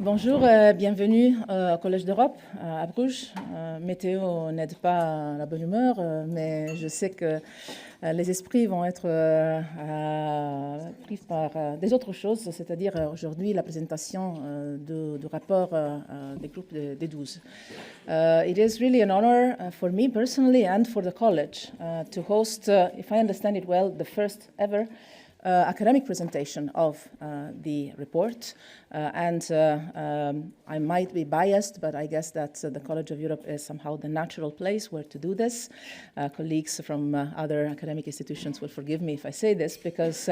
Bonjour, bienvenue au Collège d'Europe à Bruges. Météo n'aide pas la bonne humeur, mais je sais que les esprits vont être pris par des autres choses, c'est-à-dire aujourd'hui la présentation du rapport des groupes des 12. It is really an honor for me personally and for the college to host, if I understand it well, the first ever academic presentation of the report. I might be biased, but I guess that the College of Europe is somehow the natural place where to do this. Colleagues from other academic institutions will forgive me if I say this, because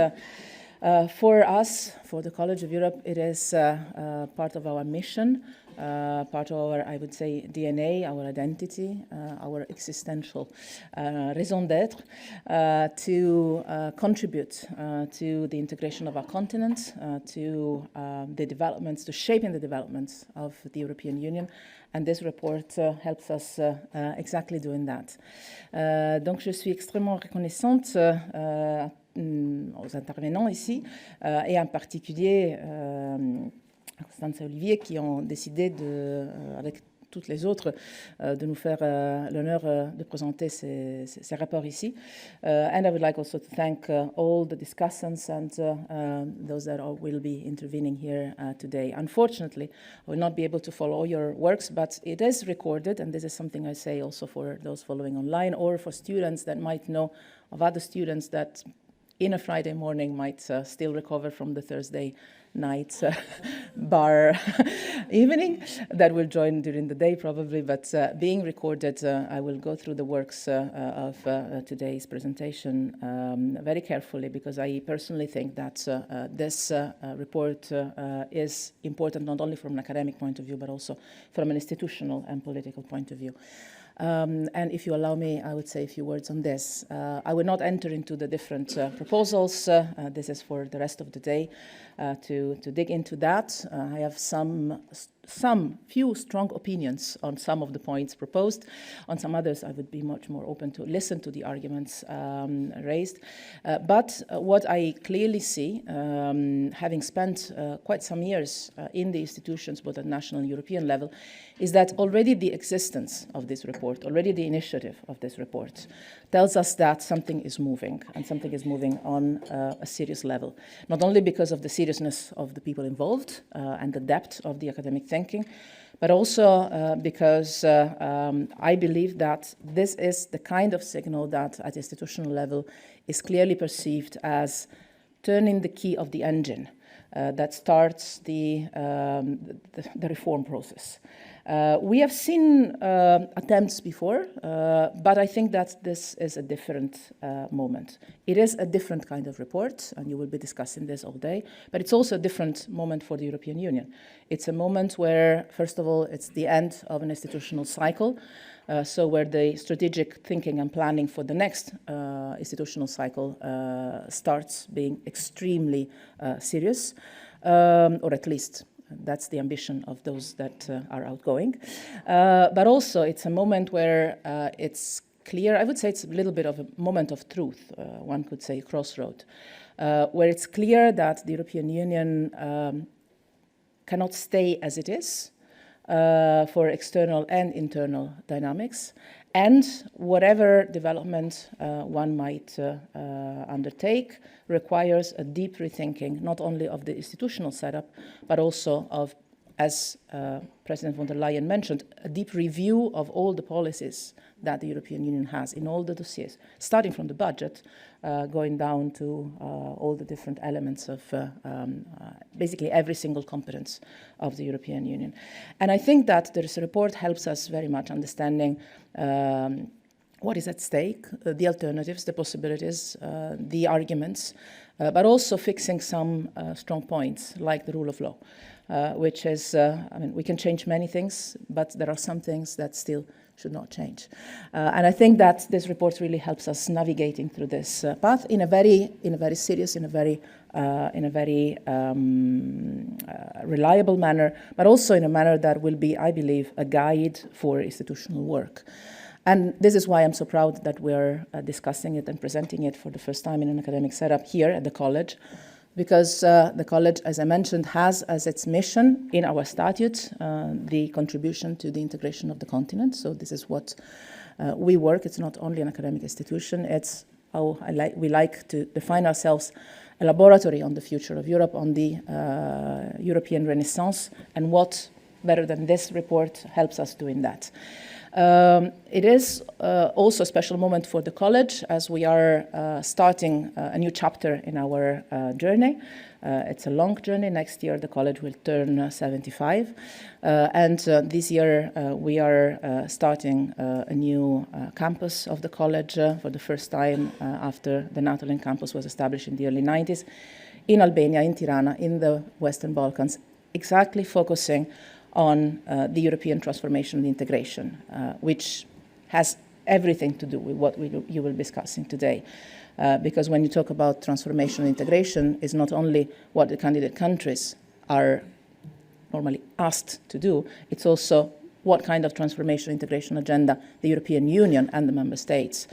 for us, for the College of Europe, it is part of our mission, part of our, I would say, DNA, our identity, our existential raison d'être, to contribute to the integration of our continent, to the developments, to shaping the developments of the European Union. And this report helps us exactly doing that. Donc je suis extrêmement reconnaissante aux intervenants ici, et en particulier Constance et Olivier qui ont décidé, avec toutes les autres, de nous faire l'honneur de présenter ces rapports ici. And I would like also to thank all the discussants and those that will be intervening here today. Unfortunately, I will not be able to follow all your works, but it is recorded, and this is something I say also for those following online or for students that might know of other students that in a Friday morning might still recover from the Thursday night bar evening that will join during the day probably, but being recorded, I will go through the works of today's presentation very carefully, because I personally think that this report is important not only from an academic point of view, but also from an institutional and political point of view. And if you allow me, I would say a few words on this. I will not enter into the different proposals. This is for the rest of the day to dig into that. I have some few strong opinions on some of the points proposed. On some others, I would be much more open to listen to the arguments raised. But what I clearly see, having spent quite some years in the institutions, both at national and European level, is that already the existence of this report, already the initiative of this report, tells us that something is moving, and something is moving on a serious level. Not only because of the seriousness of the people involved and the depth of the academic thinking, but also because I believe that this is the kind of signal that at institutional level is clearly perceived as turning the key of the engine that starts the reform process. We have seen attempts before, but I think that this is a different moment. It is a different kind of report, and you will be discussing this all day, but it's also a different moment for the European Union. It's a moment where, first of all, it's the end of an institutional cycle, so where the strategic thinking and planning for the next institutional cycle starts being extremely serious, or at least that's the ambition of those that are outgoing. But also it's a moment where it's clear, I would say it's a little bit of a moment of truth, one could say crossroad, where it's clear that the European Union cannot stay as it is for external and internal dynamics. And whatever development one might undertake requires a deep rethinking, not only of the institutional setup, but also of, as President von der Leyen mentioned, a deep review of all the policies that the European Union has in all the dossiers, starting from the budget, going down to all the different elements of basically every single competence of the European Union. And I think that this report helps us very much understanding what is at stake, the alternatives, the possibilities, the arguments, but also fixing some strong points, like the rule of law, which is, I mean, we can change many things, but there are some things that still should not change. And I think that this report really helps us navigating through this path in a very serious, in a very reliable manner, but also in a manner that will be, I believe, a guide for institutional work. And this is why I'm so proud that we're discussing it and presenting it for the first time in an academic setup here at the college, because the college, as I mentioned, has as its mission in our statute the contribution to the integration of the continent. So this is what we work. It's not only an academic institution. It's how we like to define ourselves, a laboratory on the future of Europe, on the European Renaissance, and what better than this report helps us doing that. It is also a special moment for the college, as we are starting a new chapter in our journey. It's a long journey. Next year the college will turn 75. And this year we are starting a new campus of the college for the first time after the Natolin campus was established in the early 90s in Albania, in Tirana, in the Western Balkans, exactly focusing on the European transformation and integration, which has everything to do with what you will be discussing today. Because when you talk about transformation and integration, it's not only what the candidate countries are normally asked to do, it's also what kind of transformation and integration agenda the European Union and the member states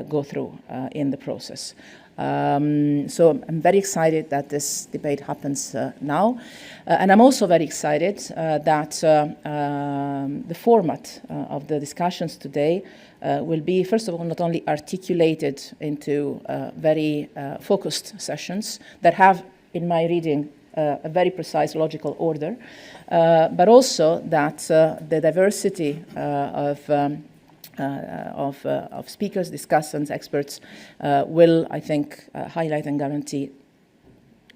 go through in the process. So I'm very excited that this debate happens now. And I'm also very excited that the format of the discussions today will be, first of all, not only articulated into very focused sessions that have, in my reading, a very precise logical order, but also that the diversity of speakers, discussants, experts will, I think, highlight and guarantee,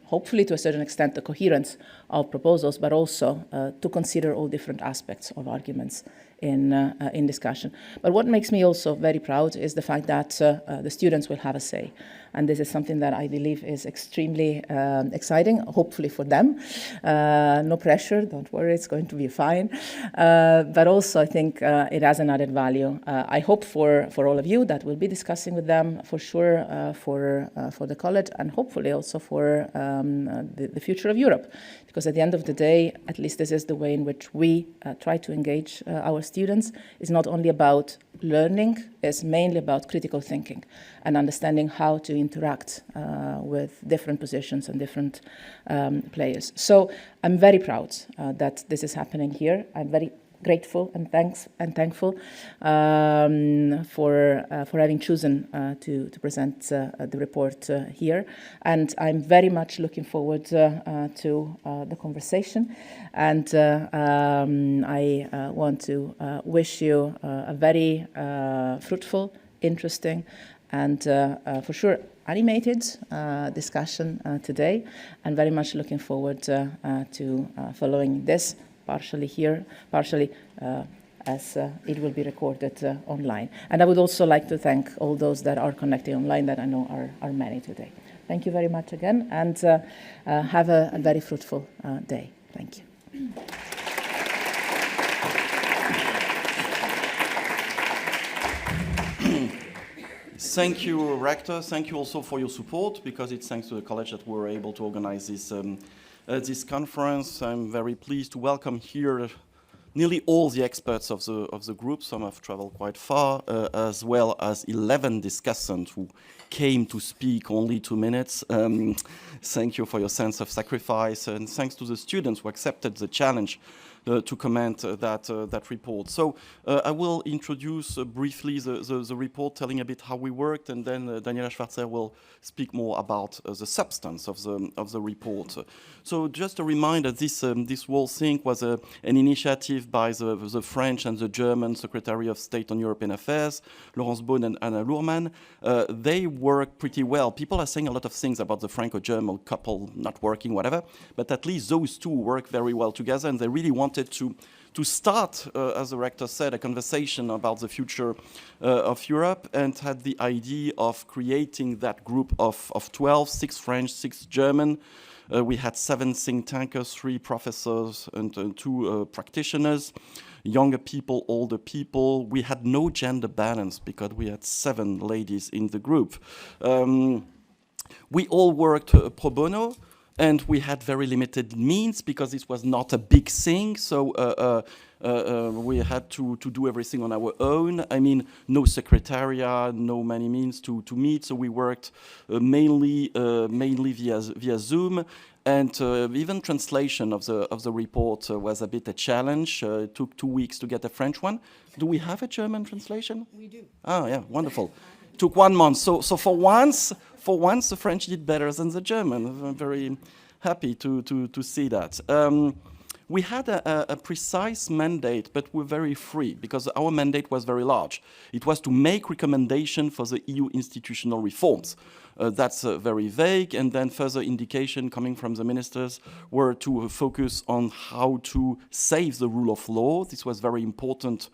hopefully to a certain extent, the coherence of proposals, but also to consider all different aspects of arguments in discussion. But what makes me also very proud is the fact that the students will have a say. And this is something that I believe is extremely exciting, hopefully for them. No pressure, don't worry, it's going to be fine. But also I think it has an added value. I hope for all of you that we'll be discussing with them for sure for the college, and hopefully also for the future of Europe. Because at the end of the day, at least this is the way in which we try to engage our students. It's not only about learning, it's mainly about critical thinking and understanding how to interact with different positions and different players. So I'm very proud that this is happening here. I'm very grateful and thankful for having chosen to present the report here, and I'm very much looking forward to the conversation. And I want to wish you a very fruitful, interesting, and for sure animated discussion today, and very much looking forward to following this, partially here, partially as it will be recorded online. And I would also like to thank all those that are connected online, that I know are many today. Thank you very much again, and have a very fruitful day. Thank you. Thank you, Rector. Thank you also for your support, because it's thanks to the college that we were able to organize this conference. I'm very pleased to welcome here nearly all the experts of the group. Some have traveled quite far, as well as 11 discussants who came to speak only 2 minutes. Thank you for your sense of sacrifice, and thanks to the students who accepted the challenge to comment that report. So I will introduce briefly the report, telling a bit how we worked, and then Daniela Schwarzer will speak more about the substance of the report. So just a reminder, this whole thing was an initiative by the French and the German Secretary of State on European Affairs, Laurence Beaune and Anna Lourmann. They work pretty well. People are saying a lot of things about the Franco-German couple not working, whatever, but at least those two work very well together, and they really wanted to start, as the rector said, a conversation about the future of Europe, and had the idea of creating that group of 12, 6 French, 6 German. We had 7 think tankers, 3 professors, and 2 practitioners, younger people, older people. We had no gender balance because we had 7 ladies in the group. We all worked pro bono, and we had very limited means because this was not a big thing. So we had to do everything on our own. I mean, no secretariat, no many means to meet. So we worked mainly via Zoom. And even translation of the report was a bit a challenge. It took 2 weeks to get a French one. Do we have a German translation? We do. Ah, yeah, wonderful. Took 1 month. So for once, the French did better than the German. I'm very happy to see that. We had a precise mandate, but we're very free because our mandate was very large. It was to make recommendation for the EU institutional reforms. That's very vague, and then further indication coming from the ministers were to focus on how to save the rule of law. This was very important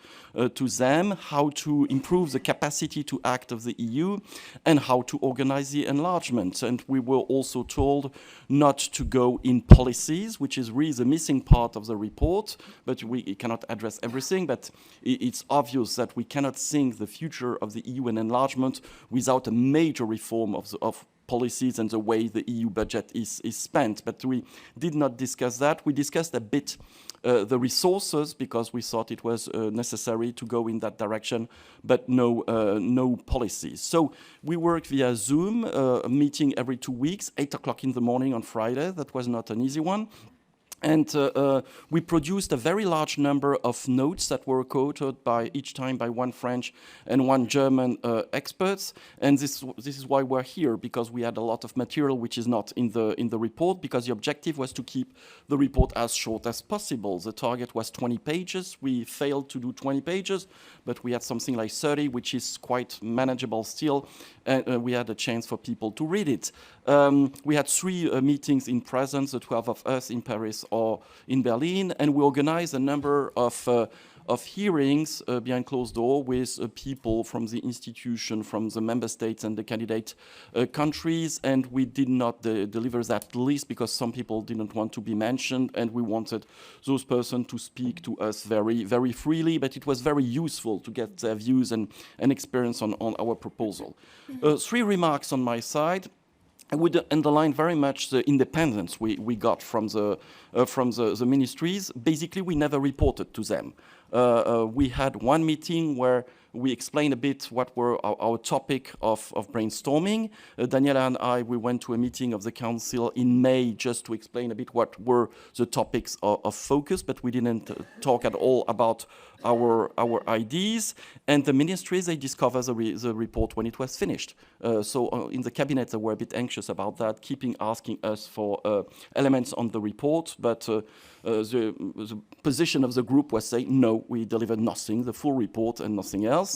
to them, how to improve the capacity to act of the EU, and how to organize the enlargement. And we were also told not to go in policies, which is really the missing part of the report, but we cannot address everything, but it's obvious that we cannot think the future of the EU and enlargement without a major reform of policies and the way the EU budget is spent. But we did not discuss that. We discussed a bit the resources because we thought it was necessary to go in that direction, but no policies. So we worked via Zoom, a meeting every 2 weeks, 8 o'clock in the morning on Friday. That was not an easy one. And we produced a very large number of notes that were quoted by each time by one French and one German experts. And this is why we're here, because we had a lot of material which is not in the report, because the objective was to keep the report as short as possible. The target was 20 pages. We failed to do 20 pages, but we had something like 30, which is quite manageable still. And we had a chance for people to read it. We had 3 meetings in presence, the 12 of us in Paris or in Berlin, and we organized a number of hearings behind closed door with people from the institution, from the member states and the candidate countries, and we did not deliver that list because some people didn't want to be mentioned, and we wanted those persons to speak to us very, very freely, but it was very useful to get their views and experience on our proposal. 3 remarks on my side. I would underline very much the independence we got from the ministries. Basically, we never reported to them. We had one meeting where we explained a bit what were our topic of brainstorming. Daniela and I, we went to a meeting of the council in May just to explain a bit what were the topics of focus, but we didn't talk at all about our ideas. And the ministries, they discovered the report when it was finished. So in the cabinet, they were a bit anxious about that, asking us for elements on the report, but the position of the group was saying, no, we delivered nothing, the full report and nothing else.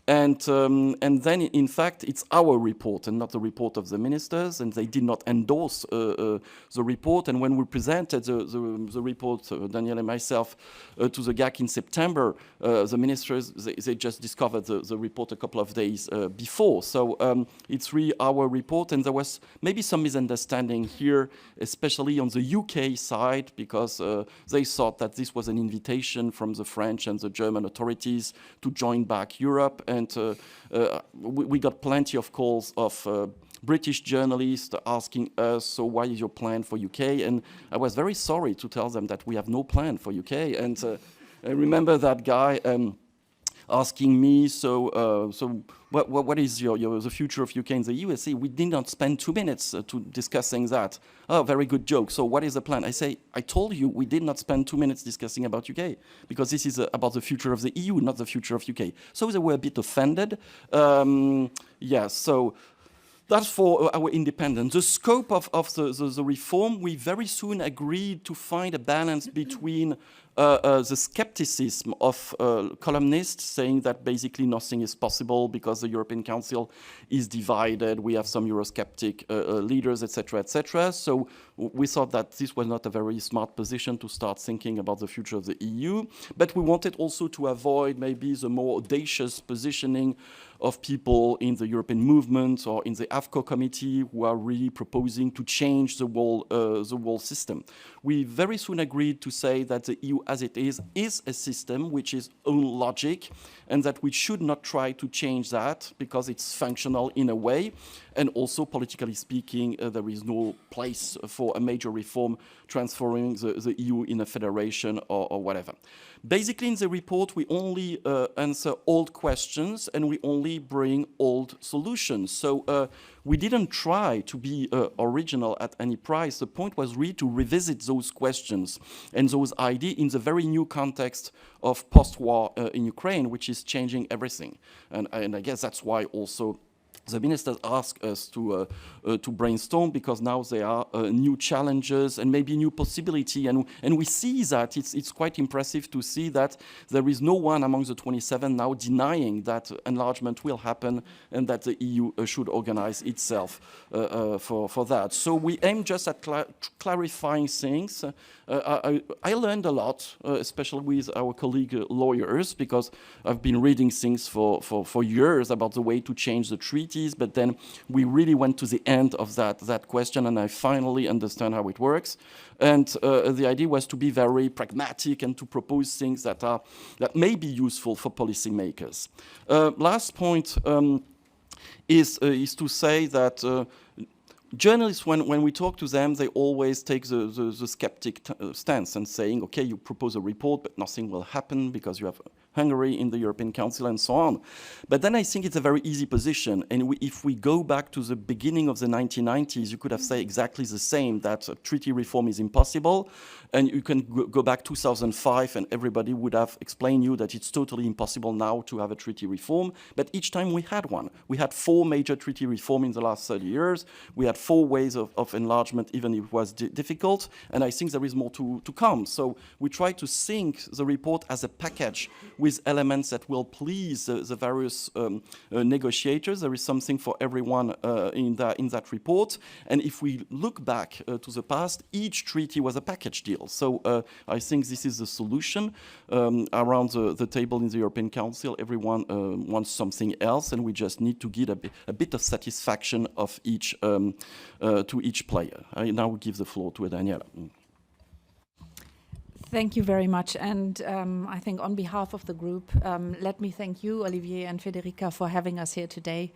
And then, in fact, it's our report and not the report of the ministers, and they did not endorse the report. And when we presented the report, Daniel and myself, to the GAC in September, the ministers, they just discovered the report a couple of days before. So it's really our report, and there was maybe some misunderstanding here, especially on the UK side, because they thought that this was an invitation from the French and the German authorities to join back Europe. And we got plenty of calls of British journalists asking us, so why is your plan for UK? And I was very sorry to tell them that we have no plan for UK. And I remember that guy asking me, so what is the future of UK in the EU? I say, we did not spend 2 minutes to discussing that. Oh, very good joke. So what is the plan? I say, I told you we did not spend 2 minutes discussing about UK, because this is about the future of the EU, not the future of UK. So they were a bit offended. So that's for our independence. The scope of the reform, we very soon agreed to find a balance between the skepticism of columnists saying that basically nothing is possible because the European Council is divided, we have some Eurosceptic leaders, etc., etc. So we thought that this was not a very smart position to start thinking about the future of the EU, but we wanted also to avoid maybe the more audacious positioning of people in the European movement or in the AFCO committee who are really proposing to change the whole system. We very soon agreed to say that the EU as it is a system which is own logic, and that we should not try to change that because it's functional in a way. and also politically speaking, there is no place for a major reform transforming the EU in a federation or whatever. Basically, in the report, we only answer old questions and we only bring old solutions. So we didn't try to be original at any price. The point was really to revisit those questions and those ideas in the very new context of post-war in Ukraine, which is changing everything. And I guess that's why also the ministers ask us to brainstorm, because now there are new challenges and maybe new possibility, and we see that it's quite impressive to see that there is no one among the 27 now denying that enlargement will happen and that the EU should organize itself for that. So we aim just at clarifying things. I learned a lot, especially with our colleague lawyers, because I've been reading things for years about the way to change the treaties, but then we really went to the end of that question, and I finally understand how it works. And the idea was to be very pragmatic and to propose things that may be useful for policymakers. Last point is to say that journalists, when we talk to them, they always take the skeptic stance and saying, okay, you propose a report, but nothing will happen because you have Hungary in the European Council and so on. But then I think it's a very easy position. And if we go back to the beginning of the 1990s, you could have said exactly the same, that treaty reform is impossible. And you can go back 2005 and everybody would have explained you that it's totally impossible now to have a treaty reform. But each time we had one. We had 4 major treaty reform in the last 30 years. We had 4 ways of enlargement, even if it was difficult. And I think there is more to come. So we try to think the report as a package with elements that will please the various negotiators. There is something for everyone in that report. And if we look back to the past, each treaty was a package deal. So I think this is the solution. Around the table in the European Council, everyone wants something else, and we just need to give a bit of satisfaction of each to each player. I now give the floor to Daniela. Thank you very much. And I think on behalf of the group, let me thank you, Olivier and Federica, for having us here today.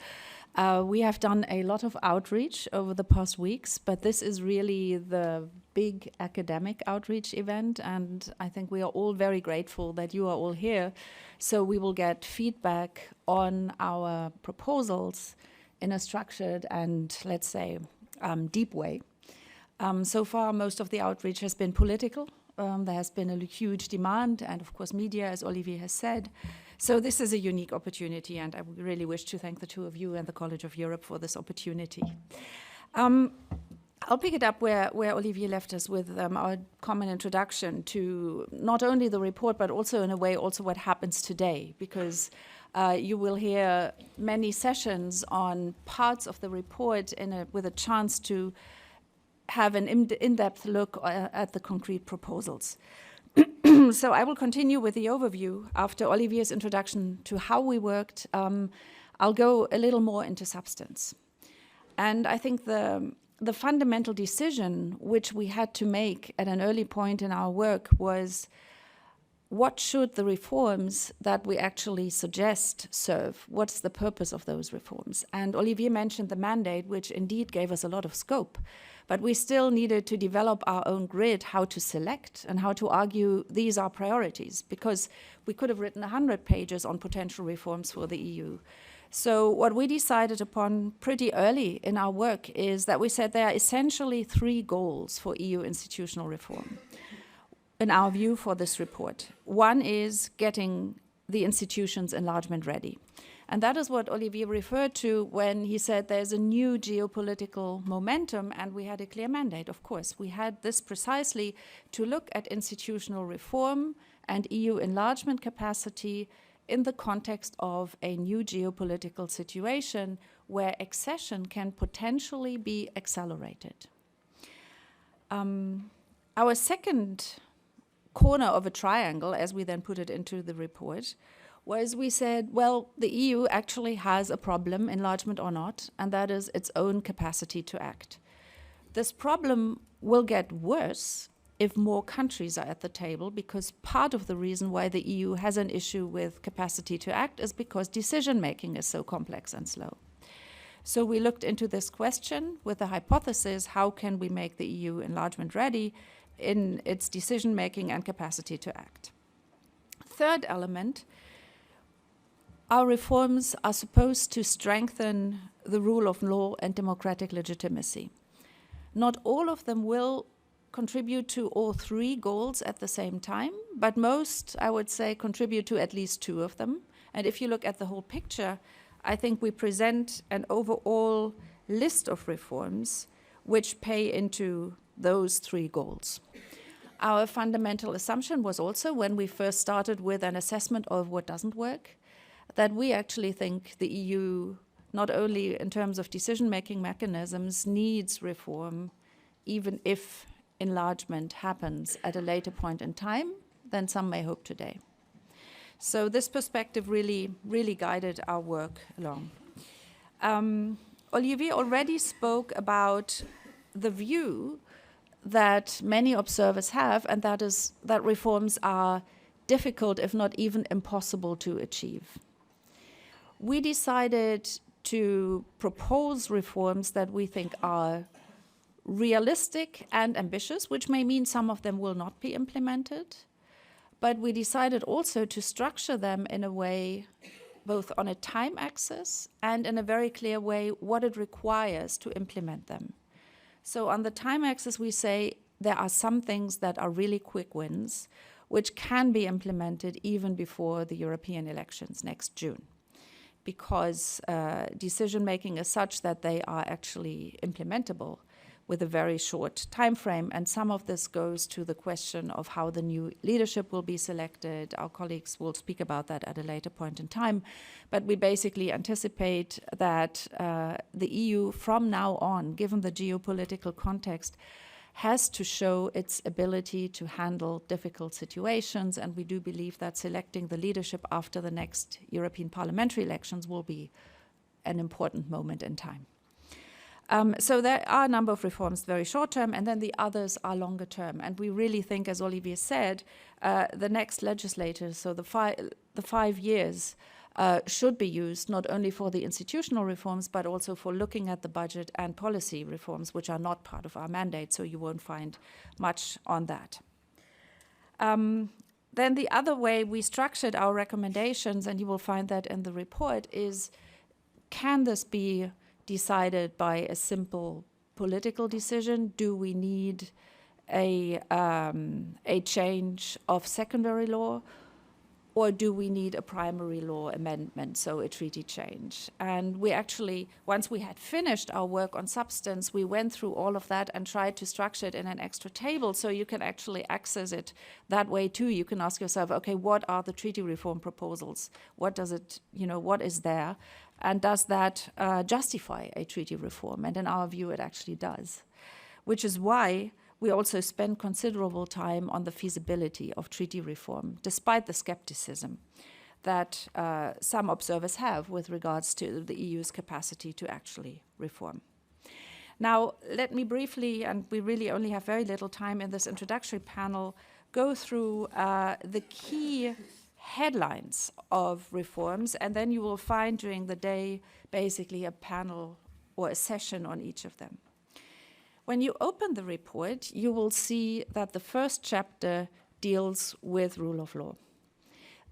We have done a lot of outreach over the past weeks, but this is really the big academic outreach event. And I think we are all very grateful that you are all here. So we will get feedback on our proposals in a structured and, let's say, deep way. So far, most of the outreach has been political. There has been a huge demand, and of course media, as Olivier has said. So this is a unique opportunity, and I really wish to thank the two of you and the College of Europe for this opportunity. I'll pick it up where Olivier left us with our common introduction to not only the report, but also in a way also what happens today, because you will hear many sessions on parts of the report with a chance to have an in-depth look at the concrete proposals. So I will continue with the overview. After Olivier's introduction to how we worked, I'll go a little more into substance. And I think the fundamental decision which we had to make at an early point in our work was, what should the reforms that we actually suggest serve? What's the purpose of those reforms? And Olivier mentioned the mandate, which indeed gave us a lot of scope. But we still needed to develop our own grid, how to select and how to argue these are priorities, because we could have written 100 pages on potential reforms for the EU. So what we decided upon pretty early in our work is that we said there are essentially 3 goals for EU institutional reform, in our view, for this report. One is getting the institutions' enlargement ready. And that is what Olivier referred to when he said there's a new geopolitical momentum, and we had a clear mandate, of course. We had this precisely to look at institutional reform and EU enlargement capacity in the context of a new geopolitical situation where accession can potentially be accelerated. Our second corner of a triangle, as we then put it into the report, was we said, well, the EU actually has a problem, enlargement or not, and that is its own capacity to act. This problem will get worse if more countries are at the table, because part of the reason why the EU has an issue with capacity to act is because decision-making is so complex and slow. So we looked into this question with the hypothesis, how can we make the EU enlargement ready in its decision-making and capacity to act? Third element, our reforms are supposed to strengthen the rule of law and democratic legitimacy. Not all of them will contribute to all three goals at the same time, but most, I would say, contribute to at least two of them. And if you look at the whole picture, I think we present an overall list of reforms which pay into those three goals. Our fundamental assumption was also, when we first started with an assessment of what doesn't work, that we actually think the EU, not only in terms of decision-making mechanisms, needs reform, even if enlargement happens at a later point in time than some may hope today. So this perspective really guided our work along. Olivier already spoke about the view that many observers have, and that is that reforms are difficult, if not even impossible, to achieve. We decided to propose reforms that we think are realistic and ambitious, which may mean some of them will not be implemented. But we decided also to structure them in a way, both on a time axis and in a very clear way, what it requires to implement them. So on the time axis, we say there are some things that are really quick wins, which can be implemented even before the European elections next June, because decision-making is such that they are actually implementable with a very short time frame. And some of this goes to the question of how the new leadership will be selected. Our colleagues will speak about that at a later point in time. But we basically anticipate that the EU from now on, given the geopolitical context, has to show its ability to handle difficult situations. And we do believe that selecting the leadership after the next European parliamentary elections will be an important moment in time. So there are a number of reforms very short term, and then the others are longer term. And we really think, as Olivier said, the next legislators, so the 5 years, should be used not only for the institutional reforms, but also for looking at the budget and policy reforms, which are not part of our mandate, so you won't find much on that. Then the other way we structured our recommendations, and you will find that in the report, is can this be decided by a simple political decision? Do we need a change of secondary law? Or do we need a primary law amendment, so a treaty change? And we actually, once we had finished our work on substance, we went through all of that and tried to structure it in an extra table so you can actually access it that way too. You can ask yourself, okay, what are the treaty reform proposals? What does it, what is there? And does that justify a treaty reform? And in our view, it actually does, which is why we also spend considerable time on the feasibility of treaty reform, despite the skepticism that some observers have with regards to the EU's capacity to actually reform. Now, let me briefly, and we really only have very little time in this introductory panel, go through the key headlines of reforms, and then you will find during the day basically a panel or a session on each of them. When you open the report, you will see that the first chapter deals with rule of law.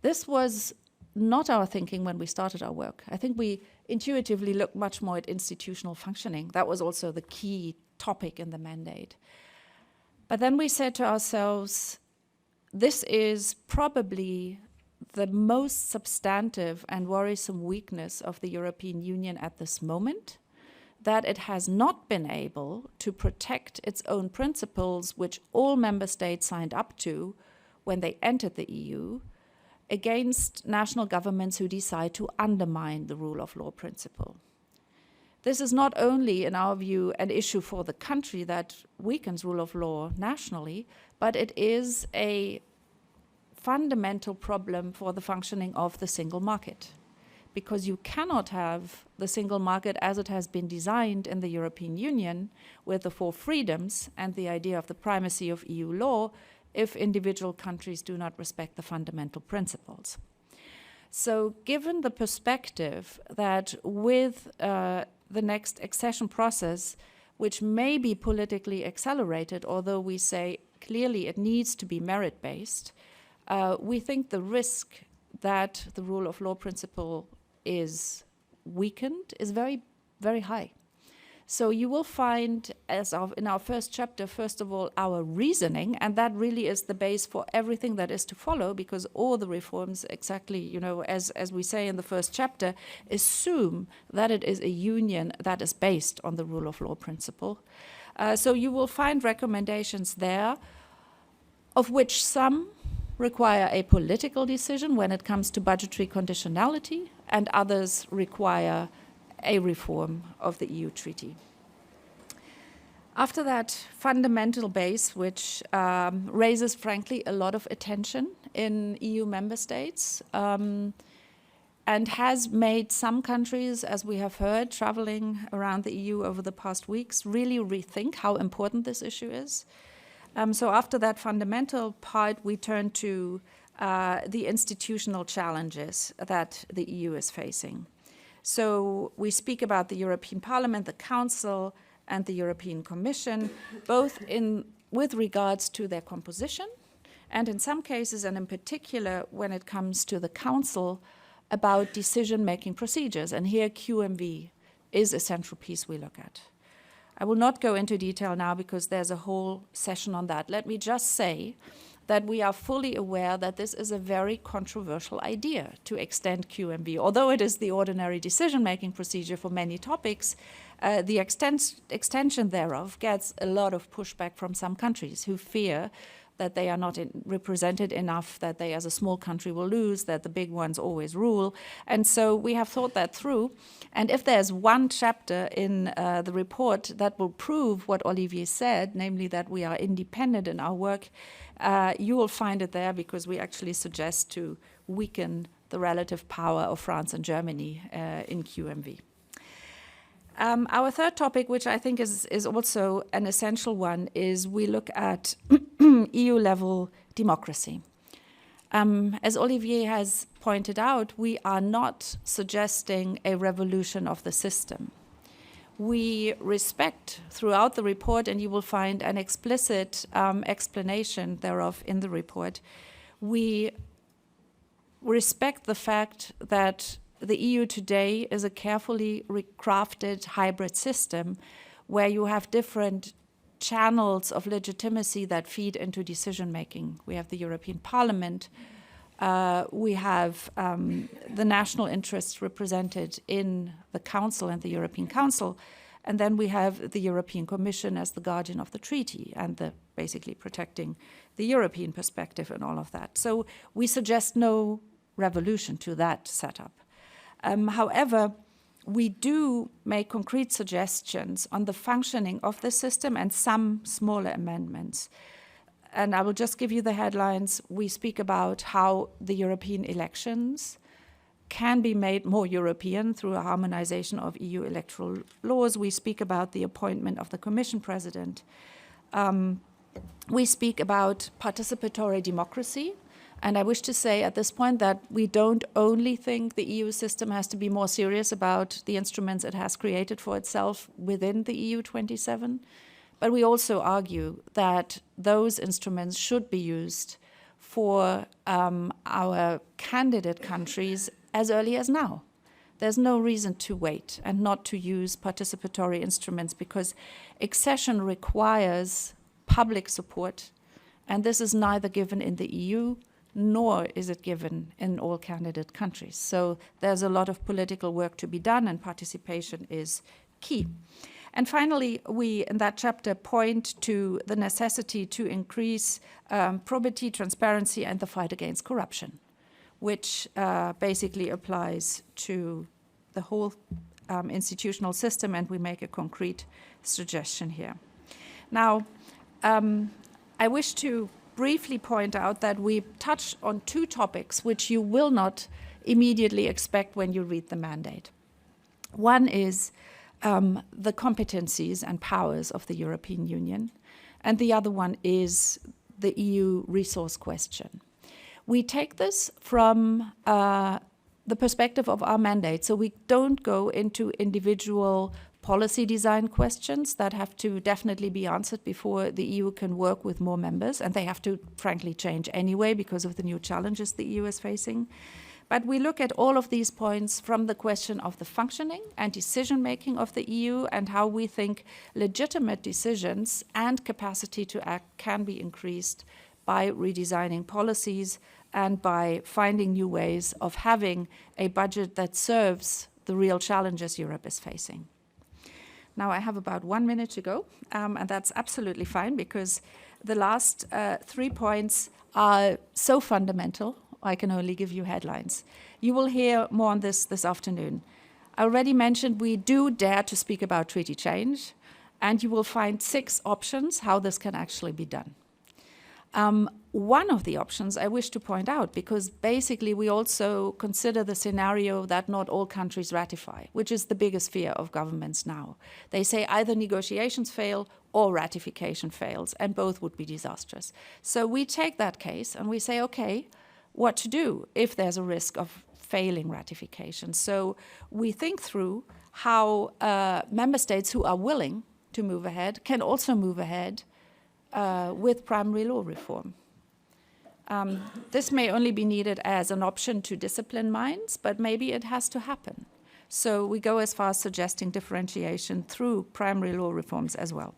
This was not our thinking when we started our work. I think we intuitively looked much more at institutional functioning. That was also the key topic in the mandate. But then we said to ourselves, this is probably the most substantive and worrisome weakness of the European Union at this moment, that it has not been able to protect its own principles, which all member states signed up to when they entered the EU, against national governments who decide to undermine the rule of law principle. This is not only, in our view, an issue for the country that weakens rule of law nationally, but it is a fundamental problem for the functioning of the single market, because you cannot have the single market as it has been designed in the European Union with the 4 freedoms and the idea of the primacy of EU law if individual countries do not respect the fundamental principles. So given the perspective that with the next accession process, which may be politically accelerated, although we say clearly it needs to be merit-based, we think the risk that the rule of law principle is weakened is very, very high. So you will find, in our first chapter, first of all, our reasoning, and that really is the base for everything that is to follow, because all the reforms, exactly, as we say in the first chapter, assume that it is a union that is based on the rule of law principle. So you will find recommendations there, of which some require a political decision when it comes to budgetary conditionality, and others require a reform of the EU treaty. After that fundamental base, which raises, frankly, a lot of attention in EU member states, and has made some countries, as we have heard, traveling around the EU over the past weeks, really rethink how important this issue is. So after that fundamental part, we turn to the institutional challenges that the EU is facing. So we speak about the European Parliament, the Council, and the European Commission, both with regards to their composition, and in some cases, and in particular when it comes to the Council, about decision-making procedures. And here QMV is a central piece we look at. I will not go into detail now because there's a whole session on that. Let me just say that we are fully aware that this is a very controversial idea to extend QMV. Although it is the ordinary decision-making procedure for many topics, the extension thereof gets a lot of pushback from some countries who fear that they are not represented enough, that they as a small country will lose, that the big ones always rule. And so we have thought that through. And if there's one chapter in the report that will prove what Olivier said, namely that we are independent in our work, you will find it there, because we actually suggest to weaken the relative power of France and Germany in QMV. Our third topic, which I think is also an essential one, is we look at EU-level democracy. As Olivier has pointed out, we are not suggesting a revolution of the system. We respect throughout the report, and you will find an explicit explanation thereof in the report, we respect the fact that the EU today is a carefully crafted hybrid system where you have different channels of legitimacy that feed into decision-making. We have the European Parliament, we have the national interests represented in the Council and the European Council, and then we have the European Commission as the guardian of the treaty and basically protecting the European perspective and all of that. So we suggest no revolution to that setup. However, we do make concrete suggestions on the functioning of the system and some smaller amendments. And I will just give you the headlines. We speak about how the European elections can be made more European through a harmonization of EU electoral laws. We speak about the appointment of the Commission President. We speak about participatory democracy. And I wish to say at this point that we don't only think the EU system has to be more serious about the instruments it has created for itself within the EU 27, but we also argue that those instruments should be used for our candidate countries as early as now. There's no reason to wait and not to use participatory instruments, because accession requires public support, and this is neither given in the EU nor is it given in all candidate countries. So there's a lot of political work to be done, and participation is key. And finally, we, in that chapter, point to the necessity to increase probity, transparency, and the fight against corruption, which basically applies to the whole institutional system, and we make a concrete suggestion here. Now, I wish to briefly point out that we touch on two topics which you will not immediately expect when you read the mandate. One is the competencies and powers of the European Union, and the other one is the EU resource question. We take this from the perspective of our mandate. So we don't go into individual policy design questions that have to definitely be answered before the EU can work with more members, and they have to, frankly, change anyway because of the new challenges the EU is facing. But we look at all of these points from the question of the functioning and decision-making of the EU and how we think legitimate decisions and capacity to act can be increased by redesigning policies and by finding new ways of having a budget that serves the real challenges Europe is facing. Now I have about 1 minute to go, and that's absolutely fine because the last 3 points are so fundamental, I can only give you headlines. You will hear more on this afternoon. I already mentioned we do dare to speak about treaty change, and you will find 6 options how this can actually be done. One of the options I wish to point out, because basically we also consider the scenario that not all countries ratify, which is the biggest fear of governments now. They say either negotiations fail or ratification fails, and both would be disastrous. So we take that case and we say, okay, what to do if there's a risk of failing ratification? So we think through how member states who are willing to move ahead can also move ahead with primary law reform. This may only be needed as an option to discipline minds, but maybe it has to happen. So we go as far as suggesting differentiation through primary law reforms as well.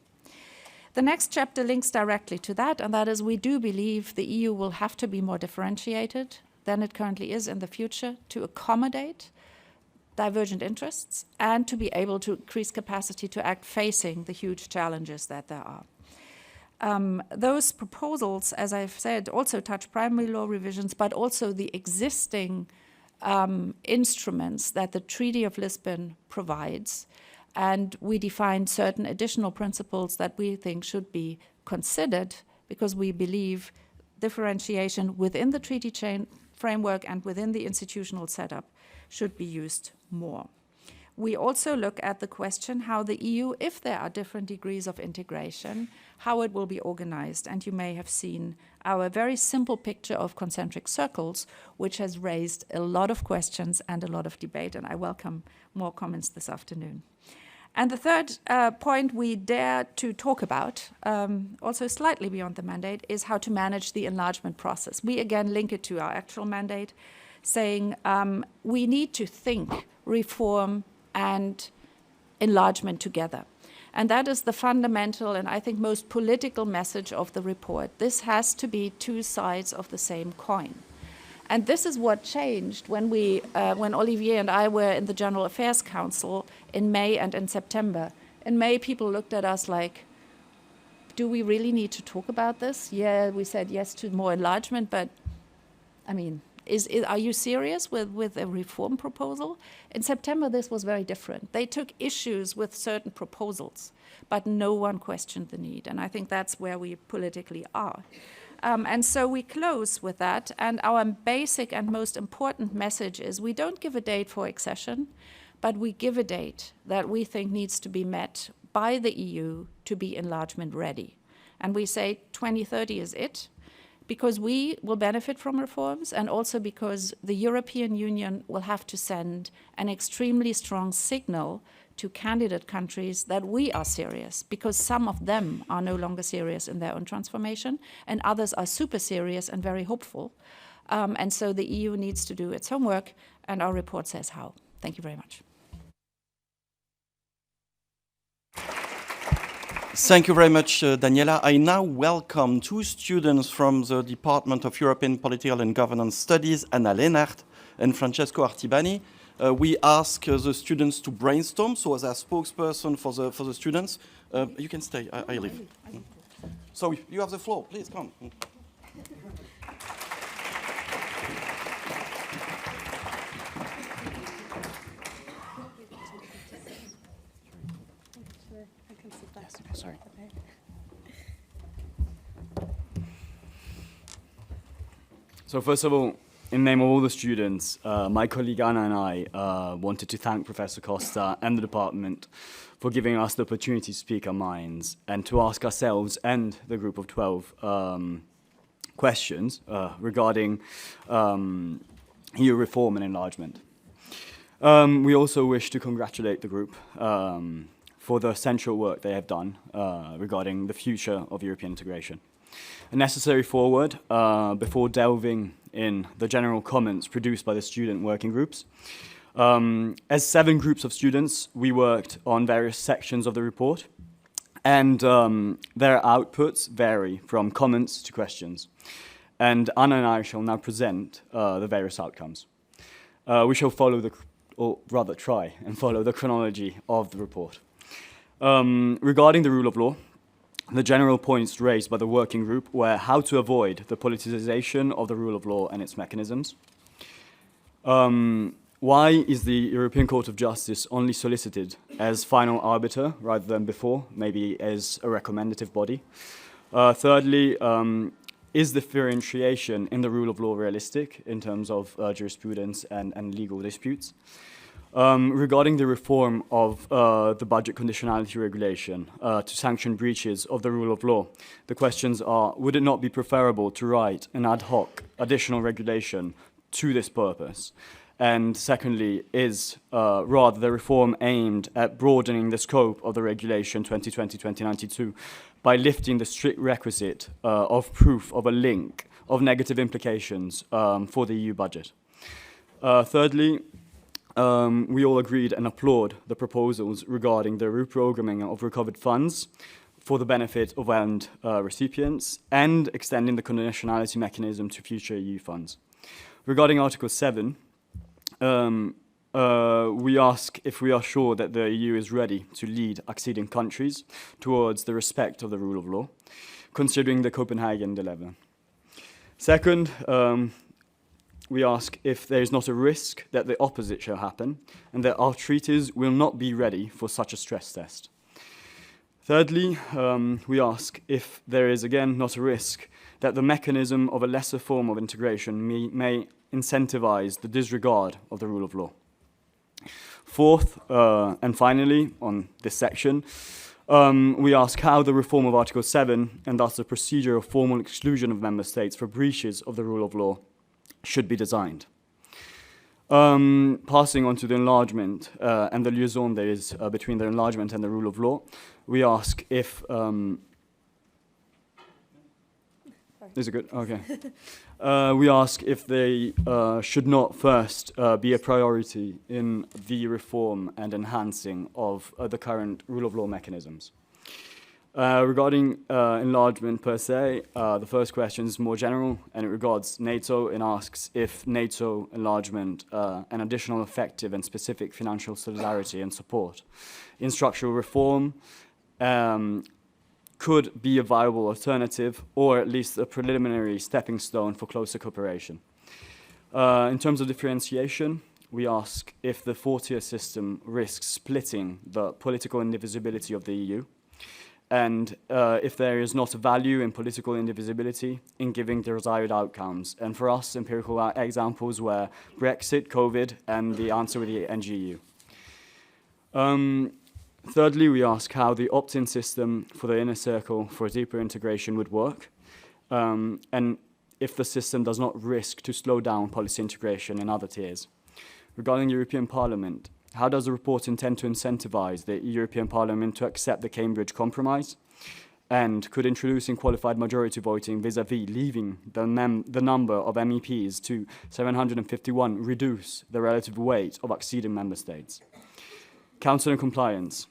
The next chapter links directly to that, and that is we do believe the EU will have to be more differentiated than it currently is in the future to accommodate divergent interests and to be able to increase capacity to act facing the huge challenges that there are. Those proposals, as I've said, also touch primary law revisions, but also the existing instruments that the Treaty of Lisbon provides. And we define certain additional principles that we think should be considered because we believe differentiation within the treaty chain framework and within the institutional setup should be used more. We also look at the question how the EU, if there are different degrees of integration, how it will be organized. And you may have seen our very simple picture of concentric circles, which has raised a lot of questions and a lot of debate, and I welcome more comments this afternoon. And the third point we dare to talk about, also slightly beyond the mandate, is how to manage the enlargement process. We again link it to our actual mandate, saying we need to think reform and enlargement together. And that is the fundamental and I think most political message of the report. This has to be 2 sides of the same coin. And this is what changed when when Olivier and I were in the General Affairs Council in May and in September. In May, people looked at us like, do we really need to talk about this? Yeah, we said yes to more enlargement, but I mean, are you serious with a reform proposal? In September, this was very different. They took issues with certain proposals, but no one questioned the need. And I think that's where we politically are. And so we close with that. And our basic and most important message is we don't give a date for accession, but we give a date that we think needs to be met by the EU to be enlargement ready. And we say 2030 is it, because we will benefit from reforms and also because the European Union will have to send an extremely strong signal to candidate countries that we are serious, because some of them are no longer serious in their own transformation and others are super serious and very hopeful. And so the EU needs to do its homework, and our report says how. Thank you very much. Thank you very much, Daniela. I now welcome 2 students from the Department of European Political and Governance Studies, Anna Lennart and Francesco Artibani. We ask the students to brainstorm, so as a spokesperson for the students, you can stay, I leave. So you have the floor, please come. Sorry. So first of all, in the name of all the students, my colleague Anna and I wanted to thank Professor Costa and the department for giving us the opportunity to speak our minds and to ask ourselves and the group of 12 questions regarding EU reform and enlargement. We also wish to congratulate the group for the essential work they have done regarding the future of European integration. A necessary forward before delving in the general comments produced by the student working groups. As 7 groups of students, we worked on various sections of the report, and their outputs vary from comments to questions. And Anna and I shall now present the various outcomes. We shall follow or rather try and follow the chronology of the report. Regarding the rule of law, the general points raised by the working group were how to avoid the politicization of the rule of law and its mechanisms. Why is the European Court of Justice only solicited as final arbiter rather than before, maybe as a recommendative body? Thirdly, is differentiation in the rule of law realistic in terms of jurisprudence and legal disputes? Regarding the reform of the budget conditionality regulation to sanction breaches of the rule of law, the questions are, would it not be preferable to write an ad hoc additional regulation to this purpose? And secondly, is rather the reform aimed at broadening the scope of the regulation 2020-2092 by lifting the strict requisite of proof of a link of negative implications for the EU budget? Thirdly, we all agreed and applaud the proposals regarding the reprogramming of recovered funds for the benefit of end recipients and extending the conditionality mechanism to future EU funds. Regarding Article 7, we ask if we are sure that the EU is ready to lead acceding countries towards the respect of the rule of law, considering the Copenhagen dilemma. Second, we ask if there is not a risk that the opposite shall happen and that our treaties will not be ready for such a stress test. Thirdly, we ask if there is again not a risk that the mechanism of a lesser form of integration may incentivize the disregard of the rule of law. Fourth, and finally, on this section, we ask how the reform of Article 7 and thus the procedure of formal exclusion of member states for breaches of the rule of law should be designed. Passing on to the enlargement and the liaison there is between the enlargement and the rule of law, we ask if... Is it good? Okay. We ask if they should not first be a priority in the reform and enhancing of the current rule of law mechanisms. Regarding enlargement per se, the first question is more general and it regards NATO and asks if NATO enlargement an additional effective and specific financial solidarity and support in structural reform could be a viable alternative or at least a preliminary stepping stone for closer cooperation. In terms of differentiation, we ask if the 4-tier system risks splitting the political indivisibility of the EU, and if there is not a value in political indivisibility in giving the desired outcomes. And for us, empirical examples were Brexit, COVID, and the answer with the NGU. Thirdly, we ask how the opt-in system for the inner circle for deeper integration would work, and if the system does not risk to slow down policy integration in other tiers. Regarding European Parliament, how does the report intend to incentivize the European Parliament to accept the Cambridge Compromise? And could introducing qualified majority voting vis-à-vis leaving the number of MEPs to 751 reduce the relative weight of acceding member states? Council and compliance.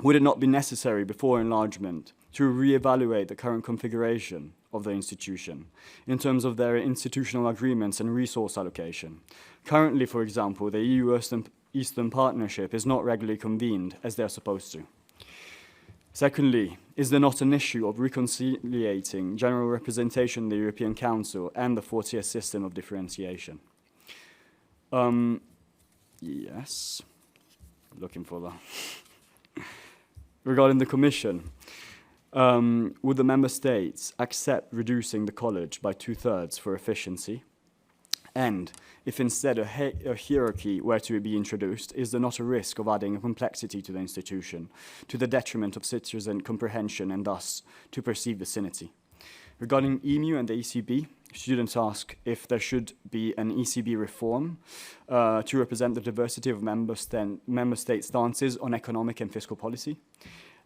Would it not be necessary before enlargement to re-evaluate the current configuration of the institution in terms of their institutional agreements and resource allocation? Currently, for example, the EU-Eastern Partnership is not regularly convened as they are supposed to. Secondly, is there not an issue of reconciliating general representation in the European Council and the 4-tier system of differentiation? Yes, looking for that. Regarding the Commission, would the Member States accept reducing the college by 2/3 for efficiency? And if instead a hierarchy were to be introduced, is there not a risk of adding a complexity to the institution, to the detriment of citizen comprehension and thus to perceived vicinity? Regarding EMU and the ECB, students ask if there should be an ECB reform to represent the diversity of member state stances on economic and fiscal policy.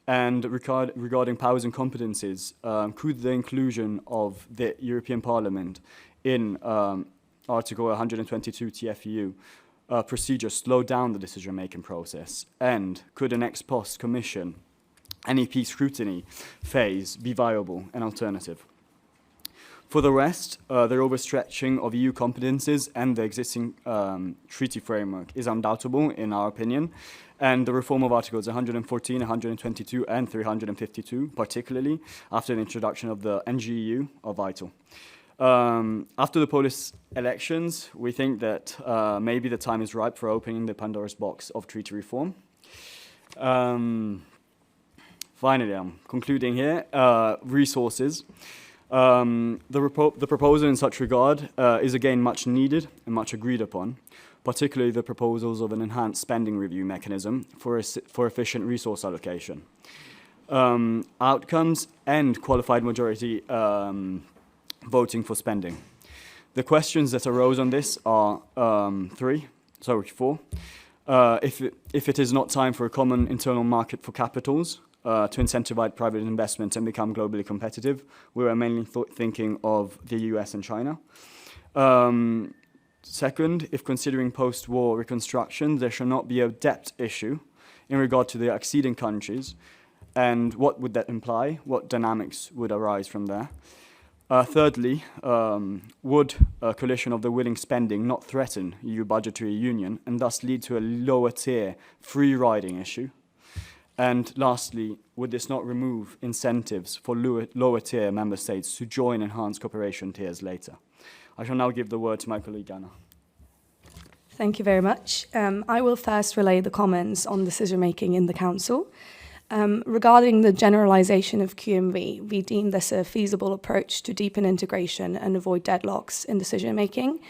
And regarding powers and competencies, could the inclusion of the European Parliament in Article 122 TFEU procedure slow down the decision-making process? And could an ex post commission NEP scrutiny phase be viable and alternative? For the rest, the overstretching of EU competences and the existing treaty framework is undoubtable in our opinion, and the reform of Articles 114, 122 and 352, particularly after the introduction of the NGEU, are vital. After the Polish elections, we think that maybe the time is ripe for opening the Pandora's box of treaty reform. Finally, I'm concluding here. Resources. The proposal in such regard is again much needed and much agreed upon, particularly the proposals of an enhanced spending review mechanism for efficient resource allocation. Outcomes and qualified majority voting for spending. The questions that arose on this are four. If it is not time for a common internal market for capitals, to incentivize private investment and become globally competitive, we were mainly thinking of the US and China. Second, if considering post-war reconstruction, there should not be a debt issue in regard to the acceding countries, and what would that imply? What dynamics would arise from there? Thirdly, would a coalition of the willing spending not threaten EU budgetary union and thus lead to a lower tier free riding issue? And lastly, would this not remove incentives for lower tier member states to join enhanced cooperation tiers later? I shall now give the word to my colleague Anna. Thank you very much. I will first relay the comments on decision-making in the Council. Regarding the generalisation of QMV, we deem this a feasible approach to deepen integration and avoid deadlocks in decision-making.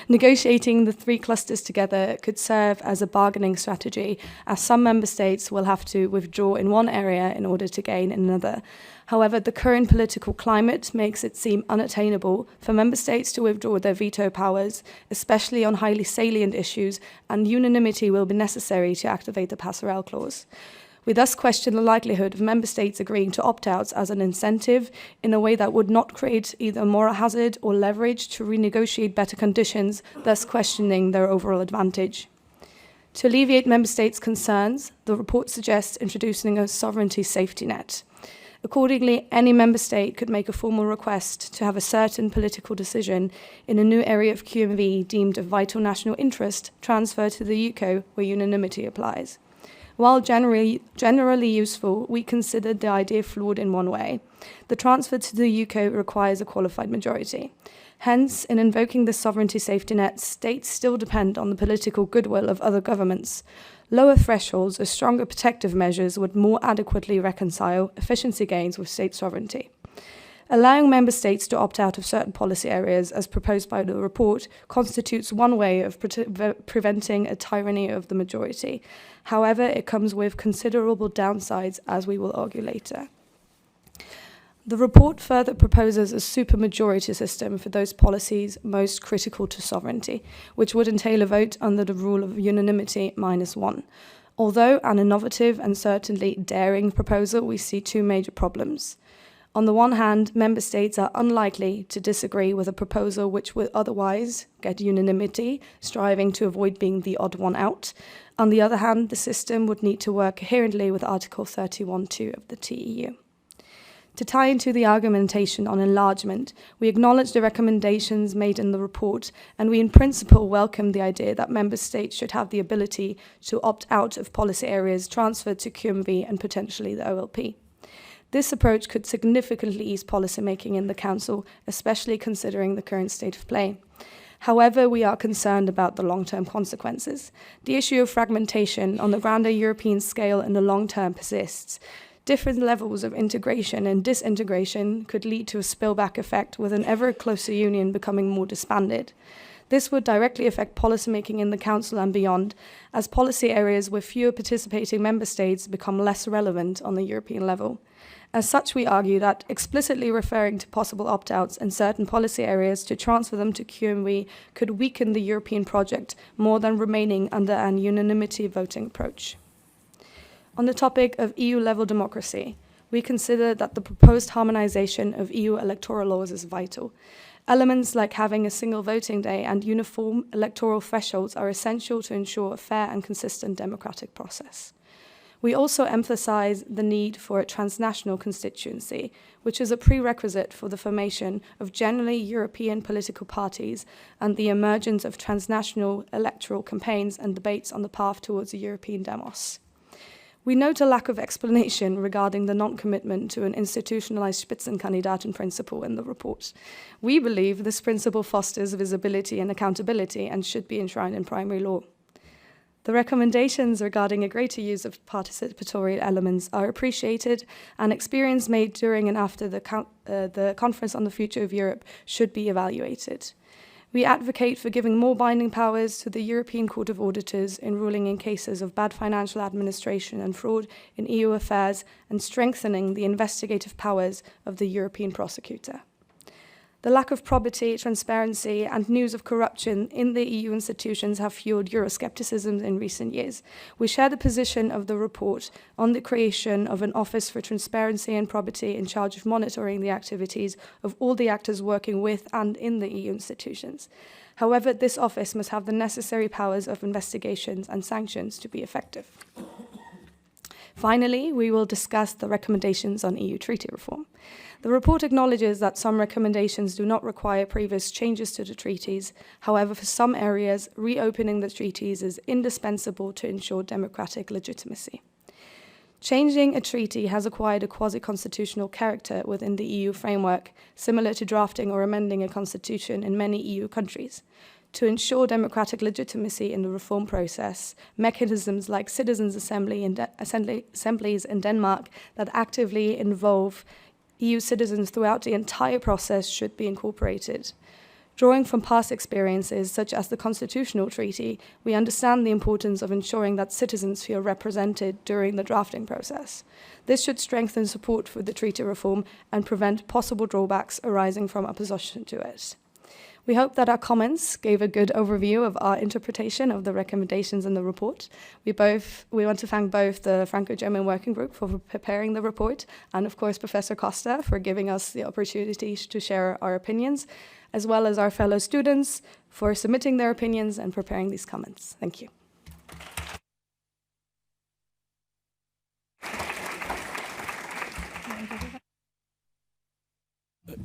Negotiating the three clusters together could serve as a bargaining strategy, as some member states will have to withdraw in one area in order to gain in another. However, the current political climate makes it seem unattainable for member states to withdraw their veto powers, especially on highly salient issues, and unanimity will be necessary to activate the passerelle clause. We thus question the likelihood of member states agreeing to opt-outs as an incentive in a way that would not create either moral hazard or leverage to renegotiate better conditions, thus questioning their overall advantage. To alleviate member states' concerns, the report suggests introducing a sovereignty safety net. Accordingly, any member state could make a formal request to have a certain political decision in a new area of QMV deemed of vital national interest transferred to the UK where unanimity applies. While generally useful, we considered the idea flawed in one way. The transfer to the UK requires a qualified majority. Hence, in invoking the sovereignty safety net, states still depend on the political goodwill of other governments. Lower thresholds or stronger protective measures would more adequately reconcile efficiency gains with state sovereignty. Allowing member states to opt out of certain policy areas, as proposed by the report, constitutes one way of preventing a tyranny of the majority. However, it comes with considerable downsides, as we will argue later. The report further proposes a supermajority system for those policies most critical to sovereignty, which would entail a vote under the rule of unanimity -1. Although an innovative and certainly daring proposal, we see two major problems. On the one hand, member states are unlikely to disagree with a proposal which would otherwise get unanimity, striving to avoid being the odd one out. On the other hand, the system would need to work coherently with Article 31(2) of the TEU. To tie into the argumentation on enlargement, we acknowledge the recommendations made in the report, and we in principle welcome the idea that member states should have the ability to opt out of policy areas transferred to QMV and potentially the OLP. This approach could significantly ease policymaking in the Council, especially considering the current state of play. However, we are concerned about the long-term consequences. The issue of fragmentation on the grander European scale in the long term persists. Different levels of integration and disintegration could lead to a spillback effect, with an ever closer union becoming more disbanded. This would directly affect policymaking in the Council and beyond, as policy areas with fewer participating member states become less relevant on the European level. As such, we argue that explicitly referring to possible opt-outs in certain policy areas to transfer them to QMV could weaken the European project more than remaining under an unanimity voting approach. On the topic of EU-level democracy, we consider that the proposed harmonization of EU electoral laws is vital. Elements like having a single voting day and uniform electoral thresholds are essential to ensure a fair and consistent democratic process. We also emphasize the need for a transnational constituency, which is a prerequisite for the formation of generally European political parties and the emergence of transnational electoral campaigns and debates on the path towards a European demos. We note a lack of explanation regarding the non-commitment to an institutionalized Spitzenkandidaten principle in the report. We believe this principle fosters visibility and accountability and should be enshrined in primary law. The recommendations regarding a greater use of participatory elements are appreciated, and experience made during and after the Conference on the Future of Europe should be evaluated. We advocate for giving more binding powers to the European Court of Auditors in ruling in cases of bad financial administration and fraud in EU affairs and strengthening the investigative powers of the European prosecutor. The lack of probity, transparency, and news of corruption in the EU institutions have fueled Euroscepticism in recent years. We share the position of the report on the creation of an Office for Transparency and Probity in charge of monitoring the activities of all the actors working with and in the EU institutions. However, this office must have the necessary powers of investigations and sanctions to be effective. Finally, we will discuss the recommendations on EU treaty reform. The report acknowledges that some recommendations do not require previous changes to the treaties. However, for some areas, reopening the treaties is indispensable to ensure democratic legitimacy. Changing a treaty has acquired a quasi-constitutional character within the EU framework, similar to drafting or amending a constitution in many EU countries. To ensure democratic legitimacy in the reform process, mechanisms like citizens' assemblies in Denmark that actively involve EU citizens throughout the entire process should be incorporated. Drawing from past experiences, such as the Constitutional Treaty, we understand the importance of ensuring that citizens feel represented during the drafting process. This should strengthen support for the treaty reform and prevent possible drawbacks arising from opposition to it. We hope that our comments gave a good overview of our interpretation of the recommendations in the report. We want to thank both the Franco-German Working Group for preparing the report and, of course, Professor Costa for giving us the opportunity to share our opinions, as well as our fellow students for submitting their opinions and preparing these comments. Thank you.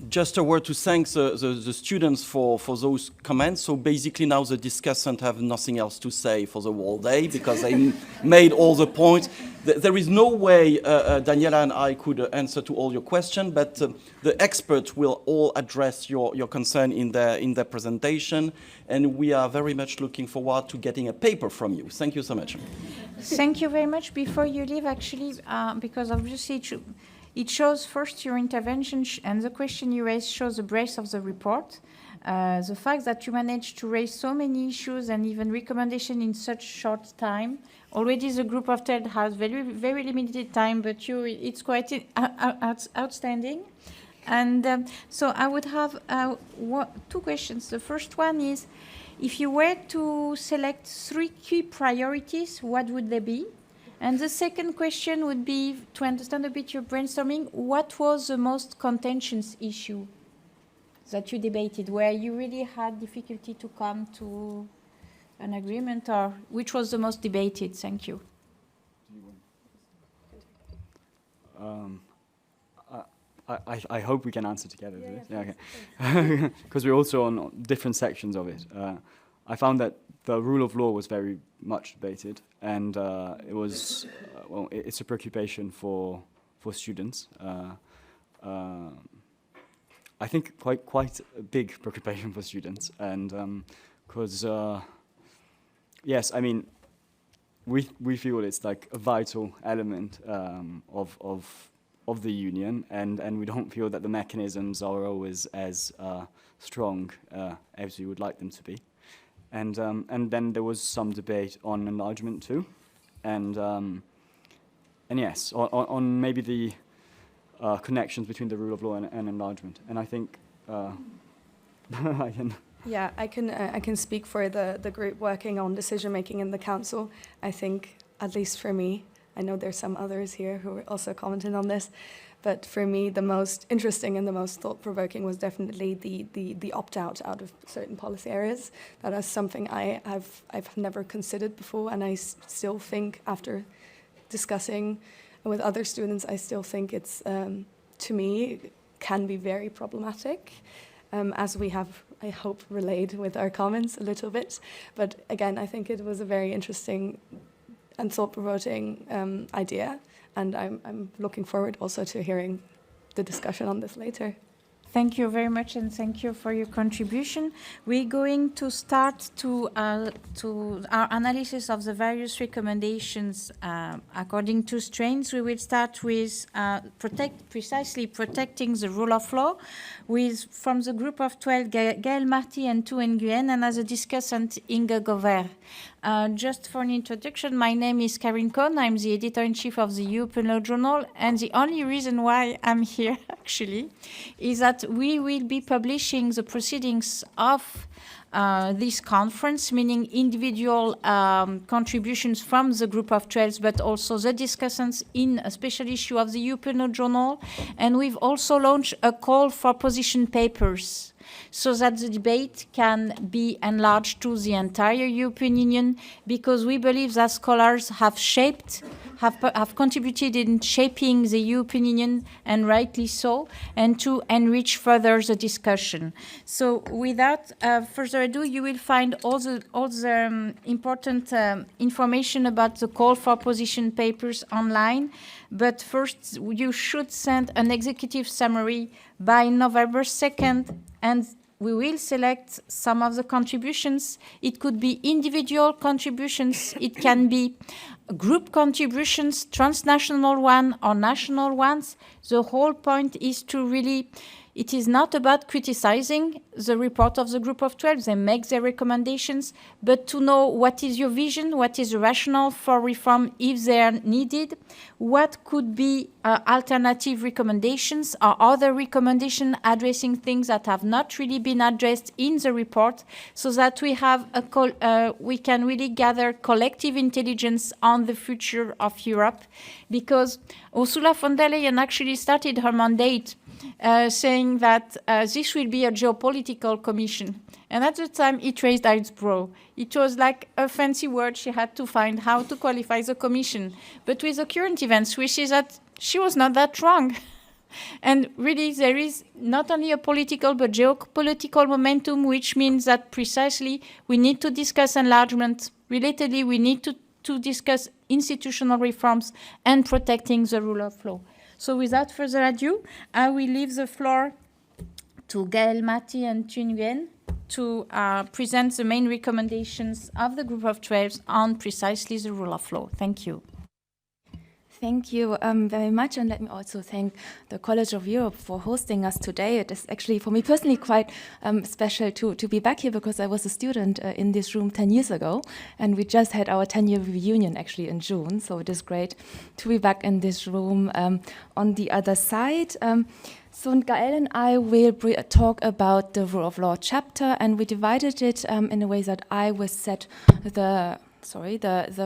Just a word to thank the students for those comments. So basically now the discussants have nothing else to say for the whole day because they made all the points. There is no way Daniela and I could answer to all your questions, but the experts will all address your concern in their presentation, and we are very much looking forward to getting a paper from you. Thank you so much. Thank you very much. Before you leave, actually, because obviously it shows first your intervention and the question you raised shows the breadth of the report. The fact that you managed to raise so many issues and even recommendations in such short time. Already the group of 10 has very, very limited time, but it's quite outstanding. And so I would have two questions. The first one is, if you were to select 3 key priorities, what would they be? And the second question would be, to understand a bit your brainstorming, what was the most contentious issue that you debated, where you really had difficulty to come to an agreement, or which was the most debated? Thank you. I hope we can answer together. Yeah, okay. Because we're also on different sections of it. I found that the rule of law was very much debated, and it was well, it's a preoccupation for students. I think quite a big preoccupation for students, and because yes, I mean we feel it's like a vital element of the union, and we don't feel that the mechanisms are always as strong as we would like them to be. And then there was some debate on enlargement too, and yes, on maybe connections between the rule of law and enlargement. And I think I can. Yeah, I can speak for the group working on decision making in the council. I think, at least for me, I know there's some others here who are also commenting on this, but for me, the most interesting and the most thought-provoking was definitely the opt-out out of certain policy areas. That is something I've never considered before, and I still think, after discussing with other students, I still think it's, to me, can be very problematic, as we have, I hope, relayed with our comments a little bit. But again, I think it was a very interesting and thought-provoking idea. And I'm looking forward also to hearing the discussion on this later. Thank you very much, and thank you for your contribution. We're going to start to our analysis of the various recommendations according to strains. We will start with precisely protecting the rule of law, with from the group of 12, Gaël Marty and Tu Nguyen, and as a discussant, Inge Govert. Just for an introduction, my name is Karin Kohn. I'm the editor-in-chief of the European Law Journal, and the only reason why I'm here, actually, is that we will be publishing the proceedings of this conference, meaning individual contributions from the group of 12, but also the discussants in a special issue of the European Law Journal. And we've also launched a call for position papers, so that the debate can be enlarged to the entire European Union, because we believe that scholars have contributed in shaping the European Union, and rightly so, and to enrich further the discussion. So without further ado, you will find all the important information about the call for position papers online. But first, you should send an executive summary by November 2nd, and we will select some of the contributions. It could be individual contributions, it can be group contributions, transnational one or national ones. The whole point is to really, it is not about criticizing the report of the group of 12, they make their recommendations, but to know what is your vision, what is the rationale for reform if they are needed, what could be alternative recommendations or other recommendations addressing things that have not really been addressed in the report, so that we have we can really gather collective intelligence on the future of Europe. Because Ursula von der Leyen actually started her mandate saying that this will be a geopolitical commission. And at the time, it raised its brow. It was like a fancy word she had to find how to qualify the commission. But with the current events, we see that she was not that wrong. And really, there is not only a political but geopolitical momentum, which means that precisely we need to discuss enlargement. Relatedly, we need to discuss institutional reforms and protecting the rule of law. So without further ado, I will leave the floor to Gaël Marty and Tu Nguyen to present the main recommendations of the group of 12 on precisely the rule of law. Thank you. Thank you very much, and let me also thank the College of Europe for hosting us today. It is actually, for me personally, quite special to be back here, because I was a student in this room 10 years ago, and we just had our 10-year reunion actually in June, so it is great to be back in this room on the other side. So Gaël and I will talk about the rule of law chapter, and we divided it in a way that I will set the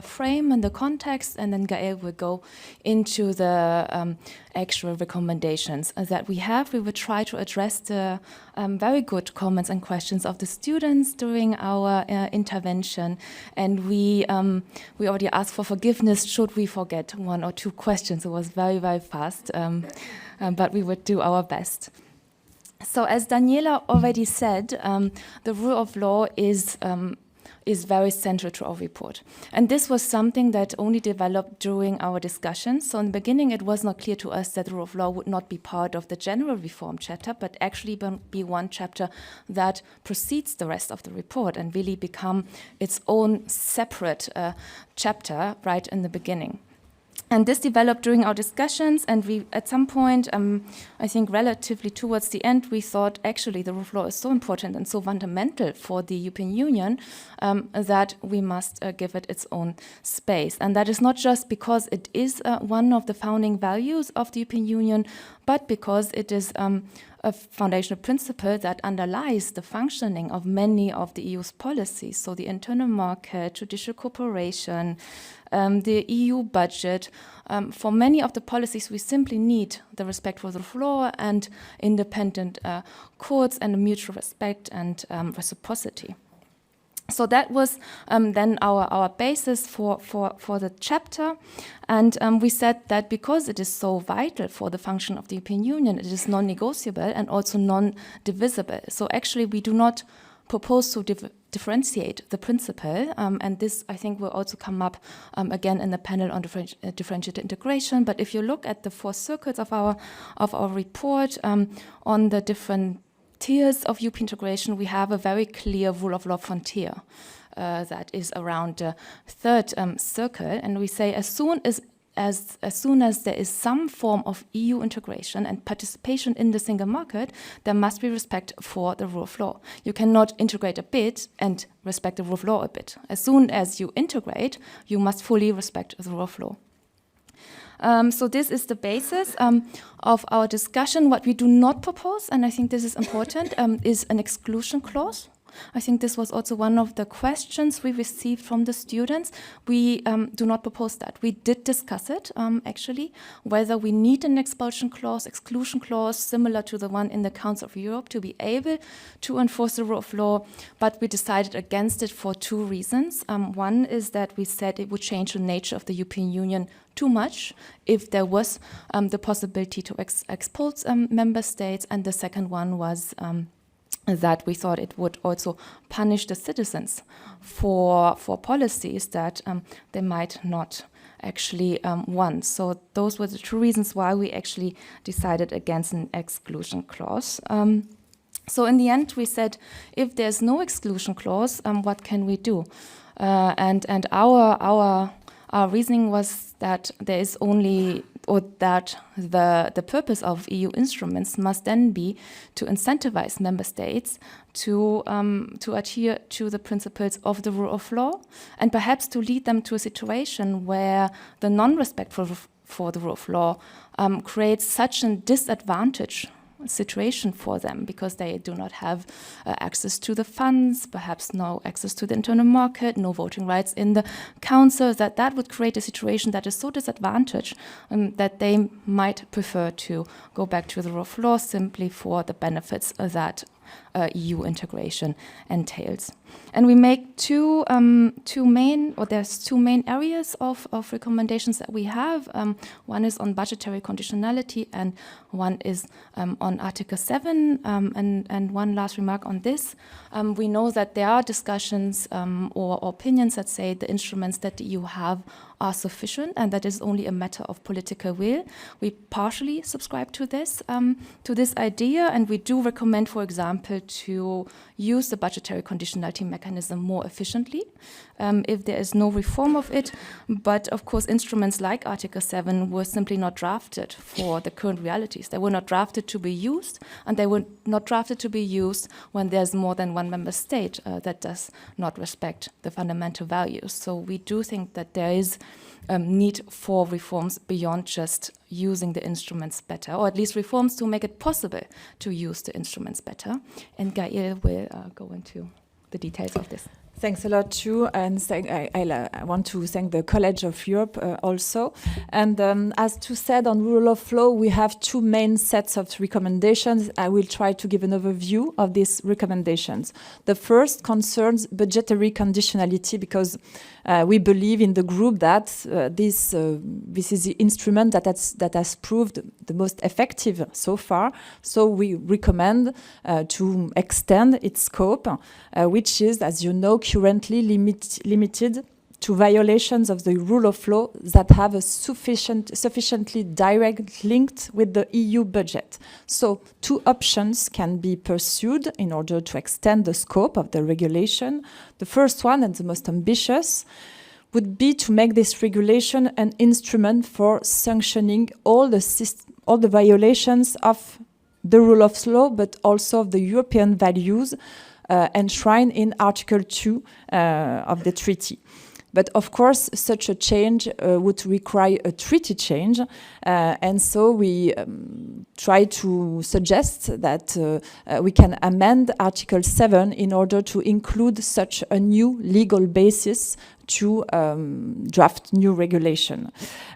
frame and the context, and then Gaël will go into the actual recommendations that we have. We will try to address the very good comments and questions of the students during our intervention, and we already asked for forgiveness should we forget one or two questions. It was very, very fast, but we would do our best. So as Daniela already said, the rule of law is very central to our report. And this was something that only developed during our discussions. So in the beginning, it was not clear to us that the rule of law would not be part of the general reform chapter, but actually be one chapter that precedes the rest of the report and really become its own separate chapter right in the beginning. And this developed during our discussions, and we, at some point, I think relatively towards the end, we thought actually the rule of law is so important and so fundamental for the European Union that we must give it its own space. And that is not just because it is one of the founding values of the European Union, but because it is a foundational principle that underlies the functioning of many of the EU's policies. So the internal market, judicial cooperation, the EU budget. For many of the policies, we simply need the respect for the rule of law and independent courts and mutual respect and reciprocity. So that was then our basis for the chapter. And we said that because it is so vital for the function of the European Union, it is non-negotiable and also non-divisible. So actually, we do not propose to differentiate the principle, and this, I think, will also come up again in the panel on differentiated integration. But if you look at the 4 circles of our report on the different tiers of European integration, we have a very clear rule of law frontier that is around the 3rd circle, and we say as soon as there is some form of EU integration and participation in the single market, there must be respect for the rule of law. You cannot integrate a bit and respect the rule of law a bit. As soon as you integrate, you must fully respect the rule of law. So this is the basis of our discussion. What we do not propose, and I think this is important, is an exclusion clause. I think this was also one of the questions we received from the students. We do not propose that. We did discuss it, actually, whether we need an exclusion clause similar to the one in the Council of Europe to be able to enforce the rule of law, but we decided against it for 2 reasons. One is that we said it would change the nature of the European Union too much if there was the possibility to expose member states, and the second one was that we thought it would also punish the citizens for policies that they might not actually want. So those were the 2 reasons why we actually decided against an exclusion clause. So in the end, we said, if there's no exclusion clause, what can we do? And our reasoning was that there is only, or that the purpose of EU instruments must then be to incentivize member states to adhere to the principles of the rule of law, and perhaps to lead them to a situation where the non-respect for the rule of law creates such a disadvantage situation for them, because they do not have access to the funds, perhaps no access to the internal market, no voting rights in the council, that would create a situation that is so disadvantaged that they might prefer to go back to the rule of law simply for the benefits that EU integration entails. And we make there's two main areas of recommendations that we have. One is on budgetary conditionality, and one is on Article 7. And one last remark on this. We know that there are discussions or opinions that say the instruments that the EU have are sufficient, and that is only a matter of political will. We partially subscribe to this idea, and we do recommend, for example, to use the budgetary conditionality mechanism more efficiently if there is no reform of it. But of course, instruments like Article 7 were simply not drafted for the current realities. They were not drafted to be used, and they were not drafted to be used when there's more than one member state that does not respect the fundamental values. So we do think that there is need for reforms beyond just using the instruments better, or at least reforms to make it possible to use the instruments better. And Gail will go into the details of this. Thanks a lot, too, and I want to thank the College of Europe also. And as Tu said, on rule of law, we have 2 main sets of recommendations. I will try to give an overview of these recommendations. The first concerns budgetary conditionality, because we believe in the group that this is the instrument that has proved the most effective so far. So we recommend to extend its scope, which is, as you know, currently limited to violations of the rule of law that have a sufficiently direct link with the EU budget. So 2 options can be pursued in order to extend the scope of the regulation. The first one, and the most ambitious, would be to make this regulation an instrument for sanctioning all the violations of the rule of law, but also of the European values enshrined in Article 2 of the treaty. But of course, such a change would require a treaty change, and so we try to suggest that we can amend Article 7 in order to include such a new legal basis to draft new regulation.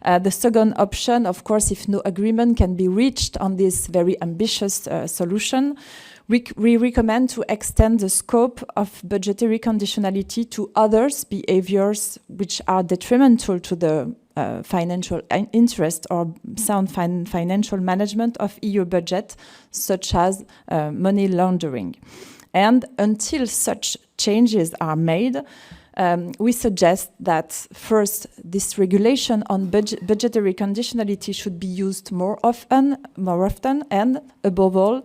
The second option, of course, if no agreement can be reached on this very ambitious solution, we recommend to extend the scope of budgetary conditionality to others behaviors which are detrimental to the financial interest or sound financial management of EU budget, such as money laundering. And until such changes are made, we suggest that first, this regulation on budgetary conditionality should be used more often, and above all,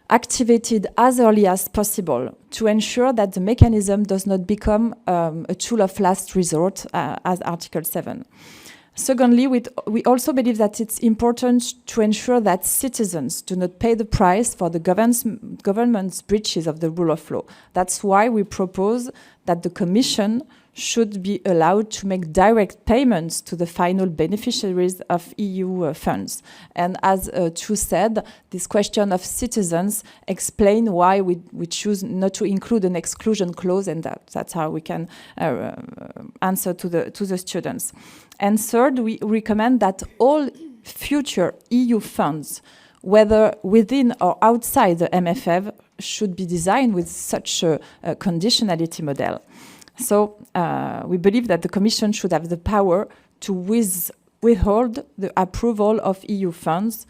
activated as early as possible to ensure that the mechanism does not become a tool of last resort, as Article 7. Secondly, we also believe that it's important to ensure that citizens do not pay the price for the government's breaches of the rule of law. That's why we propose that the Commission should be allowed to make direct payments to the final beneficiaries of EU funds. And as Chu said, this question of citizens explain why we choose not to include an exclusion clause, and that's how we can answer to the students. And third, we recommend that all future EU funds, whether within or outside the MFF, should be designed with such a conditionality model. So we believe that the Commission should have the power to withhold the approval of EU funds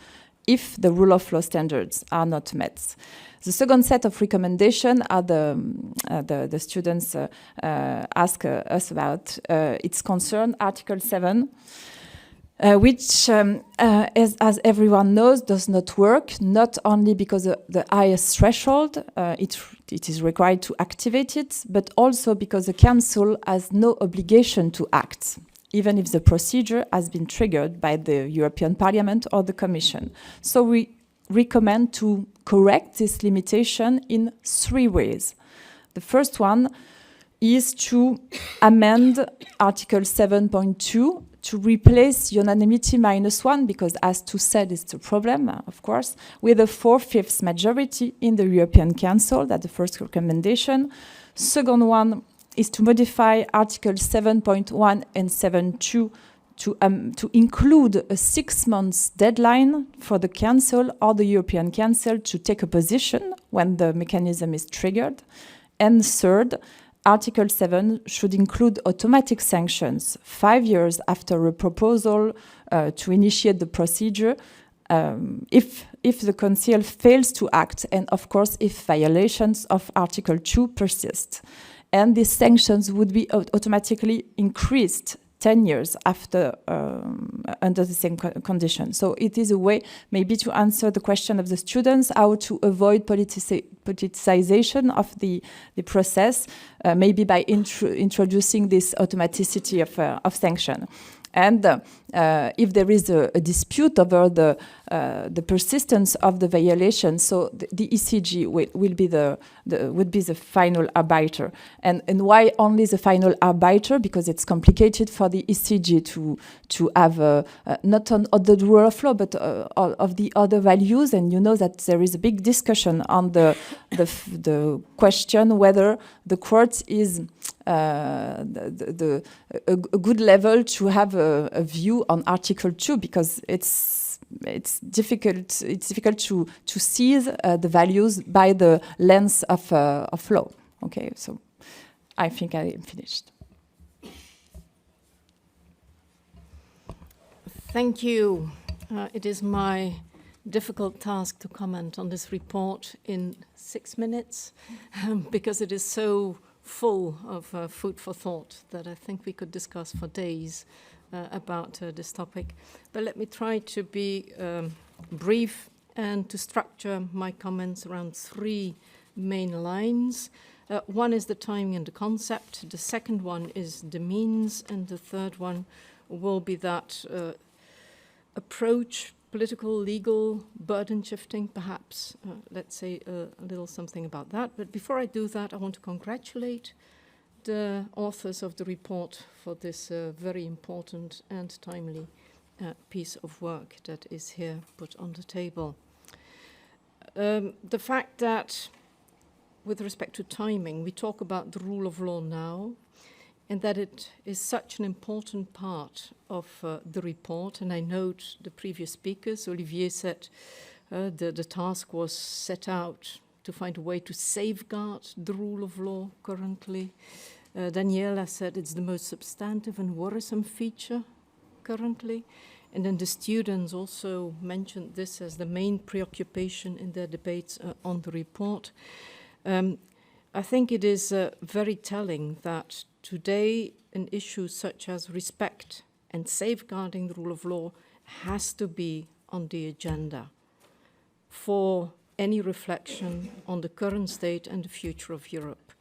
if the rule of law standards are not met. The second set of recommendations are the students ask us about. It's concerned Article 7, which, as everyone knows, does not work, not only because of the highest threshold, it is required to activate it, but also because the Council has no obligation to act, even if the procedure has been triggered by the European Parliament or the Commission. So we recommend to correct this limitation in 3 ways. The first one is to amend Article 7.2 to replace unanimity -1, because as to said, it's a problem, of course, with a 4/5 majority in the European Council. That's the first recommendation. Second one is to modify Article 7.1 and 7.2 to include a 6 months deadline for the Council or the European Council to take a position when the mechanism is triggered. And third, Article 7 should include automatic sanctions 5 years after a proposal to initiate the procedure if the Council fails to act, and of course if violations of Article 2 persist. And these sanctions would be automatically increased 10 years after under the same condition. So it is a way maybe to answer the question of the students, how to avoid politicization of the process, maybe by introducing this automaticity of sanction. And if there is a dispute over the persistence of the violation, so the ECJ would be the final arbiter. And why only the final arbiter? Because it's complicated for the ECJ to have not on the rule of law, but of the other values. And you know that there is a big discussion on the question whether the court is a good level to have a view on Article 2, because it's difficult to seize the values by the lens of law. Okay, so I think I am finished. Thank you. It is my difficult task to comment on this report in 6 minutes because it is so full of food for thought that I think we could discuss for days about this topic. But let me try to be brief and to structure my comments around 3 main lines. One is the timing and the concept, the second one is the means, and the third one will be that approach, political, legal, burden shifting, perhaps. Let's say a little something about that. But before I do that, I want to congratulate the authors of the report for this very important and timely piece of work that is here put on the table. The fact that, with respect to timing, we talk about the rule of law now, and that it is such an important part of the report. And I note the previous speakers. Olivier said the task was set out to find a way to safeguard the rule of law currently. Daniela said it's the most substantive and worrisome feature currently. And then the students also mentioned this as the main preoccupation in their debates on the report. I think it is very telling that today an issue such as respect and safeguarding the rule of law has to be on the agenda for any reflection on the current state and the future of Europe.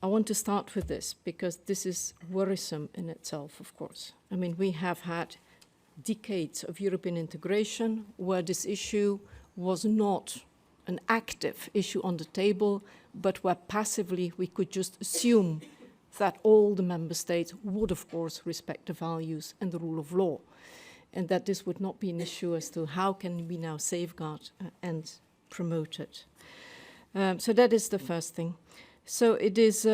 I want to start with this because this is worrisome in itself, of course. I mean, we have had decades of European integration where this issue was not an active issue on the table, but where passively we could just assume that all the member states would, of course, respect the values and the rule of law, and that this would not be an issue as to how can we now safeguard and promote it. So that is the first thing. So it is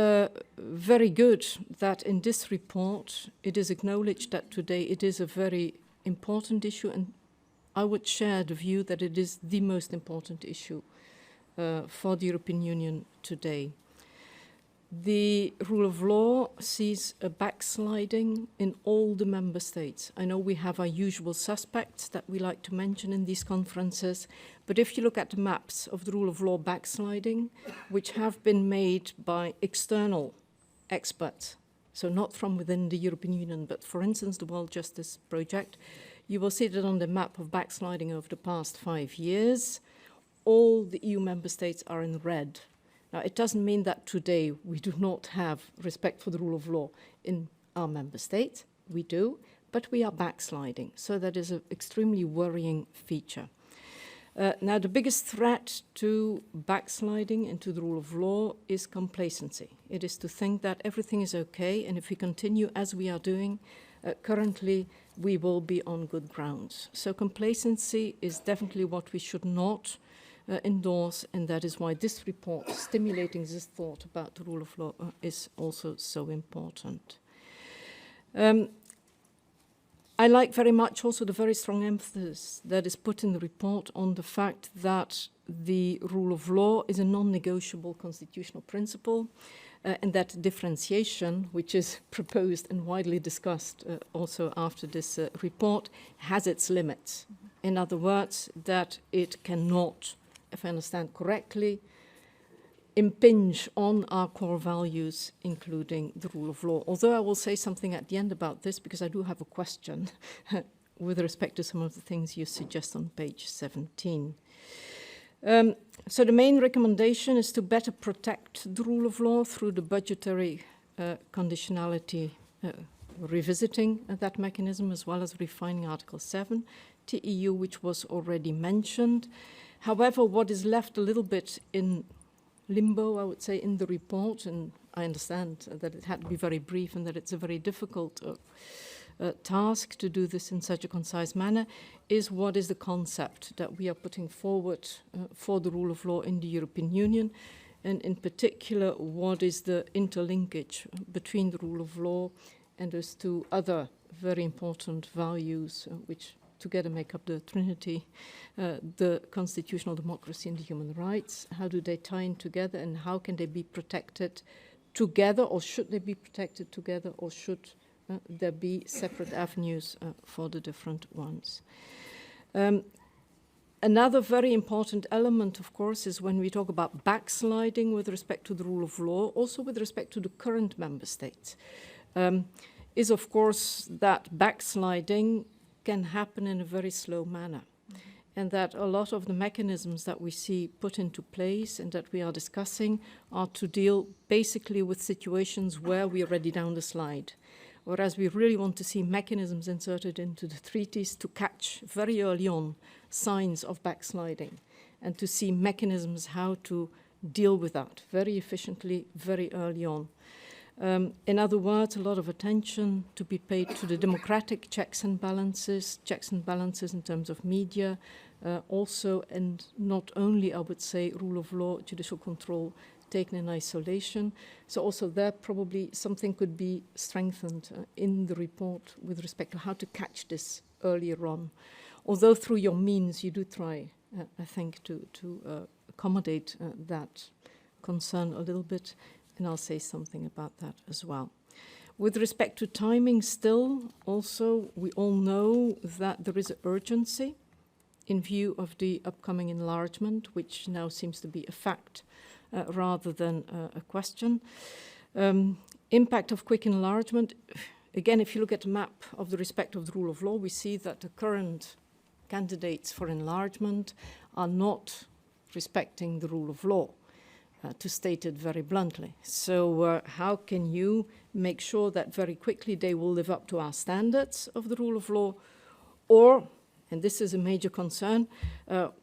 very good that in this report it is acknowledged that today it is a very important issue, and I would share the view that it is the most important issue for the European Union today. The rule of law sees a backsliding in all the member states. I know we have our usual suspects that we like to mention in these conferences, but if you look at the maps of the rule of law backsliding, which have been made by external experts, so not from within the European Union, but for instance, the World Justice Project, you will see that on the map of backsliding over the past 5 years, all the EU member states are in red. Now, it doesn't mean that today we do not have respect for the rule of law in our member states. We do, but we are backsliding. So that is an extremely worrying feature. Now, the biggest threat to backsliding into the rule of law is complacency. It is to think that everything is okay, and if we continue as we are doing currently, we will be on good grounds. So complacency is definitely what we should not endorse, and that is why this report, stimulating this thought about the rule of law, is also so important. I like very much also the very strong emphasis that is put in the report on the fact that the rule of law is a non-negotiable constitutional principle, and that differentiation, which is proposed and widely discussed also after this report, has its limits. In other words, that it cannot, if I understand correctly, impinge on our core values, including the rule of law. Although I will say something at the end about this, because I do have a question with respect to some of the things you suggest on page 17. So the main recommendation is to better protect the rule of law through the budgetary conditionality, revisiting that mechanism, as well as refining Article 7, TEU, which was already mentioned. However, what is left a little bit in limbo, I would say, in the report, and I understand that it had to be very brief and that it's a very difficult task to do this in such a concise manner, is what is the concept that we are putting forward for the rule of law in the European Union, and in particular, what is the interlinkage between the rule of law and those two other very important values which together make up the trinity, the constitutional democracy and the human rights. How do they tie in together, and how can they be protected together, or should they be protected together, or should there be separate avenues for the different ones? Another very important element, of course, is when we talk about backsliding with respect to the rule of law, also with respect to the current member states, is of course that backsliding can happen in a very slow manner. and that a lot of the mechanisms that we see put into place and that we are discussing are to deal basically with situations where we are already down the slide. Whereas we really want to see mechanisms inserted into the treaties to catch very early on signs of backsliding and to see mechanisms how to deal with that very efficiently, very early on. In other words, a lot of attention to be paid to the democratic checks and balances in terms of media, also, and not only, I would say, rule of law, judicial control taken in isolation. So also there probably something could be strengthened in the report with respect to how to catch this earlier on. Although through your means you do try, I think, to accommodate that concern a little bit, and I'll say something about that as well. With respect to timing still, also, we all know that there is urgency in view of the upcoming enlargement, which now seems to be a fact rather than a question. Impact of quick enlargement, again, if you look at the map of the respect of the rule of law, we see that the current candidates for enlargement are not respecting the rule of law. To state it very bluntly. So how can you make sure that very quickly they will live up to our standards of the rule of law? Or, and this is a major concern,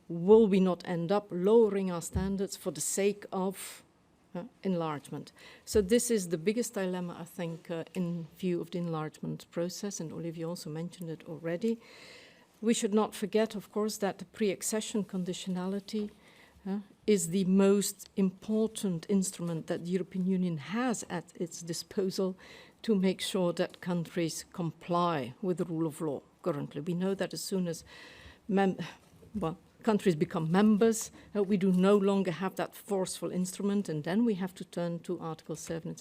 will we not end up lowering our standards for the sake of enlargement? So this is the biggest dilemma, I think, in view of the enlargement process, and Olivier also mentioned it already. We should not forget, of course, that the pre-accession conditionality is the most important instrument that the European Union has at its disposal to make sure that countries comply with the rule of law currently. We know that as soon as countries become members, we do no longer have that forceful instrument, and then we have to turn to Article 7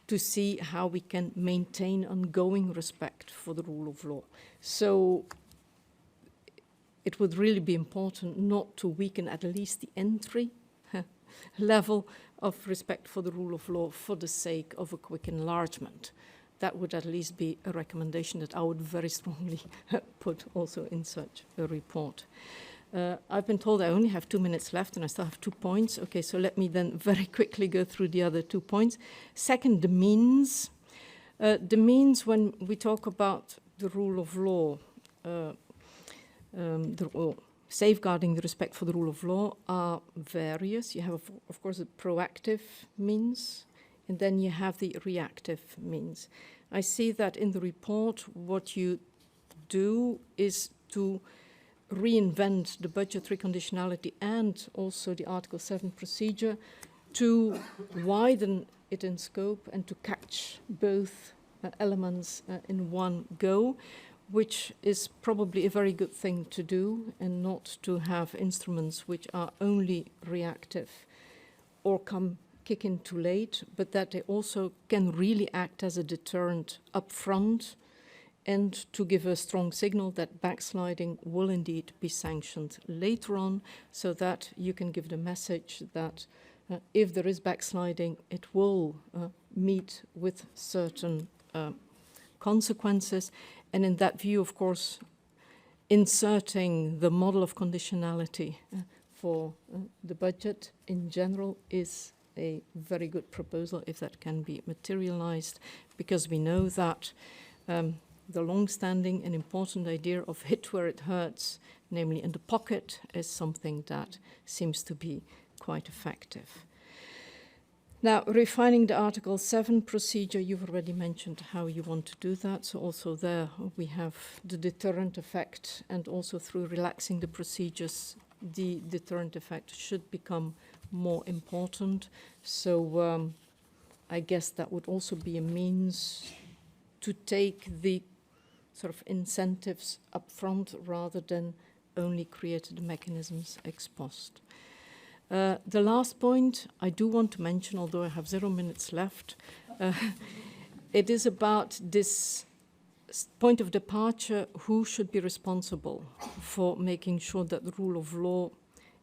to see how we can maintain ongoing respect for the rule of law. So it would really be important not to weaken at least the entry level of respect for the rule of law for the sake of a quick enlargement. That would at least be a recommendation that I would very strongly put also in such a report. I've been told I only have 2 minutes left and I still have 2 points. Okay, so let me then very quickly go through the other 2 points. Second, the means. The means when we talk about the rule of law, safeguarding the respect for the rule of law are various. You have, of course, a proactive means, and then you have the reactive means. I see that in the report, what you do is to reinvent the budgetary conditionality and also the Article 7 procedure to widen it in scope and to catch both elements in one go, which is probably a very good thing to do, and not to have instruments which are only reactive or kick in too late, but that they also can really act as a deterrent up front and to give a strong signal that backsliding will indeed be sanctioned later on, so that you can give the message that if there is backsliding, it will meet with certain consequences. And in that view, of course, inserting the model of conditionality for the budget in general is a very good proposal if that can be materialized, because we know that the long-standing and important idea of hit where it hurts, namely in the pocket, is something that seems to be quite effective. Now, refining the Article 7 procedure, you've already mentioned how you want to do that. So also there we have the deterrent effect, and also through relaxing the procedures, the deterrent effect should become more important. So I guess that would also be a means to take the sort of incentives up front rather than only create the mechanisms ex post. The last point I do want to mention, although I have 0 minutes left, it is about this point of departure, who should be responsible for making sure that the rule of law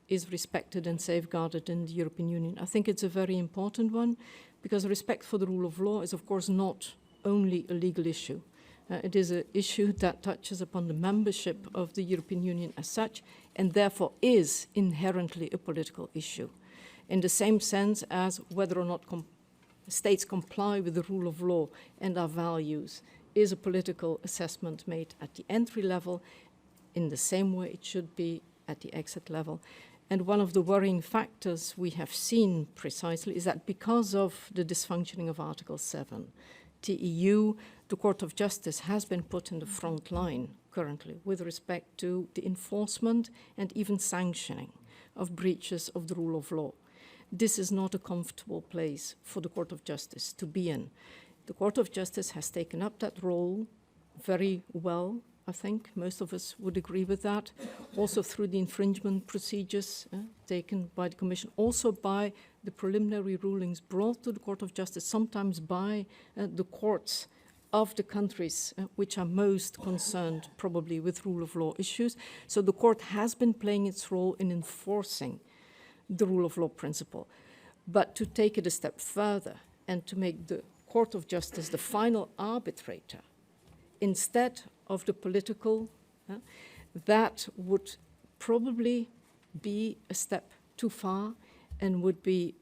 is respected and safeguarded in the European Union. I think it's a very important one, because respect for the rule of law is, of course, not only a legal issue. It is an issue that touches upon the membership of the European Union as such, and therefore is inherently a political issue, in the same sense as whether or not states comply with the rule of law and our values is a political assessment made at the entry level. In the same way it should be at the exit level. And one of the worrying factors we have seen precisely is that because of the dysfunctioning of Article 7, the EU, the Court of Justice has been put in the front line currently with respect to the enforcement and even sanctioning of breaches of the rule of law. This is not a comfortable place for the Court of Justice to be in. The Court of Justice has taken up that role very well, I think. Most of us would agree with that. Also through the infringement procedures taken by the Commission, also by the preliminary rulings brought to the Court of Justice, sometimes by the courts of the countries which are most concerned probably with rule of law issues. So the court has been playing its role in enforcing the rule of law principle. But to take it a step further and to make the Court of Justice the final arbitrator instead of the political, that would probably be a step too far and would be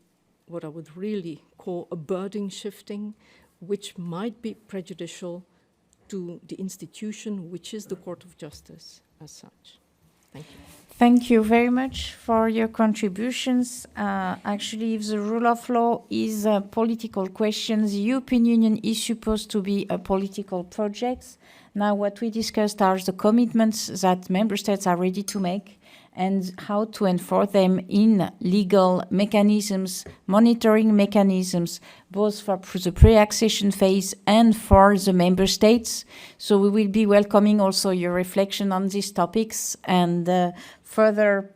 what I would really call a burden shifting, which might be prejudicial to the institution which is the Court of Justice as such. Thank you. Thank you very much for your contributions. Actually, if the rule of law is a political question, the European Union is supposed to be a political project. Now, what we discussed are the commitments that member states are ready to make and how to enforce them in legal mechanisms, monitoring mechanisms, both for the pre-accession phase and for the member states. So we will be welcoming also your reflection on these topics and further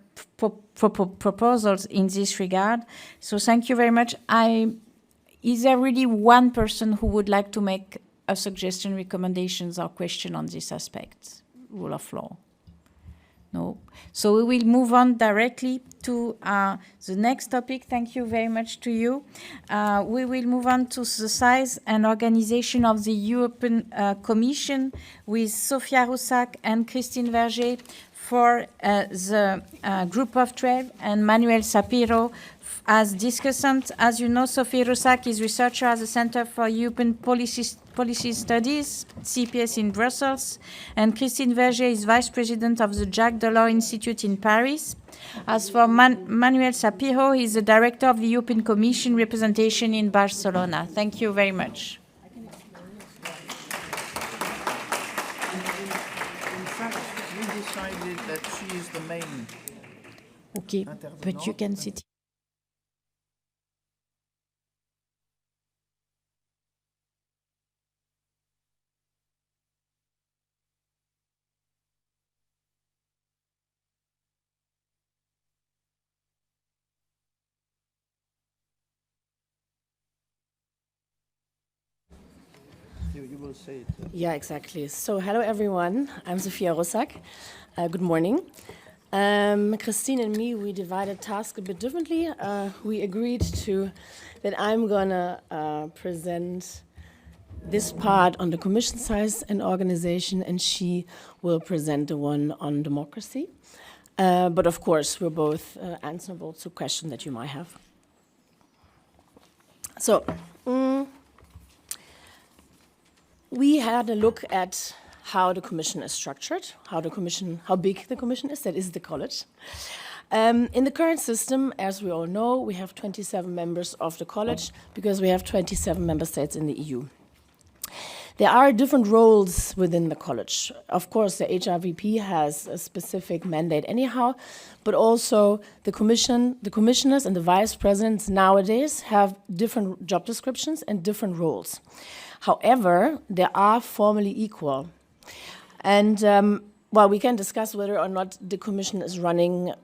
proposals in this regard. So thank you very much. Is there really one person who would like to make a suggestion, recommendations, or question on this aspect, rule of law? No. So we will move on directly to the next topic. Thank you very much to you. We will move on to the size and organization of the European Commission with Sophia Roussac and Christine Verger for the group of trade and Manuel Sapiro as discussant. As you know, Sophia Roussac is researcher at the Center for European Policy Studies, CPS in Brussels, and Christine Verger is vice president of the Jacques Delors Institute in Paris. As for Manuel Sapiro, he is the director of the European Commission representation in Barcelona. Thank you very much. We decided that she is the main. Okay, but you can sit. You will say it. Yeah, exactly. So hello, everyone. I'm Sophia Roussac. Good morning. Christine and me, we divided tasks a bit differently. We agreed that I'm going to present this part on the Commission size and organization, and she will present the one on democracy. But of course, we're both answerable to questions that you might have. So, we had a look at how the Commission is structured, how big the Commission is, that is the college. In the current system, as we all know, we have 27 members of the college because we have 27 member states in the EU. There are different roles within the college. Of course, the HRVP has a specific mandate anyhow, but also the commissioners and the vice presidents nowadays have different job descriptions and different roles. However, they are formally equal. And well, we can discuss whether or not the Commission is running,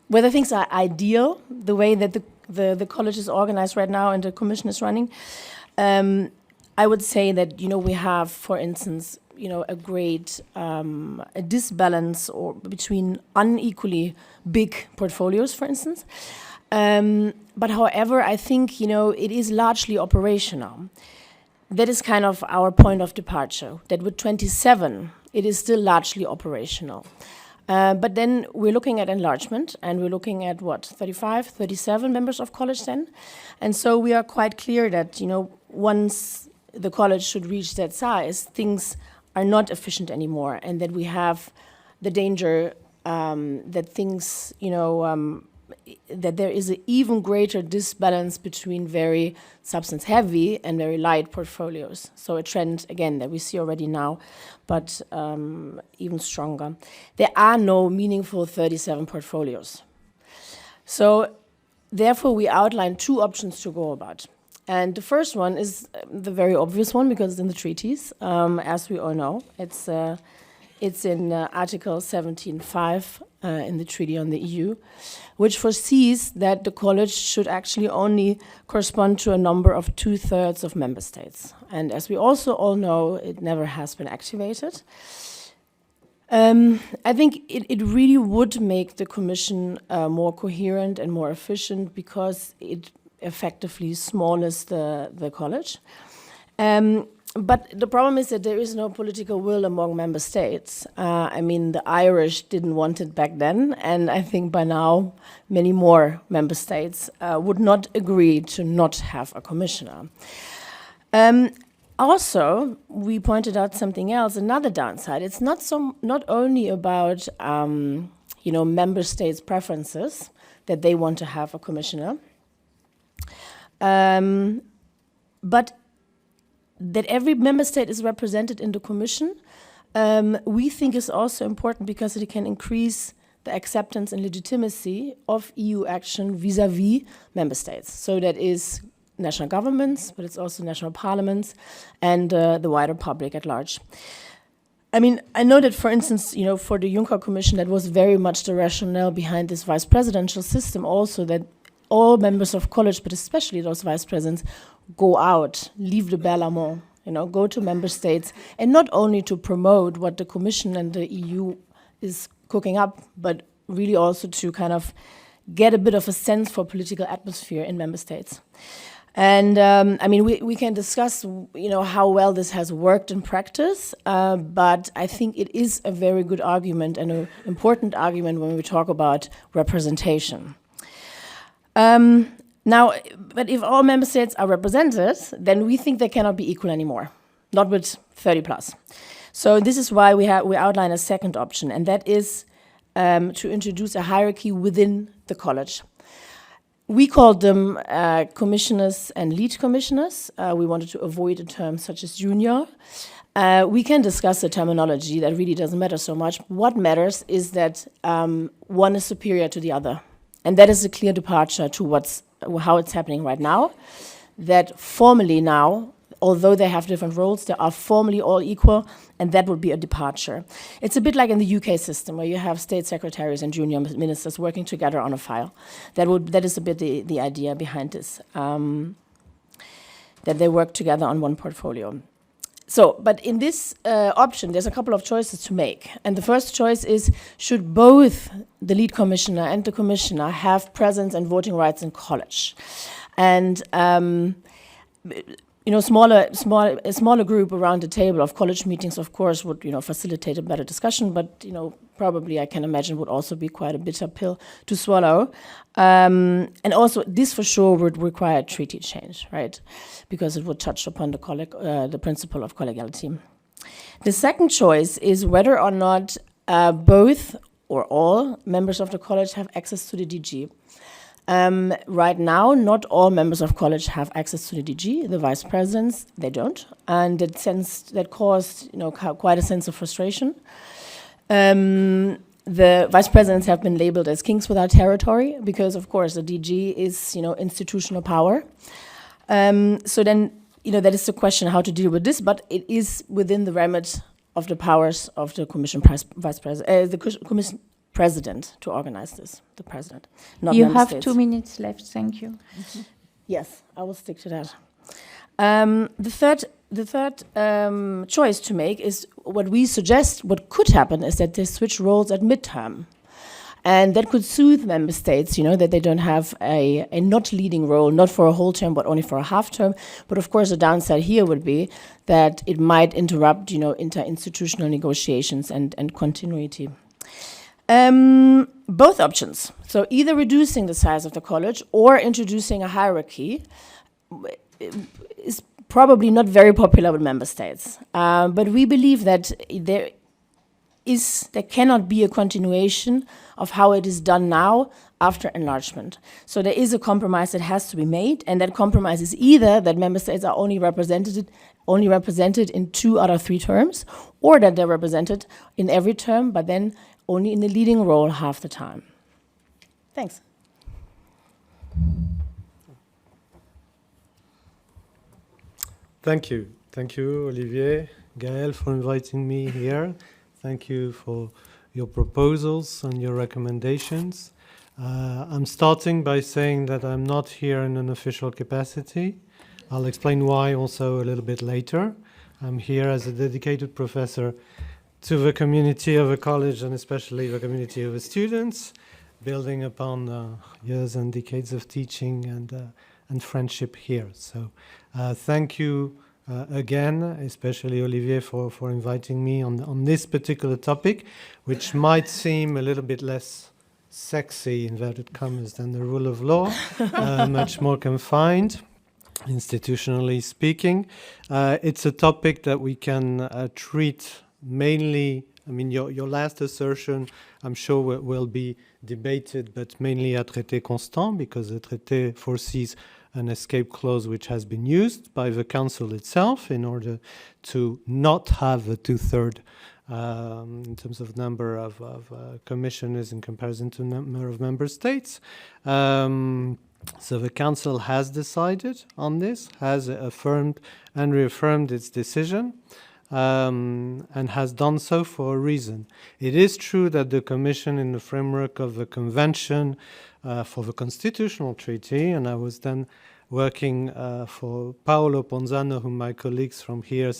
whether things are ideal, the way that the college is organized right now and the Commission is running. I would say that, we have, for instance, a great a disbalance or between unequally big portfolios, for instance. But however, I think, it is largely operational. that is kind of our point of departure, that with 27, it is still largely operational. But then we're looking at enlargement, and we're looking at, 35, 37 members of college then? And so we are quite clear that, once the college should reach that size, things are not efficient anymore, and that we have the danger that things, that there is an even greater disbalance between very substance-heavy and very light portfolios. So a trend, again, that we see already now, but even stronger. There are no meaningful 37 portfolios. So therefore, we outline 2 options to go about. And the first one is the very obvious one, because it's in the treaties, as we all know. It's in Article 17.5 in the Treaty on the EU, which foresees that the college should actually only correspond to a number of 2/3 of member states. And as we also all know, it never has been activated. I think it really would make the Commission more coherent and more efficient, because it effectively smallest the college. But the problem is that there is no political will among member states. I mean, the Irish didn't want it back then, and I think by now many more member states would not agree to not have a commissioner. Also, we pointed out something else, another downside. It's not only about member states' preferences that they want to have a commissioner, but that every member state is represented in the Commission, we think is also important, because it can increase the acceptance and legitimacy of EU action vis-à-vis member states. So that is national governments, but it's also national parliaments and the wider public at large. I mean, I know that, for instance, for the Juncker Commission, that was very much the rationale behind this vice presidential system also, that all members of college, but especially those vice presidents, go out, leave the bel amont, go to member states, and not only to promote what the Commission and the EU is cooking up, but really also to kind of get a bit of a sense for political atmosphere in member states. And I mean, we can discuss, how well this has worked in practice, but I think it is a very good argument and an important argument when we talk about representation. Now, but if all member states are represented, then we think they cannot be equal anymore, not with 30 plus. So this is why we outline a second option, and that is to introduce a hierarchy within the college. We called them commissioners and lead commissioners. We wanted to avoid a term such as junior. We can discuss the terminology, that really doesn't matter so much. What matters is that one is superior to the other. And that is a clear departure to how it's happening right now, that formally now, although they have different roles, they are formally all equal, and that would be a departure. It's a bit like in the UK system, where you have state secretaries and junior ministers working together on a file. That is a bit the idea behind this, that they work together on one portfolio. So, but in this option, there's a couple of choices to make. And the first choice is, should both the lead commissioner and the commissioner have presence and voting rights in college? And, a smaller group around the table of college meetings, of course, would, facilitate a better discussion, but, probably I can imagine would also be quite a bitter pill to swallow. And also, this for sure would require treaty change, right? Because it would touch upon the principle of collegiality. The second choice is whether or not both or all members of the college have access to the DG. Right now, not all members of college have access to the DG. The vice presidents, they don't, and that caused quite a sense of frustration. The vice presidents have been labeled as kings without territory, because of course the DG is institutional power. So then that is the question how to deal with this, but it is within the remit of the powers of the Commission vice president, the Commission president to organize this, the president, not you member have states. 2 minutes left, thank you. Yes, I will stick to that. The third choice to make is what we suggest. What could happen is that they switch roles at midterm, And that could soothe member states, that they don't have a not leading role, not for a whole term, but only for a half term. But of course, the downside here would be that it might interrupt, interinstitutional negotiations and continuity. Both options, so either reducing the size of the college or introducing a hierarchy, is probably not very popular with member states. But we believe that there cannot be a continuation of how it is done now after enlargement. So there is a compromise that has to be made, and that compromise is either that member states are only represented in 2 out of 3 terms, or that they're represented in every term, but then only in the leading role half the time. Thanks. Thank you. Thank you, Olivier, Gaël, for inviting me here. Thank you for your proposals and your recommendations. I'm starting by saying that I'm not here in an official capacity. I'll explain why also a little bit later. I'm here as a dedicated professor to the community of a college and especially the community of the students, building upon years and decades of teaching and friendship here. So thank you again, especially Olivier, for inviting me on this particular topic, which might seem a little bit less sexy, inverted commas, than the rule of law, much more confined, institutionally speaking. It's a topic that we can treat mainly, your last assertion, I'm sure will be debated, but mainly à traité constant, because the traité foresees an escape clause which has been used by the Council itself in order to not have a 2/3 in terms of number of commissioners in comparison to number of member states. So the Council has decided on this, has affirmed and reaffirmed its decision, and has done so for a reason. It is true that the Commission, in the framework of the Convention for the Constitutional Treaty, and I was then working for Paolo Ponzano, whom my colleagues from here,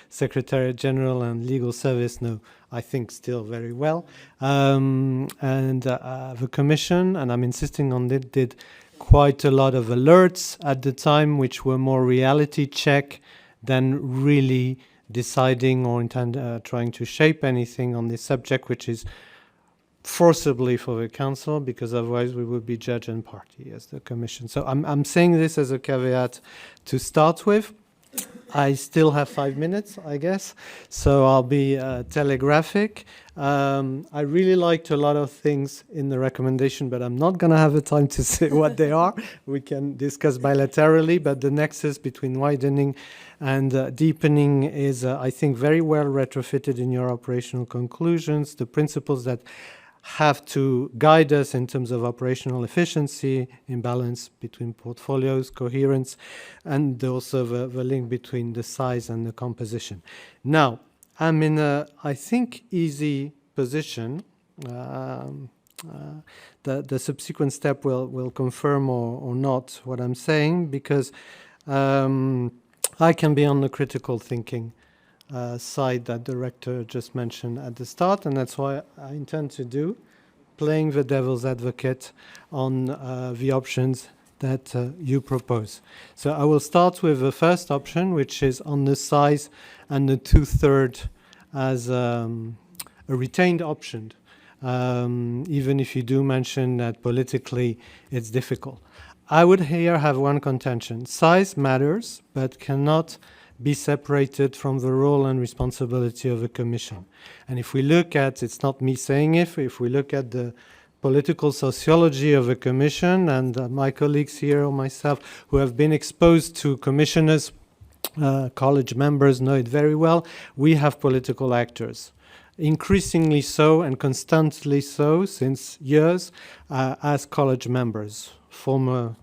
Secretariat General and Legal Service, know, I think, still very well. And the Commission, and I'm insisting on it, did quite a lot of alerts at the time, which were more reality check than really deciding or trying to shape anything on this subject, which is forcibly for the Council, because otherwise we would be judge and party as the Commission. So I'm saying this as a caveat to start with. I still have 5 minutes, I guess, so I'll be telegraphic. I really liked a lot of things in the recommendation, but I'm not going to have the time to say what they are. We can discuss bilaterally, but the nexus between widening and deepening is, I think, very well retrofitted in your operational conclusions. The principles that have to guide us in terms of operational efficiency, imbalance between portfolios, coherence, and also the link between the size and the composition. Now, I'm in a, I think, easy position. The subsequent step will confirm or not what I'm saying, because I can be on the critical thinking side that the rector just mentioned at the start, and that's why I intend to do, playing the devil's advocate on the options that you propose. So I will start with the first option, which is on the size and the 2/3 as a retained option, even if you do mention that politically it's difficult. I would here have one contention. Size matters, but cannot be separated from the role and responsibility of the Commission. And if we look at, it's not me saying it, if we look at the political sociology of the Commission, and my colleagues here or myself who have been exposed to commissioners, college members know it very well, we have political actors. Increasingly so and constantly so since years as college members, former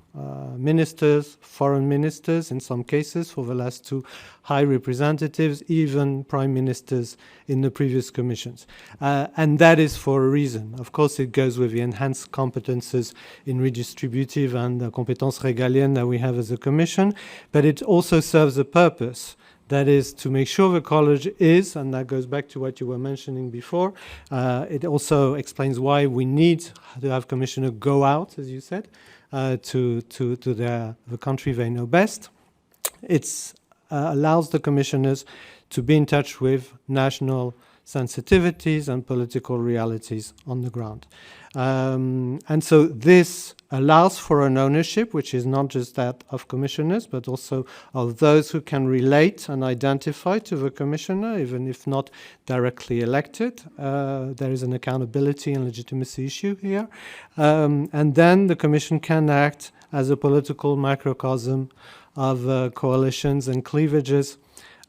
ministers, foreign ministers in some cases for the last 2 high representatives, even prime ministers in the previous commissions. And that is for a reason. Of course, it goes with the enhanced competences in redistributive and compétences régaliennes that we have as a commission, but it also serves a purpose, That is to make sure the college is, and that goes back to what you were mentioning before, it also explains why we need to have commissioners go out, as you said, to the country they know best. It allows the commissioners to be in touch with national sensitivities and political realities on the ground. And so this allows for an ownership, which is not just that of commissioners, but also of those who can relate and identify to the commissioner, even if not directly elected. There is an accountability and legitimacy issue here. And then the commission can act as a political microcosm of coalitions and cleavages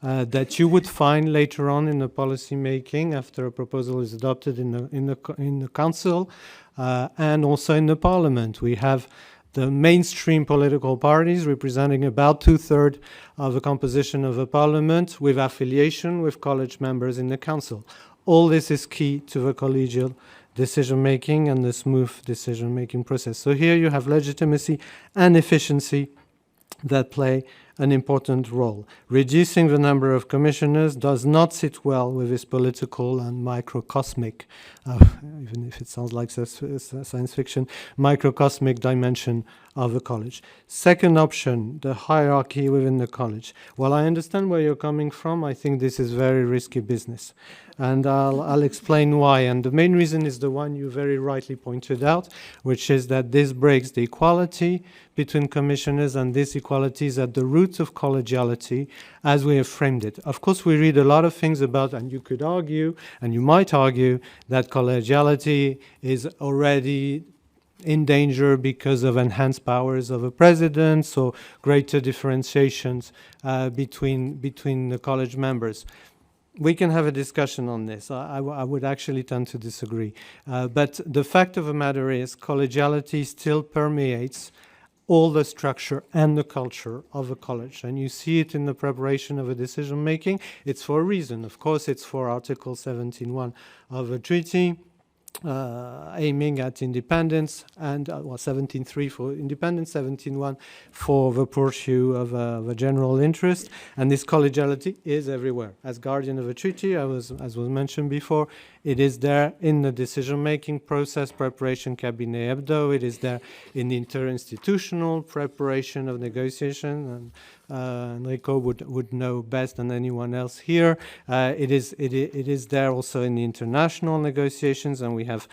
that you would find later on in the policy making after a proposal is adopted in the council and also in the parliament. We have the mainstream political parties representing about 2/3 of the composition of the parliament with affiliation with college members in the council. All this is key to the collegial decision making and the smooth decision making process. So here you have legitimacy and efficiency that play an important role. Reducing the number of commissioners does not sit well with this political and microcosmic, even if it sounds like science fiction, microcosmic dimension of the college. Second option, the hierarchy within the college. Well, I understand where you're coming from. I think this is very risky business. And I'll explain why. And the main reason is the one you very rightly pointed out, which is that this breaks the equality between commissioners, and this equality is at the root of collegiality as we have framed it. Of course, we read a lot of things about, and you could argue, and you might argue, that collegiality is already in danger because of enhanced powers of a president, so greater differentiations between the college members. We can have a discussion on this. I would actually tend to disagree. But the fact of the matter is collegiality still permeates all the structure and the culture of a college. And you see it in the preparation of a decision making. It's for a reason. Of course, it's for Article 17.1 of the treaty, aiming at independence, and 17.3 for independence, 17.1 for the pursuit of the general interest. And this collegiality is everywhere. As guardian of a treaty, as was mentioned before, it is there in the decision-making process, preparation cabinet hebdo. It is there in the interinstitutional preparation of negotiation, and Enrico would know best than anyone else here. It is there also in the international negotiations, and we have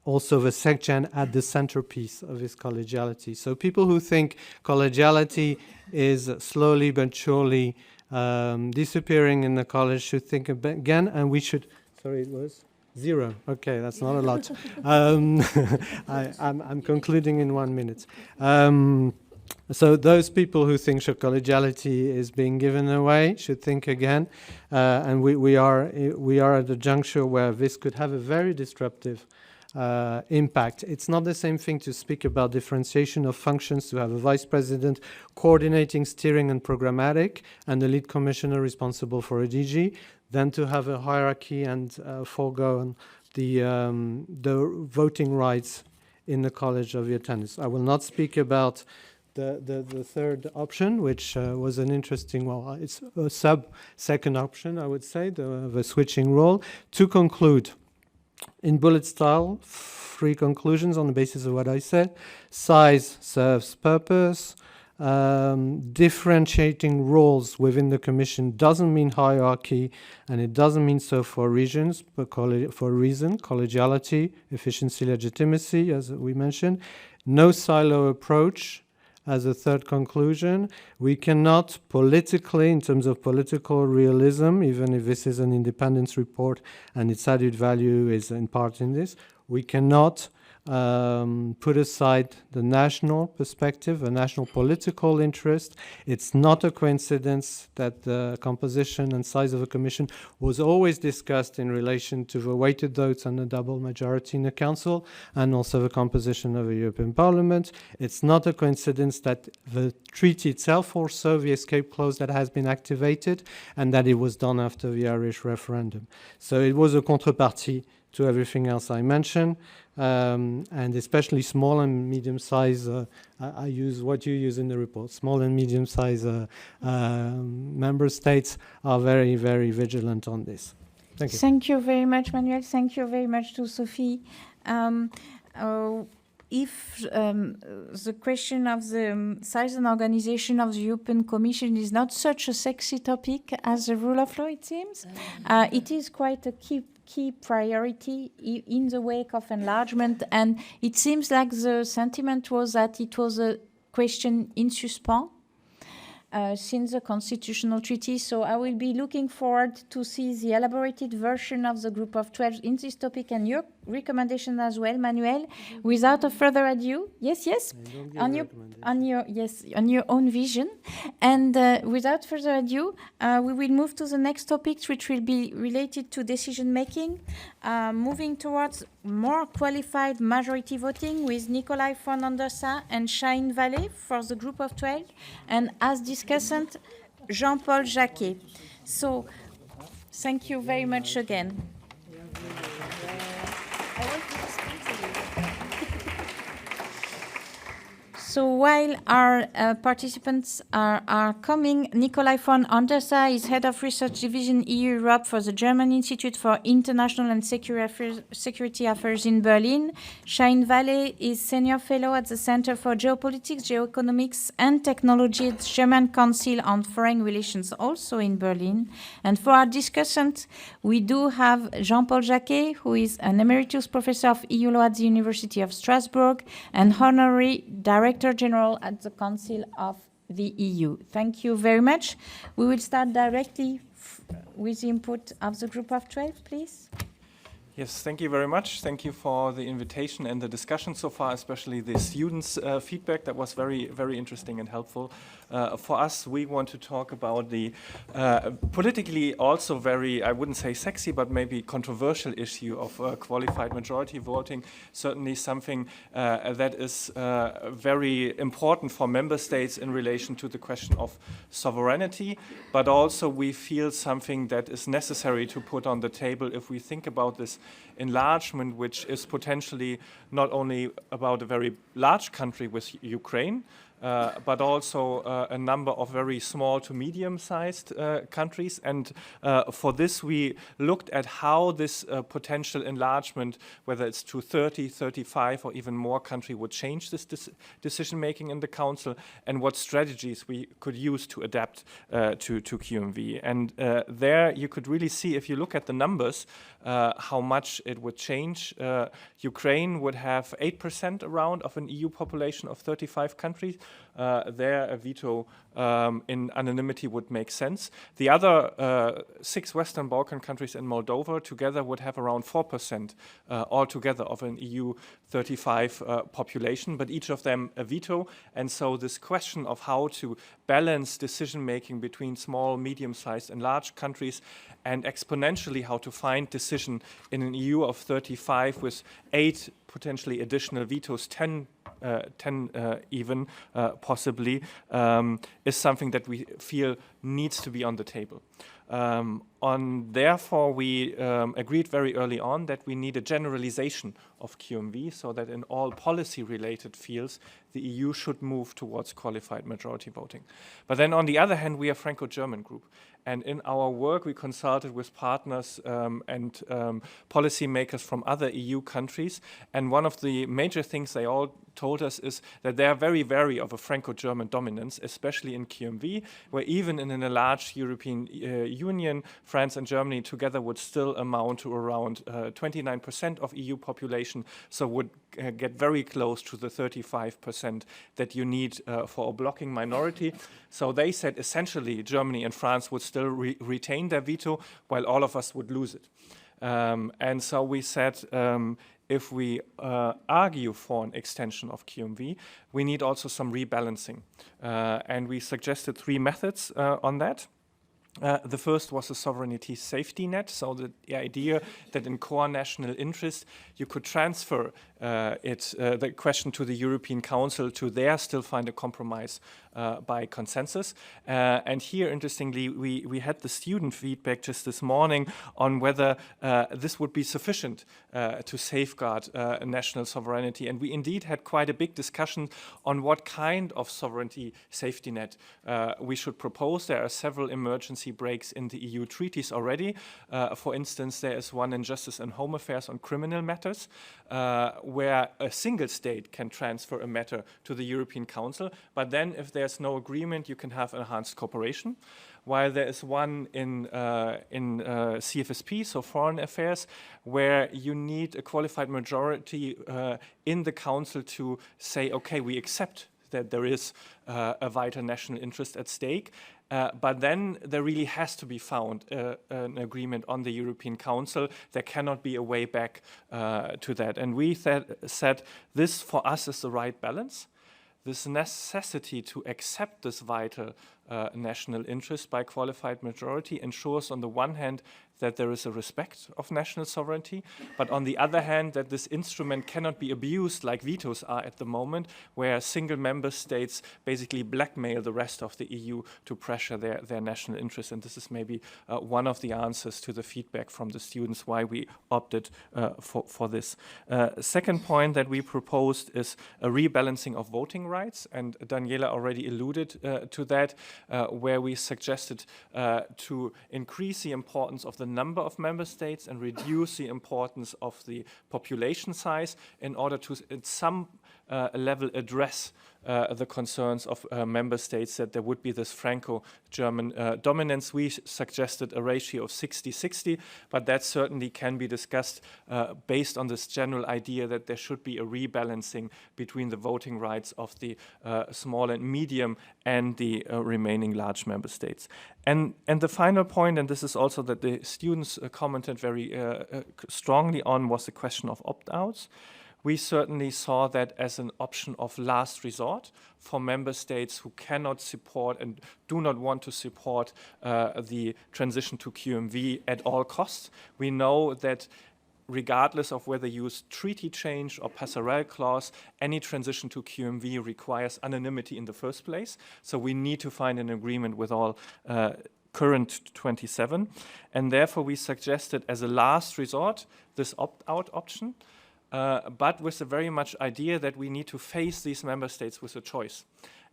also the SecGen at the centerpiece of this collegiality. So people who think collegiality is slowly but surely disappearing in the college should think again, and we should, sorry, it was? 0. Okay, that's not a lot. I'm concluding in 1 minute. So those people who think collegiality is being given away should think again. And we are at a juncture where this could have a very disruptive impact. It's not the same thing to speak about differentiation of functions, to have a vice president coordinating, steering, and programmatic, and the lead commissioner responsible for a DG, than to have a hierarchy and forego the voting rights in the College of the Attendants. I will not speak about the third option, which was an interesting, well, it's a sub-second option, I would say, the switching role. To conclude, in bullet style, 3 conclusions on the basis of what I said. Size serves purpose. Differentiating roles within the Commission doesn't mean hierarchy, and it doesn't mean so for regions, but for a reason, collegiality, efficiency, legitimacy, as we mentioned. No silo approach. As a third conclusion, we cannot politically, in terms of political realism, even if this is an independence report and its added value is in part in this, we cannot put aside the national perspective, the national political interest. It's not a coincidence that the composition and size of a commission was always discussed in relation to the weighted votes and the double majority in the Council, and also the composition of the European Parliament. It's not a coincidence that the treaty itself, also the escape clause that has been activated, and that it was done after the Irish referendum. So it was a contrepartie to everything else I mentioned, and especially small and medium-sized. I use what you use in the report. Small and medium-sized member states are very, very vigilant on this. Thank you. Thank you very much, Manuel. Thank you very much to Sophie. If the question of the size and organization of the European Commission is not such a sexy topic as the rule of law, it seems, it is quite a key priority in the wake of enlargement. And it seems like the sentiment was that it was a question in suspens since the constitutional treaty. So I will be looking forward to see the elaborated version of the Group of 12 in this topic and your recommendation as well, Manuel. Without a further ado, yes, on your own vision. And without further ado, we will move to the next topic, which will be related to decision making, moving towards more qualified majority voting with Nicolai von Andersa and Shaheen Vallée for the Group of 12, and as discussant, Jean-Paul Jacquet. So, thank you very much again. So while our participants are coming, Nicolai von Andersa is Head of Research Division EU Europe for the German Institute for International and Security Affairs in Berlin. Shaheen Vallée is Senior Fellow at the Center for Geopolitics, Geoeconomics and Technology at the German Council on Foreign Relations, also in Berlin. And for our discussant, we do have Jean-Paul Jacquet, who is an Emeritus Professor of EU Law at the University of Strasbourg and Honorary Director General at the Council of the EU. Thank you very much. We will start directly with the input of the Group of 12, please. Yes, thank you very much. Thank you for the invitation and the discussion so far, especially the students' feedback. That was very, very interesting and helpful. For us, we want to talk about the politically also very, I wouldn't say sexy, but maybe controversial issue of qualified majority voting. Certainly something that is very important for member states in relation to the question of sovereignty, but also we feel something that is necessary to put on the table if we think about this enlargement, which is potentially not only about a very large country with Ukraine, but also a number of very small to medium-sized countries. And for this, we looked at how this potential enlargement, whether it's to 30, 35, or even more country, would change this decision-making in the Council, and what strategies we could use to adapt to QMV. And there you could really see, if you look at the numbers, how much it would change. Ukraine would have 8% around of an EU population of 35 countries. There a veto in anonymity would make sense. The other 6 Western Balkan countries and Moldova together would have around 4% altogether of an EU 35 population, but each of them a veto. And so this question of how to balance decision-making between small, medium-sized and large countries, and exponentially how to find decision in an EU of 35 with 8 potentially additional vetoes, 10 even possibly, is something that we feel needs to be on the table. Therefore, we agreed very early on that we need a generalization of QMV, so that in all policy-related fields, the EU should move towards qualified majority voting. But then on the other hand, we are a Franco-German group. And in our work, we consulted with partners and policymakers from other EU countries. And one of the major things they all told us is that they are very wary of a Franco-German dominance, especially in QMV, where even in a large European Union, France and Germany together would still amount to around 29% of EU population, so would get very close to the 35% that you need for a blocking minority. So they said essentially Germany and France would still retain their veto, while all of us would lose it. And so we said, if we argue for an extension of QMV, we need also some rebalancing. And we suggested 3 methods on that. The first was a sovereignty safety net, so the idea that in core national interest you could transfer the question to the European Council to there still find a compromise by consensus. And here, interestingly, we had the student feedback just this morning on whether this would be sufficient to safeguard national sovereignty. And we indeed had quite a big discussion on what kind of sovereignty safety net we should propose. There are several emergency breaks in the EU treaties already. For instance, there is one in Justice and Home Affairs on criminal matters, where a single state can transfer a matter to the European Council, but then if there's no agreement, you can have enhanced cooperation. While there is one in CFSP, so foreign affairs, where you need a qualified majority in the Council to say, okay, we accept that there is a vital national interest at stake. But then there really has to be found an agreement on the European Council. There cannot be a way back to that. And we said this for us is the right balance. This necessity to accept this vital national interest by qualified majority ensures on the one hand that there is a respect of national sovereignty, but on the other hand that this instrument cannot be abused like vetoes are at the moment, where single member states basically blackmail the rest of the EU to pressure their national interests. And this is maybe one of the answers to the feedback from the students why we opted for this. Second point that we proposed is a rebalancing of voting rights, and Daniela already alluded to that, where we suggested to increase the importance of the number of member states and reduce the importance of the population size in order to, at some level, address the concerns of member states that there would be this Franco-German dominance. We suggested a ratio of 60-60, but that certainly can be discussed based on this general idea that there should be a rebalancing between the voting rights of the small and medium and the remaining large member states. And the final point, and this is also that the students commented very strongly on, was the question of opt-outs. We certainly saw that as an option of last resort for member states who cannot support and do not want to support the transition to QMV at all costs. We know that regardless of whether you use treaty change or passerelle clause, any transition to QMV requires anonymity in the first place. So we need to find an agreement with all current 27. And therefore we suggested as a last resort this opt-out option. But with the very much idea that we need to face these member states with a choice.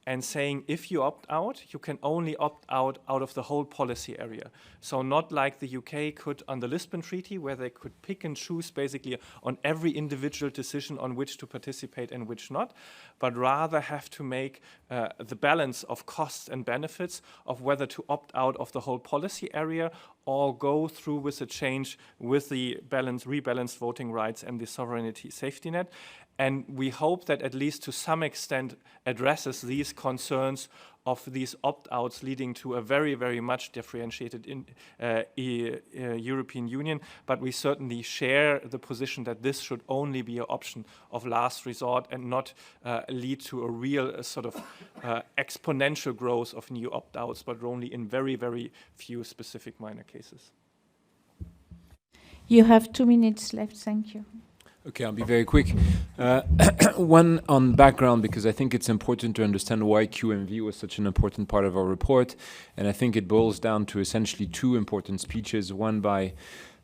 And saying if you opt out, you can only opt out of the whole policy area. So not like the UK could on the Lisbon Treaty, where they could pick and choose basically on every individual decision on which to participate and which not, but rather have to make the balance of costs and benefits of whether to opt out of the whole policy area or go through with a change with the rebalanced voting rights and the sovereignty safety net. And we hope that at least to some extent addresses these concerns of these opt-outs leading to a very, very much differentiated European Union. But we certainly share the position that this should only be an option of last resort and not lead to a real sort of exponential growth of new opt-outs, but only in very, very few specific minor cases. You have 2 minutes left. Thank you. Okay, I'll be very quick. One on background, because I think it's important to understand why QMV was such an important part of our report. And I think it boils down to essentially 2 important speeches, one by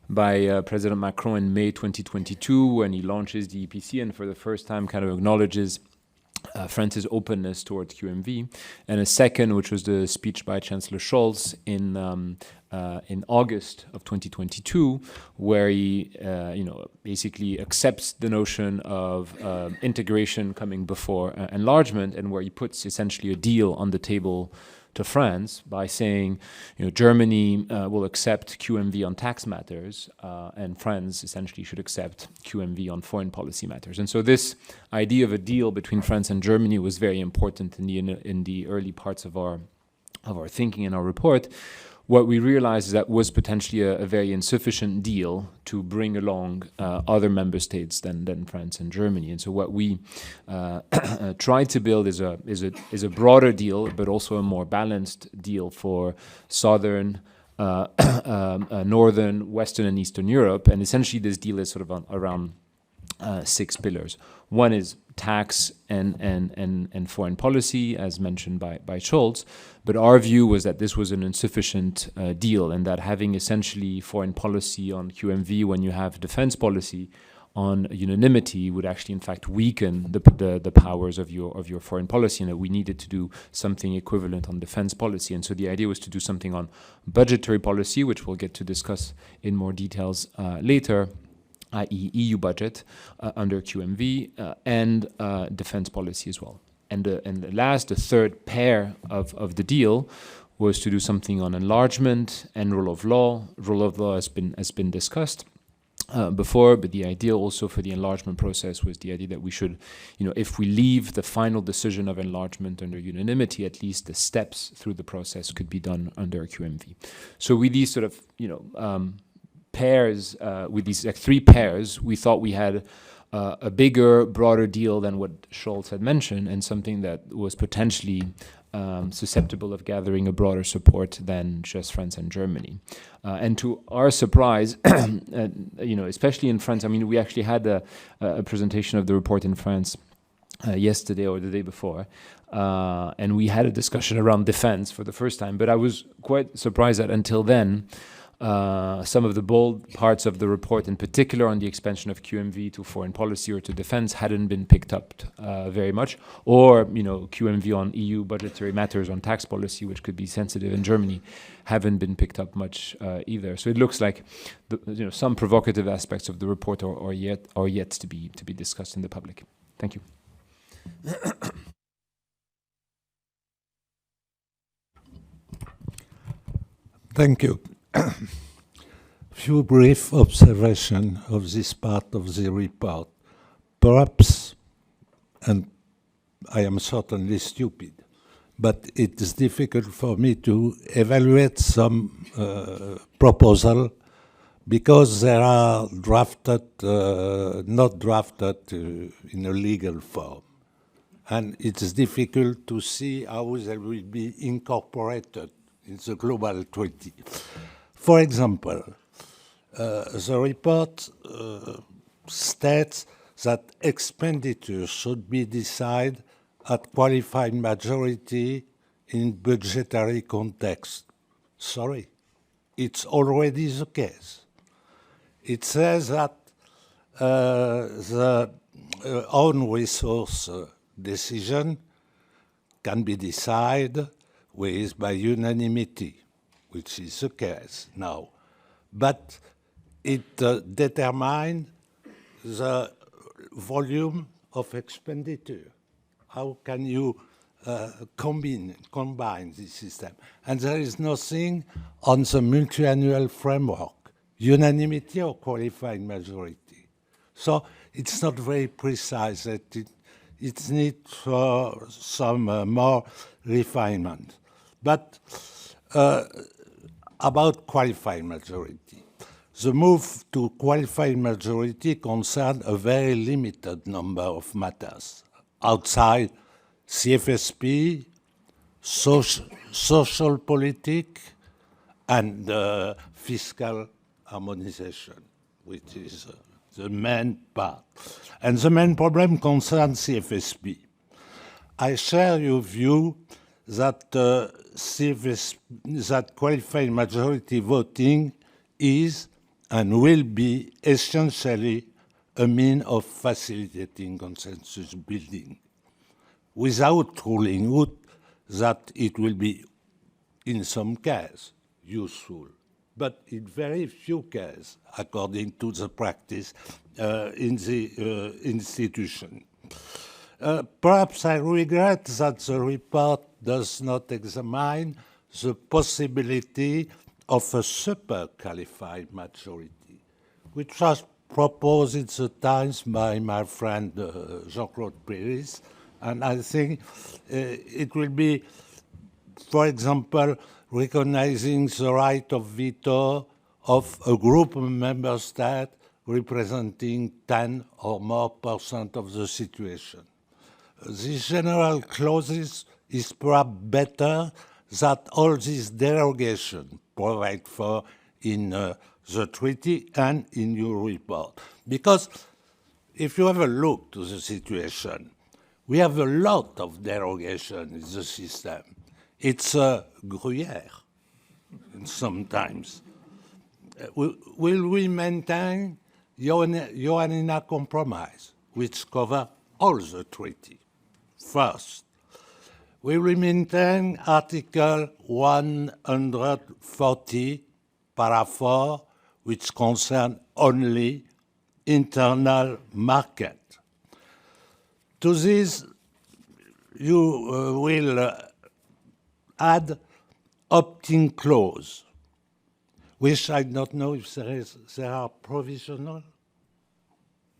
President Macron in May 2022 when he launches the EPC and for the first time kind of acknowledges France's openness towards QMV, and a second, which was the speech by Chancellor Scholz in August of 2022, where he, basically accepts the notion of integration coming before enlargement, and where he puts essentially a deal on the table to France by saying, Germany will accept QMV on tax matters, and France essentially should accept QMV on foreign policy matters. And so this idea of a deal between France and Germany was very important in the early parts of our thinking in our report. What we realized is that was potentially a very insufficient deal to bring along other member states than France and Germany. And so what we tried to build is a broader deal, but also a more balanced deal for southern, northern, western, and eastern Europe. And essentially, this deal is sort of around 6 pillars. One is tax and foreign policy, as mentioned by Scholz, but our view was that this was an insufficient deal, and that having essentially foreign policy on QMV when you have defense policy on unanimity would actually in fact weaken the powers of your foreign policy, and that we needed to do something equivalent on defense policy. And so the idea was to do something on budgetary policy, which we'll get to discuss in more details later, i.e. EU budget under QMV, and defense policy as well. And the third pair of the deal was to do something on enlargement and rule of law. Rule of law has been discussed before, but the idea also for the enlargement process was the idea that we should, if we leave the final decision of enlargement under unanimity, at least the steps through the process could be done under QMV. So with these sort of, pairs, with these 3 pairs, we thought we had a bigger, broader deal than what Scholz had mentioned, and something that was potentially susceptible of gathering a broader support than just France and Germany. And to our surprise, especially in France, we actually had a presentation of the report in France yesterday or the day before, and we had a discussion around defense for the first time, but I was quite surprised that until then, some of the bold parts of the report, in particular on the expansion of QMV to foreign policy or to defense, hadn't been picked up very much, or QMV on EU budgetary matters, on tax policy, which could be sensitive in Germany, haven't been picked up much either. So it looks like some provocative aspects of the report are yet to be discussed in the public. Thank you. Thank you. Few brief observations of this part of the report. Perhaps, and I am certainly stupid, but it is difficult for me to evaluate some proposal because they are drafted, not drafted in a legal form. And it is difficult to see how they will be incorporated in the global treaty. For example, the report states that expenditures should be decided at qualified majority in budgetary context. Sorry, it's already the case. It says that the own resource decision can be decided by unanimity, which is the case now. But it determines the volume of expenditure. How can you combine this system? And there is nothing on the multi-annual framework, unanimity or qualified majority. So it's not very precise. It needs some more refinement. But about qualified majority. The move to qualified majority concerned a very limited number of matters outside CFSP, social politic, and fiscal harmonization, which is the main part. And the main problem concerns CFSP. I share your view that that qualified majority voting is and will be essentially a means of facilitating consensus building, without ruling out that it will be, in some cases, useful, but in very few cases, according to the practice in the institution. Perhaps I regret that the report does not examine the possibility of a super-qualified majority, which was proposed at the times by my friend Jean-Claude Péris, and I think it will be, for example, recognizing the right of veto of a group of member states representing 10 or more % of the situation. These general clauses is perhaps better than all these derogations provide for in the treaty and in your report. Because if you have a look to the situation, we have a lot of derogation in the system. It's a Gruyere sometimes. Will we maintain Ioannina Compromise, which covers all the treaty? First, we will maintain Article 140, Para 4, which concerns only internal market. To this, you will add opt-in clause, which I don't know if they are provisional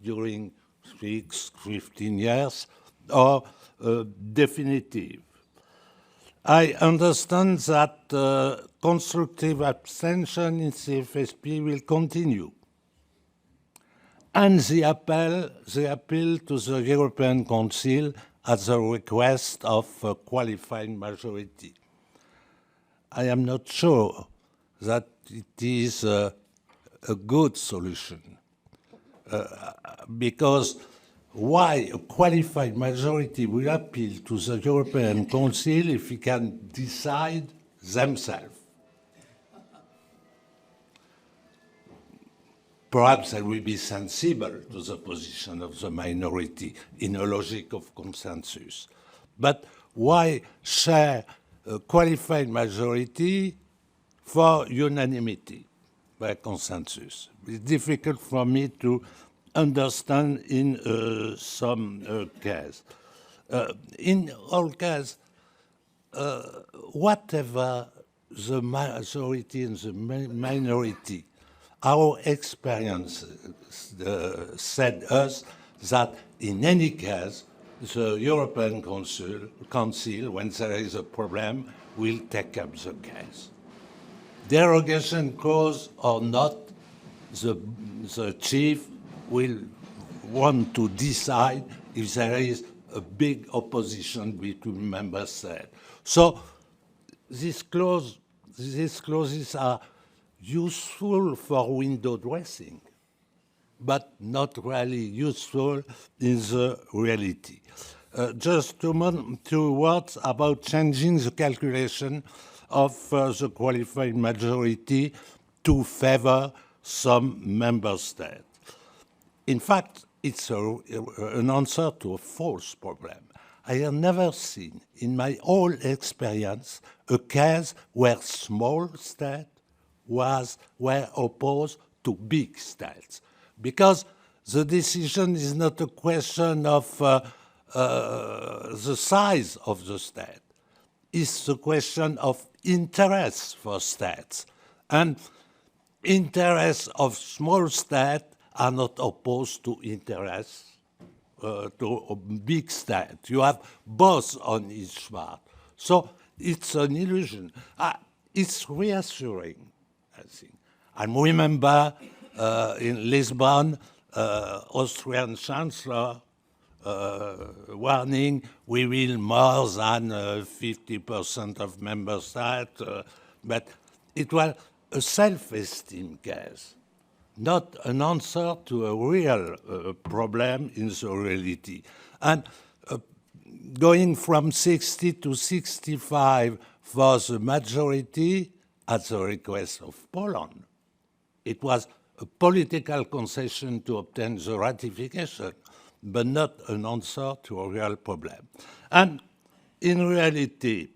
during 15 years or definitive. I understand that constructive abstention in CFSP will continue. And the appeal to the European Council at the request of a qualified majority. I am not sure that it is a good solution, because why a qualified majority will appeal to the European Council if we can decide themselves? Perhaps they will be sensible to the position of the minority in a logic of consensus. But why share a qualified majority for unanimity by consensus? It's difficult for me to understand in some case. In all cases, whatever the majority and the minority, our experience said us that in any case, the European Council, when there is a problem, will take up the case. Derogation clause or not, the chief will want to decide if there is a big opposition between member states. So these clauses are useful for window dressing, but not really useful in the reality. Just two words about changing the calculation of the qualified majority to favor some member state. In fact, it's an answer to a false problem. I have never seen in my whole experience a case where small states were opposed to big states, because the decision is not a question of the size of the state. It's a question of interest for states. And interests of small states are not opposed to interests to a big state. You have both on each part. So it's an illusion. It's reassuring, I think. I remember in Lisbon, Austrian Chancellor warning, we will more than 50% of member states, but it was a self-esteem case, not an answer to a real problem in the reality. And going from 60 to 65 for the majority at the request of Poland, it was a political concession to obtain the ratification, but not an answer to a real problem. And in reality,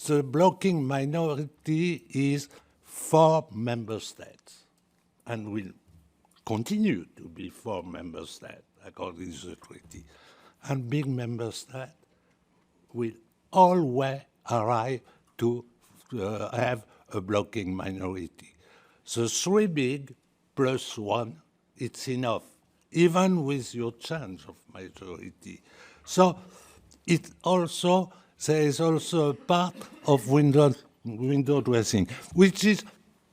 the blocking minority is 4 member states and will continue to be 4 member states according to the treaty. And big member states will always arrive to have a blocking minority. The 3 big plus 1, it's enough, even with your change of majority. So there is also a part of window dressing, which is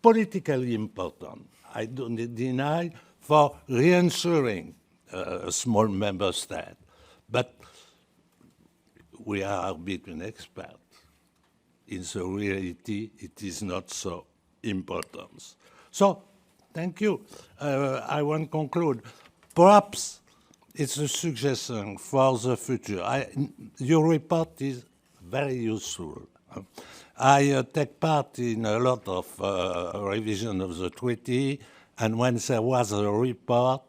politically important. I don't deny for reinsuring a small member state, but we are between experts. In the reality, it is not so important. So Thank you. I want to conclude. Perhaps it's a suggestion for the future. Your report is very useful. I take part in a lot of revision of the treaty, and when there was a report,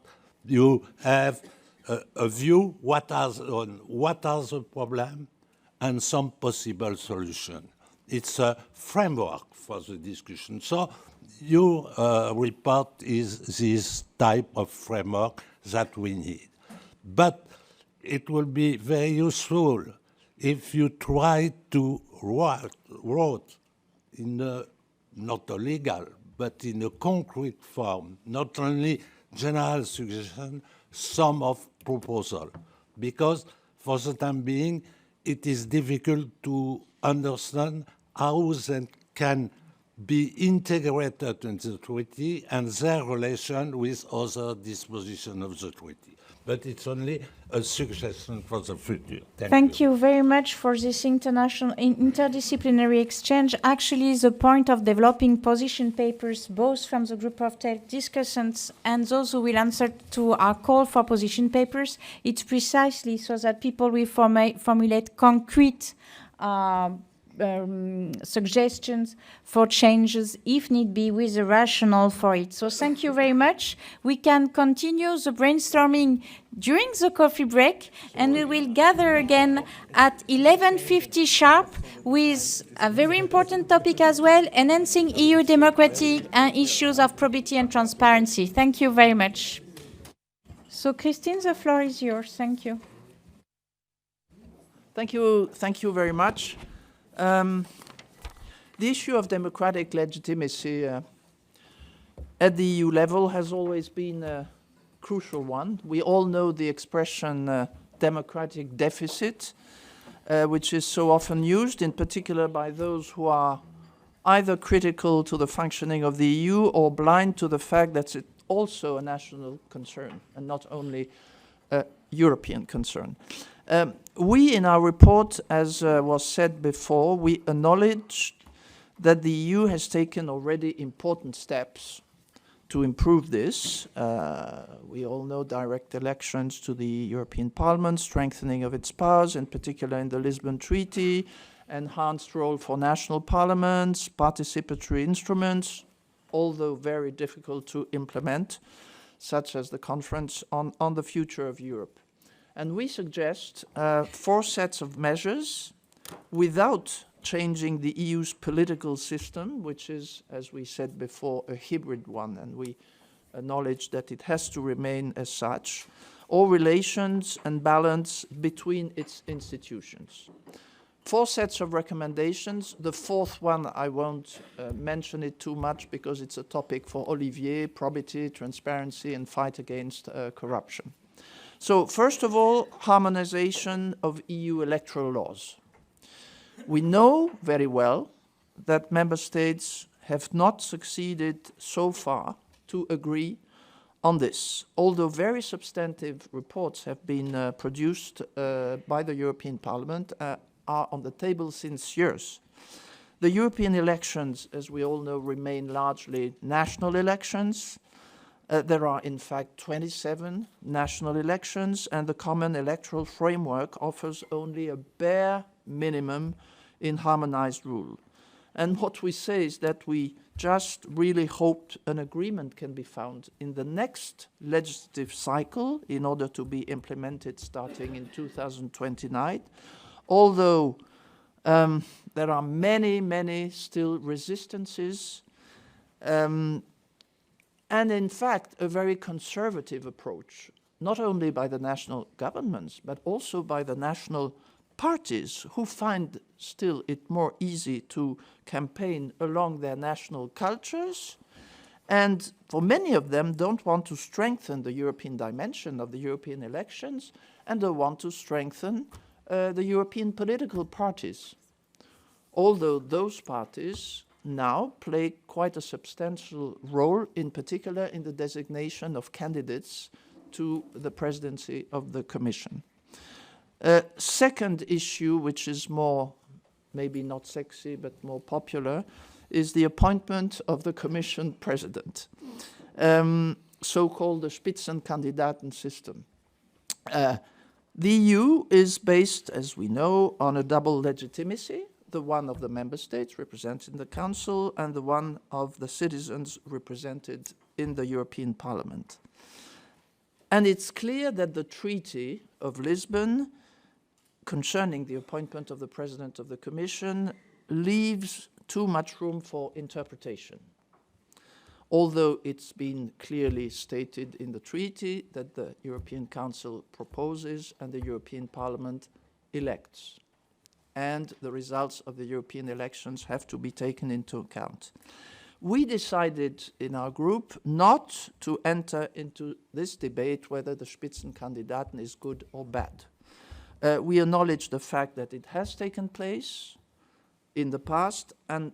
you have a view what are the problems and some possible solution. It's a framework for the discussion. So your report is this type of framework that we need. But it will be very useful if you try to write in a, not a legal, but in a concrete form, not only general suggestion, some of proposal. Because for the time being, it is difficult to understand how they can be integrated in the treaty and their relation with other dispositions of the treaty. But it's only a suggestion for the future. Thank you very much for this interdisciplinary exchange. Actually, the point of developing position papers, both from the group of discussants and those who will answer to our call for position papers, it's precisely so that people will formulate concrete suggestions for changes, if need be, with a rationale for it. So thank you very much. We can continue the brainstorming during the coffee break, and we will gather again at 11:50 sharp with a very important topic as well, enhancing EU democracy and issues of probity and transparency. Thank you very much. So Christine, the floor is yours. Thank you. Thank you very much. The issue of democratic legitimacy at the EU level has always been a crucial one. We all know the expression democratic deficit, which is so often used, in particular by those who are either critical to the functioning of the EU or blind to the fact that it's also a national concern and not only a European concern. We, in our report, as was said before, we acknowledge that the EU has taken already important steps to improve this. We all know direct elections to the European Parliament, strengthening of its powers, in particular in the Lisbon Treaty, enhanced role for national parliaments, participatory instruments, although very difficult to implement, such as the Conference on the Future of Europe. And we suggest 4 sets of measures without changing the EU's political system, which is, as we said before, a hybrid one, and we acknowledge that it has to remain as such, or relations and balance between its institutions. 4 sets of recommendations. The 4th one, I won't mention it too much because it's a topic for Olivier: probity, transparency, and fight against corruption. So first of all, harmonization of EU electoral laws. We know very well that member states have not succeeded so far to agree on this, although very substantive reports have been produced by the European Parliament, are on the table since years. The European elections, as we all know, remain largely national elections. There are, in fact, 27 national elections, and the common electoral framework offers only a bare minimum in harmonized rule. And what we say is that we just really hope an agreement can be found in the next legislative cycle in order to be implemented starting in 2029, although there are many still resistances, and in fact, a very conservative approach, not only by the national governments, but also by the national parties, who find still it more easy to campaign along their national cultures, and for many of them don't want to strengthen the European dimension of the European elections, and they want to strengthen the European political parties. Although those parties now play quite a substantial role, in particular in the designation of candidates to the presidency of the Commission. Second issue, which is more, maybe not sexy, but more popular, is the appointment of the Commission President. so-called the Spitzenkandidaten system. The EU is based, as we know, on a double legitimacy, the one of the member states represented in the Council and the one of the citizens represented in the European Parliament. And it's clear that the Treaty of Lisbon concerning the appointment of the President of the Commission leaves too much room for interpretation, although it's been clearly stated in the treaty that the European Council proposes and the European Parliament elects. And the results of the European elections have to be taken into account. We decided in our group not to enter into this debate whether the Spitzenkandidaten is good or bad. We acknowledge the fact that it has taken place in the past, and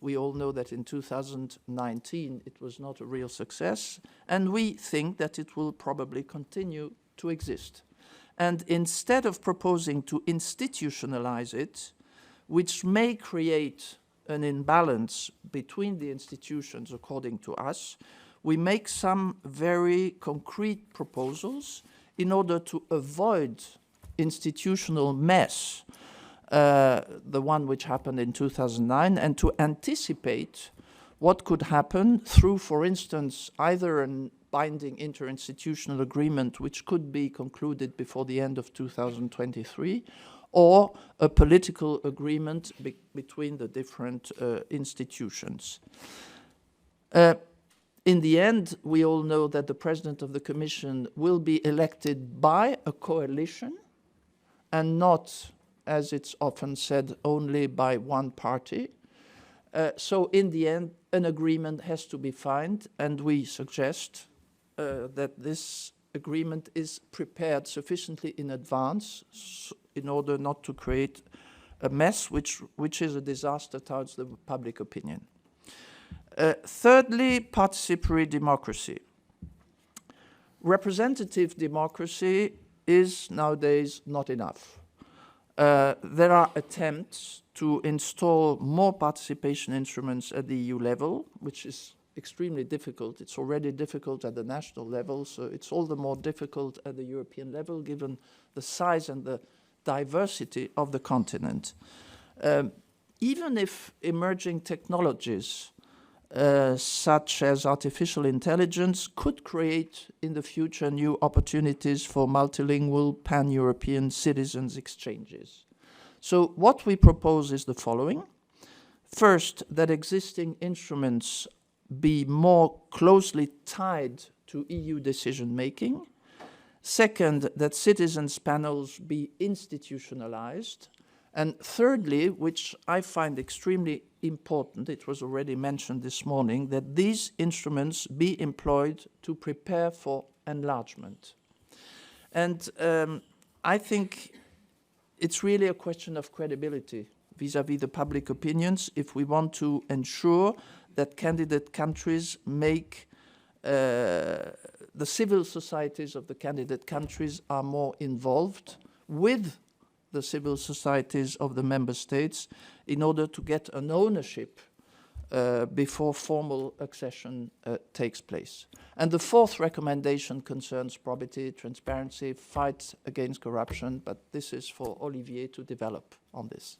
we all know that in 2019 it was not a real success, and we think that it will probably continue to exist. And instead of proposing to institutionalize it, which may create an imbalance between the institutions according to us, we make some very concrete proposals in order to avoid institutional mess, the one which happened in 2009, and to anticipate what could happen through, for instance, either a binding interinstitutional agreement which could be concluded before the end of 2023, or a political agreement between the different institutions. In the end, we all know that the President of the Commission will be elected by a coalition and not, as it's often said, only by one party. So in the end, an agreement has to be found, and we suggest that this agreement is prepared sufficiently in advance in order not to create a mess which is a disaster towards the public opinion. Thirdly, participatory democracy. Representative democracy is nowadays not enough. There are attempts to install more participation instruments at the EU level, which is extremely difficult. It's already difficult at the national level, so it's all the more difficult at the European level, given the size and the diversity of the continent. Even if emerging technologies such as artificial intelligence could create in the future new opportunities for multilingual pan-European citizens' exchanges. So what we propose is the following. First, that existing instruments be more closely tied to EU decision-making. Second, that citizens' panels be institutionalized. And thirdly, which I find extremely important, it was already mentioned this morning, that these instruments be employed to prepare for enlargement. And I think it's really a question of credibility vis-à-vis the public opinions if we want to ensure that candidate countries make the civil societies of the candidate countries are more involved with the civil societies of the member states in order to get an ownership before formal accession takes place. And the fourth recommendation concerns probity, transparency, fight against corruption, but this is for Olivier to develop on this.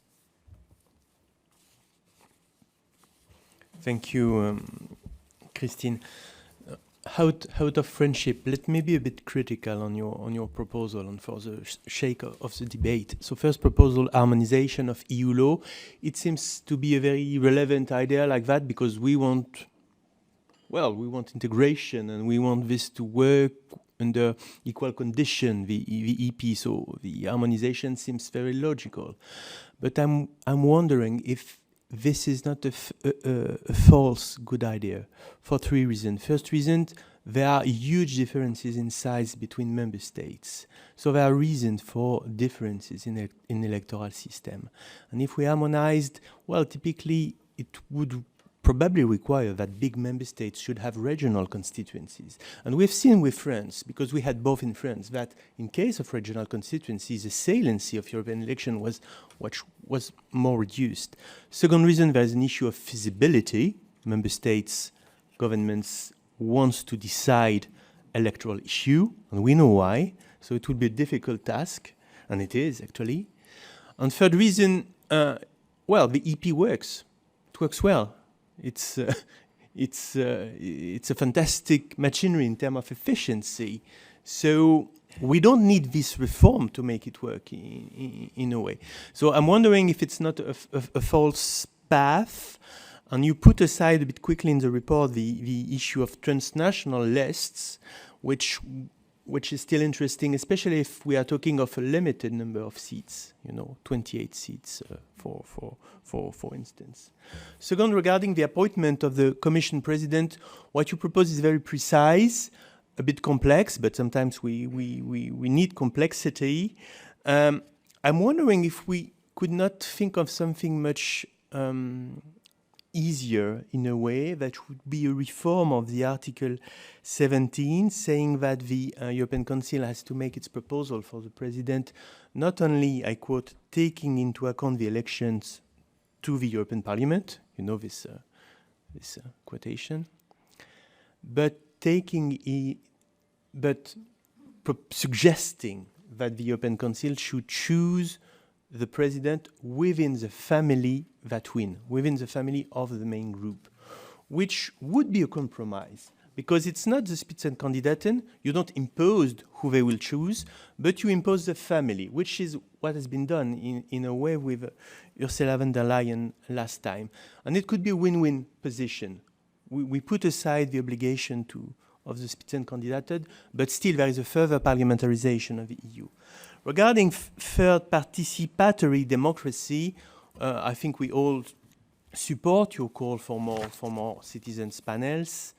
Thank you, Christine. Out of friendship, let me be a bit critical on your proposal and for the shape of the debate. So first proposal, harmonization of EU law. It seems to be a very relevant idea like that because we want integration and we want this to work under equal condition, the EP, so the harmonization seems very logical. But I'm wondering if this is not a false good idea for three reasons. First reason, there are huge differences in size between member states. So there are reasons for differences in electoral system. And if we harmonized, well, typically it would probably require that big member states should have regional constituencies. And we've seen with France, because we had both in France, that in case of regional constituencies, the saliency of European election was more reduced. Second reason, there's an issue of feasibility. Member states governments wants to decide electoral issue, and we know why. So it would be a difficult task, and it is actually. And third reason, well, the EP works. It works well. It's a fantastic machinery in terms of efficiency. So we don't need this reform to make it work in a way. So I'm wondering if it's not a false path. And you put aside a bit quickly in the report the issue of transnational lists, which is still interesting, especially if we are talking of a limited number of seats, 28 seats for instance. Second, regarding the appointment of the Commission President, what you propose is very precise, a bit complex, but sometimes we need complexity. I'm wondering if we could not think of something much easier in a way that would be a reform of the Article 17, saying that the European Council has to make its proposal for the President, not only, I quote, taking into account the elections to the European Parliament, this quotation, but suggesting that the European Council should choose the president within the family that win, within the family of the main group, which would be a compromise, because it's not the Spitzenkandidaten, you don't impose who they will choose, but you impose the family, which is what has been done in a way with Ursula von der Leyen last time. And it could be a win-win position. We put aside the obligation of the Spitzenkandidaten, but still there is a further parliamentarization of the EU. Regarding third, participatory democracy, I think we all support your call for more citizens panels,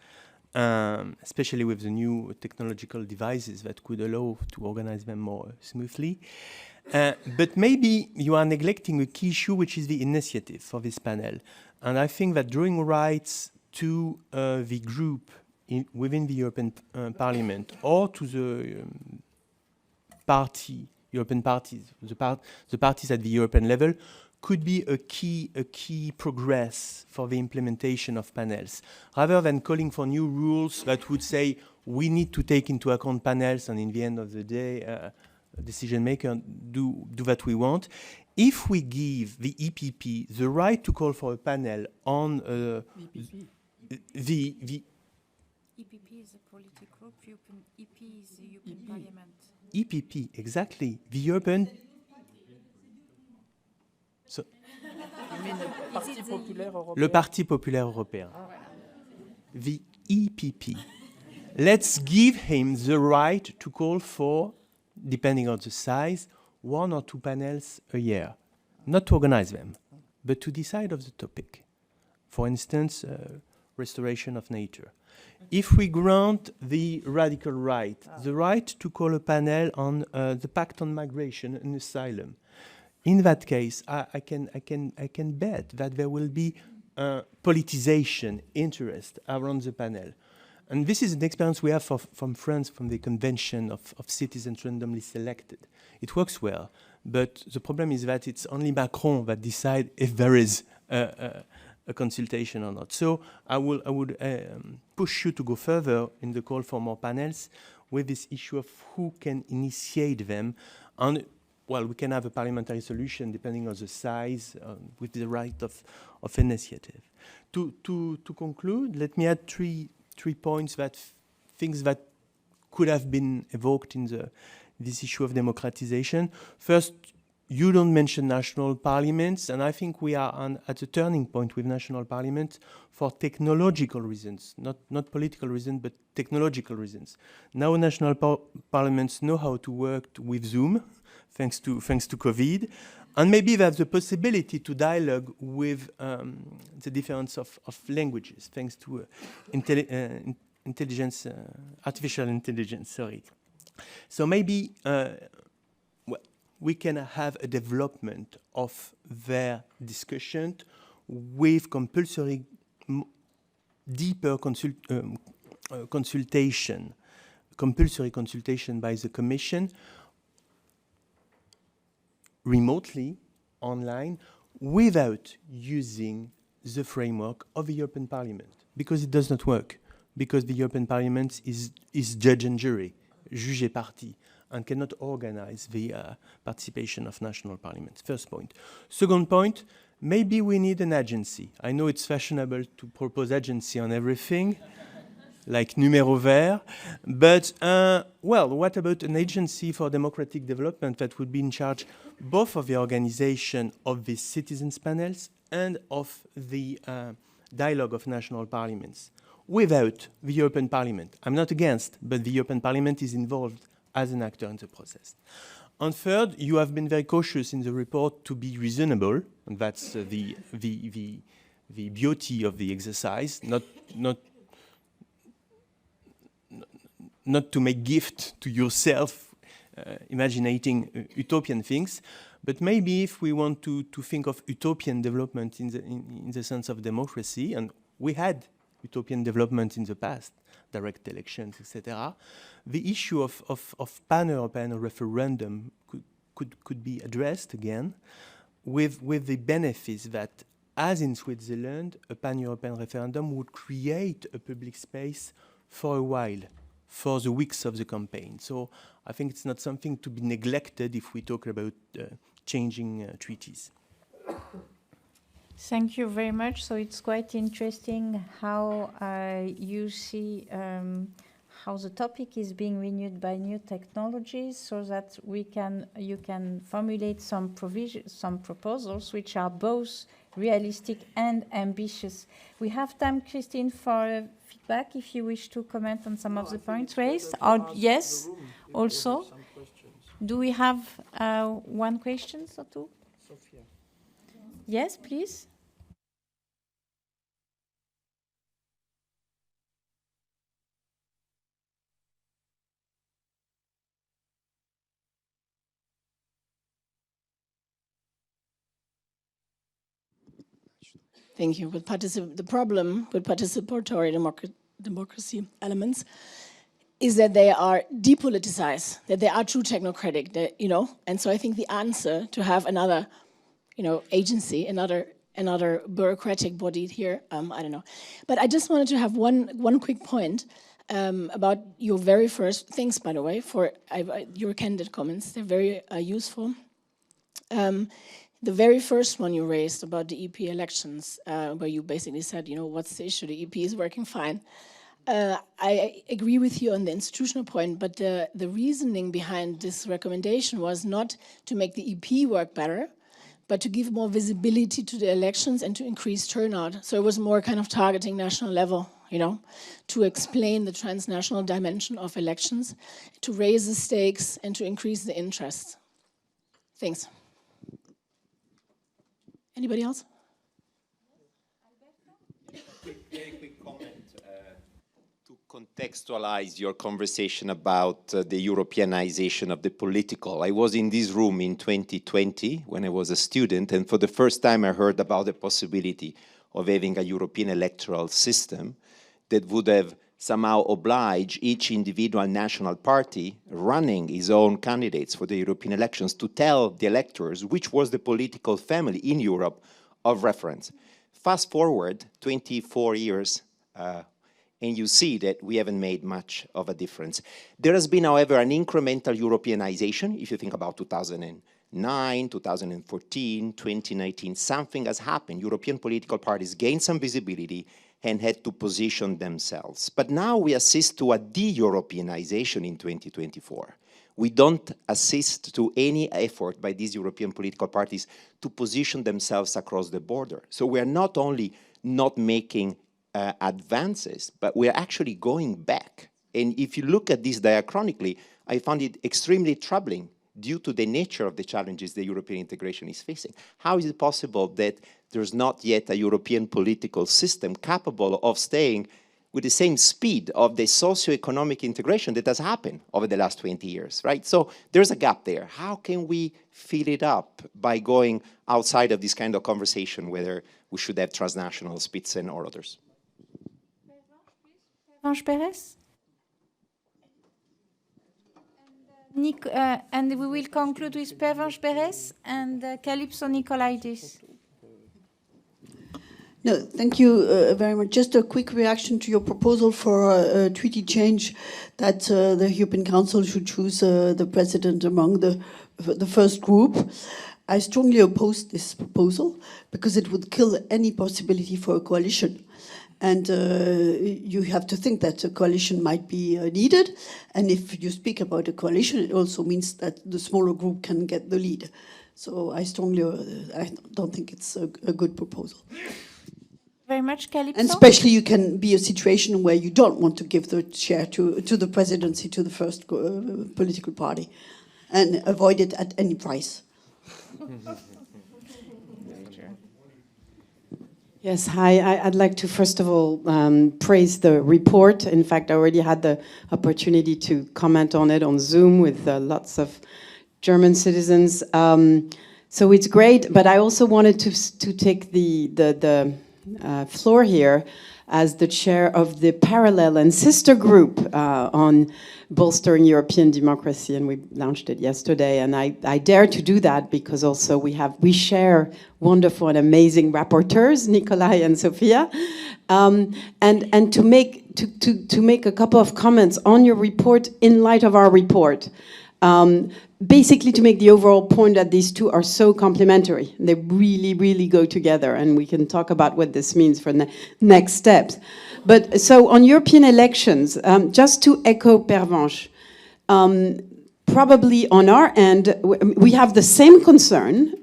especially with the new technological devices that could allow to organize them more smoothly. But maybe you are neglecting a key issue, which is the initiative for this panel. And I think that drawing rights to the group within the European Parliament or to the European parties, the parties at the European level, could be a key progress for the implementation of panels. Rather than calling for new rules that would say we need to take into account panels and in the end of the day, decision maker do what we want. If we give the EPP the right to call for a panel on the EPP is a political group, EP is the European Parliament. EPP, exactly. The European... So, le Parti Populaire Européen. The EPP. Let's give him the right to call for, depending on the size, 1 or 2 panels a year. Not to organize them, but to decide of the topic. For instance, restoration of nature. If we grant the radical right, the right to call a panel on the Pact on Migration and Asylum, in that case, I can bet that there will be politicization, interest around the panel. And this is an experience we have from France, from the convention of citizens randomly selected. It works well, but the problem is that it's only Macron that decides if there is a consultation or not. So I would push you to go further in the call for more panels with this issue of who can initiate them. And, well, we can have a parliamentary solution depending on the size with the right of initiative. To conclude, let me add three points, things that could have been evoked in this issue of democratization. First, you don't mention national parliaments, and I think we are at a turning point with national parliaments for technological reasons, not political reasons, but technological reasons. Now national parliaments know how to work with Zoom, thanks to COVID, and maybe they have the possibility to dialogue with the difference of languages, thanks to artificial intelligence, sorry. So maybe we can have a development of their discussion with compulsory, deeper consultation, compulsory consultation by the Commission, remotely, online, without using the framework of the European Parliament. because it does not work, because the European Parliament is judge and jury, juge et partie, and cannot organize the participation of national parliaments. First point. Second point, maybe we need an agency. I know it's fashionable to propose agency on everything, like numéro vert, but, well, what about an agency for democratic development that would be in charge both of the organization of the citizens panels and of the dialogue of national parliaments without the European Parliament? I'm not against, but the European Parliament is involved as an actor in the process. And third, you have been very cautious in the report to be reasonable, and that's the beauty of the exercise, not to make gift to yourself, imagining utopian things, but maybe if we want to think of utopian development in the sense of democracy, and we had utopian development in the past, direct elections, etc., the issue of pan-European referendum could be addressed again with the benefits that, as in Switzerland, a pan-European referendum would create a public space for a while, for the weeks of the campaign. So I think it's not something to be neglected if we talk about changing treaties. Thank you very much. So it's quite interesting how you see how the topic is being renewed by new technologies, so that you can formulate some proposals which are both realistic and ambitious. We have time, Christine, for feedback if you wish to comment on some of the points raised. Or yes, also. Do we have one question or two? Sophia. Yes, please. Thank you. The problem with participatory democracy elements is that they are depoliticized, that they are true technocratic, that, and so I think the answer to have another, agency, another bureaucratic body here, I don't know. But I just wanted to have one quick point about your very first, thanks by the way, for your candid comments, they're very useful. The very first one you raised about the EP elections, where you basically said, what's the issue? The EP is working fine. I agree with you on the institutional point, but the reasoning behind this recommendation was not to make the EP work better, but to give more visibility to the elections and to increase turnout. So it was more kind of targeting national level, to explain the transnational dimension of elections, to raise the stakes and to increase the interest. Thanks. Anybody else? Very quick comment to contextualize your conversation about the Europeanization of the political. I was in this room in 2020 when I was a student, and for the first time I heard about the possibility of having a European electoral system that would have somehow obliged each individual national party running his own candidates for the European elections to tell the electors which was the political family in Europe of reference. Fast forward 24 years, and you see that we haven't made much of a difference. There has been, however, an incremental Europeanization. If you think about 2009, 2014, 2019, something has happened. European political parties gained some visibility and had to position themselves. But now we assist to a de-Europeanization in 2024. We don't assist to any effort by these European political parties to position themselves across the border. So we are not only not making advances, but we are actually going back. And if you look at this diachronically, I found it extremely troubling due to the nature of the challenges the European integration is facing. How is it possible that there's not yet a European political system capable of staying with the same speed of the socio-economic integration that has happened over the last 20 years, right? So there's a gap there. How can we fill it up by going outside of this kind of conversation, whether we should have transnational Spitzen or others? Pervenche Perez? And we will conclude with Pervenche Perez and Calypso Nicolaidis. No, thank you very much. Just a quick reaction to your proposal for a treaty change that the European Council should choose the president among the first group. I strongly oppose this proposal because it would kill any possibility for a coalition. And you have to think that a coalition might be needed. And if you speak about a coalition, it also means that the smaller group can get the lead. So I don't think it's a good proposal. Very much, Calypso. And especially you can be a situation where you don't want to give the chair to the presidency to the first political party and avoid it at any price. Yes, hi. I'd like to first of all praise the report. In fact, I already had the opportunity to comment on it on Zoom with lots of German citizens. So it's great, but I also wanted to take the floor here as the chair of the parallel and sister group on bolstering European democracy, and we launched it yesterday. And I dare to do that because also we share wonderful and amazing rapporteurs, Nikolai and Sophia, and to make a couple of comments on your report in light of our report. Basically, to make the overall point that these two are so complementary. They really, really go together, and we can talk about what this means for the next steps. But so on European elections, just to echo Pervenche, probably on our end, we have the same concern,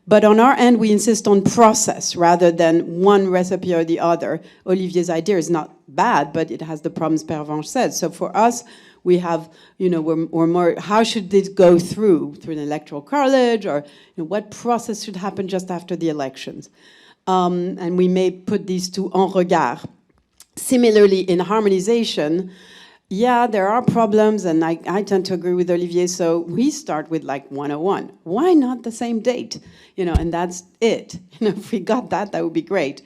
but on our end, we insist on process rather than one recipe or the other. Olivier's idea is not bad, but it has the problems Pervenche said. So for us, we have, we're more, how should this go through an electoral college, or what process should happen just after the elections? And we may put these two en regard. Similarly, in harmonization, yeah, there are problems, and I tend to agree with Olivier, so we start with like 101. Why not the same date? And that's it. If we got that would be great.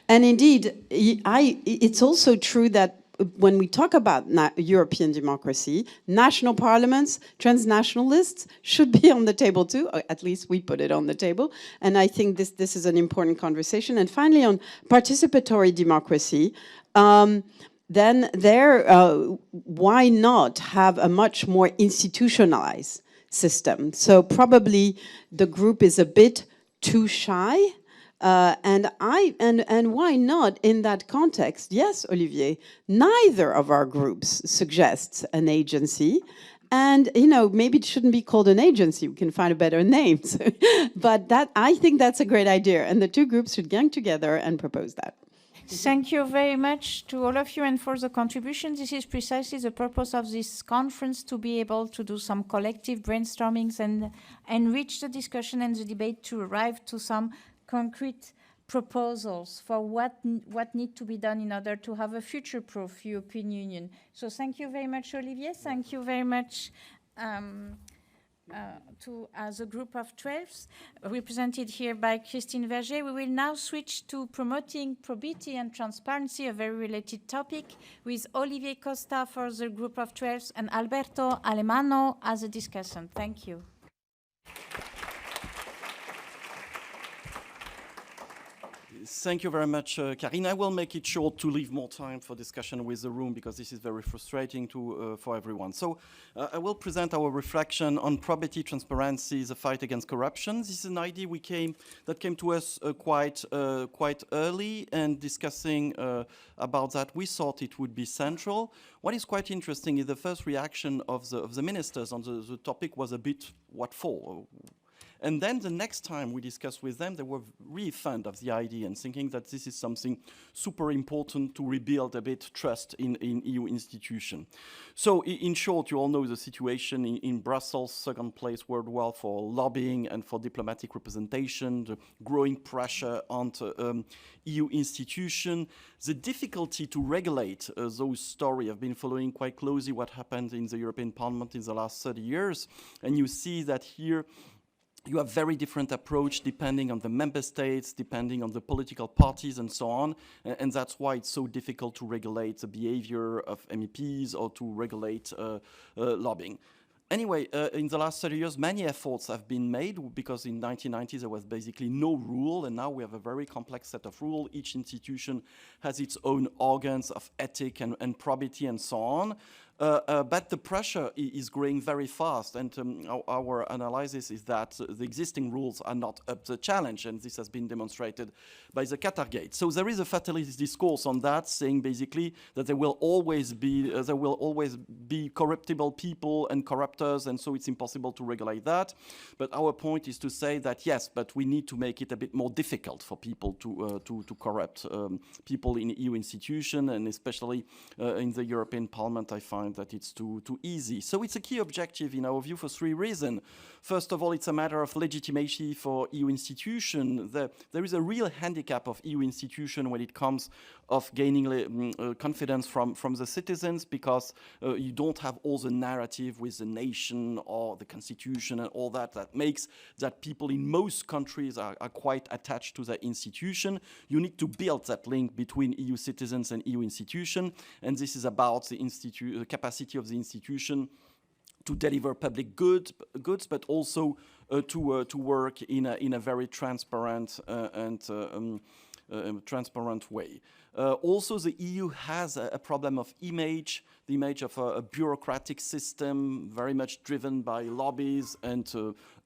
And indeed, it's also true that when we talk about European democracy, national parliaments, transnational lists should be on the table too, or at least we put it on the table. And I think this is an important conversation. And finally, on participatory democracy, then why not have a much more institutionalized system? So probably the group is a bit too shy. And why not in that context? Yes, Olivier, neither of our groups suggests an agency. And, maybe it shouldn't be called an agency. We can find a better name. But I think that's a great idea. And the two groups should gang together and propose that. Thank you very much to all of you and for the contribution. This is precisely the purpose of this conference, to be able to do some collective brainstormings and enrich the discussion and the debate to arrive to some concrete proposals for what need to be done in order to have a future-proof European Union. So thank you very much, Olivier. Thank you very much as a group of 12, represented here by Christine Verger. We will now switch to promoting probity and transparency, a very related topic, with Olivier Costa for the group of 12 and Alberto Alemano as a discussant. Thank you. Thank you very much, Karine. I will make it short to leave more time for discussion with the room, because this is very frustrating for everyone. So I will present our reflection on probity, transparency, the fight against corruption. This is an idea that came to us quite early, and discussing about that, we thought it would be central. What is quite interesting is the first reaction of the ministers on the topic was a bit, what for? And then the next time we discussed with them, they were really fond of the idea and thinking that this is something super important to rebuild a bit trust in EU institutions. So in short, you all know the situation in Brussels, second place worldwide for lobbying and for diplomatic representation, the growing pressure on EU institutions, the difficulty to regulate those stories. I've been following quite closely what happened in the European Parliament in the last 30 years, and you see that here you have very different approach depending on the member states, depending on the political parties and so on. And that's why it's so difficult to regulate the behavior of MEPs or to regulate lobbying. Anyway, in the last 30 years, many efforts have been made because in 1990s there was basically no rule, and now we have a very complex set of rules. Each institution has its own organs of ethic and probity and so on. But the pressure is growing very fast, and our analysis is that the existing rules are not up to the challenge, and this has been demonstrated by the Qatargate. So there is a fatalist discourse on that, saying basically that there will always be corruptible people and corruptors, and so it's impossible to regulate that. But our point is to say that yes, but we need to make it a bit more difficult for people to corrupt people in EU institutions, and especially in the European Parliament, I find that it's too easy. So it's a key objective in our view for three reasons. First of all, it's a matter of legitimacy for EU institutions. There is a real handicap of EU institutions when it comes of gaining confidence from the citizens, because you don't have all the narrative with the nation or the constitution and all that makes that people in most countries are quite attached to the institution. You need to build that link between EU citizens and EU institution, and this is about the capacity of the institution to deliver public goods, but also to work in a very transparent transparent way. Also, the EU has a problem of image, the image of a bureaucratic system very much driven by lobbies and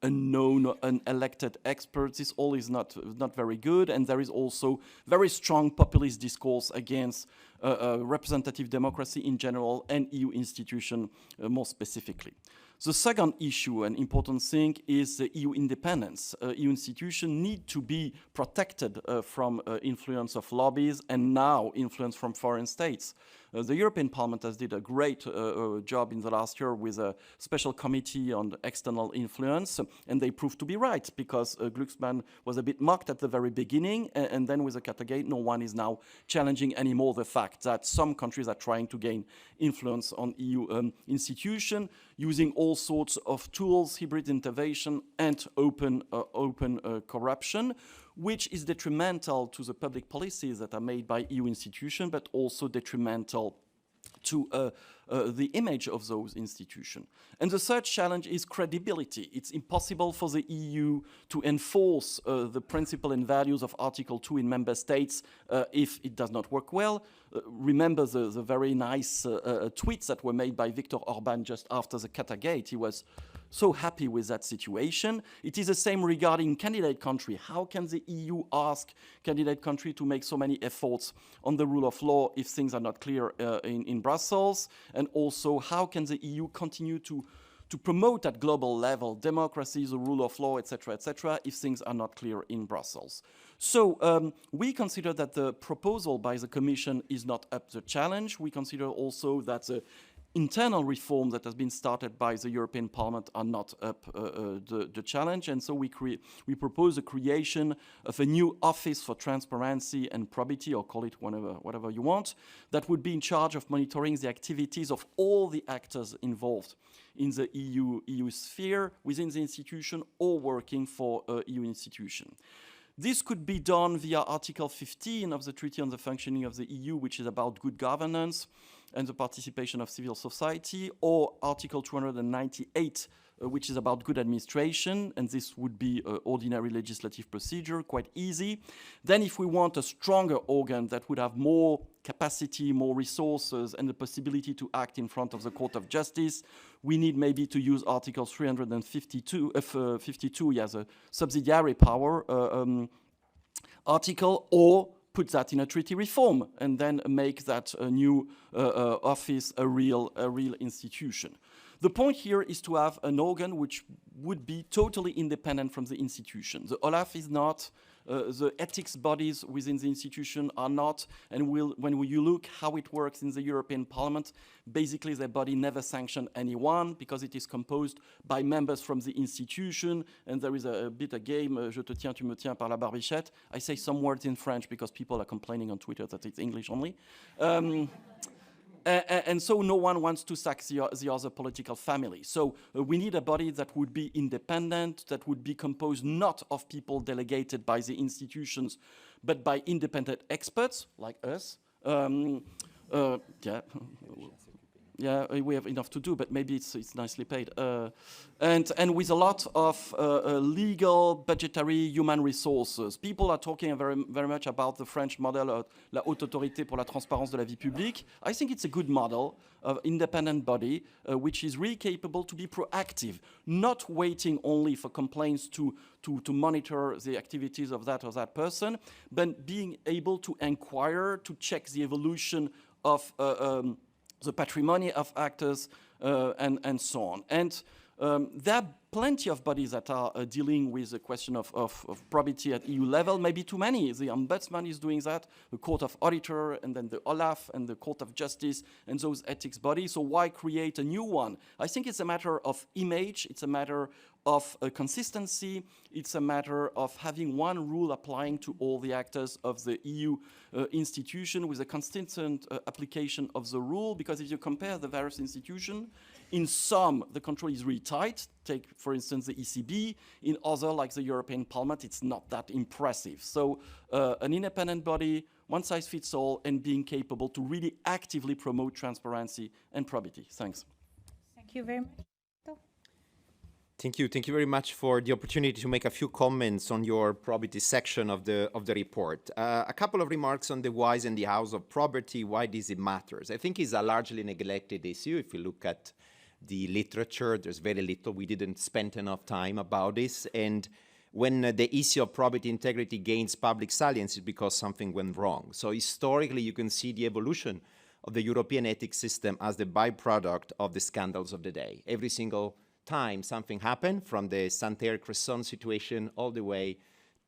unknown, unelected experts. This all is not very good, and there is also very strong populist discourse against representative democracy in general and EU institutions more specifically. The second issue, an important thing, is the EU independence. EU institutions need to be protected from influence of lobbies and now influence from foreign states. The European Parliament has did a great job in the last year with a special committee on external influence, and they proved to be right, because Glucksmann was a bit mocked at the very beginning, and then with the Qatargate, no one is now challenging anymore the fact that some countries are trying to gain influence on EU institutions using all sorts of tools, hybrid intervention, and open corruption, which is detrimental to the public policies that are made by EU institutions, but also detrimental to the image of those institutions. And the third challenge is credibility. It's impossible for the EU to enforce the principle and values of Article 2 in member states if it does not work well. Remember the very nice tweets that were made by Viktor Orban just after the Qatargate. He was so happy with that situation. It is the same regarding candidate country. How can the EU ask candidate country to make so many efforts on the rule of law if things are not clear in Brussels? And also, how can the EU continue to promote at global level democracy, the rule of law, etc., if things are not clear in Brussels? So we consider that the proposal by the Commission is not up to the challenge. We consider also that the internal reform that has been started by the European Parliament are not up the challenge, and so we propose the creation of a new office for transparency and probity, or call it whatever you want, that would be in charge of monitoring the activities of all the actors involved in the EU sphere within the institution or working for EU institution. This could be done via Article 15 of the Treaty on the Functioning of the EU, which is about good governance and the participation of civil society, or Article 298, which is about good administration, and this would be ordinary legislative procedure, quite easy. Then if we want a stronger organ that would have more capacity, more resources, and the possibility to act in front of the Court of Justice, we need maybe to use Article 352, as a subsidiary power article, or put that in a treaty reform and then make that a new office a real institution. The point here is to have an organ which would be totally independent from the institution. The OLAF is not, the ethics bodies within the institution are not, and when you look how it works in the European Parliament, basically the body never sanctions anyone because it is composed by members from the institution, and there is a bit a game, je te tiens, tu me tiens par la barbichette. I say some words in French because people are complaining on Twitter that it's English only. And so no one wants to sack the other political family. So we need a body that would be independent, that would be composed not of people delegated by the institutions, but by independent experts like us. Yeah, we have enough to do, but maybe it's nicely paid. And with a lot of legal, budgetary, human resources. People are talking very much about the French model, la Haute Autorité pour la Transparence de la Vie Publique. I think it's a good model of independent body, which is really capable to be proactive, not waiting only for complaints to monitor the activities of that or that person, but being able to inquire, to check the evolution of the patrimony of actors, and so on. And there are plenty of bodies that are dealing with the question of probity at EU level, maybe too many. The Ombudsman is doing that, the Court of Auditor, and then the OLAF and the Court of Justice and those ethics bodies. So why create a new one? I think it's a matter of image, it's a matter of consistency, it's a matter of having one rule applying to all the actors of the EU institution with a consistent application of the rule, because if you compare the various institutions, in some, the control is really tight. Take, for instance, the ECB. In other, like the European Parliament, it's not that impressive. So an independent body, one size fits all, and being capable to really actively promote transparency and probity. Thanks. Thank you very much. Thank you. Thank you very much for the opportunity to make a few comments on your probity section of the report. A couple of remarks on the whys and the hows of probity, why this matters. I think it's a largely neglected issue. If you look at the literature, there's very little. We didn't spend enough time about this. And when the issue of probity integrity gains public salience, it's because something went wrong. So historically, you can see the evolution of the European ethics system as the byproduct of the scandals of the day. Every single time something happened, from the Santerre-Cresson situation all the way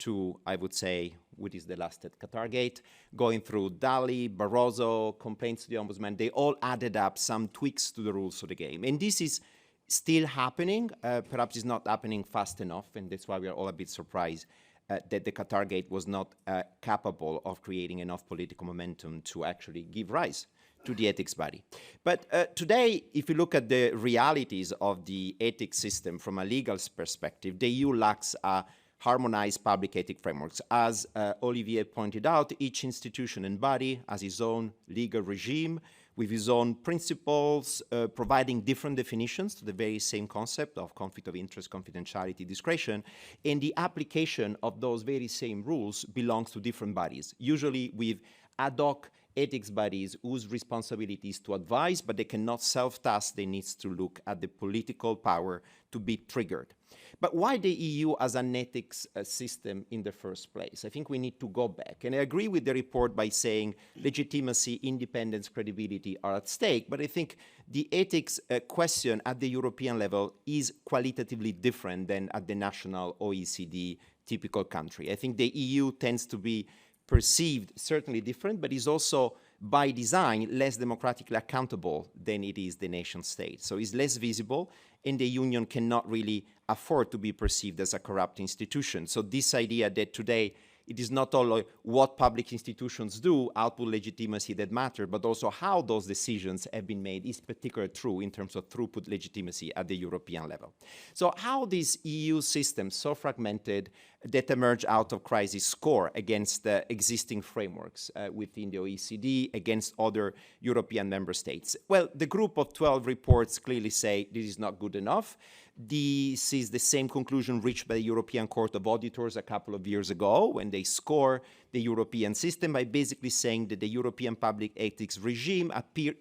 to, I would say, what is the last at Qatargate, going through Dali, Barroso, complaints to the Ombudsman, they all added up some tweaks to the rules of the game. And this is still happening. Perhaps it's not happening fast enough, and that's why we are all a bit surprised that the Qatargate was not capable of creating enough political momentum to actually give rise to the ethics body. But today, if you look at the realities of the ethics system from a legal perspective, the EU lacks a harmonized public ethics frameworks. As Olivier pointed out, each institution and body has its own legal regime with its own principles, providing different definitions to the very same concept of conflict of interest, confidentiality, discretion, and the application of those very same rules belongs to different bodies, usually with ad hoc ethics bodies whose responsibility is to advise, but they cannot self-task. They need to look at the political power to be triggered. But why the EU as an ethics system in the first place? I think we need to go back. And I agree with the report by saying legitimacy, independence, credibility are at stake. But I think the ethics question at the European level is qualitatively different than at the national OECD typical country. I think the EU tends to be perceived certainly different, but is also by design less democratically accountable than it is the nation state. So it's less visible, and the union cannot really afford to be perceived as a corrupt institution. So this idea that today it is not only what public institutions do, output legitimacy that matter, but also how those decisions have been made is particularly true in terms of throughput legitimacy at the European level. So how this EU system, so fragmented, that emerged out of crisis score against the existing frameworks within the OECD, against other European member states? Well, the group of 12 reports clearly say this is not good enough. This is the same conclusion reached by the European Court of Auditors a couple of years ago when they score the European system by basically saying that the European public ethics regime appear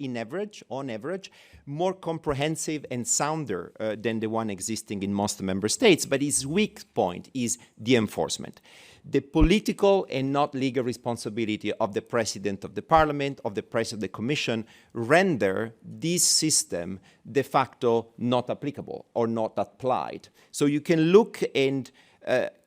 on average, more comprehensive and sounder than the one existing in most member states. But its weak point is the enforcement. The political and not legal responsibility of the President of the Parliament, of the President of the Commission, render this system de facto not applicable or not applied. So you can look and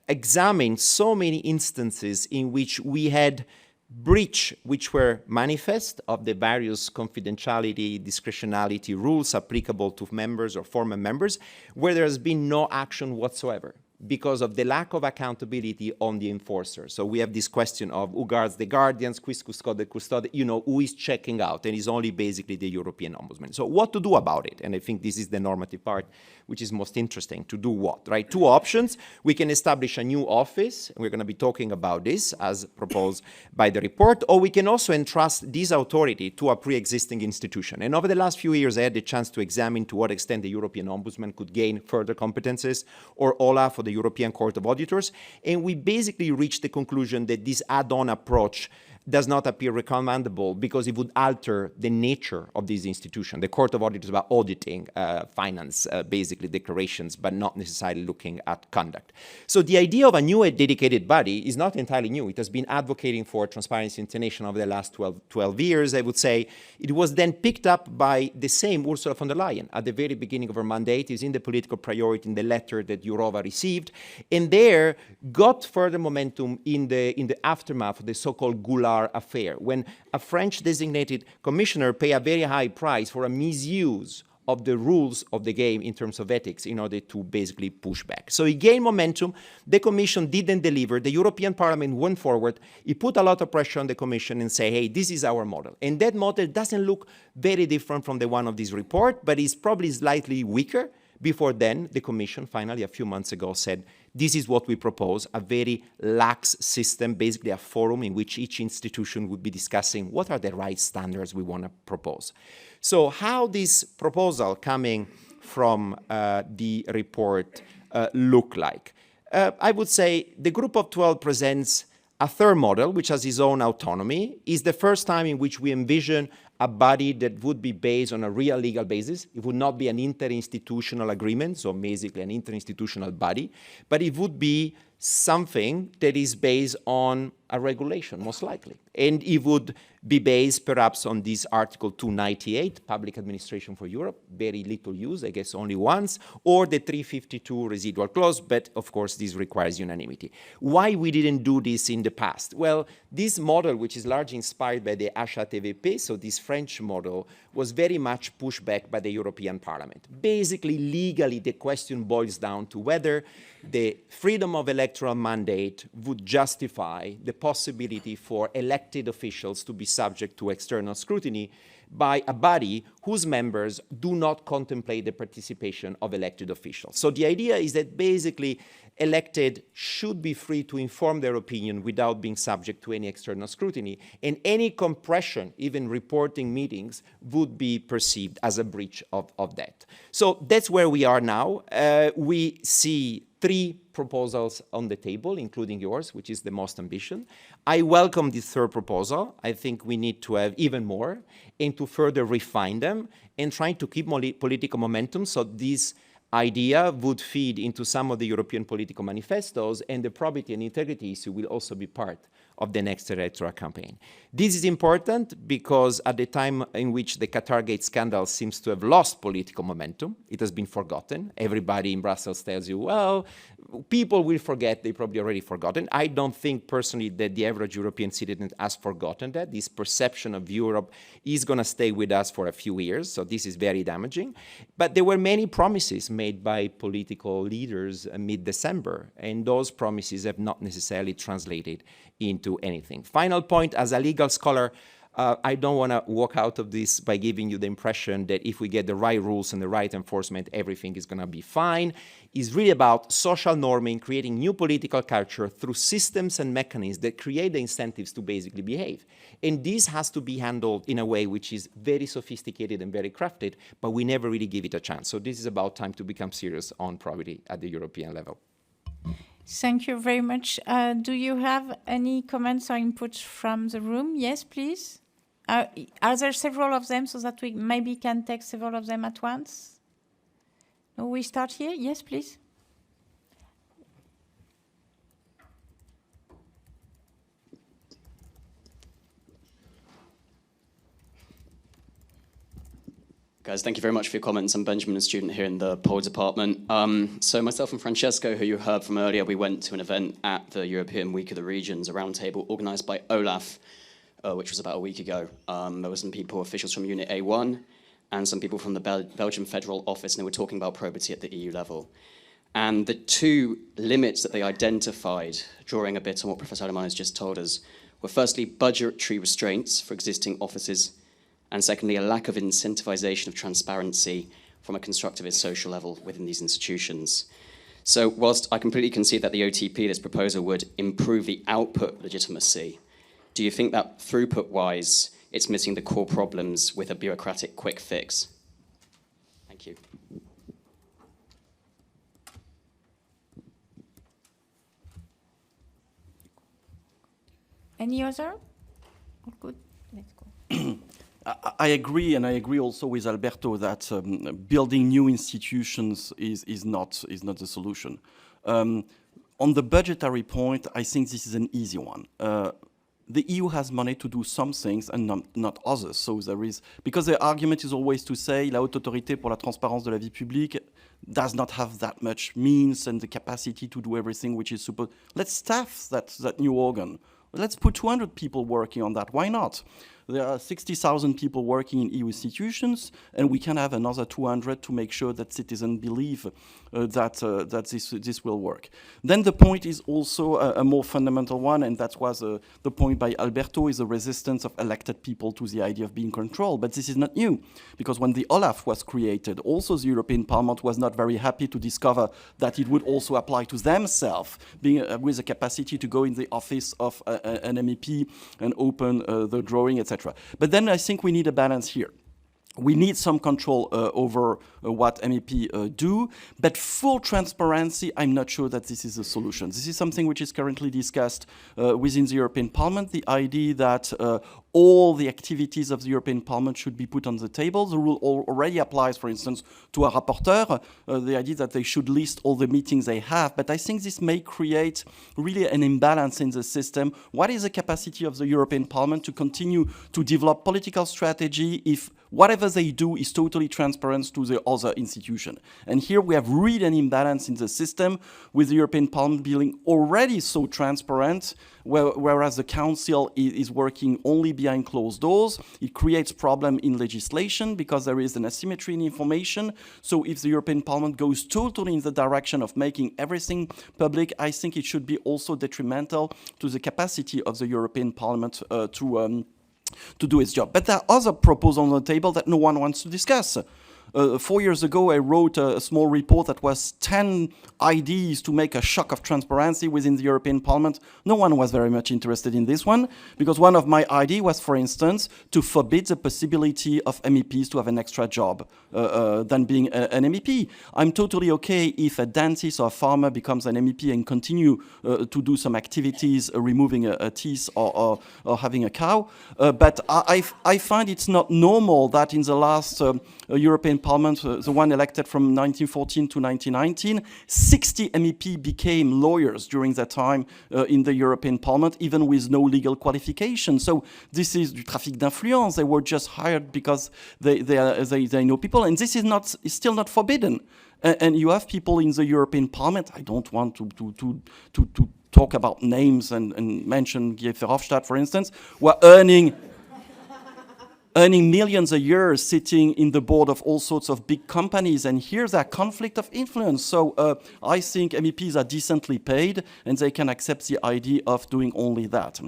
examine so many instances in which we had breach which were manifest of the various confidentiality, discretionality rules applicable to members or former members, where there has been no action whatsoever. because of the lack of accountability on the enforcer. So we have this question of who guards the guardians, quis custode custode, who is checking out, and it's only basically the European Ombudsman. So what to do about it? And I think this is the normative part, which is most interesting. To do what, right? Two options. We can establish a new office, and we're going to be talking about this as proposed by the report, or we can also entrust this authority to a pre-existing institution. And over the last few years, I had the chance to examine to what extent the European Ombudsman could gain further competences, or OLAF, or the European Court of Auditors, and we basically reached the conclusion that this add-on approach does not appear recommendable because it would alter the nature of this institution. The Court of Auditors about auditing finance, basically declarations, but not necessarily looking at conduct. So the idea of a new dedicated body is not entirely new. It has been advocating for Transparency International over the last 12 years, I would say. It was then picked up by the same Ursula von der Leyen at the very beginning of her mandate. Is in the political priority in the letter that Jourova received, and there got further momentum in the aftermath of the so-called Goulart affair, when a French designated commissioner paid a very high price for a misuse of the rules of the game in terms of ethics in order to basically push back. So it gained momentum. The Commission didn't deliver. The European Parliament went forward. It put a lot of pressure on the Commission and say, hey, this is our model. And that model doesn't look very different from the one of this report, but it's probably slightly weaker. Before then, the Commission finally, a few months ago, said, this is what we propose, a very lax system, basically a forum in which each institution would be discussing what are the right standards we want to propose. So how this proposal coming from the report look like? I would say the group of 12 presents a third model, which has its own autonomy. Is the first time in which we envision a body that would be based on a real legal basis. It would not be an interinstitutional agreement, so basically an interinstitutional body, but it would be something that is based on a regulation, most likely. And it would be based perhaps on this Article 298, Public Administration for Europe, very little use, I guess only once, or the 352 residual clause, but of course this requires unanimity. Why we didn't do this in the past? Well, this model, which is largely inspired by the HATVP, so this French model, was very much pushed back by the European Parliament. Basically, legally, the question boils down to whether the freedom of electoral mandate would justify the possibility for elected officials to be subject to external scrutiny by a body whose members do not contemplate the participation of elected officials. So the idea is that basically elected should be free to inform their opinion without being subject to any external scrutiny, and any compression, even reporting meetings, would be perceived as a breach of that. So that's where we are now. We see 3 proposals on the table, including yours, which is the most ambitious. I welcome this third proposal. I think we need to have even more and to further refine them and trying to keep political momentum, so this idea would feed into some of the European political manifestos, and the probity and integrity issue will also be part of the next electoral campaign. This is important because at the time in which the Qatargate scandal seems to have lost political momentum, it has been forgotten. Everybody in Brussels tells you, well, people will forget, they probably already forgotten. I don't think personally that the average European citizen has forgotten that. This perception of Europe is going to stay with us for a few years, so this is very damaging. But there were many promises made by political leaders mid-December, and those promises have not necessarily translated into anything. Final point, as a legal scholar, I don't want to walk out of this by giving you the impression that if we get the right rules and the right enforcement, everything is going to be fine. It's really about social norming, creating new political culture through systems and mechanisms that create the incentives to basically behave. And this has to be handled in a way which is very sophisticated and very crafted, but we never really give it a chance. So this is about time to become serious on probity at the European level. Thank you very much. Do you have any comments or inputs from the room? Yes, please. Are there several of them so that we maybe can take several of them at once? No, we start here. Yes, please. Guys, thank you very much for your comments. I'm Benjamin, a student here in the Pole department. So myself and Francesco, who you heard from earlier, we went to an event at the European Week of the Regions, a roundtable organised by OLAF, which was about a week ago. There were some people, officials from Unit A1, and some people from the Belgian Federal Office, and they were talking about probity at the EU level. And the two limits that they identified, drawing a bit on what Professor Aleman has just told us, were firstly budgetary restraints for existing offices, and secondly a lack of incentivization of transparency from a constructivist social level within these institutions. So whilst I completely concede that the OTP, this proposal, would improve the output legitimacy, do you think that throughput-wise it's missing the core problems with a bureaucratic quick fix? Thank you. Any other? Good. Let's go. I agree, and I agree also with Alberto that building new institutions is not the solution. On the budgetary point, I think this is an easy one. The EU has money to do some things and not others. So there is, because the argument is always to say la Haute Autorité pour la Transparence de la Vie Publique does not have that much means and the capacity to do everything which is supposed. Let's staff that new organ. Let's put 200 people working on that. Why not? There are 60,000 people working in EU institutions, and we can have another 200 to make sure that citizens believe that this will work. Then the point is also a more fundamental one, and that was the point by Alberto, is the resistance of elected people to the idea of being controlled. But this is not new, because when the OLAF was created, also the European Parliament was not very happy to discover that it would also apply to themselves, being with the capacity to go in the office of an MEP and open the drawing, etc. But then I think we need a balance here. We need some control over what MEP do, but full transparency, I'm not sure that this is a solution. This is something which is currently discussed within the European Parliament, the idea that all the activities of the European Parliament should be put on the table. The rule already applies, for instance, to a rapporteur, the idea that they should list all the meetings they have, but I think this may create really an imbalance in the system. What is the capacity of the European Parliament to continue to develop political strategy if whatever they do is totally transparent to the other institution? And here we have really an imbalance in the system, with the European Parliament being already so transparent, whereas the Council is working only behind closed doors. It creates problem in legislation because there is an asymmetry in information. So if the European Parliament goes totally in the direction of making everything public, I think it should be also detrimental to the capacity of the European Parliament to do its job. But there are other proposals on the table that no one wants to discuss. 4 years ago, I wrote a small report that was 10 ideas to make a shock of transparency within the European Parliament. No one was very much interested in this one, because one of my ideas was, for instance, to forbid the possibility of MEPs to have an extra job than being an MEP. I'm totally okay if a dentist or a farmer becomes an MEP and continue to do some activities, removing a teeth or having a cow. But I find it's not normal that in the last European Parliament, the one elected from 1914 to 1919, 60 MEP became lawyers during that time in the European Parliament, even with no legal qualification. So this is du trafic d'influence. They were just hired because they know people, and this is still not forbidden. And you have people in the European Parliament. I don't want to talk about names and mention Guy Verhofstadt, for instance, who are earning millions a year sitting in the board of all sorts of big companies, and here's a conflict of influence. So I think MEPs are decently paid, and they can accept the idea of doing only that.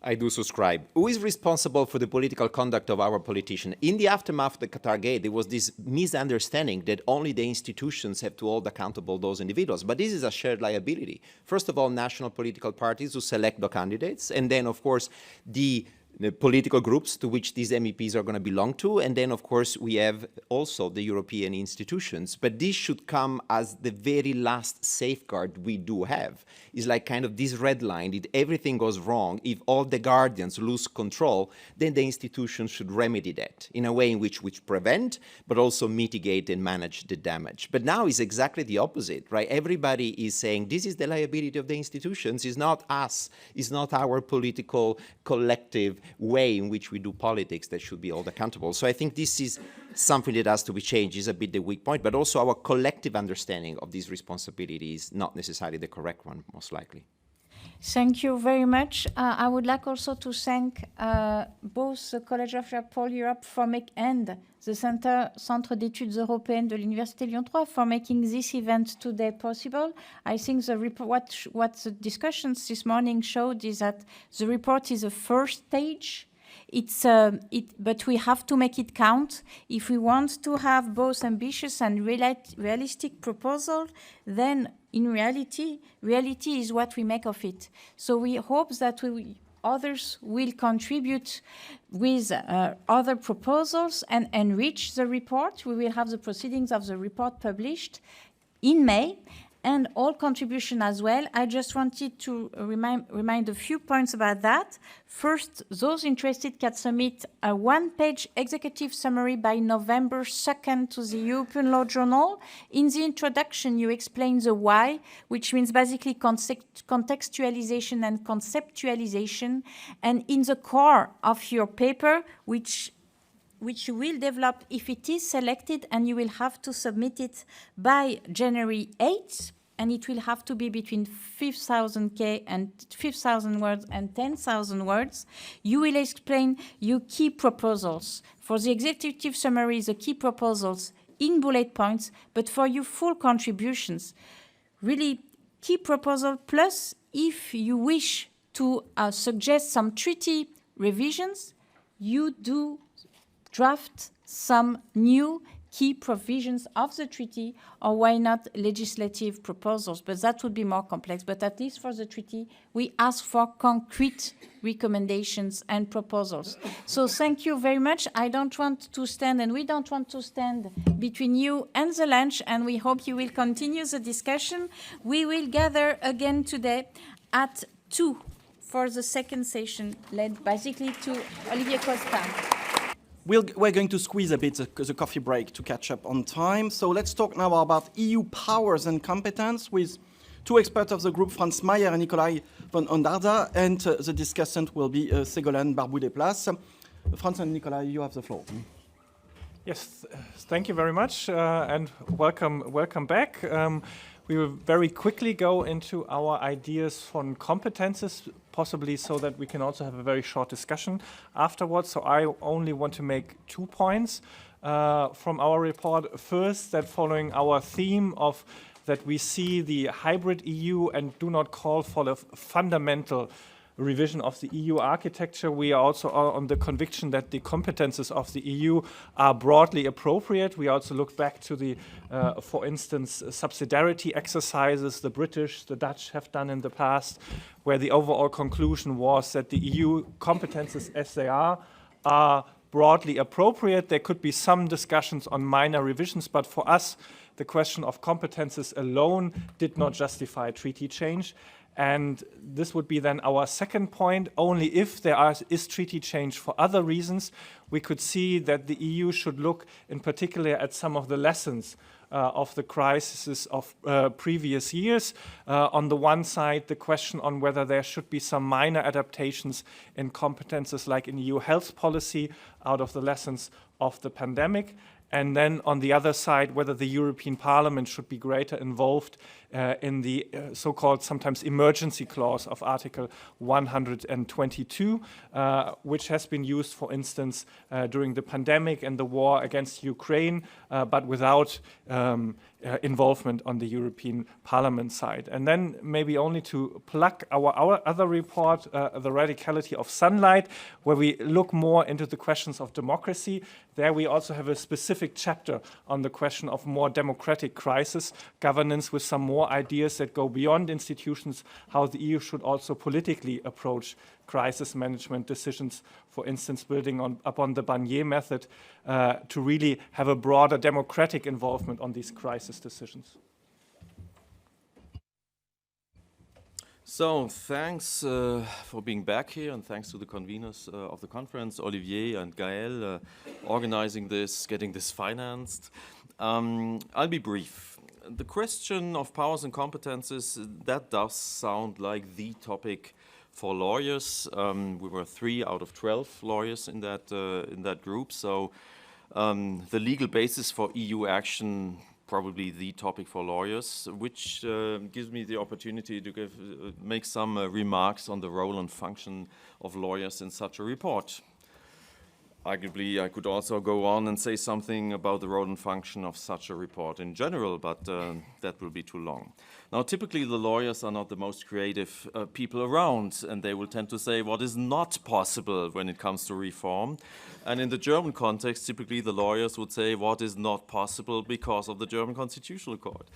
I do subscribe. Who is responsible for the political conduct of our politicians? In the aftermath of the Qatar Gate, there was this misunderstanding that only the institutions have to hold accountable those individuals. But this is a shared liability. First of all, national political parties who select the candidates, and then, of course, the political groups to which these MEPs are going to belong to. And then, of course, we have also the European institutions. But this should come as the very last safeguard we do have. It's like kind of this red line. If everything goes wrong, if all the guardians lose control, then the institutions should remedy that in a way in which prevent, but also mitigate and manage the damage. But now it's exactly the opposite, right? Everybody is saying this is the liability of the institutions. It's not us. It's not our political collective way in which we do politics that should be held accountable. So I think this is something that has to be changed. Is a bit the weak point, but also our collective understanding of these responsibilities is not necessarily the correct one, most likely. Thank you very much. I would like also to thank both the College of Europe and the Centre d'études européennes de l'Université Lyon 3 for making this event today possible. I think the what the discussions this morning showed is that the report is a first stage. But we have to make it count. If we want to have both ambitious and realistic proposals, then in reality is what we make of it. So we hope that others will contribute with other proposals and enrich the report. We will have the proceedings of the report published in May, and all contribution as well. I just wanted to remind a few points about that. First, those interested can submit a one-page executive summary by November 2nd to the European Law Journal. In the introduction, you explain the why, which means basically contextualization and conceptualization. And in the core of your paper, which you will develop if it is selected, and you will have to submit it by January 8th, and it will have to be between 5,000 words and 10,000 words. You will explain your key proposals. For the executive summary, the key proposals in bullet points, but for your full contributions, really key proposal, plus if you wish to suggest some treaty revisions, you do draft some new key provisions of the treaty, or why not legislative proposals, but that would be more complex. But at least for the treaty, we ask for concrete recommendations and proposals. So thank you very much. I don't want to stand, and we don't want to stand between you and the lunch, and we hope you will continue the discussion. We will gather again today at 2 for the second session, led basically to Olivier Costa. We're going to squeeze a bit the coffee break to catch up on time. So let's talk now about EU powers and competence with two experts of the group, Franz Mayer and Nikolai von Ondarza, and the discussant will be Ségolène Barbou-Desplaces. Franz and Nikolai, you have the floor. Yes, thank you very much, and welcome back. We will very quickly go into our ideas on competences, possibly so that we can also have a very short discussion afterwards. So I only want to make 2 points from our report. First, that following our theme of that we see the hybrid EU and do not call for the fundamental revision of the EU architecture, we are also on the conviction that the competences of the EU are broadly appropriate. We also look back to the, for instance, subsidiarity exercises the British, the Dutch have done in the past, where the overall conclusion was that the EU competences as they are broadly appropriate. There could be some discussions on minor revisions, but for us, the question of competences alone did not justify treaty change. And this would be then our second point. Only if there is treaty change for other reasons, we could see that the EU should look in particular at some of the lessons of the crises of previous years. On the one side, the question on whether there should be some minor adaptations in competences like in EU health policy out of the lessons of the pandemic. And then on the other side, whether the European Parliament should be greater involved in the so-called sometimes emergency clause of Article 122, which has been used, for instance, during the pandemic and the war against Ukraine, but without involvement on the European Parliament side. And then maybe only to plug our other report, The Radicality of Sunlight, where we look more into the questions of democracy. There we also have a specific chapter on the question of more democratic crisis governance, with some more ideas that go beyond institutions, how the EU should also politically approach crisis management decisions, for instance, building upon the Barnier method to really have a broader democratic involvement on these crisis decisions. So thanks for being back here, and thanks to the conveners of the conference, Olivier and Gaël, organizing this, getting this financed. I'll be brief. The question of powers and competences, that does sound like the topic for lawyers. We were 3 out of 12 lawyers in that group, so the legal basis for EU action probably the topic for lawyers, which gives me the opportunity to make some remarks on the role and function of lawyers in such a report. Arguably, I could also go on and say something about the role and function of such a report in general, but that will be too long. Now, typically, the lawyers are not the most creative people around, and they will tend to say what is not possible when it comes to reform. And in the German context, typically, the lawyers would say what is not possible because of the German Constitutional Court.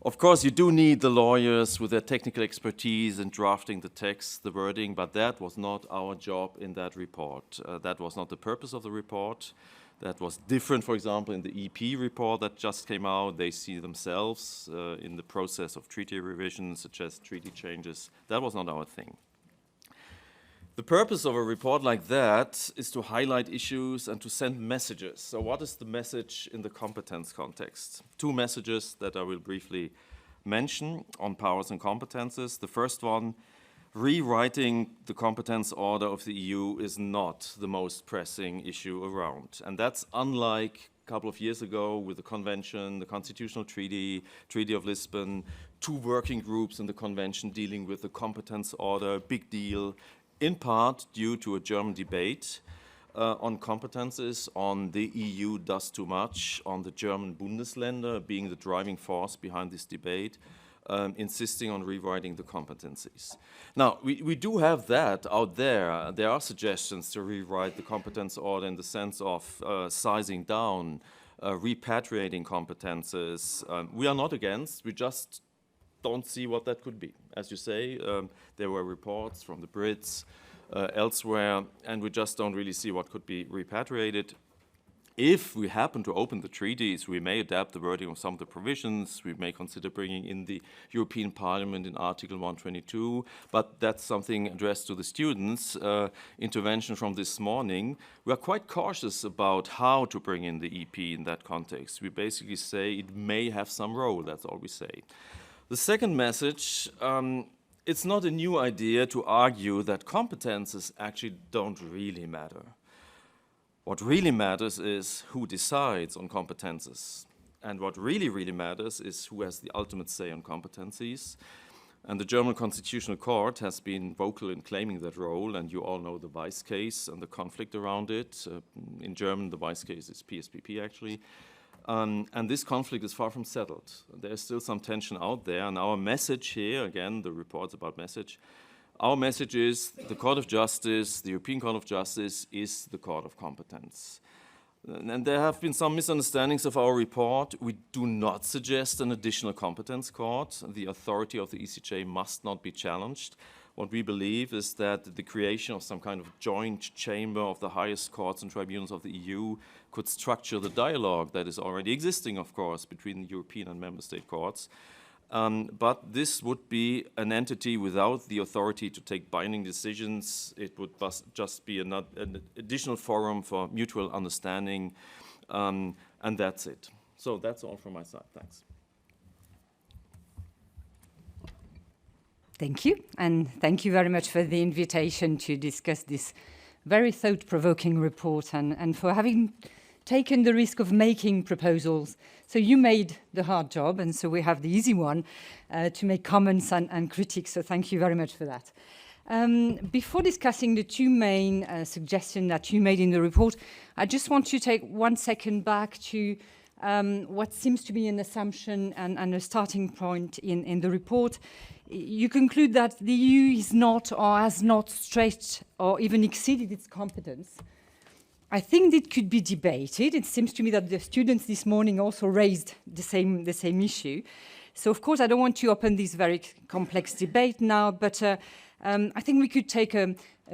Of course, you do need the lawyers with their technical expertise in drafting the text, the wording, but that was not our job in that report. That was not the purpose of the report. That was different, for example, in the EP report that just came out. They see themselves in the process of treaty revisions, such as treaty changes. That was not our thing. The purpose of a report like that is to highlight issues and to send messages. So what is the message in the competence context? Two messages that I will briefly mention on powers and competences. The first one, rewriting the competence order of the EU is not the most pressing issue around. And that's unlike a couple of years ago with the Convention, the Constitutional Treaty, Treaty of Lisbon, 2 working groups in the Convention dealing with the competence order, big deal, in part due to a German debate on competences, on the EU does too much, on the German Bundesländer being the driving force behind this debate, insisting on rewriting the competencies. Now, we do have that out there. There are suggestions to rewrite the competence order in the sense of sizing down, repatriating competences. We are not against, we just don't see what that could be. As you say, there were reports from the Brits elsewhere, and we just don't really see what could be repatriated. If we happen to open the treaties, we may adapt the wording of some of the provisions. We may consider bringing in the European Parliament in Article 122, but that's something addressed to the students. Intervention from this morning. We are quite cautious about how to bring in the EP in that context. We basically say it may have some role, that's all we say. The second message, it's not a new idea to argue that competences actually don't really matter. What really matters is who decides on competences. And what really, really matters is who has the ultimate say on competencies. And the German Constitutional Court has been vocal in claiming that role, and you all know the Weiss case and the conflict around it. In German, the Weiss case is PSPP, actually. And this conflict is far from settled. There's still some tension out there, and our message here, again, the report's about message, our message is the Court of Justice, the European Court of Justice, is the court of competence. And there have been some misunderstandings of our report. We do not suggest an additional competence court. The authority of the ECJ must not be challenged. What we believe is that the creation of some kind of joint chamber of the highest courts and tribunals of the EU could structure the dialogue that is already existing, of course, between the European and member state courts. But this would be an entity without the authority to take binding decisions. It would just be an additional forum for mutual understanding, and that's it. So that's all from my side. Thanks. Thank you, and thank you very much for the invitation to discuss this very thought-provoking report and for having taken the risk of making proposals. So you made the hard job, and so we have the easy one to make comments and critiques, so thank you very much for that. Before discussing the 2 main suggestions that you made in the report, I just want to take 1 second back to what seems to be an assumption and a starting point in the report. You conclude that the EU is not or has not stretched or even exceeded its competence. I think it could be debated. It seems to me that the students this morning also raised the same issue. So, of course, I don't want to open this very complex debate now, but I think we could take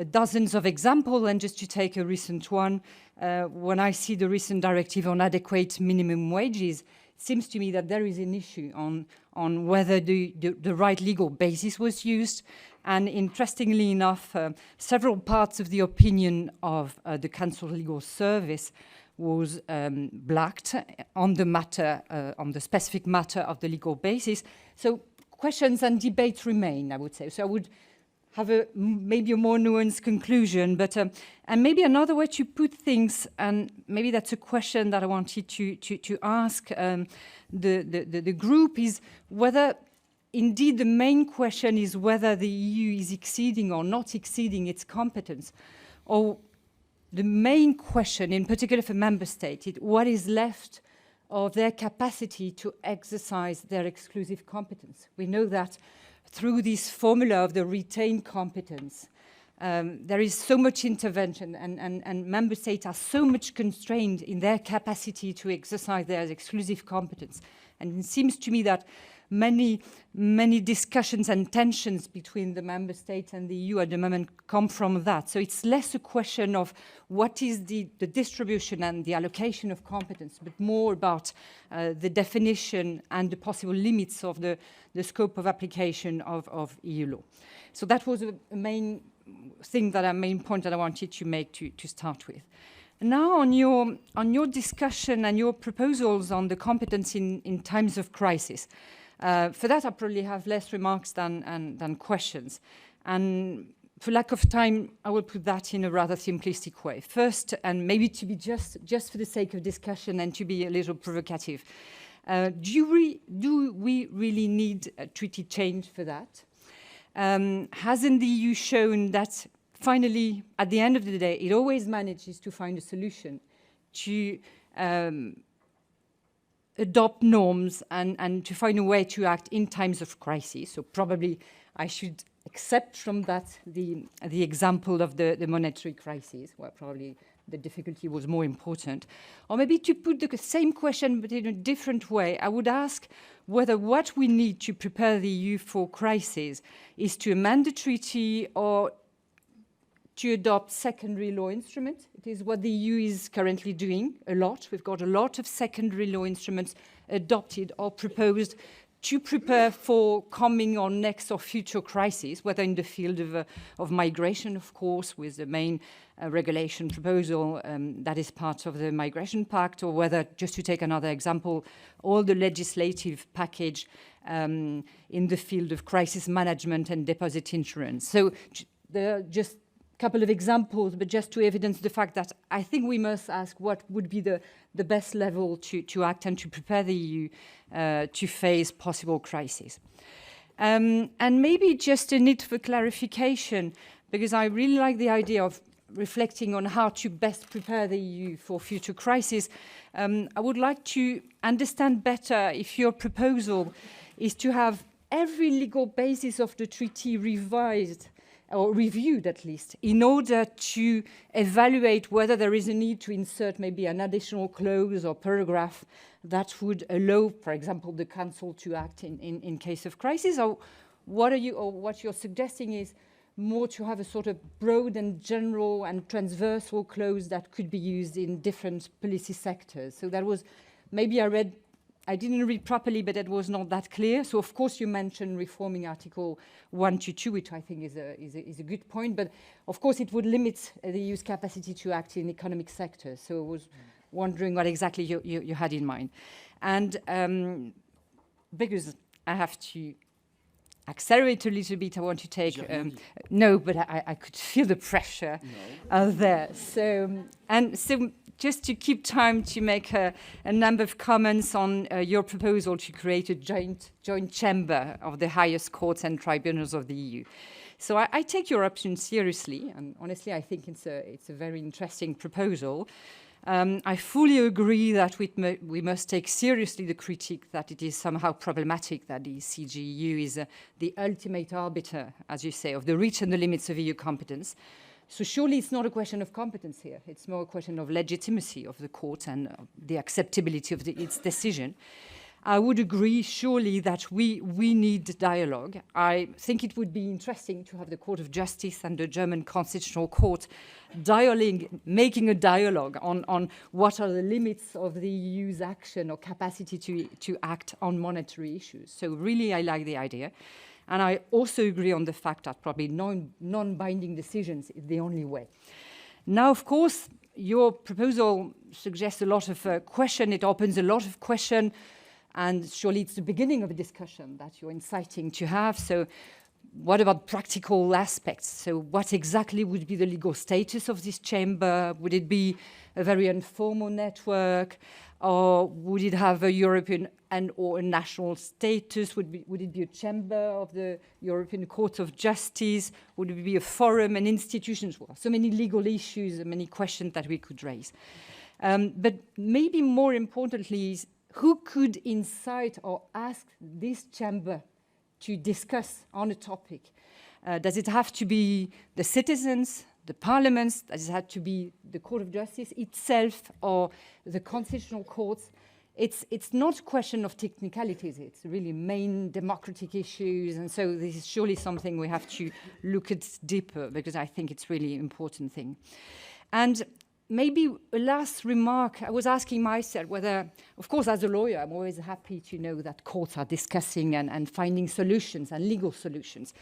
dozens of examples, and just to take a recent one, when I see the recent directive on adequate minimum wages, it seems to me that there is an issue on whether the right legal basis was used. And interestingly enough, several parts of the opinion of the Council Legal Service was blacked on the matter, on the specific matter of the legal basis. So questions and debates remain, I would say. So I would have maybe a more nuanced conclusion, but and maybe another way to put things, and maybe that's a question that I wanted to ask the group, is whether indeed the main question is whether the EU is exceeding or not exceeding its competence, or the main question, in particular for member states, is what is left of their capacity to exercise their exclusive competence. We know that through this formula of the retained competence, there is so much intervention, and member states are so much constrained in their capacity to exercise their exclusive competence. And it seems to me that many discussions and tensions between the member states and the EU at the moment come from that. So it's less a question of what is the distribution and the allocation of competence, but more about the definition and the possible limits of the scope of application of EU law. So that was a main point that I wanted to make to start with. Now on your discussion and your proposals on the competence in times of crisis. For that, I probably have less remarks than questions. And for lack of time, I will put that in a rather simplistic way. First, and maybe to be just for the sake of discussion and to be a little provocative, do we really need a treaty change for that? Hasn't the EU shown that finally, at the end of the day, it always manages to find a solution to adopt norms and to find a way to act in times of crisis? So probably I should accept from that the example of the monetary crisis, where probably the difficulty was more important. Or maybe to put the same question but in a different way, I would ask whether what we need to prepare the EU for crisis is to amend the treaty or to adopt secondary law instruments. It is what the EU is currently doing a lot. We've got a lot of secondary law instruments adopted or proposed to prepare for coming or next or future crises, whether in the field of migration, of course, with the main regulation proposal that is part of the Migration Pact, or whether, just to take another example, all the legislative package in the field of crisis management and deposit insurance. So there are just couple of examples, but just to evidence the fact that I think we must ask what would be the best level to act and to prepare the EU to face possible crises. And maybe just a need for clarification, because I really like the idea of reflecting on how to best prepare the EU for future crises. I would like to understand better if your proposal is to have every legal basis of the treaty revised or reviewed at least, in order to evaluate whether there is a need to insert maybe an additional clause or paragraph that would allow, for example, the Council to act in case of crisis, or what you're suggesting is more to have a sort of broad and general and transversal clause that could be used in different policy sectors. So that was, maybe I didn't read properly, but it was not that clear. So of course you mentioned reforming Article 122, which I think is a good point. But of course it would limit the EU's capacity to act in economic sectors. So I was wondering what exactly you had in mind. And because I have to accelerate a little bit, I want to take... no, but I could feel the pressure there. So just to keep time to make a number of comments on your proposal to create a joint chamber of the highest courts and tribunals of the EU. So I take your option seriously, and honestly I think it's a very interesting proposal. I fully agree that we must take seriously the critique that it is somehow problematic that the CJEU is the ultimate arbiter, as you say, of the reach and the limits of EU competence. So surely it's not a question of competence here. It's more a question of legitimacy of the court and the acceptability of its decision. I would agree, surely, that we need dialogue. I think it would be interesting to have the Court of Justice and the German Constitutional Court making a dialogue on what are the limits of the EU's action or capacity to act on monetary issues. So really, I like the idea. And I also agree on the fact that probably non-binding decisions is the only way. Now, of course, your proposal suggests a lot of question. It opens a lot of question. And surely it's the beginning of a discussion that you're inciting to have. So what about practical aspects? So what exactly would be the legal status of this chamber? Would it be a very informal network? Or would it have a European and or a national status? Would it be a chamber of the European Court of Justice? Would it be a forum, an institution? Well, so many legal issues and many questions that we could raise. But maybe more importantly is who could incite or ask this chamber to discuss on a topic? Does it have to be the citizens, the parliaments? Does it have to be the Court of Justice itself or the constitutional courts? It's not a question of technicalities. It's really main democratic issues. And so this is surely something we have to look at deeper, because I think it's really an important thing. And maybe a last remark, I was asking myself whether, of course, as a lawyer, I'm always happy to know that courts are discussing and finding solutions and legal solutions.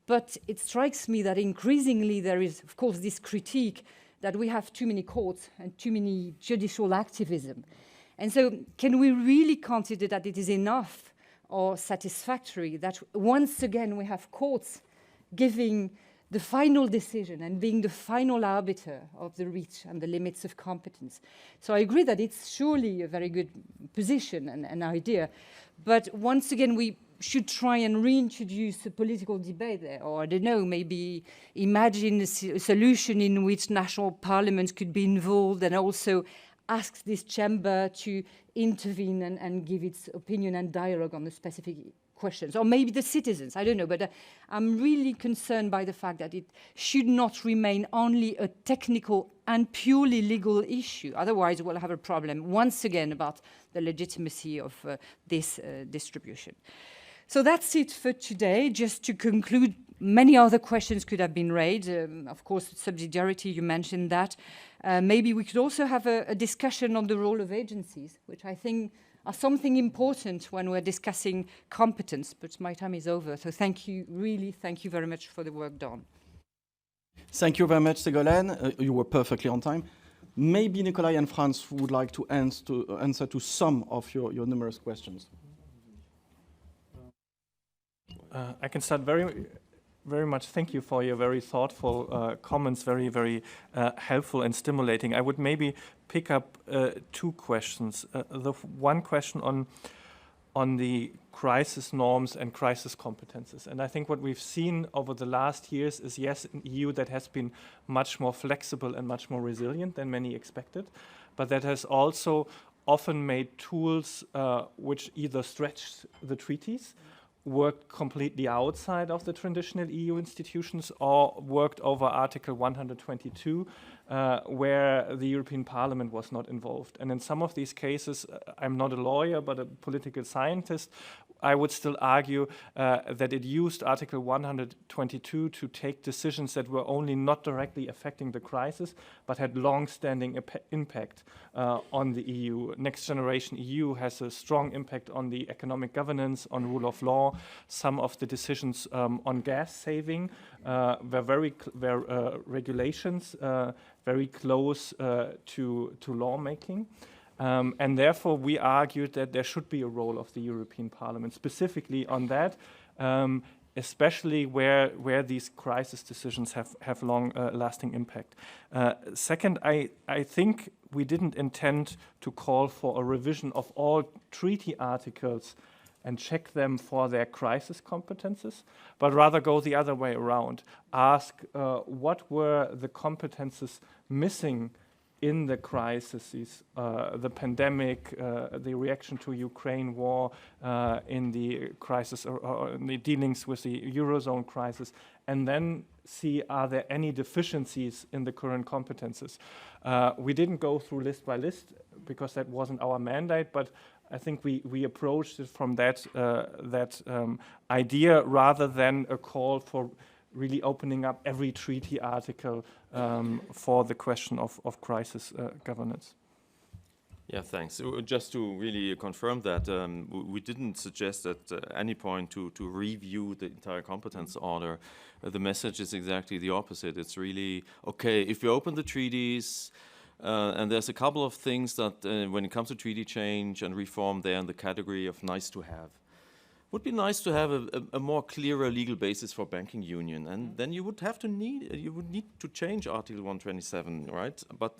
But it strikes me that increasingly there is, of course, this critique that we have too many courts and too many judicial activism. And so can we really consider that it is enough or satisfactory that once again we have courts giving the final decision and being the final arbiter of the reach and the limits of competence? So I agree that it's surely a very good position and an idea. But once again, we should try and reintroduce a political debate there, or I don't know, maybe imagine a solution in which national parliaments could be involved and also ask this chamber to intervene and give its opinion and dialogue on the specific questions, or maybe the citizens, I don't know, but I'm really concerned by the fact that it should not remain only a technical and purely legal issue. Otherwise, we'll have a problem once again about the legitimacy of this distribution. So that's it for today. Just to conclude, many other questions could have been raised. Of course, subsidiarity, you mentioned that. Maybe we could also have a discussion on the role of agencies, which I think are something important when we're discussing competence, but my time is over. So thank you, really, thank you very much for the work done. Thank you very much, Ségolène. You were perfectly on time. Maybe Nikolai and Franz would like to answer to some of your numerous questions. I can start very much. Thank you for your very thoughtful comments, very helpful and stimulating. I would maybe pick up two questions. The one question on the crisis norms and crisis competences. And I think what we've seen over the last years is, yes, an EU that has been much more flexible and much more resilient than many expected, but that has also often made tools which either stretched the treaties, worked completely outside of the traditional EU institutions, or worked over Article 122, where the European Parliament was not involved. And in some of these cases, I'm not a lawyer, but a political scientist, I would still argue that it used Article 122 to take decisions that were only not directly affecting the crisis, but had long-standing impact on the EU. Next Generation EU has a strong impact on the economic governance, on rule of law. Some of the decisions on gas saving were regulations very close to lawmaking. And therefore, we argued that there should be a role of the European Parliament, specifically on that, especially where these crisis decisions have long-lasting impact. Second, I think we didn't intend to call for a revision of all treaty articles and check them for their crisis competences, but rather go the other way around. Ask what were the competences missing in the crises, the pandemic, the reaction to Ukraine war, in the crisis or in the dealings with the Eurozone crisis, and then see, are there any deficiencies in the current competences? We didn't go through list by list because that wasn't our mandate, but I think we approached it from that idea rather than a call for really opening up every treaty article for the question of crisis governance. Yeah, thanks. Just to really confirm that, we didn't suggest at any point to review the entire competence order. The message is exactly the opposite. It's really, okay, if you open the treaties, and there's a couple of things that when it comes to treaty change and reform, they're in the category of nice to have. would be nice to have a more clearer legal basis for banking union, and then you would need to change Article 127, right? But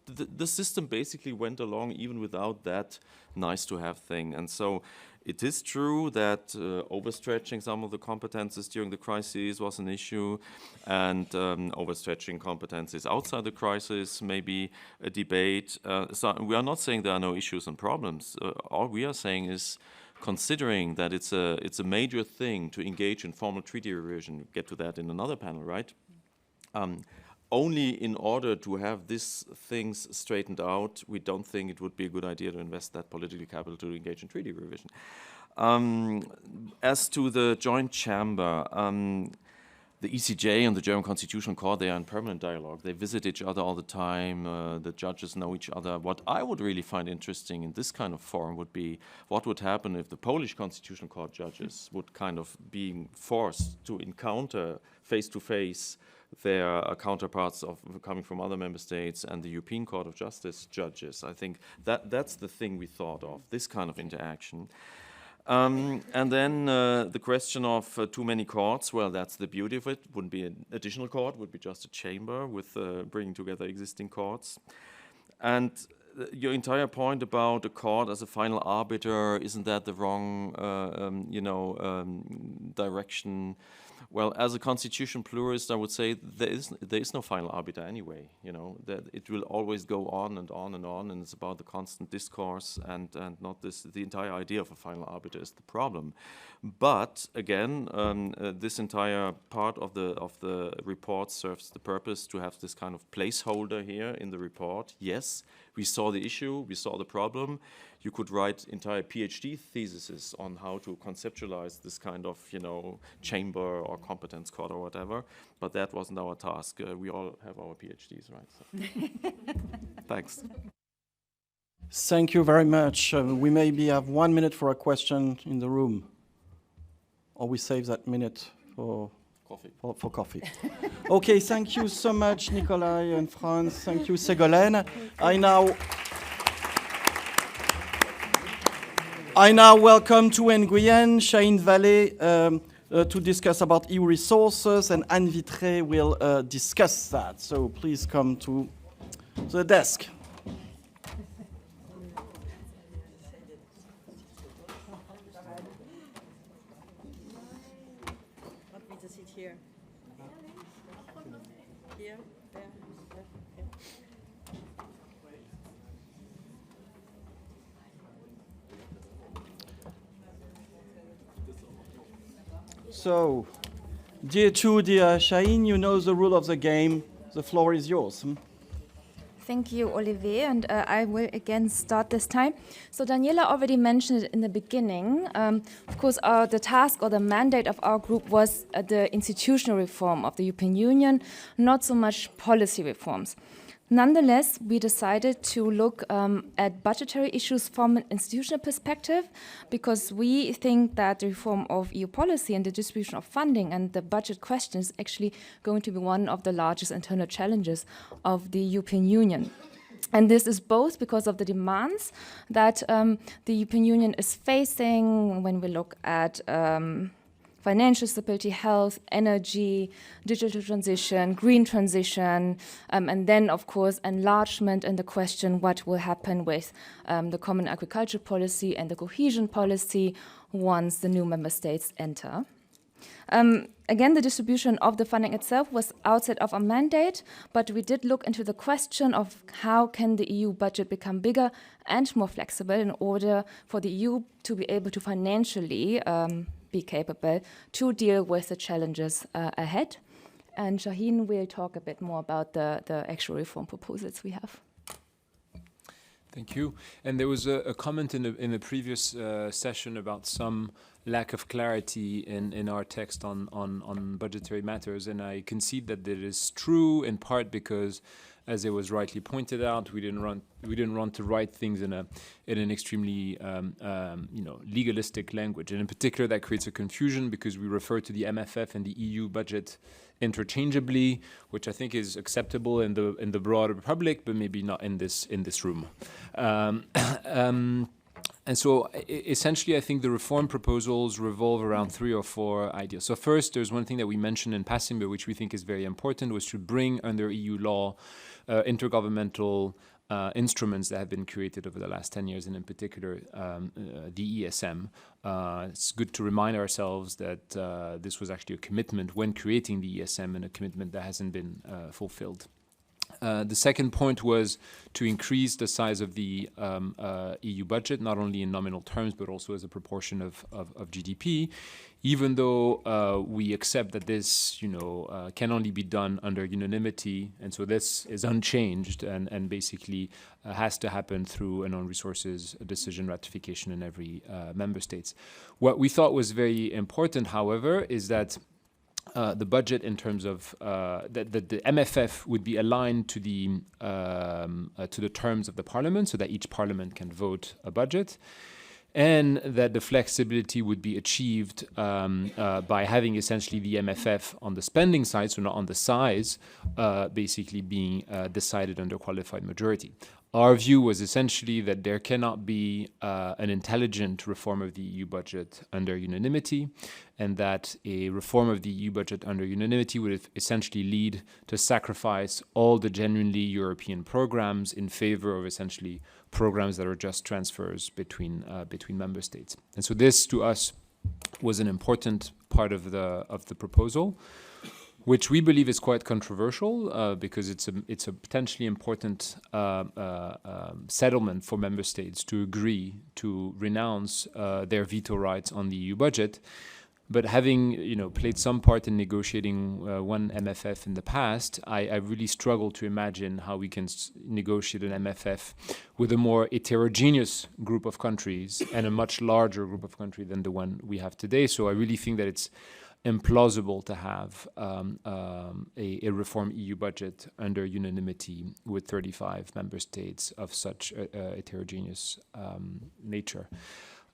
the system basically went along even without that nice to have thing, and so it is true that overstretching some of the competences during the crisis was an issue, and overstretching competences outside the crisis may be a debate. So we are not saying there are no issues and problems. All we are saying is, considering that it's a major thing to engage in formal treaty revision, we'll get to that in another panel, right? Only in order to have these things straightened out, we don't think it would be a good idea to invest that political capital to engage in treaty revision. As to the joint chamber, the ECJ and the German Constitutional Court, they are in permanent dialogue. They visit each other all the time. The judges know each other. What I would really find interesting in this kind of forum would be what would happen if the Polish Constitutional Court judges would kind of be forced to encounter face-to-face their counterparts coming from other member states and the European Court of Justice judges. I think that's the thing we thought of, this kind of interaction. And then the question of too many courts, well, that's the beauty of it. Wouldn't be an additional court, would be just a chamber with bringing together existing courts. And your entire point about a court as a final arbiter, isn't that the wrong, direction? Well, as a constitution pluralist, I would say there is no final arbiter anyway. That it will always go on and on and on, and it's about the constant discourse and not the entire idea of a final arbiter is the problem. But again, this entire part of the report serves the purpose to have this kind of placeholder here in the report. Yes, we saw the issue, we saw the problem. You could write entire PhD theses on how to conceptualize this kind of, chamber or competence court or whatever, but that wasn't our task. We all have our PhDs, right? So. Thanks. Thank you very much. We maybe have 1 minute for a question in the room, or we save that minute for coffee. For coffee. Okay, thank you so much, Nikolai and Franz. Thank you, Ségolène. I now welcome to Nguyen, Chahine Vallée, to discuss about EU resources, and Anne Vitré will discuss that. So please come to the desk. So, dear Chu, dear Chahine, you know the rule of the game. The floor is yours. Thank you, Olivier, and I will again start this time. So Daniela already mentioned it in the beginning. Of course, the task or the mandate of our group was the institutional reform of the European Union, not so much policy reforms. Nonetheless, we decided to look at budgetary issues from an institutional perspective, because we think that the reform of EU policy and the distribution of funding and the budget question is actually going to be one of the largest internal challenges of the European Union. And this is both because of the demands that the European Union is facing when we look at financial stability, health, energy, digital transition, green transition, and then, of course, enlargement and the question what will happen with the common agriculture policy and the cohesion policy once the new member states enter. Again, the distribution of the funding itself was outside of our mandate, but we did look into the question of how can the EU budget become bigger and more flexible in order for the EU to be able to financially be capable to deal with the challenges ahead. And Chahine will talk a bit more about the actual reform proposals we have. Thank you. And there was a comment in the previous session about some lack of clarity in our text on budgetary matters, and I concede that it is true in part because, as it was rightly pointed out, we didn't want to write things in an extremely legalistic language, and in particular that creates a confusion because we refer to the MFF and the EU budget interchangeably, which I think is acceptable in the broader public, but maybe not in this room. And so essentially, I think the reform proposals revolve around 3 or 4 ideas. So first, there's one thing that we mentioned in passing, but which we think is very important, was to bring under EU law intergovernmental instruments that have been created over the last 10 years, and in particular, the ESM. It's good to remind ourselves that this was actually a commitment when creating the ESM, and a commitment that hasn't been fulfilled. The second point was to increase the size of the EU budget, not only in nominal terms, but also as a proportion of GDP, even though we accept that this, can only be done under unanimity. And so this is unchanged and basically has to happen through an own resources decision ratification in every member states. What we thought was very important, however, is that the budget in terms of that the MFF would be aligned to the terms of the parliament, so that each parliament can vote a budget, and that the flexibility would be achieved by having essentially the MFF on the spending side, so not on the size, basically being decided under qualified majority. Our view was essentially that there cannot be an intelligent reform of the EU budget under unanimity, and that a reform of the EU budget under unanimity would essentially lead to sacrifice all the genuinely European programs in favor of essentially programs that are just transfers between member states. And so this, to us, was an important part of the proposal, which we believe is quite controversial because it's a potentially important settlement for member states to agree to renounce their veto rights on the EU budget. But having played some part in negotiating one MFF in the past, I really struggle to imagine how we can negotiate an MFF with a more heterogeneous group of countries and a much larger group of countries than the one we have today. So I really think that it's implausible to have a reform EU budget under unanimity with 35 member states of such a heterogeneous nature.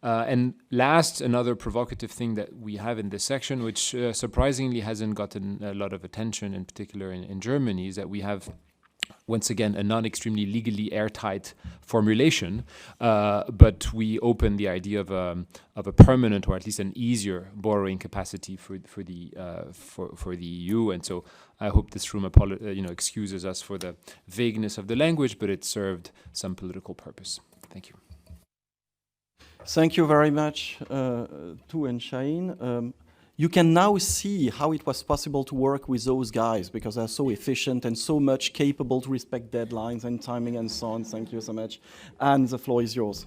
And last, another provocative thing that we have in this section, which surprisingly hasn't gotten a lot of attention, in particular in Germany, is that we have, once again, a non-extremely legally airtight formulation, but we open the idea of a permanent, or at least an easier borrowing capacity for the EU. And so I hope this room excuses us for the vagueness of the language, but it served some political purpose. Thank you. Thank you very much, Tu and Shaheen. You can now see how it was possible to work with those guys, because they're so efficient and so much capable to respect deadlines and timing and so on. Thank you so much. And the floor is yours.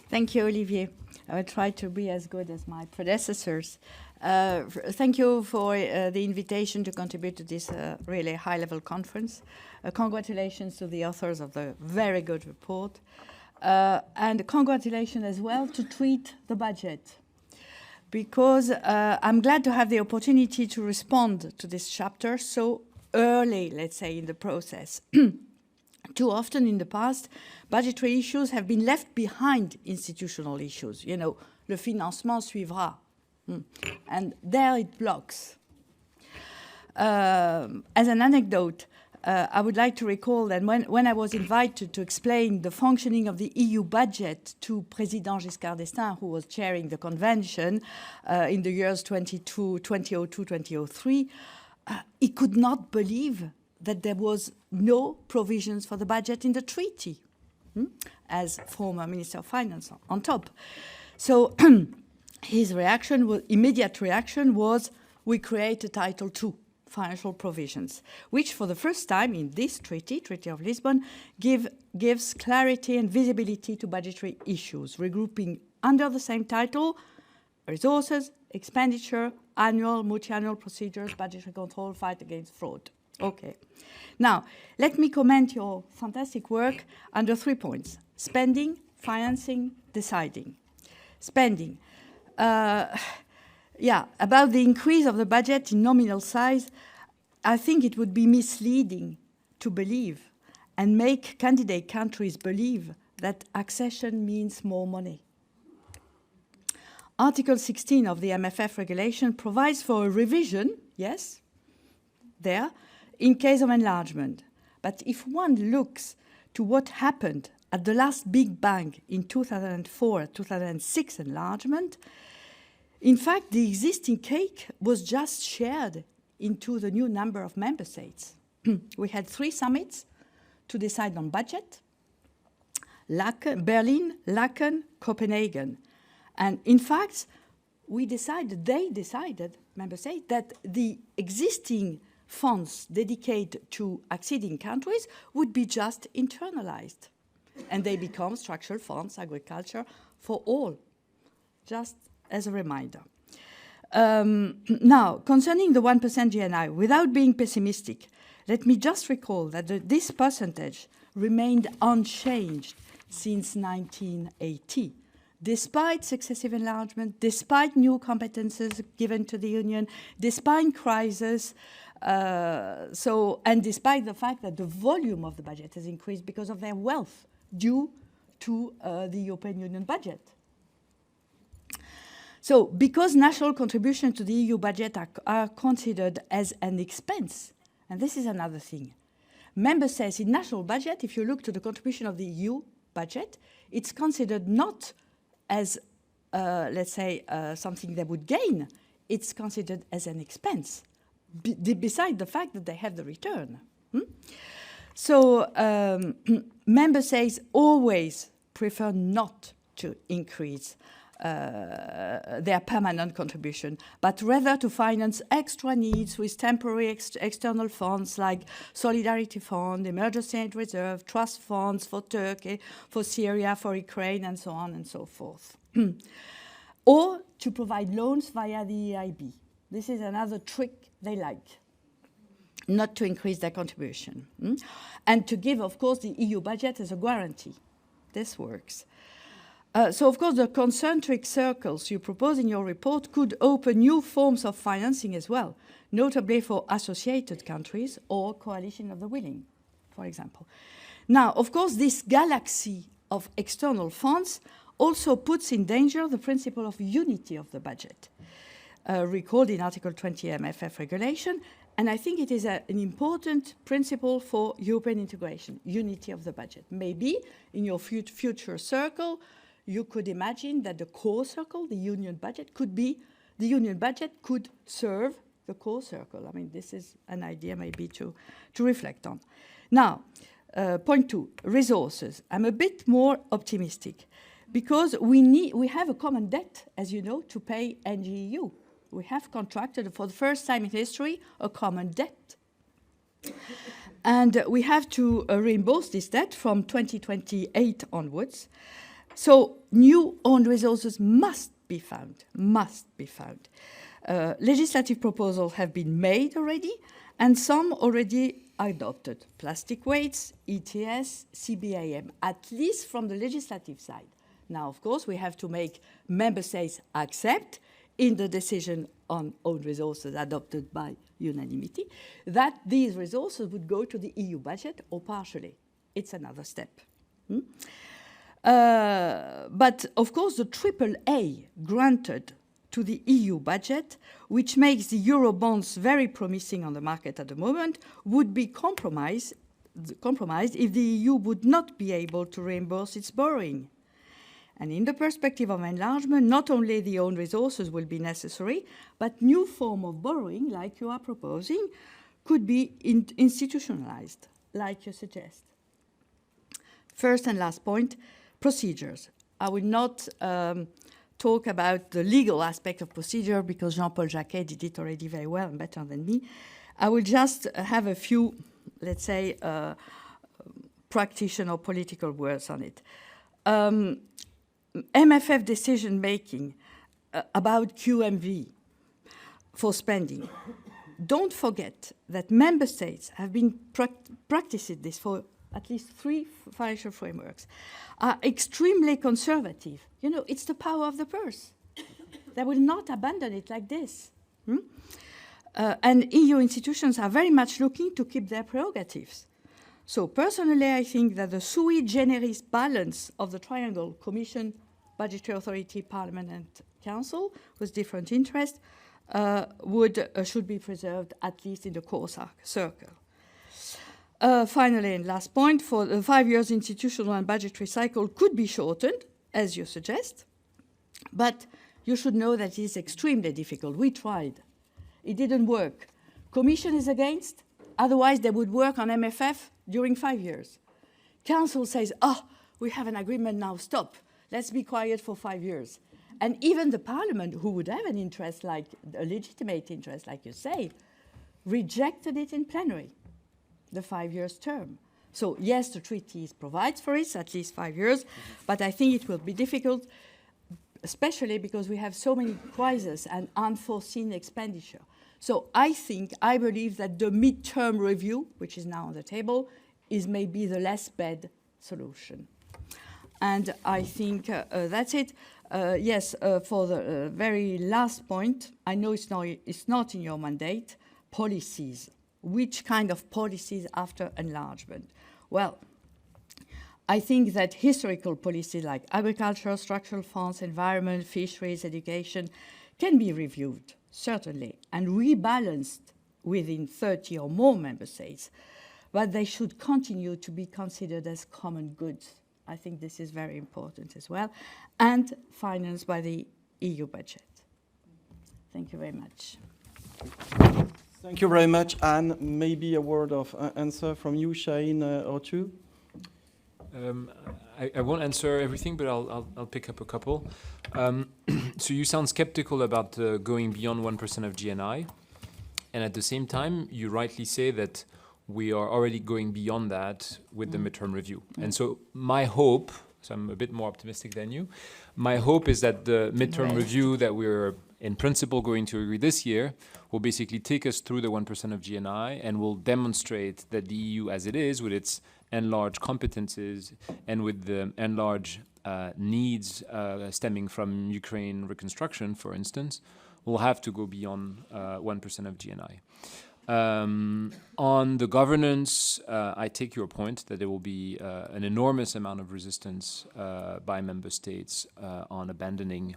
Thank you, Olivier. I will try to be as good as my predecessors. Thank you for the invitation to contribute to this really high-level conference. Congratulations to the authors of the very good report. And congratulations as well to treat the budget, because I'm glad to have the opportunity to respond to this chapter so early, let's say, in the process. Too often in the past, budgetary issues have been left behind institutional issues. Le financement suivra. And there it blocks. As an anecdote, I would like to recall that when I was invited to explain the functioning of the EU budget to President Giscard d'Estaing, who was chairing the convention in the years 2002-2003, he could not believe that there was no provisions for the budget in the treaty, as former Minister of Finance on top. So his immediate reaction was, we create a Title II. Financial provisions, which for the first time in this Treaty of Lisbon, gives clarity and visibility to budgetary issues, regrouping under the same title resources, expenditure, annual, multi-annual procedures, budgetary control, fight against fraud. Okay. Now, let me comment your fantastic work under 3 points: spending, financing, deciding. Spending. About the increase of the budget in nominal size, I think it would be misleading to believe and make candidate countries believe that accession means more money. Article 16 of the MFF regulation provides for a revision, yes, there, in case of enlargement. But if one looks to what happened at the last big bang in 2004-2006 enlargement, in fact, the existing cake was just shared into the new number of member states. We had 3 summits to decide on budget: Berlin, Laeken, Copenhagen. And in fact, they decided, member states, that the existing funds dedicated to acceding countries would be just internalized. And they become structural funds, agriculture, for all, just as a reminder. Now, concerning the 1% GNI, without being pessimistic, let me just recall that this percentage remained unchanged since 1980, despite successive enlargement, despite new competences given to the Union, despite crisis, and despite the fact that the volume of the budget has increased because of their wealth due to the European Union budget. So, because national contributions to the EU budget are considered as an expense, and this is another thing. Member states in national budget, if you look to the contribution of the EU budget, it's considered not as, let's say, something they would gain. It's considered as an expense, beside the fact that they have the return. So member states always prefer not to increase their permanent contribution, but rather to finance extra needs with temporary external funds like Solidarity Fund, Emergency Aid Reserve, trust funds for Turkey, for Syria, for Ukraine, and so on and so forth. Or to provide loans via the EIB. This is another trick they like, not to increase their contribution. And to give, of course, the EU budget as a guarantee. This works. So, of course, the concentric circles you propose in your report could open new forms of financing as well, notably for associated countries or coalition of the willing, for example. Now, of course, this galaxy of external funds also puts in danger the principle of unity of the budget, recalled in Article 20 MFF regulation, and I think it is an important principle for European integration, unity of the budget. Maybe in your future circle, you could imagine that the core circle, the union budget, could serve the core circle. I mean, this is an idea maybe to reflect on. Now, point 2, resources. I'm a bit more optimistic because we have a common debt, as you know, to pay NGEU. We have contracted for the first time in history a common debt. And we have to reimburse this debt from 2028 onwards. So new own resources must be found. Legislative proposals have been made already, and some already adopted. Plastic weights, ETS, CBAM, at least from the legislative side. Now, of course, we have to make member states accept in the decision on own resources adopted by unanimity that these resources would go to the EU budget or partially. It's another step. But, of course, the AAA granted to the EU budget, which makes the euro bonds very promising on the market at the moment, would be compromised if the EU would not be able to reimburse its borrowing. And in the perspective of enlargement, not only the own resources will be necessary, but new form of borrowing, like you are proposing, could be institutionalized, like you suggest. First and last point, procedures. I will not talk about the legal aspect of procedure because Jean-Paul Jacquet did it already very well and better than me. I will just have a few, let's say, practitioner or political words on it. MFF decision-making about QMV for spending. Don't forget that member states have been practicing this for at least 3 financial frameworks, are extremely conservative. You know, it's the power of the purse. They will not abandon it like this. And EU institutions are very much looking to keep their prerogatives. So personally, I think that the sui generis balance of the triangle, Commission, Budgetary Authority, Parliament, and Council, with different interests, should be preserved at least in the core circle. Finally, and last point, for the 5 years institutional and budgetary cycle could be shortened, as you suggest, but you should know that it is extremely difficult. We tried. It didn't work. Commission is against, otherwise they would work on MFF during 5 years. Council says, oh, we have an agreement now, stop. Let's be quiet for 5 years. And even the Parliament, who would have an interest, like a legitimate interest, like you say, rejected it in plenary, the 5 years term. So yes, the treaty provides for it, at least 5 years, but I think it will be difficult, especially because we have so many crises and unforeseen expenditure. So I believe that the mid-term review, which is now on the table, is maybe the less bad solution. And I think that's it. Yes, for the very last point, I know it's not in your mandate, policies. Which kind of policies after enlargement? Well, I think that historical policies like agriculture, structural funds, environment, fisheries, education can be reviewed, certainly, and rebalanced within 30 or more member states, but they should continue to be considered as common goods. I think this is very important as well, and financed by the EU budget. Thank you very much. Thank you very much, Anne. Maybe a word of answer from you, Shane, or two? I won't answer everything, but I'll pick up a couple. So you sound skeptical about going beyond 1% of GNI, and at the same time, you rightly say that we are already going beyond that with the midterm review. And so my hope, so I'm a bit more optimistic than you, my hope is that the midterm review that we're in principle going to agree this year will basically take us through the 1% of GNI and will demonstrate that the EU as it is, with its enlarged competences and with the enlarged needs stemming from Ukraine reconstruction, for instance, will have to go beyond 1% of GNI. On the governance, I take your point that there will be an enormous amount of resistance by member states on abandoning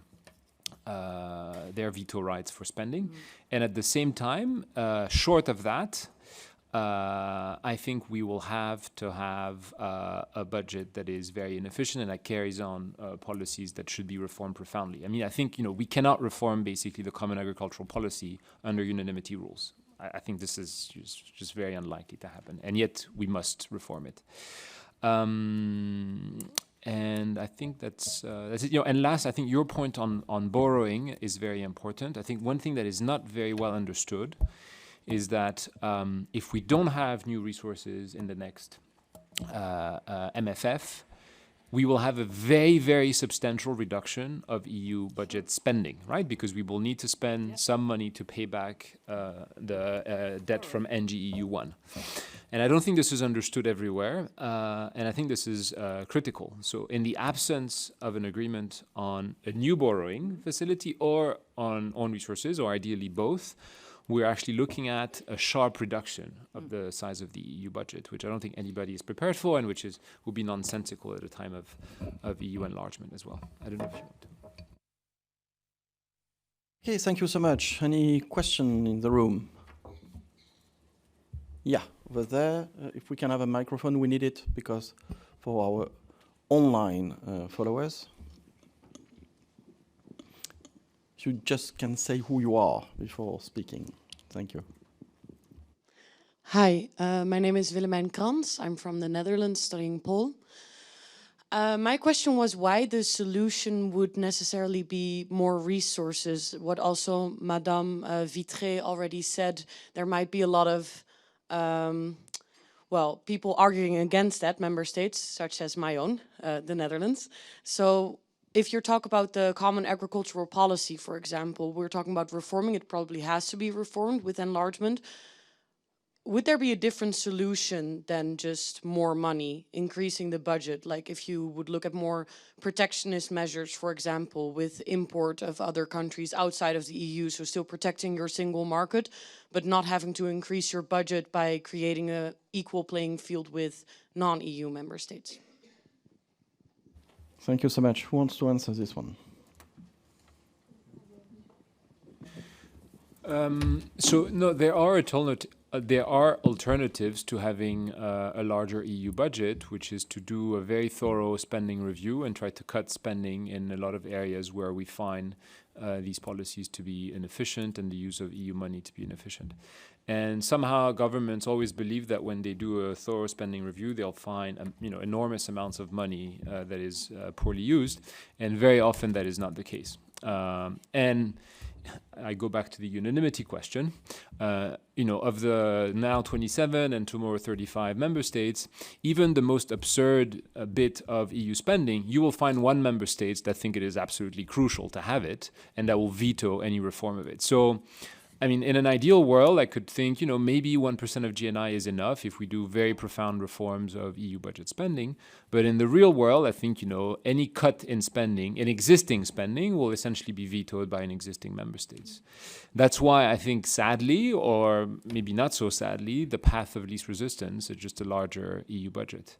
their veto rights for spending. And at the same time, short of that, I think we will have to have a budget that is very inefficient and that carries on policies that should be reformed profoundly. I mean, I think, we cannot reform basically the common agricultural policy under unanimity rules. I think this is just very unlikely to happen, and yet we must reform it. And I think that's it. And last, I think your point on borrowing is very important. I think one thing that is not very well understood is that if we don't have new resources in the next MFF, we will have a very, very substantial reduction of EU budget spending, right? Because we will need to spend some money to pay back the debt from NGEU1. And I don't think this is understood everywhere, and I think this is critical. So in the absence of an agreement on a new borrowing facility or on own resources, or ideally both, we're actually looking at a sharp reduction of the size of the EU budget, which I don't think anybody is prepared for, and which would be nonsensical at a time of EU enlargement as well. I don't know if you want to. Okay, thank you so much. Any question in the room? Yeah, over there. If we can have a microphone, we need it because for our online followers. You just can say who you are before speaking. Thank you. Hi, my name is Willemijn Krans. I'm from the Netherlands studying Pole. My question was why the solution would necessarily be more resources. What also Madame Vitré already said, there might be a lot of people arguing against that, member states, such as my own, the Netherlands. So if you talk about the common agricultural policy, for example, we're talking about reforming, it probably has to be reformed with enlargement. Would there be a different solution than just more money, increasing the budget? Like if you would look at more protectionist measures, for example, with import of other countries outside of the EU, so still protecting your single market, but not having to increase your budget by creating an equal playing field with non-EU member states. Thank you so much. Who wants to answer this one? So no, there are there are alternatives to having a larger EU budget, which is to do a very thorough spending review and try to cut spending in a lot of areas where we find these policies to be inefficient and the use of EU money to be inefficient. And somehow governments always believe that when they do a thorough spending review, they'll find enormous amounts of money that is poorly used, and very often that is not the case. And I go back to the unanimity question. Of the now 27 and tomorrow 35 member states, even the most absurd bit of EU spending, you will find one member state that think it is absolutely crucial to have it and that will veto any reform of it. So, I mean, in an ideal world, I could think, maybe 1% of GNI is enough if we do very profound reforms of EU budget spending. But in the real world, I think, any cut in spending, in existing spending, will essentially be vetoed by an existing member states. That's why I think, sadly, or maybe not so sadly, the path of least resistance is just a larger EU budget.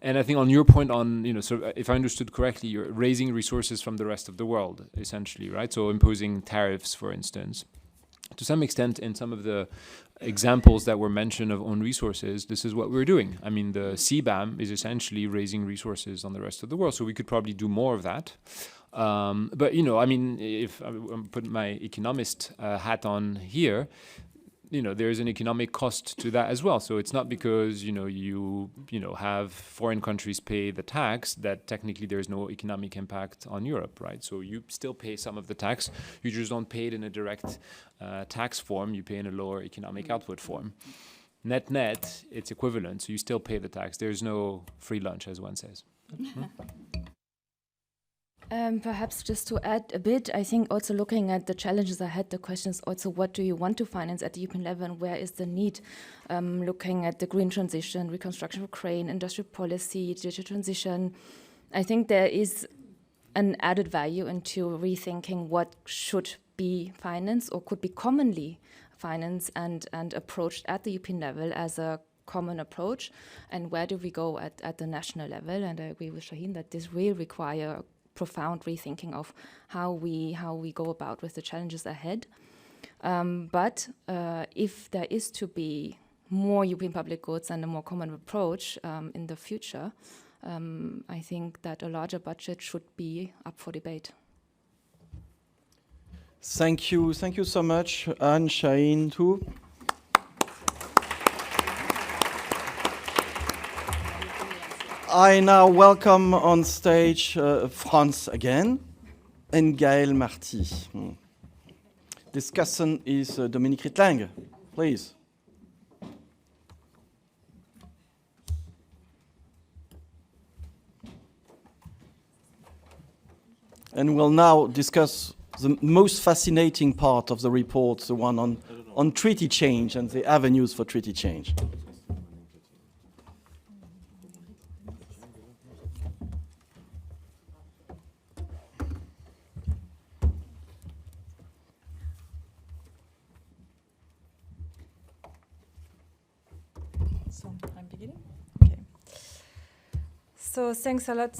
And I think on your point on, so if I understood correctly, you're raising resources from the rest of the world, essentially, right? So imposing tariffs, for instance. To some extent, in some of the examples that were mentioned of own resources, this is what we're doing. I mean, the CBAM is essentially raising resources on the rest of the world, so we could probably do more of that. But, if I'm putting my economist hat on here, there is an economic cost to that as well. So it's not because, you have foreign countries pay the tax that technically there's no economic impact on Europe, right? So you still pay some of the tax. You just don't pay it in a direct tax form. You pay in a lower economic output form. Net, it's equivalent. So you still pay the tax. There's no free lunch, as one says. Perhaps just to add a bit, I think also looking at the challenges ahead, the question is also what do you want to finance at the European level and where is the need? Looking at the green transition, reconstruction of Ukraine, industrial policy, digital transition, I think there is an added value into rethinking what should be financed or could be commonly financed and approached at the European level as a common approach, and where do we go at the national level? And I agree with Shaheen that this will require profound rethinking of how we go about with the challenges ahead. But if there is to be more European public goods and a more common approach in the future, I think that a larger budget should be up for debate. Thank you so much, Anne, Shaheen, too. I now welcome on stage France again and Gaël Marty. Discussant is Dominique Ritling. Please. And we'll now discuss the most fascinating part of the report, the one on treaty change and the avenues for treaty change. I'm beginning? Okay. So thanks a lot,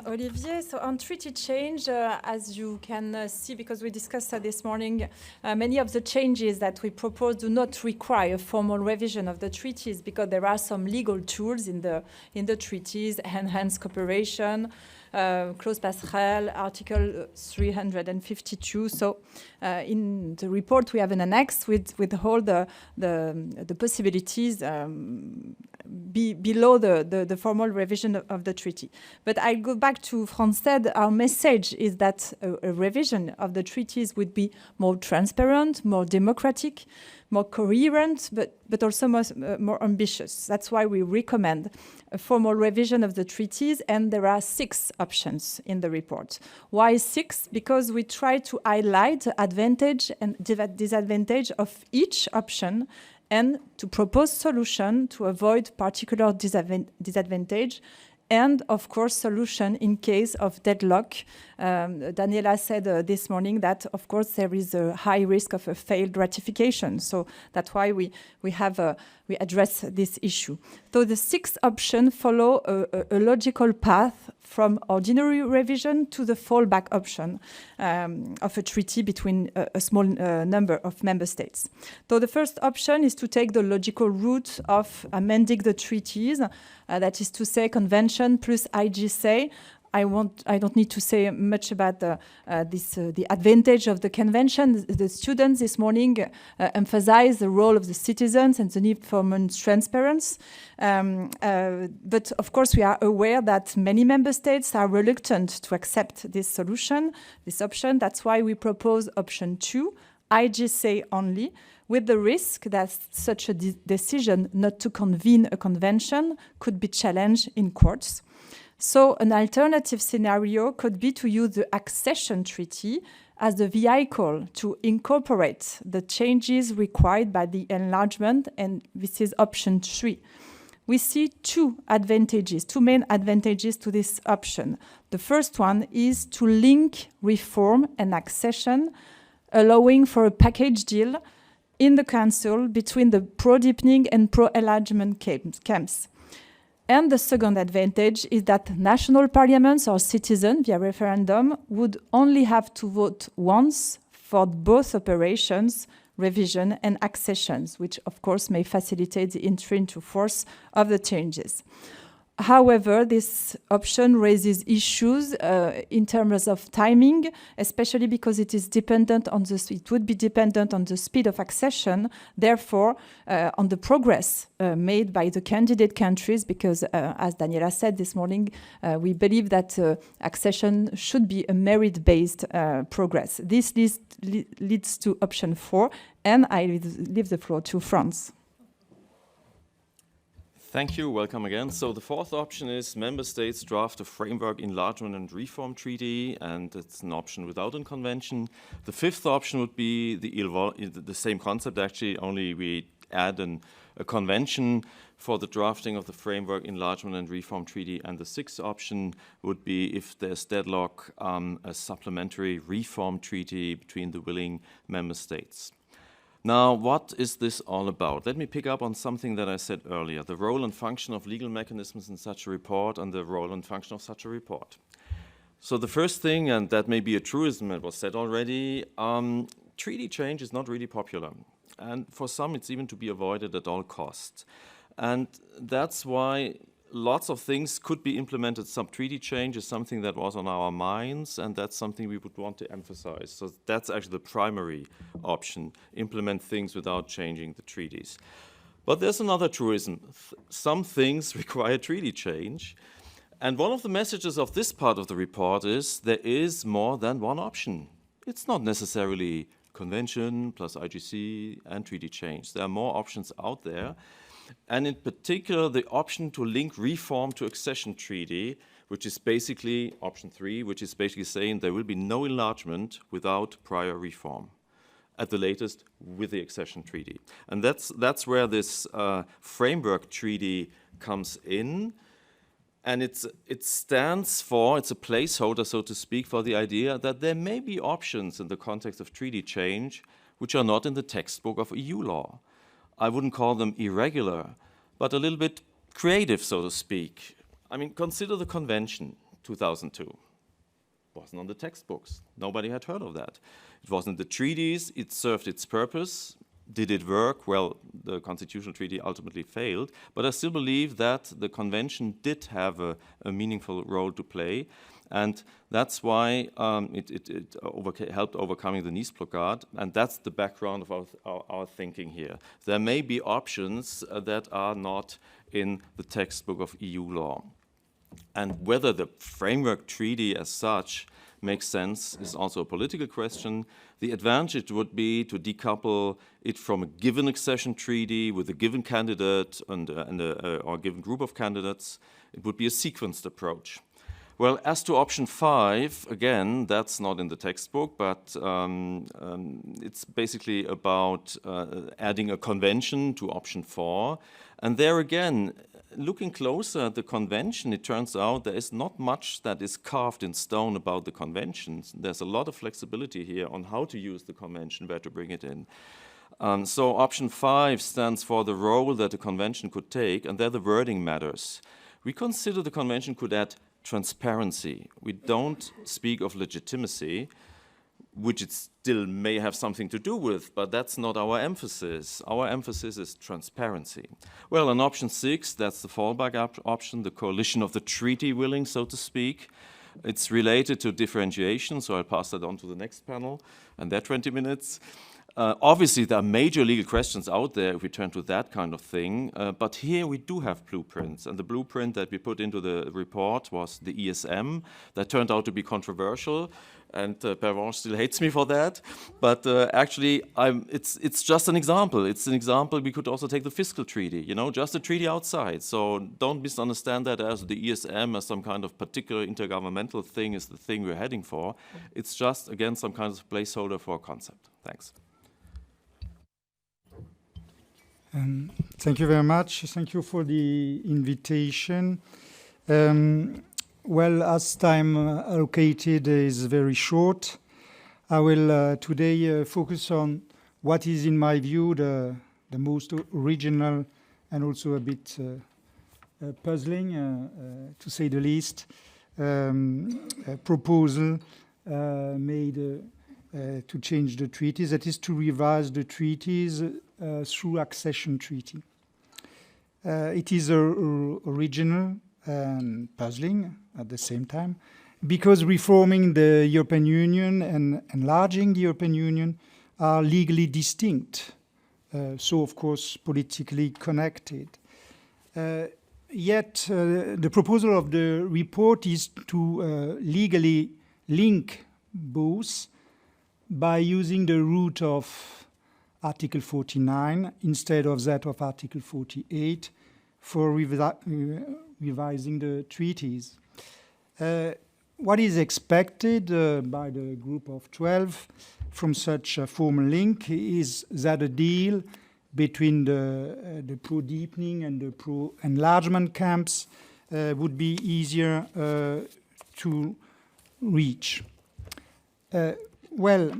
Olivier. So on treaty change, as you can see, because we discussed this morning, many of the changes that we propose do not require formal revision of the treaties because there are some legal tools in the treaties, enhanced cooperation, clause passerelle, Article 352. So in the report, we have an annex with all the possibilities below the formal revision of the treaty. But I go back to France said, our message is that a revision of the treaties would be more transparent, more democratic, more coherent, but also more ambitious. That's why we recommend a formal revision of the treaties, and there are 6 options in the report. Why 6? Because we try to highlight the advantage and disadvantage of each option and to propose solutions to avoid particular disadvantage and of course solution in case of deadlock. Daniela said this morning that of course there is a high risk of a failed ratification, so that's why we address this issue. So the 6 options follow a logical path from ordinary revision to the fallback option of a treaty between a small number of member states. So the first option is to take the logical route of amending the treaties, that is to say convention plus IGC. I don't need to say much about the advantage of the convention. The students this morning emphasized the role of the citizens and the need for more transparency. But of course, we are aware that many member states are reluctant to accept this solution, this option. That's why we propose option 2, IGC only, with the risk that such a decision not to convene a convention could be challenged in courts. So an alternative scenario could be to use the accession treaty as the vehicle to incorporate the changes required by the enlargement, and this is option 3. We see two main advantages to this option. The first one is to link reform and accession, allowing for a package deal in the Council between the pro-deepening and pro-enlargement camps. And the second advantage is that national parliaments or citizens via referendum would only have to vote once for both operations, revision and accessions, which of course may facilitate the entry into force of the changes. However, this option raises issues in terms of timing, especially because it would be dependent on the speed of accession, therefore on the progress made by the candidate countries, because as Daniela said this morning, we believe that accession should be a merit-based progress. This leads to option 4, and I leave the floor to France. Thank you. Welcome again. So the fourth option is member states draft a framework enlargement and reform treaty, and it's an option without a convention. The fifth option would be the same concept, actually, only we add a convention for the drafting of the framework enlargement and reform treaty. And the sixth option would be, if there's deadlock, a supplementary reform treaty between the willing member states. Now, what is this all about? Let me pick up on something that I said earlier, the role and function of legal mechanisms in such a report and the role and function of such a report. So the first thing, and that may be a truism, it was said already, treaty change is not really popular. And for some, it's even to be avoided at all costs. And that's why lots of things could be implemented. Some treaty change is something that was on our minds, and that's something we would want to emphasize. So that's actually the primary option, implement things without changing the treaties. But there's another truism. Some things require treaty change. And one of the messages of this part of the report is there is more than one option. It's not necessarily convention plus IGC and treaty change. There are more options out there. And in particular, the option to link reform to accession treaty, which is basically option 3, which is basically saying there will be no enlargement without prior reform, at the latest with the accession treaty. And that's where this framework treaty comes in. And it stands for, it's a placeholder, so to speak, for the idea that there may be options in the context of treaty change which are not in the textbook of EU law. I wouldn't call them irregular, but a little bit creative, so to speak. I mean, consider the convention, 2002. Wasn't on the textbooks. Nobody had heard of that. It wasn't the treaties. It served its purpose. Did it work? Well, the constitutional treaty ultimately failed, but I still believe that the convention did have a meaningful role to play. And that's why it helped overcoming the Nice blockade, and that's the background of our thinking here. There may be options that are not in the textbook of EU law. And whether the framework treaty as such makes sense is also a political question. The advantage would be to decouple it from a given accession treaty with a given candidate or a given group of candidates. It would be a sequenced approach. Well, as to option 5, again, that's not in the textbook, but it's basically about adding a convention to option 4. And there again, looking closer at the convention, it turns out there is not much that is carved in stone about the conventions. There's a lot of flexibility here on how to use the convention, where to bring it in. So option 5 stands for the role that the convention could take, and there the wording matters. We consider the convention could add transparency. We don't speak of legitimacy, which it still may have something to do with, but that's not our emphasis. Our emphasis is transparency. Well, on option 6, that's the fallback option, the coalition of the treaty willing, so to speak. It's related to differentiation, so I'll pass that on to the next panel, and their 20 minutes. Obviously, there are major legal questions out there if we turn to that kind of thing, but here we do have blueprints, and the blueprint that we put into the report was the ESM. That turned out to be controversial, and Pervenche still hates me for that, but actually it's just an example. It's an example. We could also take the fiscal treaty, you know, just a treaty outside. So don't misunderstand that as the ESM as some kind of particular intergovernmental thing is the thing we're heading for. It's just, again, some kind of placeholder for a concept. Thanks. Thank you very much. Thank you for the invitation. Well, as time allocated is very short, I will today focus on what is, in my view, the most original and also a bit puzzling, to say the least, proposal made to change the treaties, that is to revise the treaties through accession treaty. It is original and puzzling at the same time, because reforming the European Union and enlarging the European Union are legally distinct, so of course politically connected. Yet the proposal of the report is to legally link both by using the route of Article 49 instead of that of Article 48 for revising the treaties. What is expected by the group of 12 from such a formal link is that a deal between the pro-deepening and the pro-enlargement camps would be easier to reach. Well,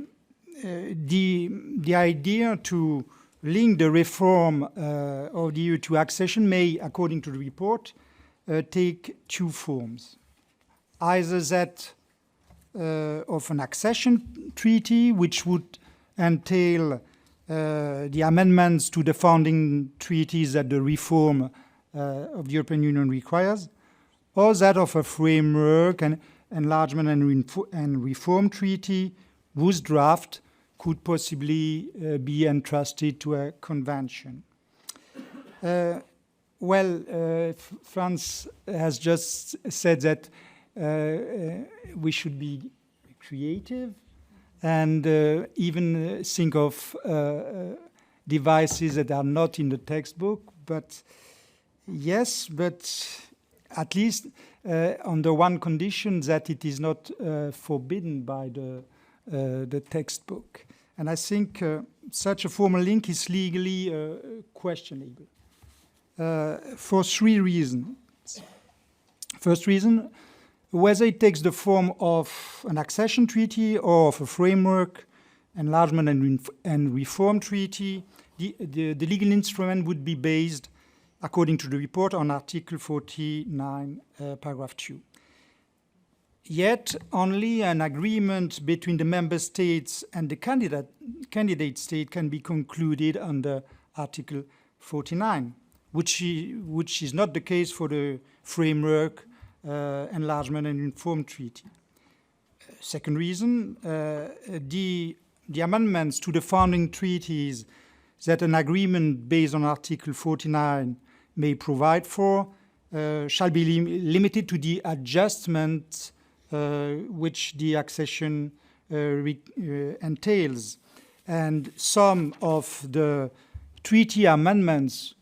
the idea to link the reform of the EU to accession may, according to the report, take two forms. Either that of an accession treaty, which would entail the amendments to the founding treaties that the reform of the European Union requires, or that of a framework and enlargement and reform treaty whose draft could possibly be entrusted to a convention. France has just said that we should be creative and even think of devices that are not in the textbook. But yes, but at least under one condition, that it is not forbidden by the textbook. And I think such a formal link is legally questionable for three reasons. First reason, whether it takes the form of an accession treaty or of a framework, enlargement and reform treaty, the legal instrument would be based, according to the report, on Article 49, paragraph 2. Yet only an agreement between the member states and the candidate state can be concluded under Article 49, which is not the case for the framework, enlargement and reform treaty. Second reason, the amendments to the founding treaties that an agreement based on Article 49 may provide for shall be limited to the adjustment which the accession entails. And some of the treaty amendments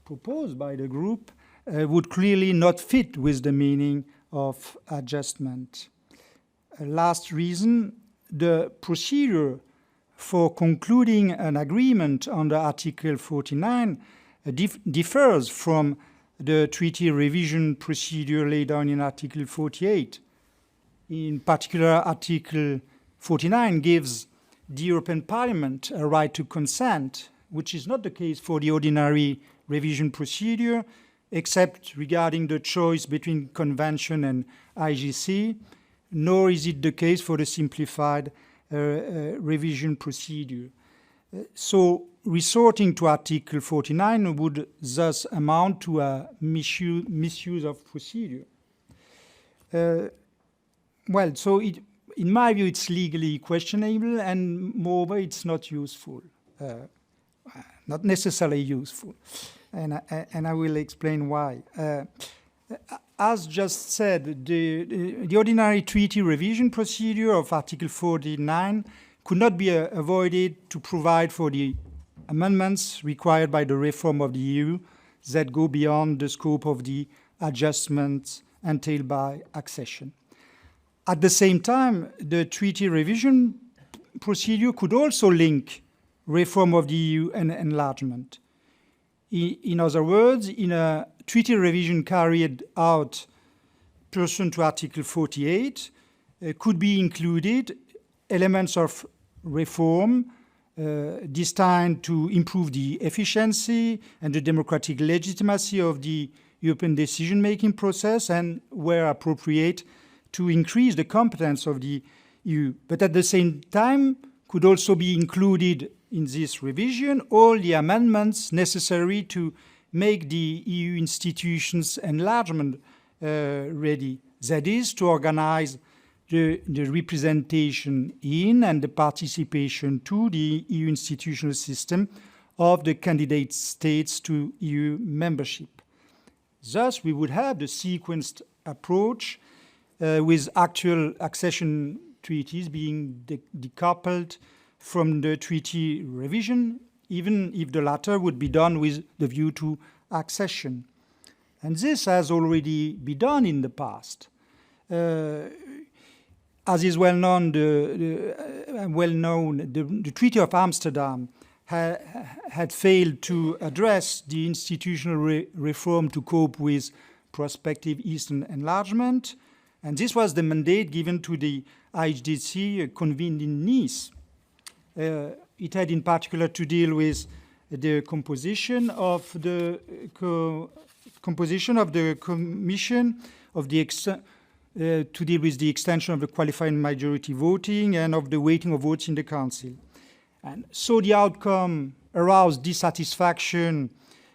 proposed by the group would clearly not fit with the meaning of adjustment. Last reason, the procedure for concluding an agreement under Article 49 differs from the treaty revision procedure laid down in Article 48. In particular, Article 49 gives the European Parliament a right to consent, which is not the case for the ordinary revision procedure, except regarding the choice between convention and IGC, nor is it the case for the simplified revision procedure. So resorting to Article 49 would thus amount to a misuse of procedure. Well, so in my view, it's legally questionable, and moreover, it's not useful, not necessarily useful. And I will explain why. As just said, the ordinary treaty revision procedure of Article 49 could not be avoided to provide for the amendments required by the reform of the EU that go beyond the scope of the adjustments entailed by accession. At the same time, the treaty revision procedure could also link reform of the EU and enlargement. In other words, in a treaty revision carried out pursuant to Article 48, could be included elements of reform destined to improve the efficiency and the democratic legitimacy of the European decision-making process, and, where appropriate, to increase the competence of the EU. But at the same time, could also be included in this revision all the amendments necessary to make the EU institutions enlargement ready. That is, to organize the representation in and the participation to the EU institutional system of the candidate states to EU membership. Thus, we would have the sequenced approach with actual accession treaties being decoupled from the treaty revision, even if the latter would be done with the view to accession. And this has already been done in the past. As is well known, the Treaty of Amsterdam had failed to address the institutional reform to cope with prospective Eastern enlargement. And this was the mandate given to the IHDC convened in Nice. It had in particular to deal with the composition of the composition of the Commission, of the to deal with the extension of the qualified majority voting and of the weighting of votes in the Council. And so the outcome aroused dissatisfaction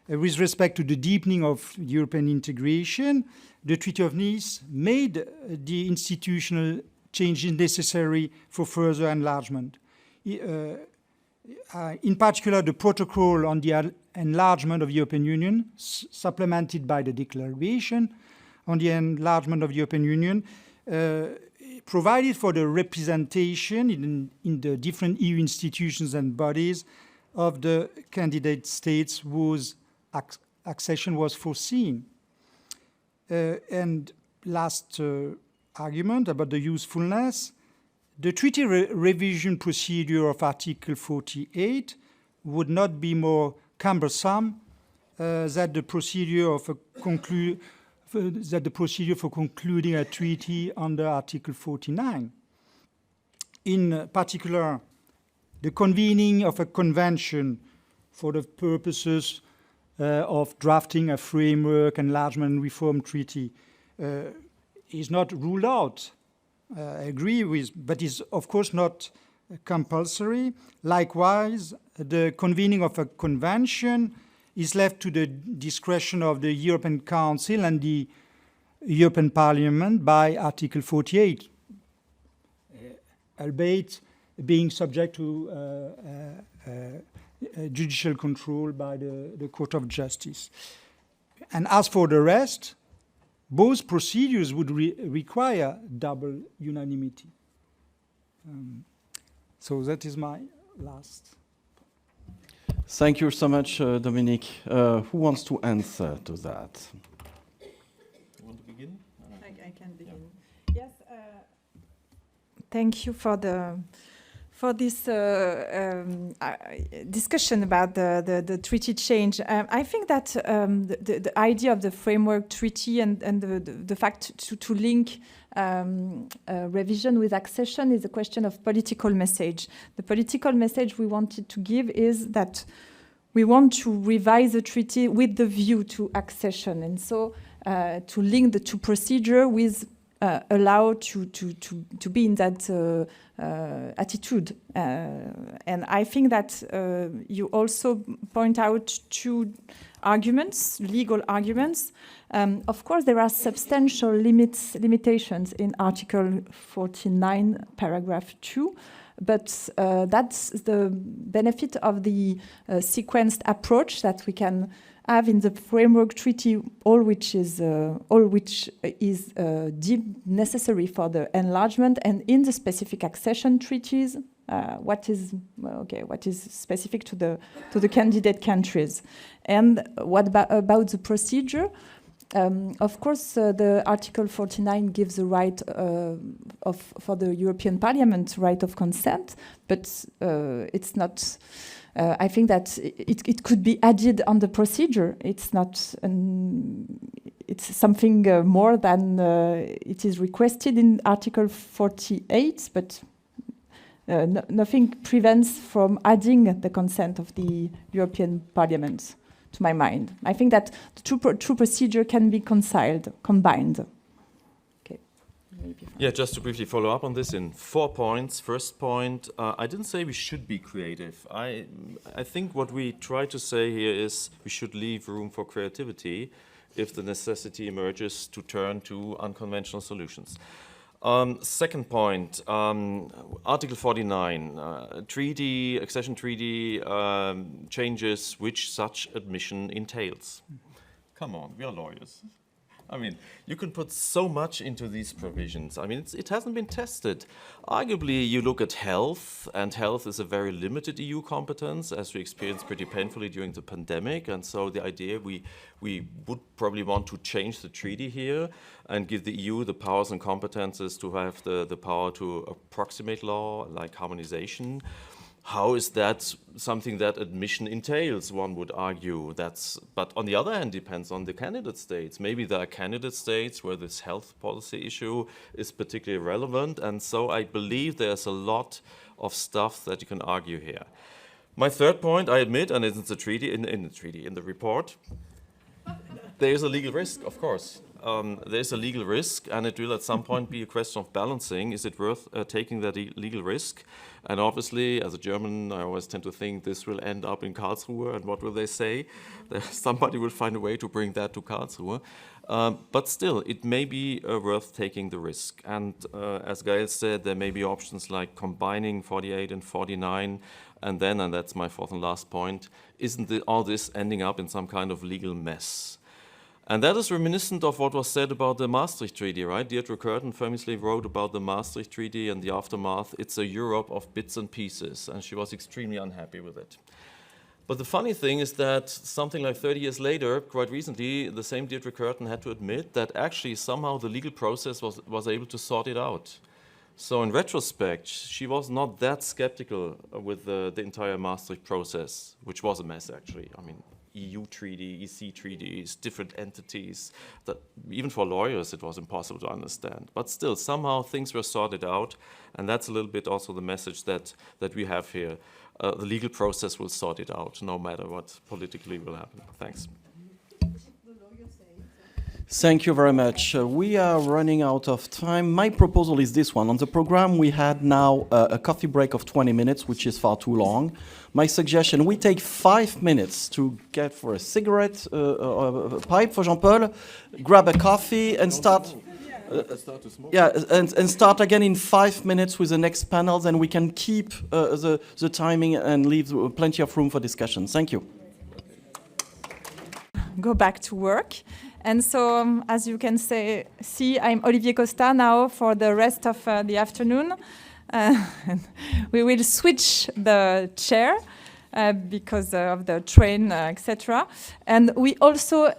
with respect to the deepening of European integration. The Treaty of Nice made the institutional changes necessary for further enlargement. In particular, the protocol on the enlargement of the European Union, supplemented by the declaration on the enlargement of the European Union, provided for the representation in the different EU institutions and bodies of the candidate states whose accession was foreseen. And last argument about the usefulness, the treaty revision procedure of Article 48 would not be more cumbersome than the procedure of for concluding a treaty under Article 49. In particular, the convening of a convention for the purposes of drafting a framework enlargement and reform treaty is not ruled out. I agree with, but is of course not compulsory. Likewise, the convening of a convention is left to the discretion of the European Council and the European Parliament by Article 48, albeit being subject to judicial control by the Court of Justice. And as for the rest, both procedures would require double unanimity. So that is my last. Thank you so much, Dominique. Who wants to answer to that? You want to begin? I can begin. Yes. Thank you for for this discussion about the treaty change. I think that the idea of the framework treaty and the fact to link revision with accession is a question of political message. The political message we wanted to give is that we want to revise the treaty with the view to accession, and so to link the two procedure with allow to be in that attitude. And I think that you also point out two arguments, legal arguments. Of course, there are substantial limitations in Article 49, paragraph 2, but that's the benefit of the sequenced approach that we can have in the framework treaty, all which is deemed necessary for the enlargement, and in the specific accession treaties, what is specific to the candidate countries. And what about the procedure? Of course, the Article 49 gives the right for the European Parliament right of consent, but it's not. I think that it could be added on the procedure. It's not. It's something more than it is requested in Article 48, but nothing prevents from adding the consent of the European Parliament, to my mind. I think that the two procedure can be combined. Yeah, just to briefly follow up on this in 4 points. First point, I didn't say we should be creative. I think what we try to say here is we should leave room for creativity if the necessity emerges to turn to unconventional solutions. Second point, Article 49, accession treaty changes which such admission entails. Come on, we are lawyers. I mean, you can put so much into these provisions. I mean, it hasn't been tested. Arguably, you look at health, and health is a very limited EU competence, as we experienced pretty painfully during the pandemic. And so the idea we would probably want to change the treaty here and give the EU the powers and competences to have the power to approximate law, like harmonization. How is that something that admission entails, one would argue. But on the other hand, depends on the candidate states. Maybe there are candidate states where this health policy issue is particularly relevant, and so I believe there's a lot of stuff that you can argue here. My third point, I admit, and it's in the report, there is a legal risk, of course. There's a legal risk, and it will at some point be a question of balancing. Is it worth taking that legal risk? And obviously, as a German, I always tend to think this will end up in Karlsruhe, and what will they say? Somebody will find a way to bring that to Karlsruhe. But still, it may be worth taking the risk. And as Gael said, there may be options like combining 48 and 49, and then, and that's my fourth and last point, isn't all this ending up in some kind of legal mess? And that is reminiscent of what was said about the Maastricht Treaty, right? Deirdre Curtin famously wrote about the Maastricht Treaty and the aftermath. It's a Europe of bits and pieces, and she was extremely unhappy with it. But the funny thing is that something like 30 years later, quite recently, the same Deirdre Curtin had to admit that actually somehow the legal process was able to sort it out. So in retrospect, she was not that skeptical with the entire Maastricht process, which was a mess, actually. I mean, EU treaty, EC treaties, different entities, that even for lawyers it was impossible to understand. But still, somehow things were sorted out, and that's a little bit also the message that we have here. The legal process will sort it out, no matter what politically will happen. Thanks. Thank you very much. We are running out of time. My proposal is this one. On the program, we had now a coffee break of 20 minutes, which is far too long. My suggestion, we take 5 minutes to get for a cigarette, a pipe for Jean-Paul, grab a coffee and start... and start again in 5 minutes with the next panel, then we can keep the timing and leave plenty of room for discussion. Thank you. Go back to work. And so, as you can see, I'm Olivier Costa now for the rest of the afternoon. We will switch the chair because of the train, etc. And we also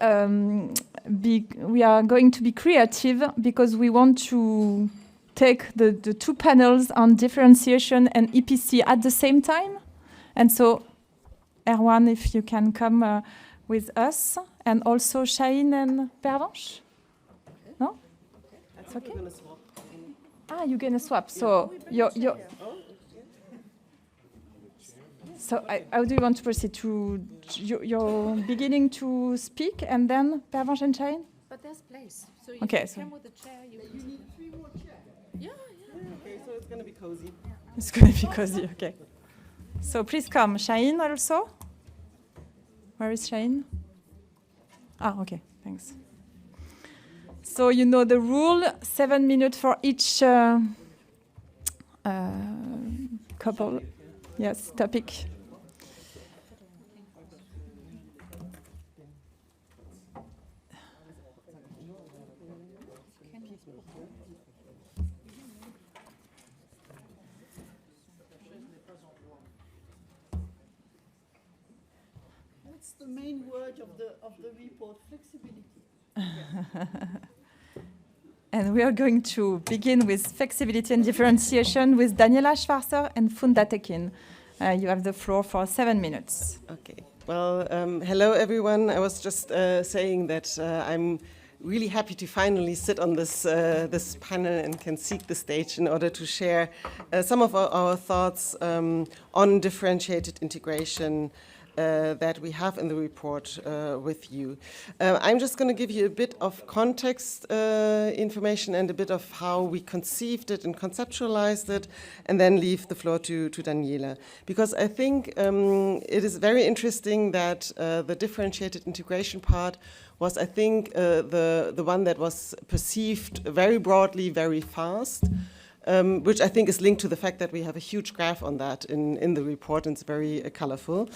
we are going to be creative because we want to take the two panels on differentiation and EPC at the same time. And so, Erwan, if you can come with us, and also Shaheen and Pervenche? No? That's okay? Ah, you're going to swap. So, So how do you want to proceed? You're beginning to speak, and then Pervenche and Shaheen? But there's place. So you okay, can come with the chair. You need 3 more chairs. Yeah. Okay, so it's going to be cozy. It's going to be cozy, okay. So please come. Shaheen also? Where is Shaheen? Ah, okay, thanks. So you know the rule, 7 minutes for each couple. Yes, topic. What's the main word of the report? Flexibility. And we are going to begin with flexibility and differentiation with Daniela Schwarzer and Funda Tekin. You have the floor for 7 minutes. Okay. Well, hello everyone. I was just saying that I'm really happy to finally sit on this panel and can seek the stage in order to share some of our thoughts on differentiated integration that we have in the report with you. I'm just going to give you a bit of context information and a bit of how we conceived it and conceptualized it, and then leave the floor to Daniela. Because I think it is very interesting that the differentiated integration part was, I think, the one that was perceived very broadly, very fast. Which I think is linked to the fact that we have a huge graph on that in the report, and it's very colorful.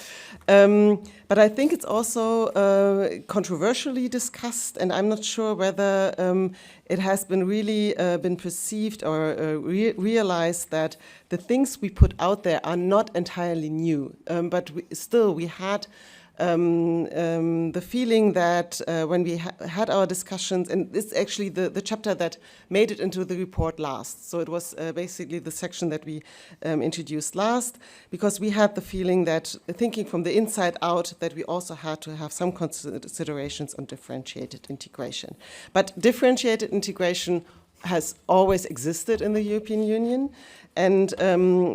But I think it's also controversially discussed, and I'm not sure whether it has been really been perceived or realized that the things we put out there are not entirely new, but we had the feeling that when we had our discussions, and this is actually the chapter that made it into the report last. So it was basically the section that we introduced last, because we had the feeling that thinking from the inside out that we also had to have some considerations on differentiated integration. But differentiated integration has always existed in the European Union, and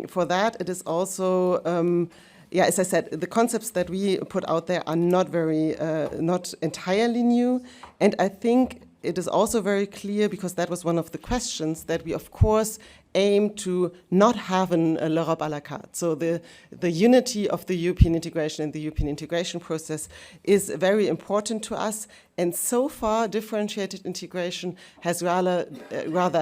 for that it is also yeah, as I said, the concepts that we put out there are not entirely new. And I think it is also very clear, because that was one of the questions, that we, of course, aim to not have l'Europe à la carte. So the unity of the European integration and the European integration process is very important to us. And so far, differentiated integration has rather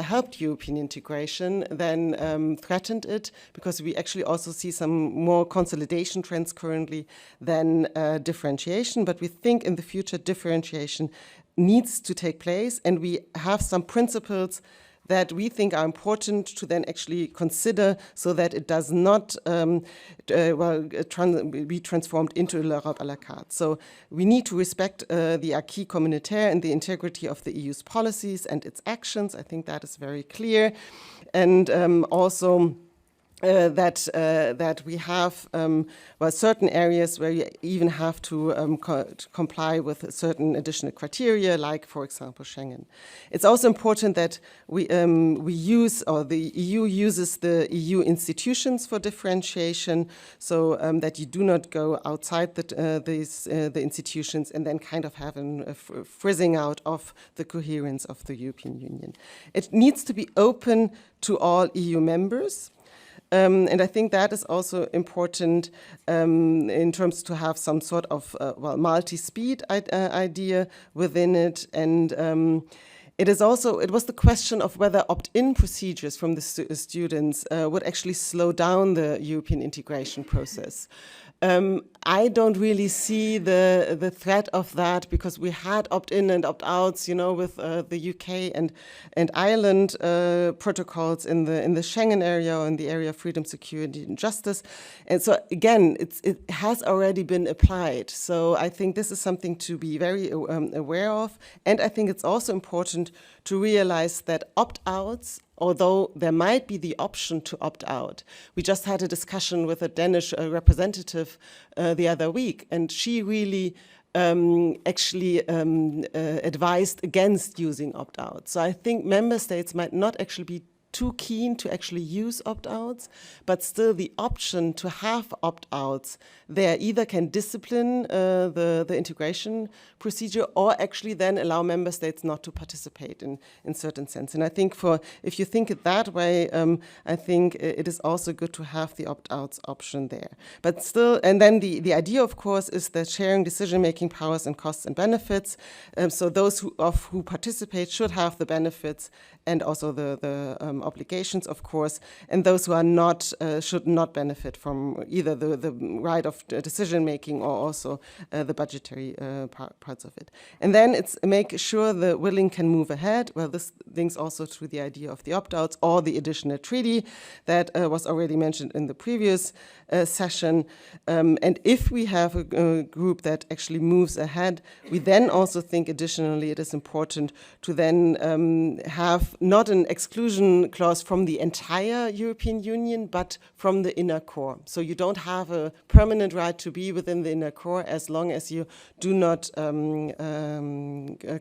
helped European integration than threatened it, because we actually also see some more consolidation trends currently than differentiation. But we think in the future differentiation needs to take place, and we have some principles that we think are important to then actually consider, so that it does not be transformed into l'Europe à la carte. So we need to respect the acquis communautaire and the integrity of the EU's policies and its actions. I think that is very clear. And also that we have certain areas where you even have to comply with certain additional criteria, like, for example, Schengen. It's also important that we use, or the EU uses, the EU institutions for differentiation, so that you do not go outside the institutions and then kind of have a frizzing out of the coherence of the European Union. It needs to be open to all EU members. And I think that is also important in terms to have some sort of multi-speed idea within it. And it was the question of whether opt-in procedures from the students would actually slow down the European integration process. I don't really see the threat of that, because we had opt-in and opt-outs, with the UK and Ireland protocols in the Schengen area, or in the area of freedom, security, and justice. And so again, it has already been applied. So I think this is something to be very aware of. And I think it's also important to realize that opt-outs, although there might be the option to opt out. We just had a discussion with a Danish representative the other week, and she really advised against using opt-outs. So I think member states might not actually be too keen to actually use opt-outs, but still the option to have opt-outs there either can discipline the integration procedure or actually then allow member states not to participate in certain sense. And I think if you think it that way, I think it is also good to have the opt-outs option there. But still, and then the idea, of course, is that sharing decision-making powers and costs and benefits. So those who participate should have the benefits and also the obligations, of course, and those who are not should not benefit from either the right of decision-making or also the budgetary parts of it. And then it's make sure the willing can move ahead. Well, this links also to the idea of the opt-outs or the additional treaty that was already mentioned in the previous session. And if we have a group that actually moves ahead, we then also think additionally it is important to then have not an exclusion clause from the entire European Union, but from the inner core. So you don't have a permanent right to be within the inner core as long as you do not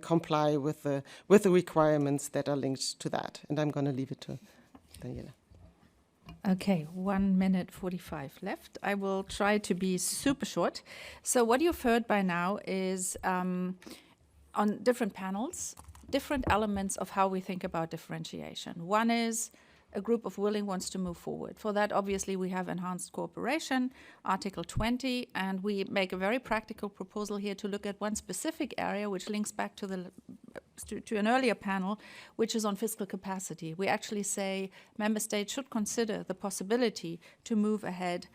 comply with the requirements that are linked to that. And I'm going to leave it to Daniela. Okay, 1 minute 45 left. I will try to be super short. So what you've heard by now is on different panels, different elements of how we think about differentiation. One is a group of willing wants to move forward. For that, obviously, we have enhanced cooperation, Article 20, and we make a very practical proposal here to look at one specific area, which links back to an earlier panel, which is on fiscal capacity. We actually say member states should consider the possibility to move ahead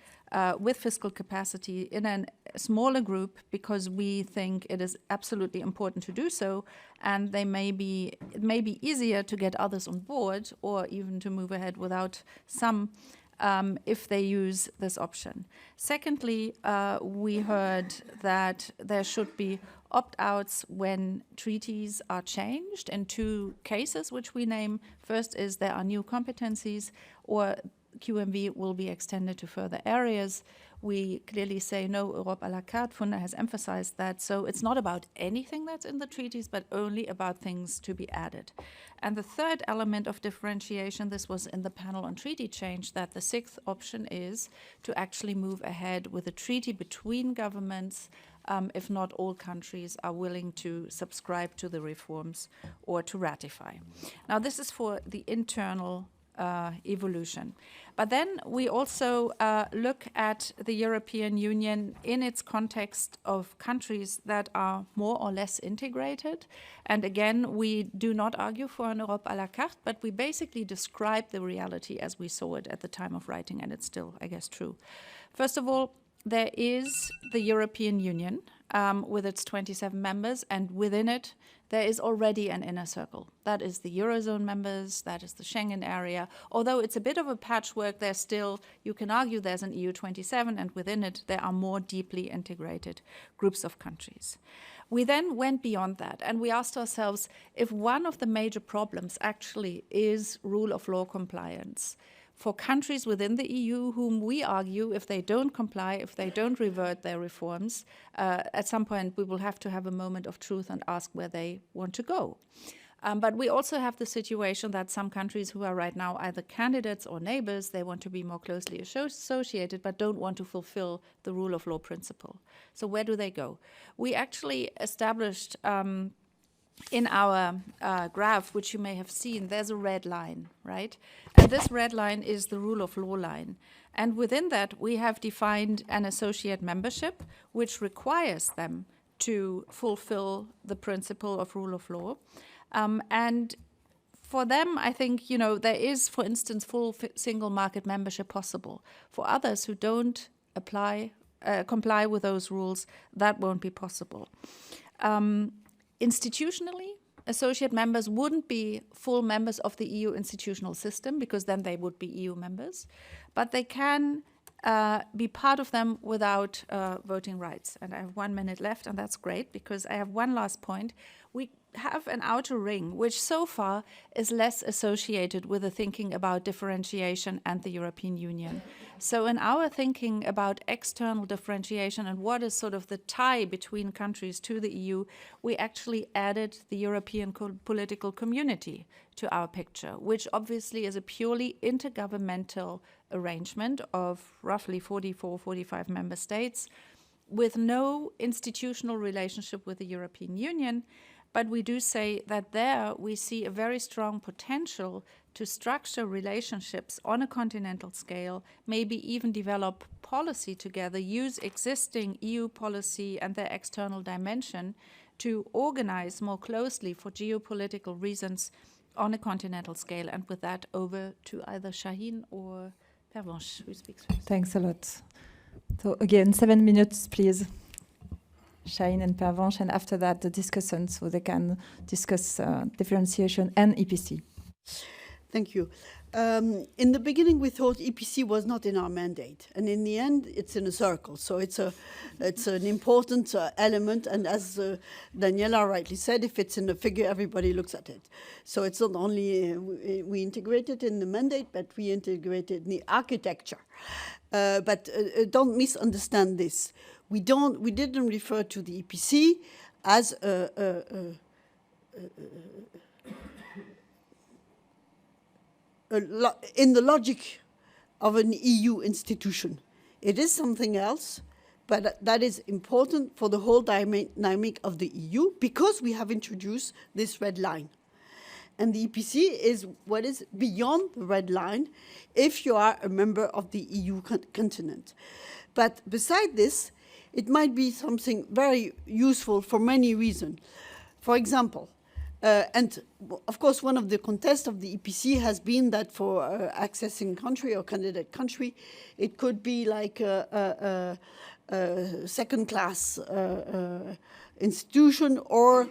with fiscal capacity in a smaller group because we think it is absolutely important to do so, and it may be easier to get others on board or even to move ahead without some if they use this option. Secondly, we heard that there should be opt-outs when treaties are changed in two cases, which we name. First is there are new competencies or QMV will be extended to further areas. We clearly say no, Europe à la carte. Funda has emphasized that. So it's not about anything that's in the treaties, but only about things to be added. And the third element of differentiation, this was in the panel on treaty change, that the sixth option is to actually move ahead with a treaty between governments if not all countries are willing to subscribe to the reforms or to ratify. Now, this is for the internal evolution. But then we also look at the European Union in its context of countries that are more or less integrated. And again, we do not argue for an Europe à la carte, but we basically describe the reality as we saw it at the time of writing, and it's still, I guess, true. First of all, there is the European Union with its 27 members, and within it, there is already an inner circle. That is the Eurozone members, that is the Schengen area. Although it's a bit of a patchwork, there's still, you can argue there's an EU 27, and within it, there are more deeply integrated groups of countries. We then went beyond that, and we asked ourselves if one of the major problems actually is rule of law compliance. For countries within the EU whom we argue if they don't comply, if they don't revert their reforms, at some point we will have to have a moment of truth and ask where they want to go. But we also have the situation that some countries who are right now either candidates or neighbors, they want to be more closely associated but don't want to fulfill the rule of law principle. So where do they go? We actually established in our graph, which you may have seen, there's a red line, right? And this red line is the rule of law line. And within that, we have defined an associate membership, which requires them to fulfill the principle of rule of law. And for them, I think, you know, there is, for instance, full single market membership possible. For others who don't comply with those rules, that won't be possible. Institutionally, associate members wouldn't be full members of the EU institutional system because then they would be EU members, but they can be part of them without voting rights. And I have 1 minute left, and that's great because I have one last point. We have an outer ring, which so far is less associated with the thinking about differentiation and the European Union. So in our thinking about external differentiation and what is sort of the tie between countries to the EU, we actually added the European political community to our picture, which obviously is a purely intergovernmental arrangement of roughly 44, 45 member states with no institutional relationship with the European Union. But we do say that there we see a very strong potential to structure relationships on a continental scale, maybe even develop policy together, use existing EU policy and their external dimension to organize more closely for geopolitical reasons on a continental scale. And with that, over to either Shaheen or Pervenche, who speaks first. Thanks a lot. So again, 7 minutes, please. Shaheen and Pervenche, and after that the discussion, so they can discuss differentiation and EPC. Thank you. In the beginning, we thought EPC was not in our mandate, and in the end, it's in a circle. So it's an important element, and as Daniela rightly said, if it's in the figure, everybody looks at it. So it's not only we integrate it in the mandate, but we integrate it in the architecture. But don't misunderstand this. We didn't refer to the EPC as in the logic of an EU institution. It is something else, but that is important for the whole dynamic of the EU because we have introduced this red line. And the EPC is what is beyond the red line if you are a member of the EU continent. But beside this, it might be something very useful for many reasons. For example, and of course, one of the contests of the EPC has been that for accessing country or candidate country, it could be like a second-class institution or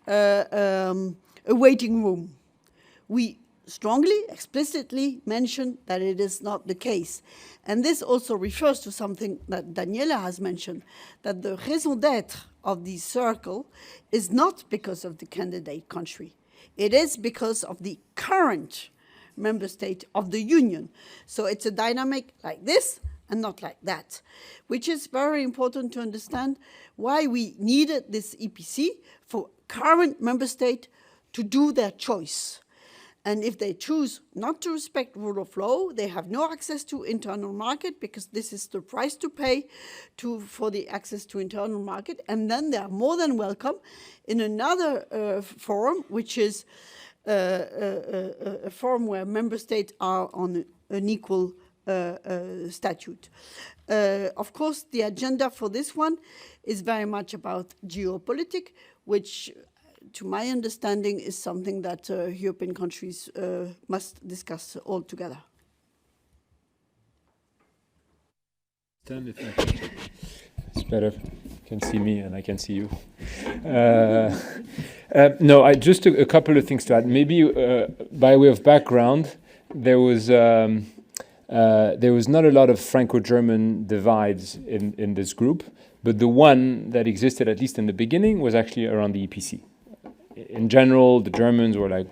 a waiting room. We strongly, explicitly mention that it is not the case. And this also refers to something that Daniela has mentioned, that the raison d'être of the circle is not because of the candidate country. It is because of the current member state of the Union. So it's a dynamic like this and not like that, which is very important to understand why we needed this EPC for current member state to do their choice. And if they choose not to respect rule of law, they have no access to internal market because this is the price to pay for the access to internal market. And then they are more than welcome in another forum, which is a forum where member states are on an equal statute. Of course, the agenda for this one is very much about geopolitics, which to my understanding, is something that European countries must discuss all together. It's better. You can see me and I can see you. No, I just took a couple of things to add. Maybe by way of background, there was not a lot of Franco-German divides in this group, but the one that existed, at least in the beginning, was actually around the EPC. In general, the Germans were like,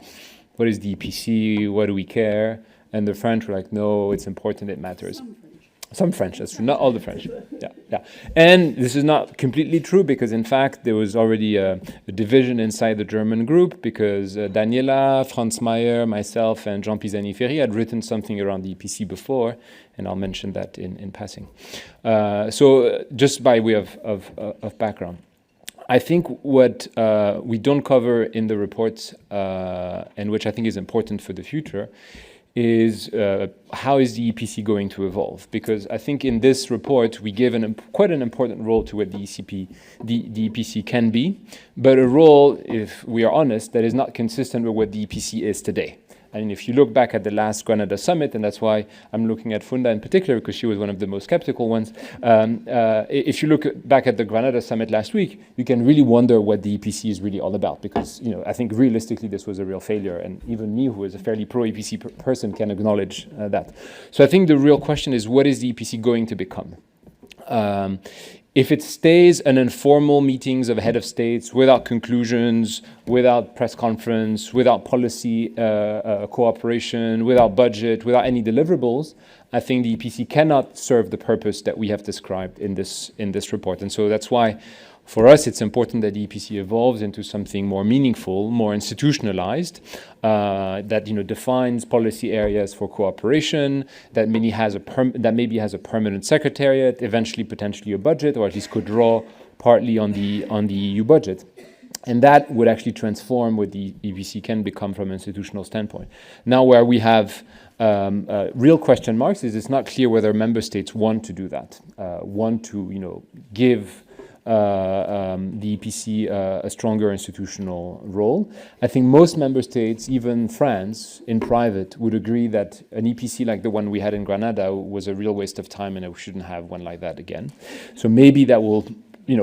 what is the EPC? What do we care? And the French were like, no, it's important, it matters. Some French, that's true, not all the French. Yeah. And this is not completely true because, in fact, there was already a division inside the German group because Daniela, Franz Mayer, myself, and Jean Pisani-Ferry had written something around the EPC before, and I'll mention that in passing. So just by way of background. I think what we don't cover in the report, and which I think is important for the future, is how is the EPC going to evolve? Because I think in this report we give quite an important role to what the EPC can be, but a role, if we are honest, that is not consistent with what the EPC is today. I mean, if you look back at the last Granada summit, and that's why I'm looking at Funda in particular, because she was one of the most skeptical ones. If you look back at the Granada summit last week, you can really wonder what the EPC is really all about, because I think realistically this was a real failure, and even me, who is a fairly pro-EPC person, can acknowledge that. So I think the real question is, what is the EPC going to become? If it stays an informal meetings of head of states without conclusions, without press conference, without policy cooperation, without budget, without any deliverables, I think the EPC cannot serve the purpose that we have described in this report. And so that's why, for us, it's important that the EPC evolves into something more meaningful, more institutionalized, that defines policy areas for cooperation, that maybe has a permanent secretariat, eventually potentially a budget, or at least could draw partly on the EU budget. And that would actually transform what the EPC can become from an institutional standpoint. Now, where we have real question marks is it's not clear whether member states want to do that, want to give the EPC a stronger institutional role. I think most member states, even France, in private, would agree that an EPC like the one we had in Granada was a real waste of time, and we shouldn't have one like that again. So maybe that will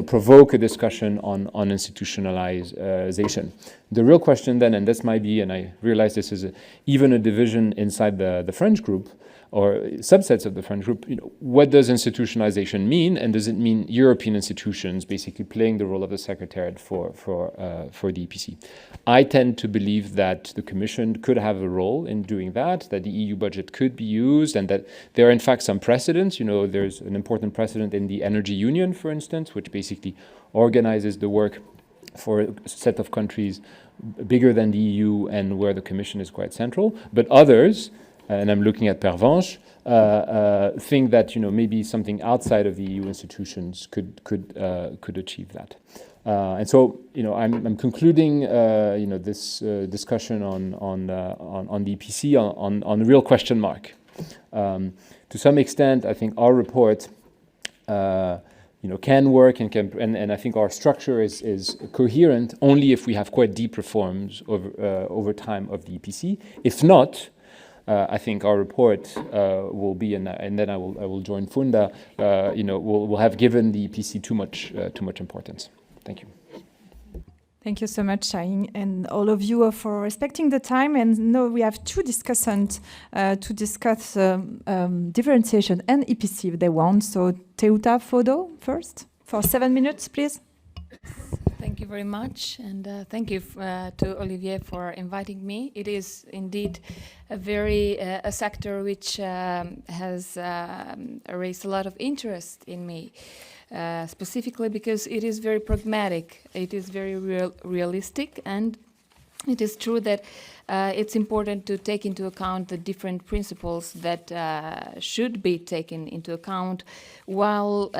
provoke a discussion on institutionalization. The real question then, and this might be, and I realize this is even a division inside the French group, or subsets of the French group, what does institutionalization mean, and does it mean European institutions basically playing the role of the Secretariat for the EPC? I tend to believe that the Commission could have a role in doing that the EU budget could be used, and that there are in fact some precedents. There's an important precedent in the Energy Union, for instance, which basically organizes the work for a set of countries bigger than the EU and where the Commission is quite central. But others, and I'm looking at Pervenche, think that maybe something outside of the EU institutions could achieve that. And so I'm concluding this discussion on the EPC on a real question mark. To some extent, I think our report can work and I think our structure is coherent only if we have quite deep reforms over time of the EPC. If not, I think our report will be, and then I will join Funda. Will have given the EPC too much importance. Thank you. Thank you so much, Shahin, and all of you for respecting the time. And now we have two discussants to discuss differentiation and EPC if they want. So Teuta Fodo first for 7 minutes, please. Thank you very much, and thank you to Olivier for inviting me. It is indeed a sector which has raised a lot of interest in me, specifically because it is very pragmatic, it is very realistic, and it is true that it's important to take into account the different principles that should be taken into account while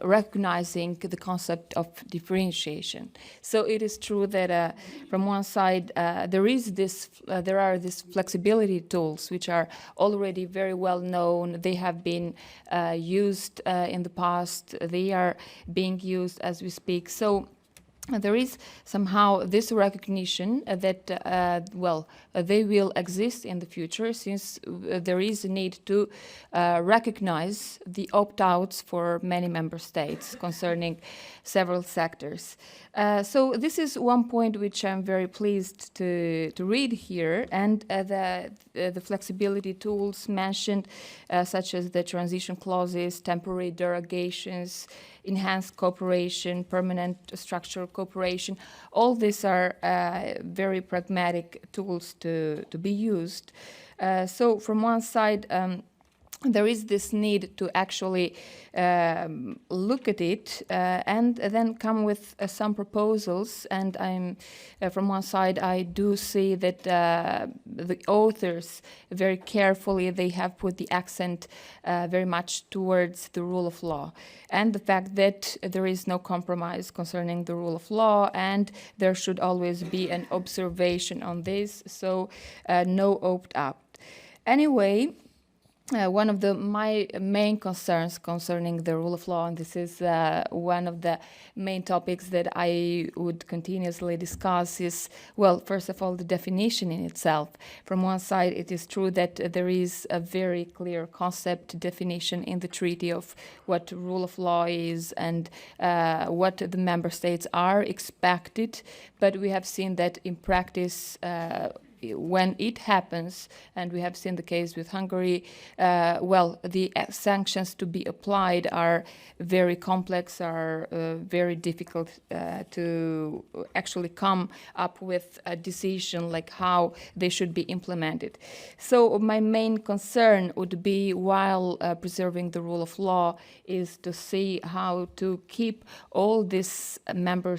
recognizing the concept of differentiation. So it is true that from one side there are these flexibility tools which are already very well known. They have been used in the past. They are being used as we speak. So there is somehow this recognition that, they will exist in the future, since there is a need to recognize the opt-outs for many member states concerning several sectors. So this is one point which I'm very pleased to read here, and the flexibility tools mentioned, such as the transition clauses, temporary derogations, enhanced cooperation, permanent structural cooperation. All these are very pragmatic tools to be used. So from one side, there is this need to actually look at it and then come with some proposals. And I'm from one side, I do see that the authors very carefully, they have put the accent very much towards the rule of law and the fact that there is no compromise concerning the rule of law, and there should always be an observation on this, so no opt-out. Anyway, one of my main concerns concerning the rule of law, and this is one of the main topics that I would continuously discuss, is, well, first of all, the definition in itself. From one side, it is true that there is a very clear concept definition in the treaty of what rule of law is and what the member states are expected, but we have seen that in practice, when it happens, and we have seen the case with Hungary, well, the sanctions to be applied are very complex, are very difficult to actually come up with a decision like how they should be implemented. So my main concern would be, while preserving the rule of law, is to see how to keep all this member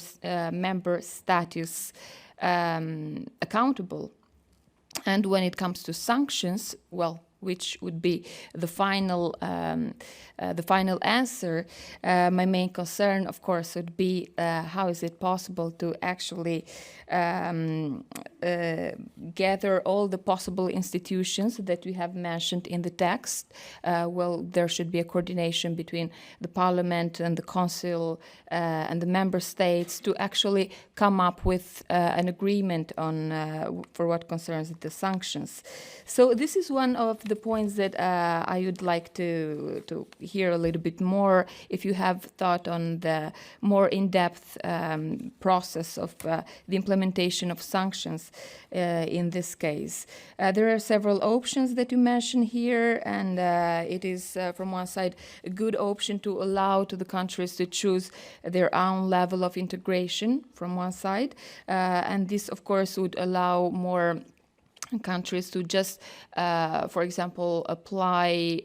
status accountable. And when it comes to sanctions, well, which would be the final answer, my main concern, of course, would be how is it possible to actually gather all the possible institutions that we have mentioned in the text. Well, there should be a coordination between the Parliament and the Council and the Member States to actually come up with an agreement on for what concerns the sanctions. So this is one of the points that I would like to hear a little bit more, if you have thought on the more in-depth process of the implementation of sanctions in this case. There are several options that you mentioned here, and it is from one side a good option to allow to the countries to choose their own level of integration from one side, and this of course would allow more countries to just, for example, apply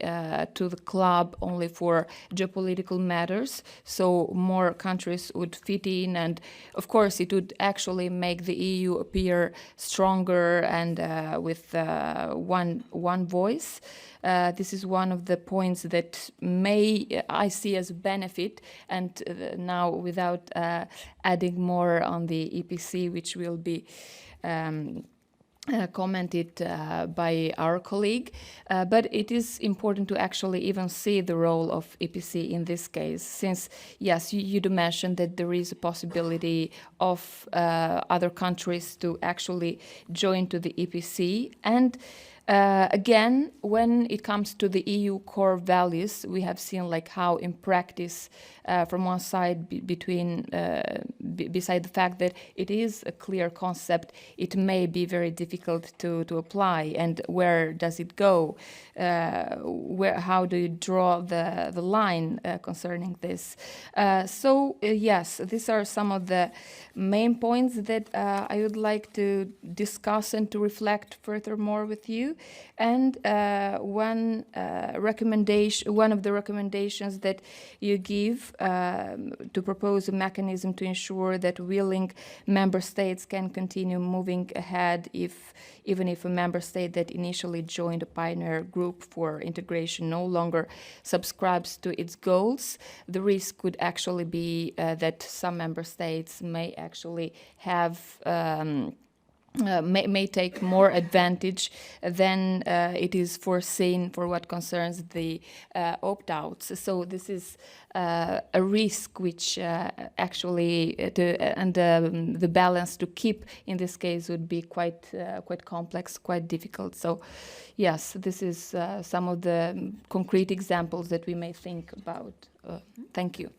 to the club only for geopolitical matters. So more countries would fit in, and of course it would actually make the EU appear stronger and with one voice. This is one of the points that I see as a benefit, and now without adding more on the EPC, which will be commented by our colleague, but it is important to actually even see the role of EPC in this case, since, yes, you do mention that there is a possibility of other countries to actually join to the EPC, and again, when it comes to the EU core values, we have seen like how in practice, from one side, beside the fact that it is a clear concept, it may be very difficult to apply. And where does it go? How do you draw the line concerning this? Yes, these are some of the main points that I would like to discuss and to reflect furthermore with you. And one of the recommendations that you give to propose a mechanism to ensure that willing member states can continue moving ahead even if a member state that initially joined a pioneer group for integration no longer subscribes to its goals. The risk could actually be that some member states may actually have may take more advantage than it is foreseen for what concerns the opt-outs. So this is a risk which actually, the balance to keep in this case would be quite complex, quite difficult. So yes, this is some of the concrete examples that we may think about. Thank you.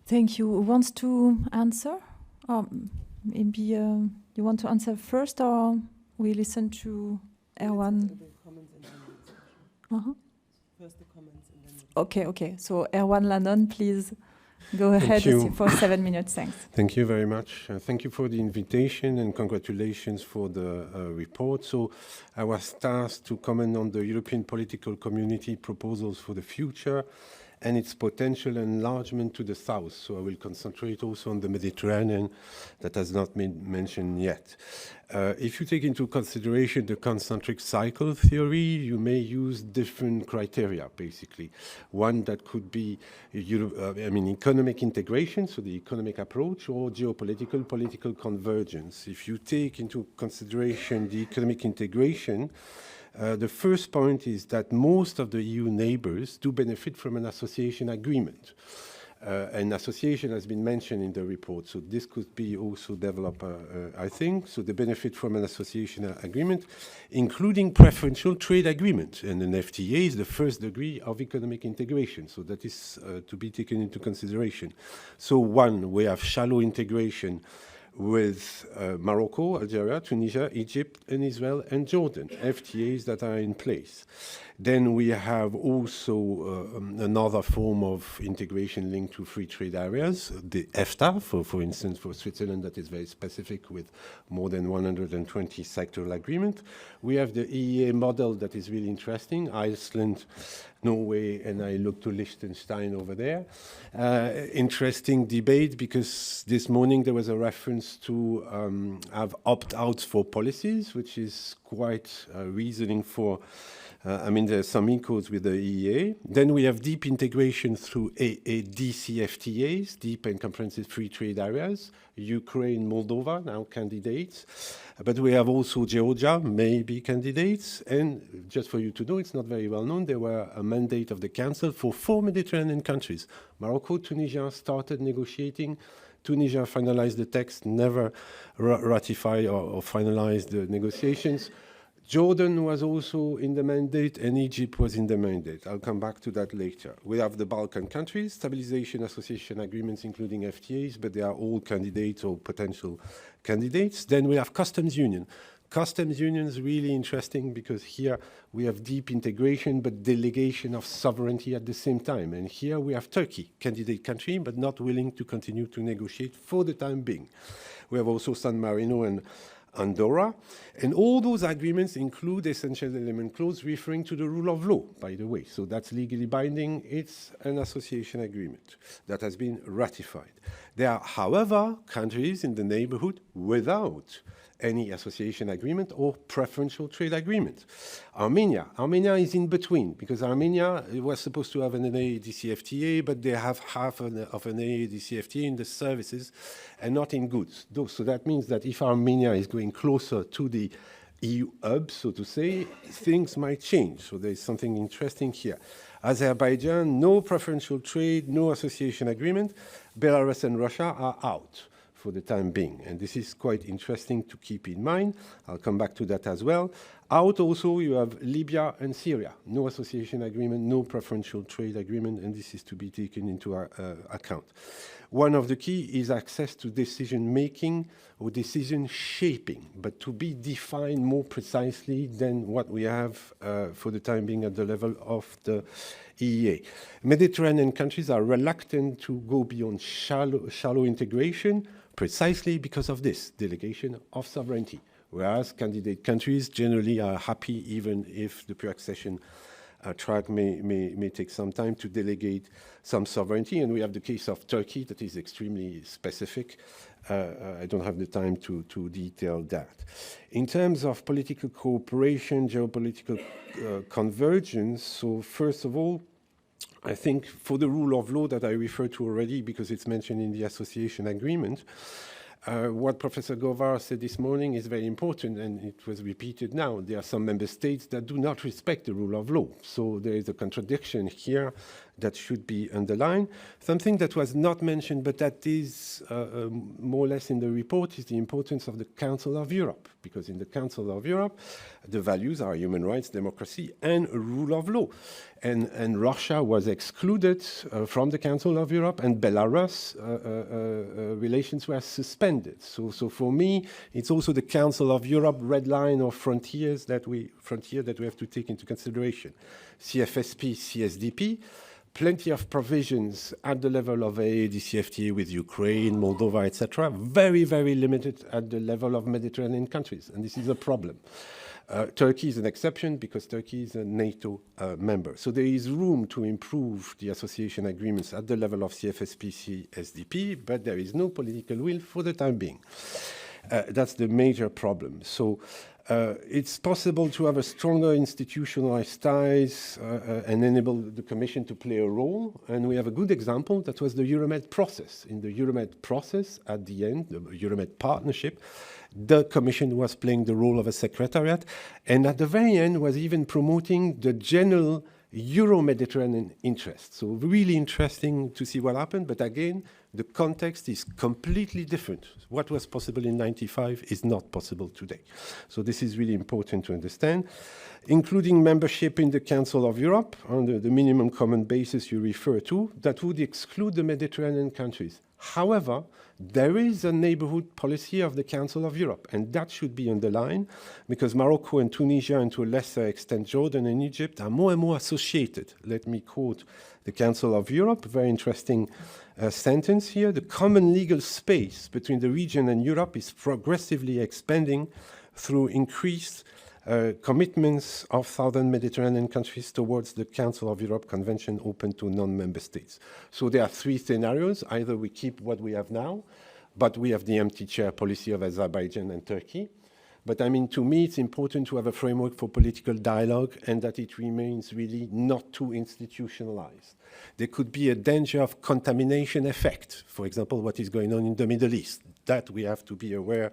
Thank you. Who wants to answer? Maybe you want to answer first, or we listen to Erwan? First the comments and then Okay. So Erwan Lannon, please go ahead for 7 minutes. Thanks. Thank you very much. Thank you for the invitation and congratulations for the report. So I was tasked to comment on the European political community proposals for the future and its potential enlargement to the south. So I will concentrate also on the Mediterranean that has not been mentioned yet. If you take into consideration the concentric cycle theory, you may use different criteria, basically. One that could be economic integration, so the economic approach, or geopolitical, political convergence. If you take into consideration the economic integration, the first point is that most of the EU neighbors do benefit from an association agreement. An association has been mentioned in the report, so this could be also developed, I think. So they benefit from an association agreement, including preferential trade agreement. And an FTA is the first degree of economic integration, so that is to be taken into consideration. So one, we have shallow integration with Morocco, Algeria, Tunisia, Egypt, and Israel, and Jordan, FTAs that are in place. Then we have also another form of integration linked to free trade areas, the EFTA, for instance, for Switzerland, that is very specific with more than 120 sectoral agreements. We have the EEA model that is really interesting, Iceland, Norway, and I look to Liechtenstein over there. Interesting debate because this morning there was a reference to have opt-outs for policies, which is quite reasoning for I mean, there's some echoes with the EEA. Then we have deep integration through DCFTAs, deep and comprehensive free trade areas. Ukraine, Moldova, now candidates. But we have also Georgia, maybe candidates. And just for you to know, it's not very well known, there were a mandate of the Council for 4 Mediterranean countries. Morocco, Tunisia started negotiating. Tunisia finalized the text, never ratified or finalized the negotiations. Jordan was also in the mandate and Egypt was in the mandate. I'll come back to that later. We have the Balkan countries, stabilization association agreements, including FTAs, but they are all candidates or potential candidates. Then we have customs union. Customs union is really interesting because here we have deep integration, but delegation of sovereignty at the same time. And here we have Turkey, candidate country, but not willing to continue to negotiate for the time being. We have also San Marino and Andorra, and all those agreements include essential element clause referring to the rule of law, by the way. So that's legally binding. It's an association agreement that has been ratified. There are, however, countries in the neighborhood without any association agreement or preferential trade agreement. Armenia is in between because Armenia was supposed to have an ADCFTA, but they have half of an ADCFTA in the services and not in goods. So that means that if Armenia is going closer to the EU hub, so to say, things might change. So there is something interesting here. Azerbaijan, no preferential trade, no association agreement. Belarus and Russia are out for the time being. And this is quite interesting to keep in mind. I'll come back to that as well. Out also, you have Libya and Syria. No association agreement, no preferential trade agreement, and this is to be taken into account. One of the key is access to decision-making or decision-shaping, but to be defined more precisely than what we have for the time being at the level of the EEA. Mediterranean countries are reluctant to go beyond shallow integration precisely because of this delegation of sovereignty, whereas candidate countries generally are happy even if the pre-accession track may take some time to delegate some sovereignty. And we have the case of Turkey that is extremely specific. I don't have the time to detail that. In terms of political cooperation, geopolitical convergence, so first of all, I think for the rule of law that I referred to already, because it's mentioned in the association agreement, what Professor Govar said this morning is very important, and it was repeated now. There are some member states that do not respect the rule of law. So there is a contradiction here that should be underlined. Something that was not mentioned, but that is more or less in the report, is the importance of the Council of Europe. Because in the Council of Europe, the values are human rights, democracy, and rule of law. And Russia was excluded from the Council of Europe, and Belarus relations were suspended. So for me, it's also the Council of Europe red line or frontier that we have to take into consideration. CFSP, CSDP, plenty of provisions at the level of ADCFTA with Ukraine, Moldova, etc. Very, very limited at the level of Mediterranean countries, and this is a problem. Turkey is an exception because Turkey is a NATO member. So there is room to improve the association agreements at the level of CFSP, CSDP, but there is no political will for the time being. That's the major problem. So it's possible to have a stronger institutionalized ties and enable the Commission to play a role. And we have a good example. That was the Euromed process. In the Euromed process, at the end, the Euromed partnership, the Commission was playing the role of a secretariat, and at the very end was even promoting the general Euro-Mediterranean interest. So really interesting to see what happened, but again, The context is completely different. What was possible in 95 is not possible today. So this is really important to understand. Including membership in the Council of Europe under the minimum common basis you refer to, that would exclude the Mediterranean countries. However, there is a neighborhood policy of the Council of Europe, and that should be underlined because Morocco and Tunisia, and to a lesser extent Jordan and Egypt, are more and more associated. Let me quote the Council of Europe, very interesting sentence here. The common legal space between the region and Europe is progressively expanding through increased commitments of southern Mediterranean countries towards the Council of Europe Convention open to non-member states. So there are three scenarios. Either we keep what we have now, but we have the empty chair policy of Azerbaijan and Turkey. But I mean, to me, it's important to have a framework for political dialogue and that it remains really not too institutionalized. There could be a danger of contamination effect. For example, what is going on in the Middle East. That we have to be aware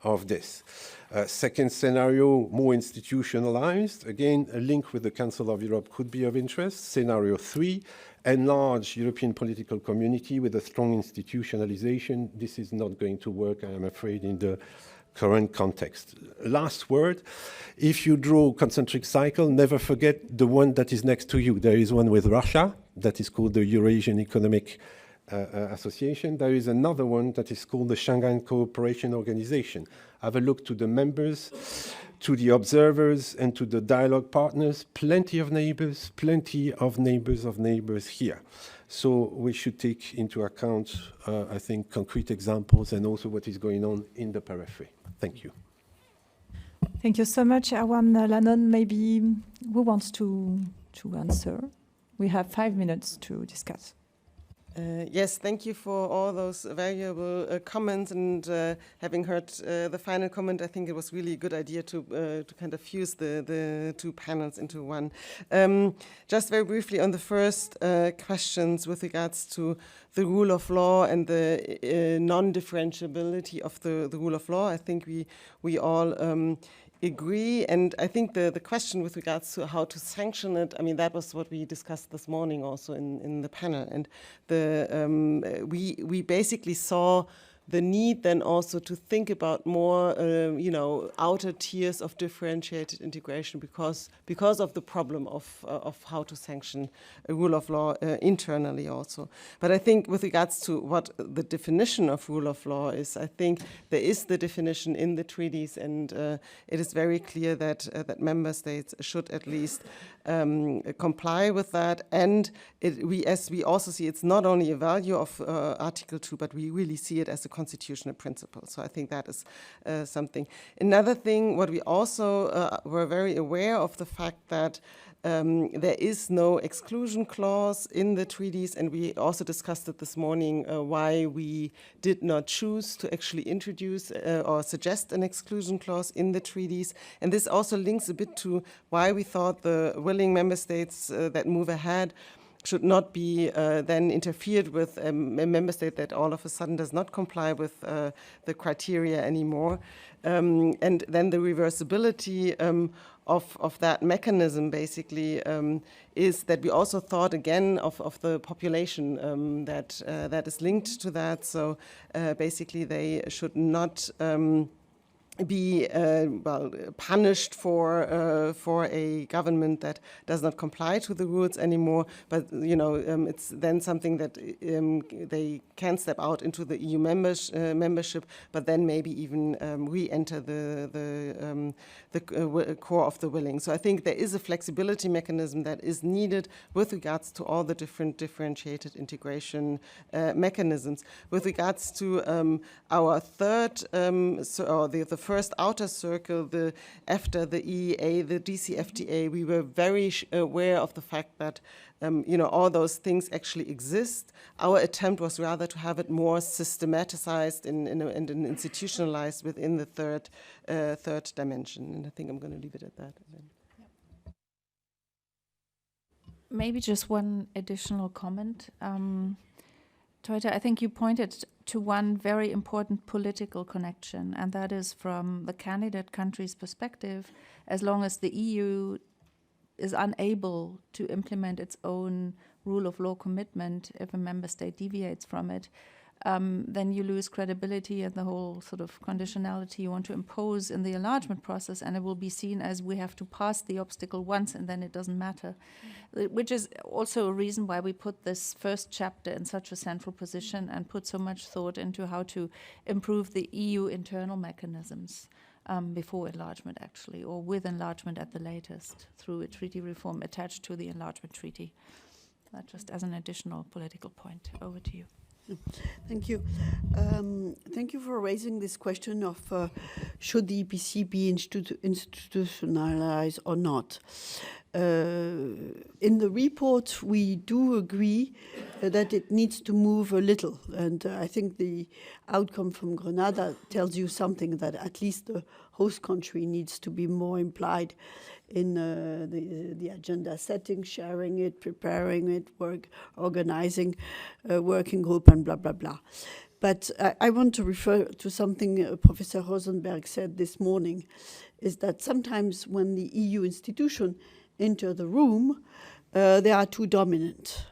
of this. Second scenario, more institutionalized. Again, a link with the Council of Europe could be of interest. Scenario 3, enlarged European political community with a strong institutionalization. This is not going to work, I am afraid, in the current context. Last word, if you draw concentric cycle, never forget the one that is next to you. There is one with Russia that is called the Eurasian Economic Association. There is another one that is called the Shanghai Cooperation Organization. Have a look to the members, to the observers, and to the dialogue partners. Plenty of neighbors of neighbors here. So we should take into account, I think, concrete examples and also what is going on in the periphery. Thank you. Thank you so much, Erwan Lannon. Maybe who wants to answer? We have 5 minutes to discuss. Yes, thank you for all those valuable comments, and having heard the final comment, I think it was really a good idea to kind of fuse the two panels into one. Just very briefly on the first questions with regards to the rule of law and the non-differentiability of the rule of law, I think we all agree, and I think the question with regards to how to sanction it, I mean, that was what we discussed this morning also in the panel, and we basically saw the need then also to think about more, outer tiers of differentiated integration because of the problem of how to sanction a rule of law internally also. But I think with regards to what the definition of rule of law is, I think there is the definition in the treaties, and it is very clear that member states should at least comply with that. And as we also see, it's not only a value of Article 2, but we really see it as a constitutional principle. So I think that is something. Another thing, what we also were very aware of the fact that there is no exclusion clause in the treaties, and we also discussed it this morning why we did not choose to actually introduce or suggest an exclusion clause in the treaties. And this also links a bit to why we thought the willing member states that move ahead should not be then interfered with a member state that all of a sudden does not comply with the criteria anymore. And then the reversibility of that mechanism basically is that we also thought again of the population that is linked to that. So basically they should not be punished for a government that does not comply to the rules anymore, but it's then something that they can step out into the EU membership, but then maybe even re-enter the core of the willing. So I think there is a flexibility mechanism that is needed with regards to all the different differentiated integration mechanisms. With regards to our third, the first outer circle, the EFTA, the EEA, the DCFTA, we were very aware of the fact that all those things actually exist. Our attempt was rather to have it more systematized and institutionalized within the third dimension. And I think I'm going to leave it at that. Maybe just one additional comment. Toita, I think you pointed to one very important political connection, and that is from the candidate country's perspective, as long as the EU is unable to implement its own rule of law commitment if a member state deviates from it, then you lose credibility and the whole sort of conditionality you want to impose in the enlargement process, and it will be seen as we have to pass the obstacle once and then it doesn't matter, which is also a reason why we put this first chapter in such a central position and put so much thought into how to improve the EU internal mechanisms before enlargement, actually, or with enlargement at the latest, through a treaty reform attached to the enlargement treaty. That just as an additional political point. Over to you. Thank you. Thank you for raising this question of should the EPC be institutionalized or not. In the report, we do agree that it needs to move a little, and I think the outcome from Grenada tells you something, that at least the host country needs to be more implied in the agenda setting, sharing it, preparing it, organizing a working group, and blah, blah, blah. But I want to refer to something Professor Rosenberg said this morning, is that sometimes when the EU institution enter the room, they are too dominant.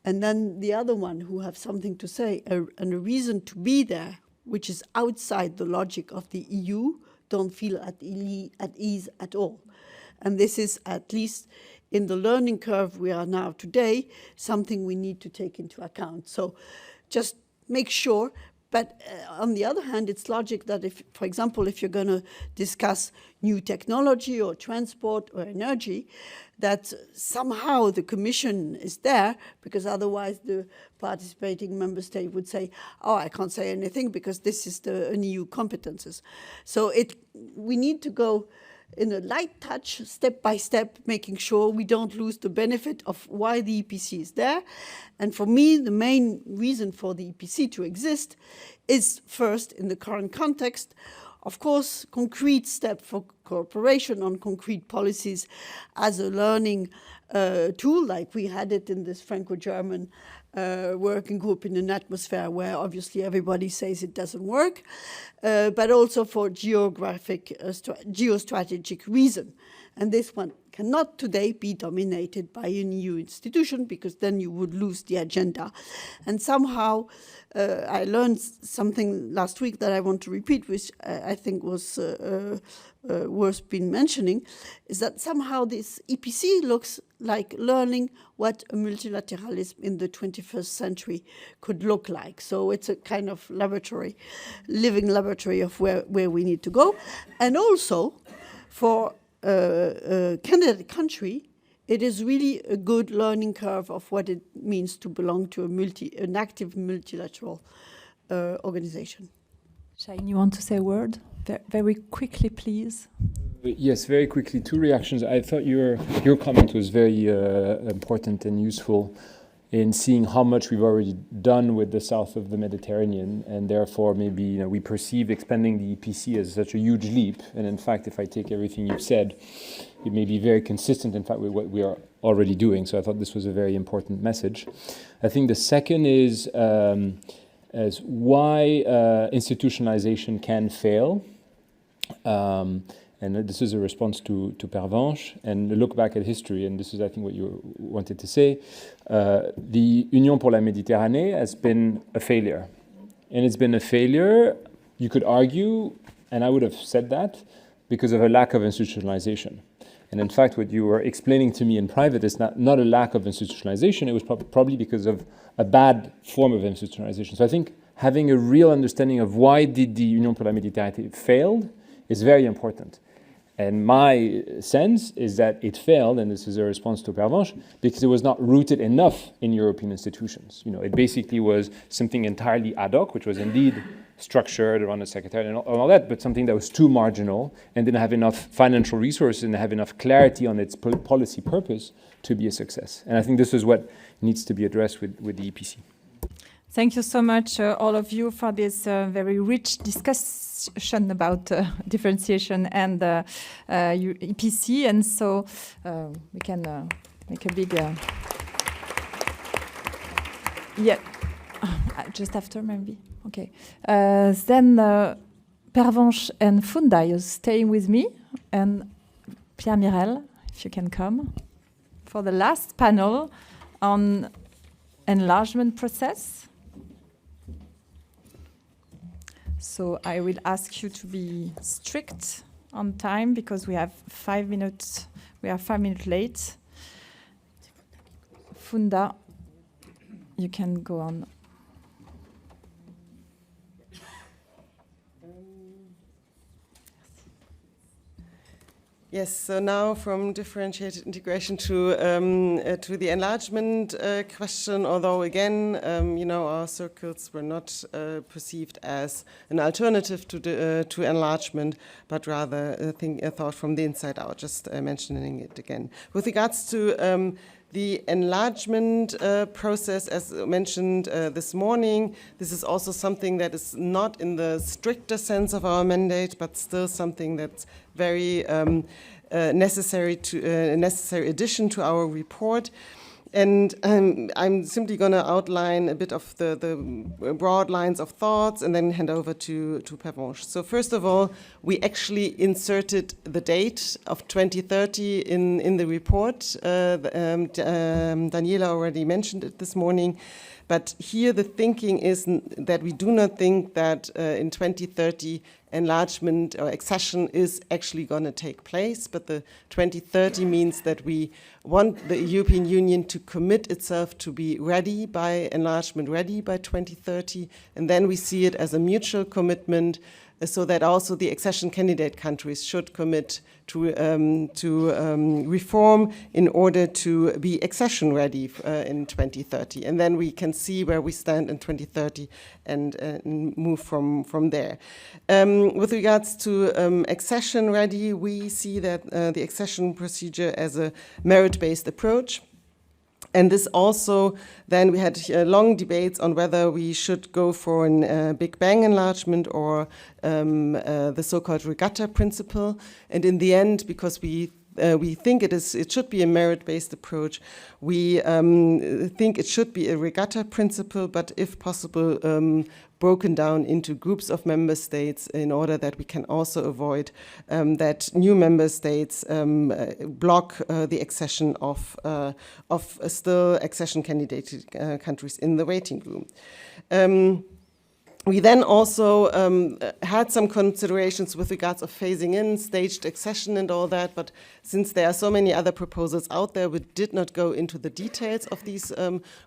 And then the other one who have something to say and a reason to be there, which is outside the logic of the EU, don't feel at ease at all. And this is, at least in the learning curve we are now today, something we need to take into account. So just make sure. But on the other hand, it's logic that if, for example, if you're going to discuss new technology or transport or energy, that somehow the Commission is there, because otherwise the participating member state would say, oh, I can't say anything because this is an EU competences. So we need to go in a light touch, step by step, making sure we don't lose the benefit of why the EPC is there. And for me, the main reason for the EPC to exist is, first, in the current context, of course, concrete step for cooperation on concrete policies as a learning tool, like we had it in this Franco-German working group in an atmosphere where obviously everybody says it doesn't work, but also for geostrategic reason. And this one cannot today be dominated by an EU institution, because then you would lose the agenda. And somehow I learned something last week that I want to repeat, which I think was worth being mentioning, is that somehow this EPC looks like learning what a multilateralism in the 21st century could look like. So it's a kind of laboratory, living laboratory of where we need to go. And also for a candidate country, it is really a good learning curve of what it means to belong to an active multilateral organization. Shane, you want to say a word? Very quickly, please. Yes, very quickly. Two reactions. I thought your comment was very important and useful in seeing how much we've already done with the south of the Mediterranean, and therefore maybe we perceive expanding the EPC as such a huge leap. And in fact, if I take everything you've said, it may be very consistent, in fact, with what we are already doing. So I thought this was a very important message. I think the second is as why institutionalization can fail. And this is a response to Pervenche, and a look back at history, and this is, I think, what you wanted to say. The Union pour la Méditerranée has been a failure. And it's been a failure, you could argue, and I would have said that, because of a lack of institutionalization. And in fact, what you were explaining to me in private is not a lack of institutionalization, it was probably because of a bad form of institutionalization. So I think having a real understanding of why did the Union pour la Méditerranée failed is very important. And my sense is that it failed, and this is a response to Pervenche, because it was not rooted enough in European institutions. It basically was something entirely ad hoc, which was indeed structured around the secretariat and all that, but something that was too marginal and didn't have enough financial resources and have enough clarity on its policy purpose to be a success. And I think this is what needs to be addressed with the EPC. Thank you so much, all of you, for this very rich discussion about differentiation and EPC. And so we can make a big... yeah, just after maybe. Okay. Then Pervenche and Funda, you're staying with me. And Pierre Mirel, if you can come, for the last panel on enlargement process. So I will ask you to be strict on time because we have 5 minutes. We are 5 minutes late. Funda, you can go on. Yes, so now from differentiated integration to the enlargement question, although again, our circles were not perceived as an alternative to enlargement, but rather a thought from the inside out, just mentioning it again. With regards to the enlargement process, as mentioned this morning, this is also something that is not in the stricter sense of our mandate, but still something that's very necessary addition to our report. And I'm simply going to outline a bit of the broad lines of thoughts and then hand over to Pervenche. So first of all, we actually inserted the date of 2030 in the report. Daniela already mentioned it this morning. But here the thinking is that we do not think that in 2030 enlargement or accession is actually going to take place, but the 2030 means that we want the European Union to commit itself to be ready by enlargement, ready by 2030, and then we see it as a mutual commitment so that also the accession candidate countries should commit to reform in order to be accession ready in 2030. And then we can see where we stand in 2030 and move from there. With regards to accession ready, we see that the accession procedure as a merit-based approach. And this also, then we had long debates on whether we should go for a Big Bang enlargement or the so-called regatta principle. And in the end, because we think it should be a merit-based approach, we think it should be a regatta principle, but if possible, broken down into groups of member states in order that we can also avoid that new member states block the accession of still accession candidate countries in the waiting room. We then also had some considerations with regards of phasing in, staged accession and all that, but since there are so many other proposals out there, we did not go into the details of these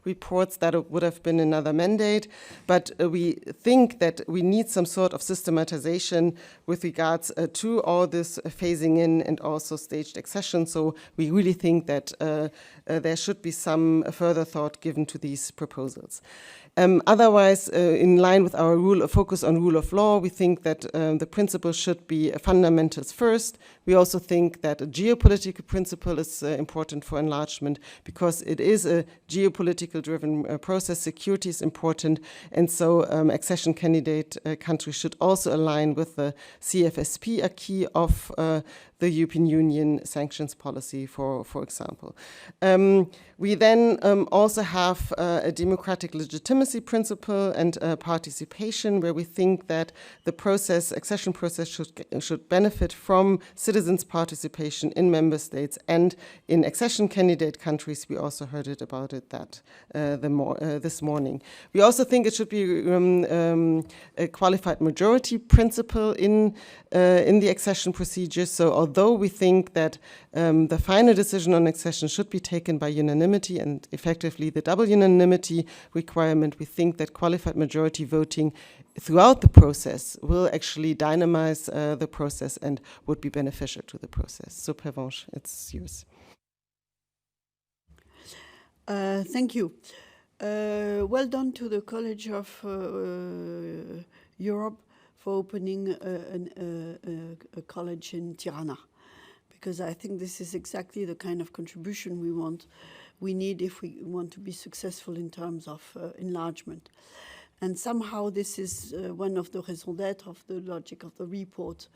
reports. That would have been another mandate, but we think that we need some sort of systematization with regards to all this phasing in and also staged accession, so we really think that there should be some further thought given to these proposals. Otherwise, in line with our focus on rule of law, we think that the principle should be fundamentals first. We also think that a geopolitical principle is important for enlargement because it is a geopolitical driven process. Security is important, and so accession candidate countries should also align with the CFSP acquis of the European Union sanctions policy, for example. We then also have a democratic legitimacy principle and participation, where we think that the accession process should benefit from citizens' participation in member states and in accession candidate countries. We also heard about it this morning. We also think it should be a qualified majority principle in the accession procedure. So although we think that the final decision on accession should be taken by unanimity and effectively the double unanimity requirement, we think that qualified majority voting throughout the process will actually dynamize the process and would be beneficial to the process. So Pervenche, it's yours. Thank you. Well done to the College of Europe for opening a college in Tirana, because I think this is exactly the kind of contribution we need if we want to be successful in terms of enlargement. And somehow this is one of the raison d'être of the logic of the report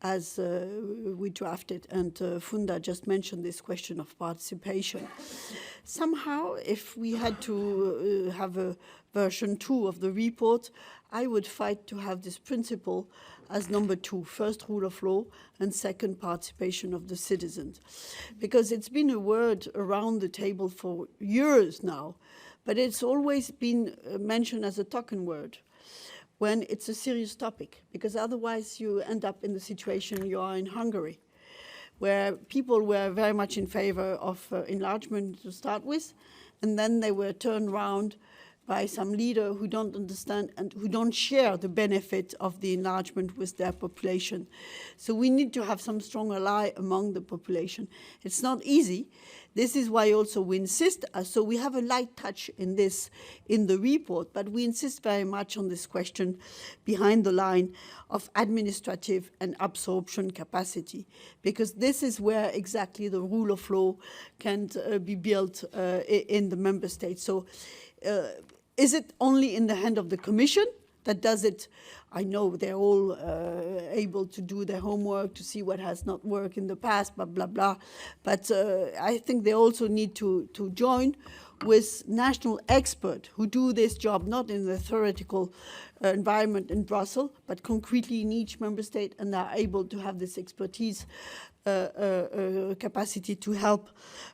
as we drafted. And Funda just mentioned this question of participation. Somehow, if we had to have a version 2 of the report, I would fight to have this principle as number 2, first rule of law, and second participation of the citizens. Because it's been a word around the table for years now, but it's always been mentioned as a token word. when it's a serious topic, because otherwise you end up in the situation you are in Hungary, where people were very much in favor of enlargement to start with, and then they were turned around by some leader who don't understand and who don't share the benefit of the enlargement with their population. So we need to have some strong ally among the population. It's not easy. This is why also we insist, so we have a light touch in this in the report, but we insist very much on this question behind the line of administrative and absorption capacity, because this is where exactly the rule of law can be built in the member states. So is it only in the hand of the Commission that does it? I know they're all able to do their homework to see what has not worked in the past, blah, blah, blah. But I think they also need to join with national experts who do this job not in the theoretical environment in Brussels, but concretely in each member state, and are able to have this expertise capacity to help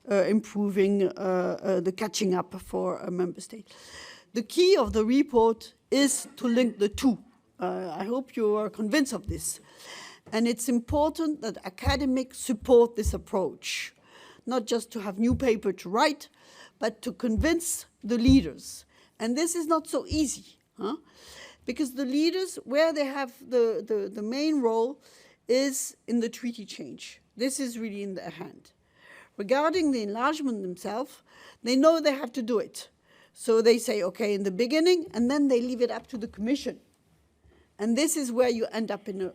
improving the catching up for a member state. The key of the report is to link the two. I hope you are convinced of this. And it's important that academics support this approach, not just to have new paper to write, but to convince the leaders. And this is not so easy, because the leaders, where they have the main role is in the treaty change. This is really in their hand. Regarding the enlargement themselves, they know they have to do it. So they say, okay, in the beginning, and then they leave it up to the Commission. And this is where you end up in a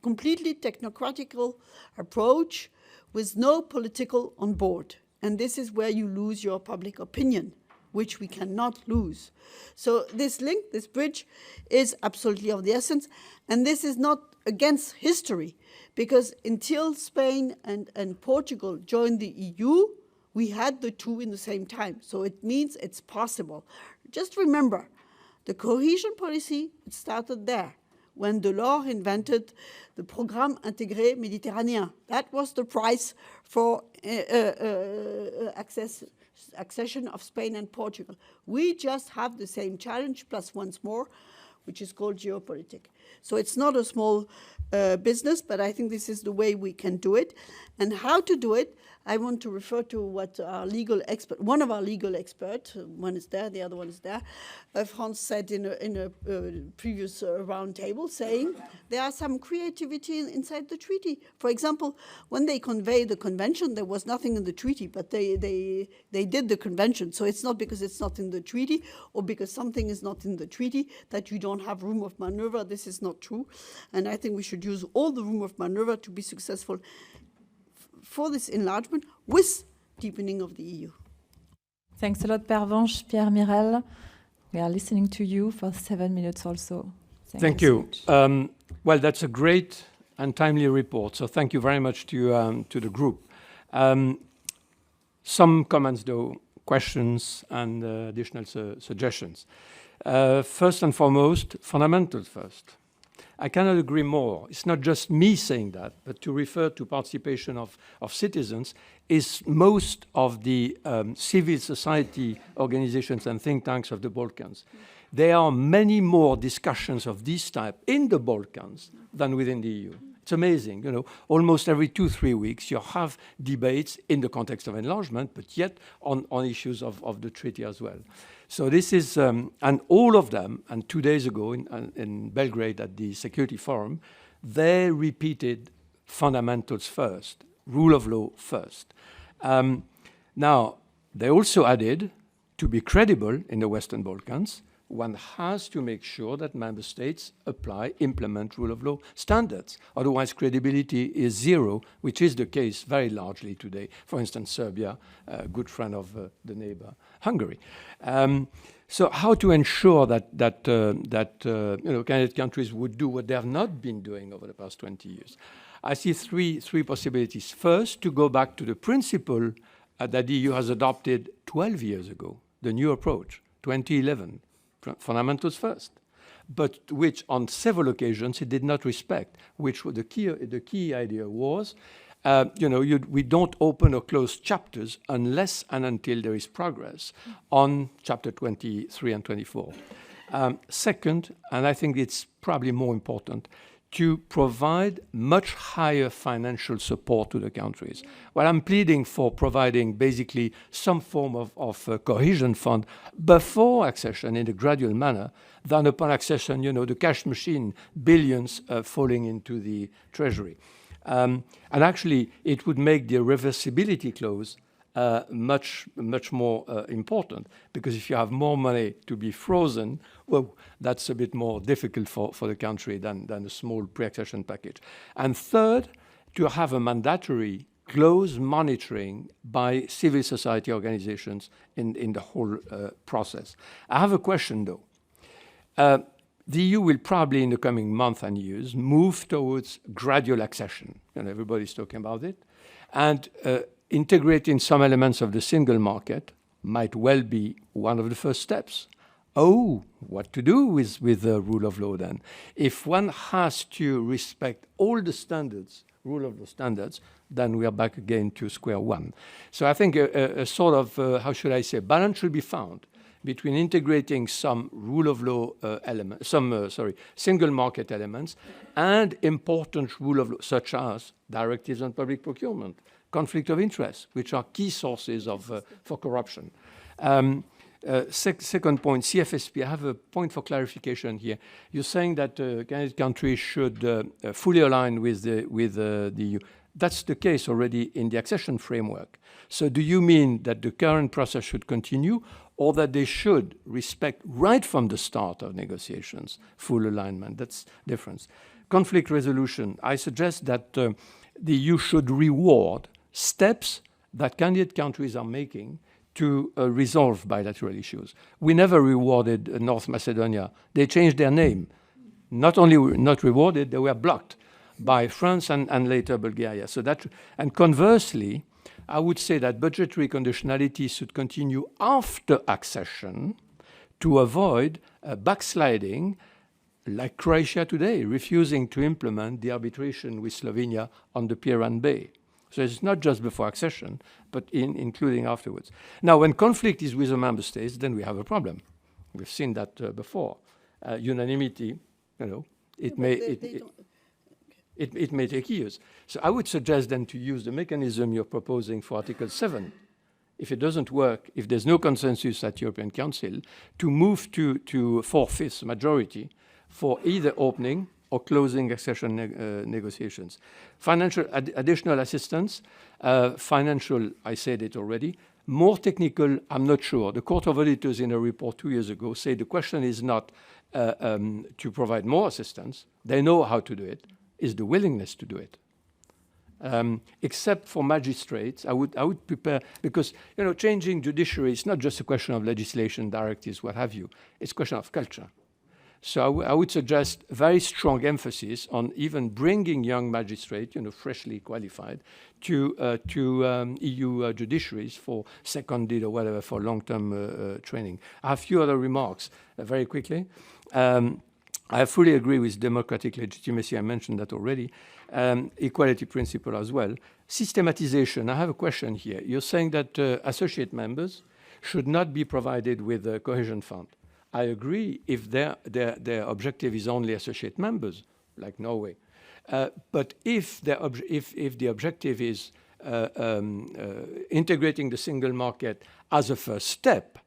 completely technocratical approach with no political on board. And this is where you lose your public opinion, which we cannot lose. So this link, this bridge, is absolutely of the essence. And this is not against history, because until Spain and Portugal joined the EU, we had the two in the same time. So it means it's possible. Just remember, the cohesion policy, it started there, when Delors invented the Programme Intégré Méditerranéen. That was the price for accession of Spain and Portugal. We just have the same challenge, plus once more, which is called geopolitics. So it's not a small business, but I think this is the way we can do it. And how to do it, I want to refer to what our legal expert, one of our legal experts, one is there, the other one is there, Franz said in a previous round table, saying there are some creativity inside the treaty. For example, when they conveyed the convention, there was nothing in the treaty, but they did the convention. So it's not because it's not in the treaty or because something is not in the treaty that you don't have room of maneuver. This is not true. And I think we should use all the room of maneuver to be successful for this enlargement with deepening of the EU. Thanks a lot, Pervenche. Pierre Mirel, we are listening to you for 7 minutes also. Thank you. Well, that's a great and timely report, so thank you very much to the group. Some comments, though, questions and additional suggestions. First and foremost, fundamentals first. I cannot agree more. It's not just me saying that, but to refer to participation of citizens is most of the civil society organizations and think tanks of the Balkans. There are many more discussions of this type in the Balkans than within the EU. It's amazing, you know, almost every 2-3 weeks you have debates in the context of enlargement, but yet on issues of the treaty as well. So this is, and all of them, and 2 days ago in Belgrade at the Security Forum, they repeated fundamentals first, rule of law first. Now, they also added, to be credible in the Western Balkans, one has to make sure that member states implement rule of law standards. Otherwise, credibility is zero, which is the case very largely today. For instance, Serbia, a good friend of the neighbor, Hungary. So how to ensure that candidate countries would do what they have not been doing over the past 20 years? I see three possibilities. First, to go back to the principle that the EU has adopted 12 years ago, the new approach, 2011, fundamentals first, but which on several occasions it did not respect, which the key idea was, we don't open or close chapters unless and until there is progress on chapter 23 and 24. Second, and I think it's probably more important, to provide much higher financial support to the countries. Well, I'm pleading for providing basically some form of cohesion fund before accession in a gradual manner than upon accession, you know, the cash machine, billions falling into the treasury. And actually, it would make the reversibility clause much more important, because if you have more money to be frozen, well, that's a bit more difficult for the country than a small pre-accession package. And third, to have a mandatory close monitoring by civil society organizations in the whole process. I have a question, though. The EU will probably, in the coming months and years, move towards gradual accession, and everybody's talking about it, and integrating some elements of the single market might well be one of the first steps. Oh, what to do with the rule of law then? If one has to respect all the standards, rule of law standards, then we are back again to square one. So I think a sort of, how should I say, balance should be found between integrating some rule of law elements, single market elements, and important rule of law, such as directives on public procurement, conflict of interest, which are key sources of for corruption. Second point, CFSP. I have a point for clarification here. You're saying that candidate countries should fully align with the EU. That's the case already in the accession framework. So do you mean that the current process should continue, or that they should respect right from the start of negotiations full alignment? That's difference. Conflict resolution. I suggest that the EU should reward steps that candidate countries are making to resolve bilateral issues. We never rewarded North Macedonia. They changed their name. Not only not rewarded, they were blocked by France and later Bulgaria. So that, and conversely, I would say that budgetary conditionality should continue after accession to avoid backsliding, like Croatia today, refusing to implement the arbitration with Slovenia on the Piran Bay. So it's not just before accession, but including afterwards. Now, when conflict is with the member states, then we have a problem. We've seen that before. Unanimity, you know, it may take years. So I would suggest then to use the mechanism you're proposing for Article 7. If it doesn't work, if there's no consensus at European Council, to move to 4/5 majority for either opening or closing accession negotiations. Financial additional assistance, financial, I said it already. More technical, I'm not sure. The Court of Auditors in a report 2 years ago said the question is not to provide more assistance. They know how to do it. Is the willingness to do it. Except for magistrates, I would prepare, because, you know, changing judiciary is not just a question of legislation, directives, what have you. It's a question of culture. So I would suggest very strong emphasis on even bringing young magistrates, you know, freshly qualified, to EU judiciaries for seconded or whatever, for long-term training. I have a few other remarks very quickly. I fully agree with democratic legitimacy. I mentioned that already. Equality principle as well. Systematization. I have a question here. You're saying that associate members should not be provided with a cohesion fund. I agree if their objective is only associate members, like Norway. But if the objective is integrating the single market as a first step,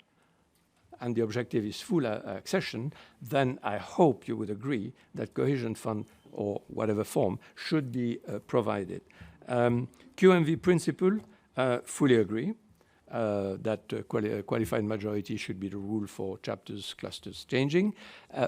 and the objective is full accession, then I hope you would agree that cohesion fund or whatever form should be provided. QMV principle, fully agree that qualified majority should be the rule for chapters, clusters changing.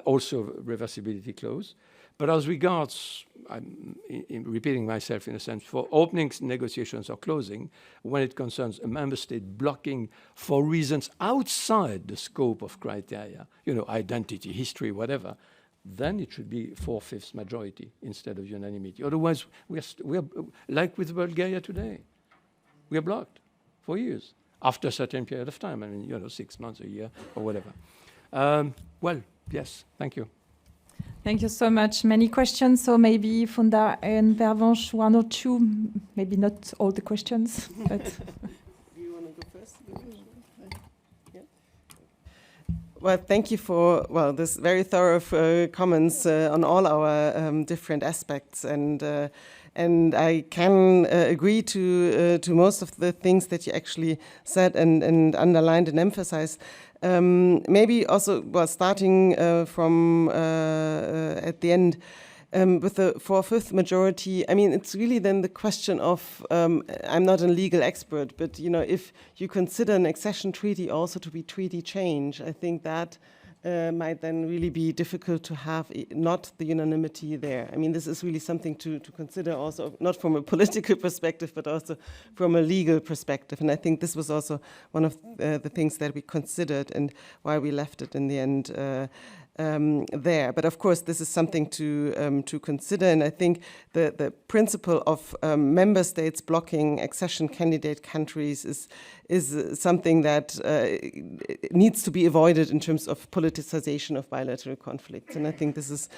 Also reversibility clause. But as regards, I'm repeating myself in a sense, for opening negotiations or closing, when it concerns a member state blocking for reasons outside the scope of criteria, you know, identity, history, whatever, then it should be 4/5 majority instead of unanimity. Otherwise, we are like with Bulgaria today. We are blocked for years after a certain period of time. I mean, you know, 6 months, a year, or whatever. Well, yes, thank you. Thank you so much. Many questions, so maybe Funda and Pervenche, 1 or 2, maybe not all the questions, but... Do you want to go first? Yeah. Well, thank you for this very thorough comments on all our different aspects, and I can agree to most of the things that you actually said and underlined and emphasized. Maybe also, starting from at the end. With the 4/5 majority, I mean, it's really then the question of, I'm not a legal expert, but if you consider an accession treaty also to be treaty change, I think that might then really be difficult to have not the unanimity there. I mean, this is really something to consider also, not from a political perspective, but also from a legal perspective. And I think this was also one of the things that we considered and why we left it in the end there. But of course, this is something to consider, and I think the principle of member states blocking accession candidate countries is something that needs to be avoided in terms of politicization of bilateral conflicts. And I think this is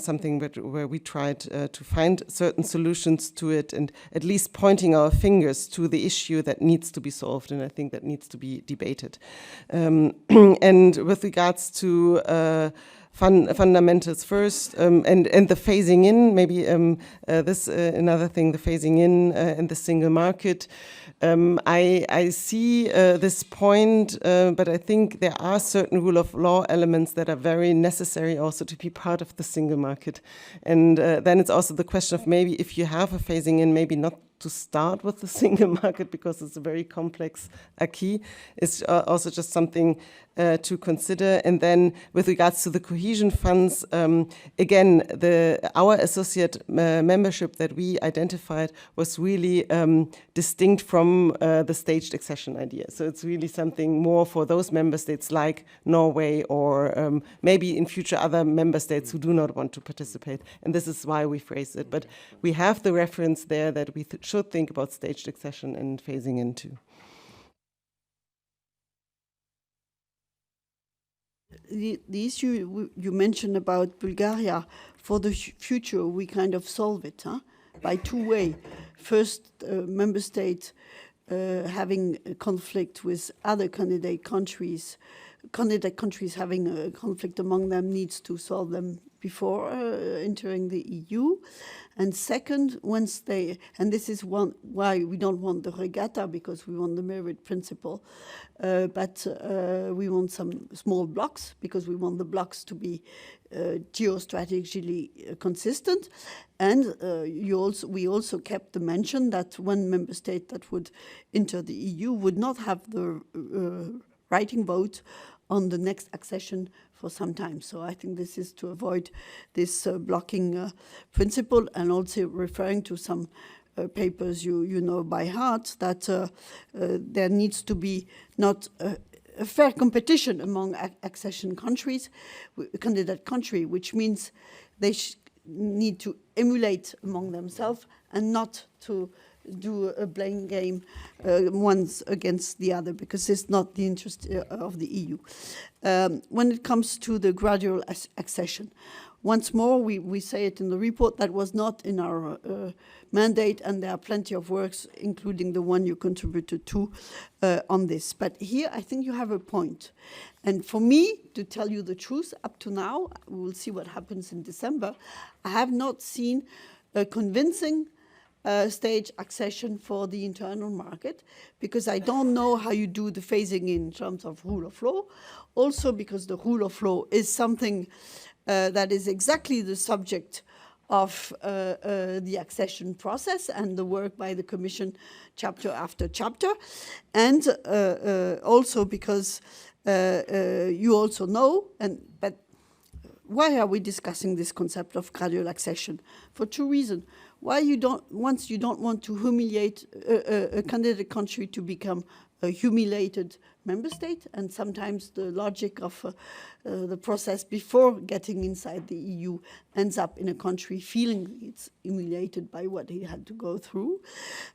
something where we tried to find certain solutions to it, and at least pointing our fingers to the issue that needs to be solved, and I think that needs to be debated. And with regards to fundamentals first, and the phasing in, maybe this another thing, the phasing in and the single market. I see this point, but I think there are certain rule of law elements that are very necessary also to be part of the single market. And then it's also the question of maybe if you have a phasing in, maybe not to start with the single market because it's a very complex acquis. It's also just something to consider. And then with regards to the cohesion funds, again, our associate membership that we identified was really distinct from the staged accession idea. So it's really something more for those member states like Norway or maybe in future other member states who do not want to participate. And this is why we phrase it. But we have the reference there that we should think about staged accession and phasing in too. The issue you mentioned about Bulgaria, for the future, we kind of solve it by two ways. First, member states having a conflict with other candidate countries having a conflict among them needs to solve them before entering the EU. And second, once and this is why we don't want the regatta, because we want the merit principle, but we want some small blocks because we want the blocks to be geostrategically consistent. And we also kept the mention that one member state that would enter the EU would not have the writing vote on the next accession for some time. So I think this is to avoid this blocking principle, and also referring to some papers you know by heart, that there needs to be not a fair competition among accession countries, candidate country, which means they need to emulate among themselves and not to do a blame game ones against the other, because it's not the interest of the EU. When it comes to the gradual accession, once more, we say it in the report, that was not in our mandate, and there are plenty of works, including the one you contributed to on this. But here, I think you have a point. And for me, to tell you the truth, up to now, we will see what happens in December, I have not seen a convincing stage accession for the internal market, because I don't know how you do the phasing in terms of rule of law. Also because the rule of law is something that is exactly the subject of the accession process and the work by the Commission chapter after chapter. And also because you also know, but why are we discussing this concept of gradual accession? For two reasons. Why you don't want to humiliate a candidate country to become a humiliated member state, and sometimes the logic of the process before getting inside the EU ends up in a country feeling it's humiliated by what he had to go through,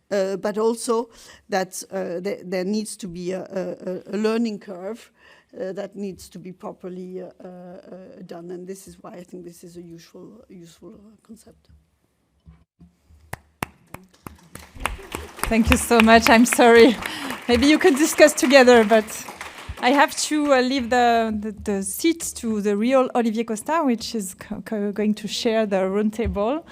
but also that there needs to be a learning curve that needs to be properly done, and this is why I think this is a useful concept. Thank you so much. I'm sorry. Maybe you could discuss together, but I have to leave the seat to the real Olivier Costa, which is going to share the roundtable.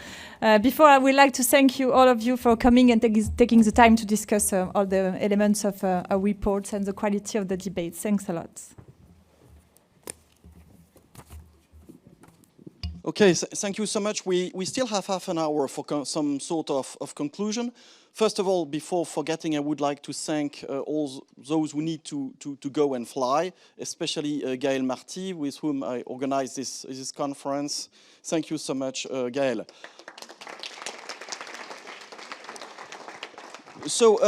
Before, I would like to thank you, all of you, for coming and taking the time to discuss all the elements of our reports and the quality of the debate. Thanks a lot. Okay, thank you so much. We still have half an hour for some sort of conclusion. First of all, before forgetting, I would like to thank all those who need to go and fly, especially Gaël Marty, with whom I organized this conference. Thank you so much, Gaël. So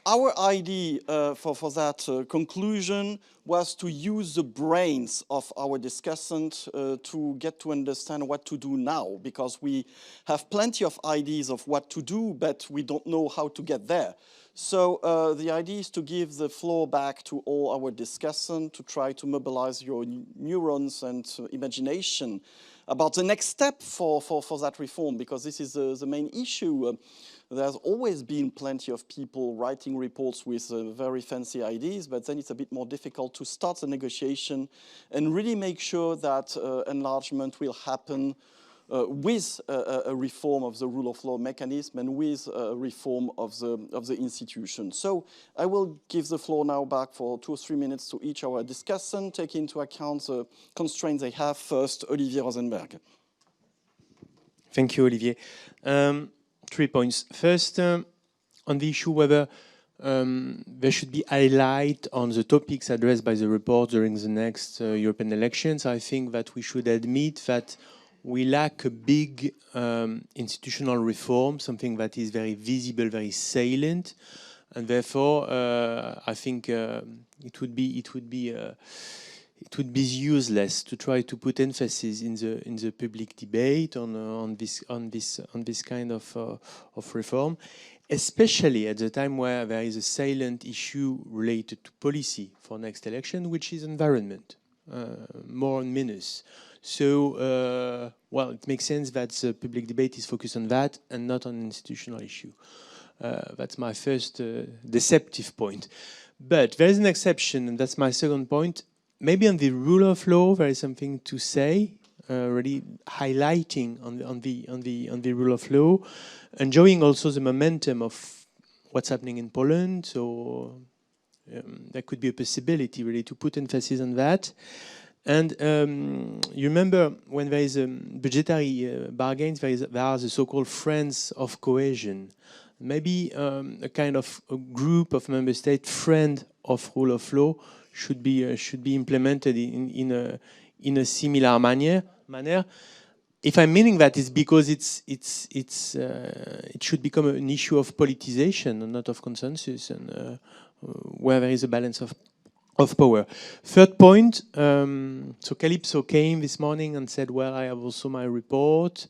our idea for that conclusion was to use the brains of our discussant to get to understand what to do now, because we have plenty of ideas of what to do, but we don't know how to get there. So the idea is to give the floor back to all our discussants to try to mobilize your neurons and imagination about the next step for that reform, because this is the main issue. There's always been plenty of people writing reports with very fancy ideas, but then it's a bit more difficult to start the negotiation and really make sure that enlargement will happen with a reform of the rule of law mechanism and with a reform of the institution. So I will give the floor now back for 2 or 3 minutes to each our discussant, take into account the constraints they have. First, Olivier Rosenberg. Thank you, Olivier. 3 points. First, on the issue whether there should be highlight on the topics addressed by the report during the next European elections, I think that we should admit that we lack a big institutional reform, something that is very visible, very salient, and therefore I think it would be useless to try to put emphasis in the public debate on this kind of reform, especially at the time where there is a salient issue related to policy for next election, which is environment, more and minus. So, well, it makes sense that the public debate is focused on that and not on institutional issue. That's my first deceptive point. But there is an exception, and that's my second point. Maybe on the rule of law, there is something to say, really highlighting on the rule of law, enjoying also the momentum of what's happening in Poland. So there could be a possibility really to put emphasis on that. And you remember when there is budgetary bargains, there are the so-called friends of cohesion. Maybe a kind of a group of member states, friend of rule of law, should be implemented in a similar manner. If I'm meaning that, it's because it should become an issue of politicization and not of consensus, and where there is a balance of power. Third point, so Calypso came this morning and said, well, I have also my report.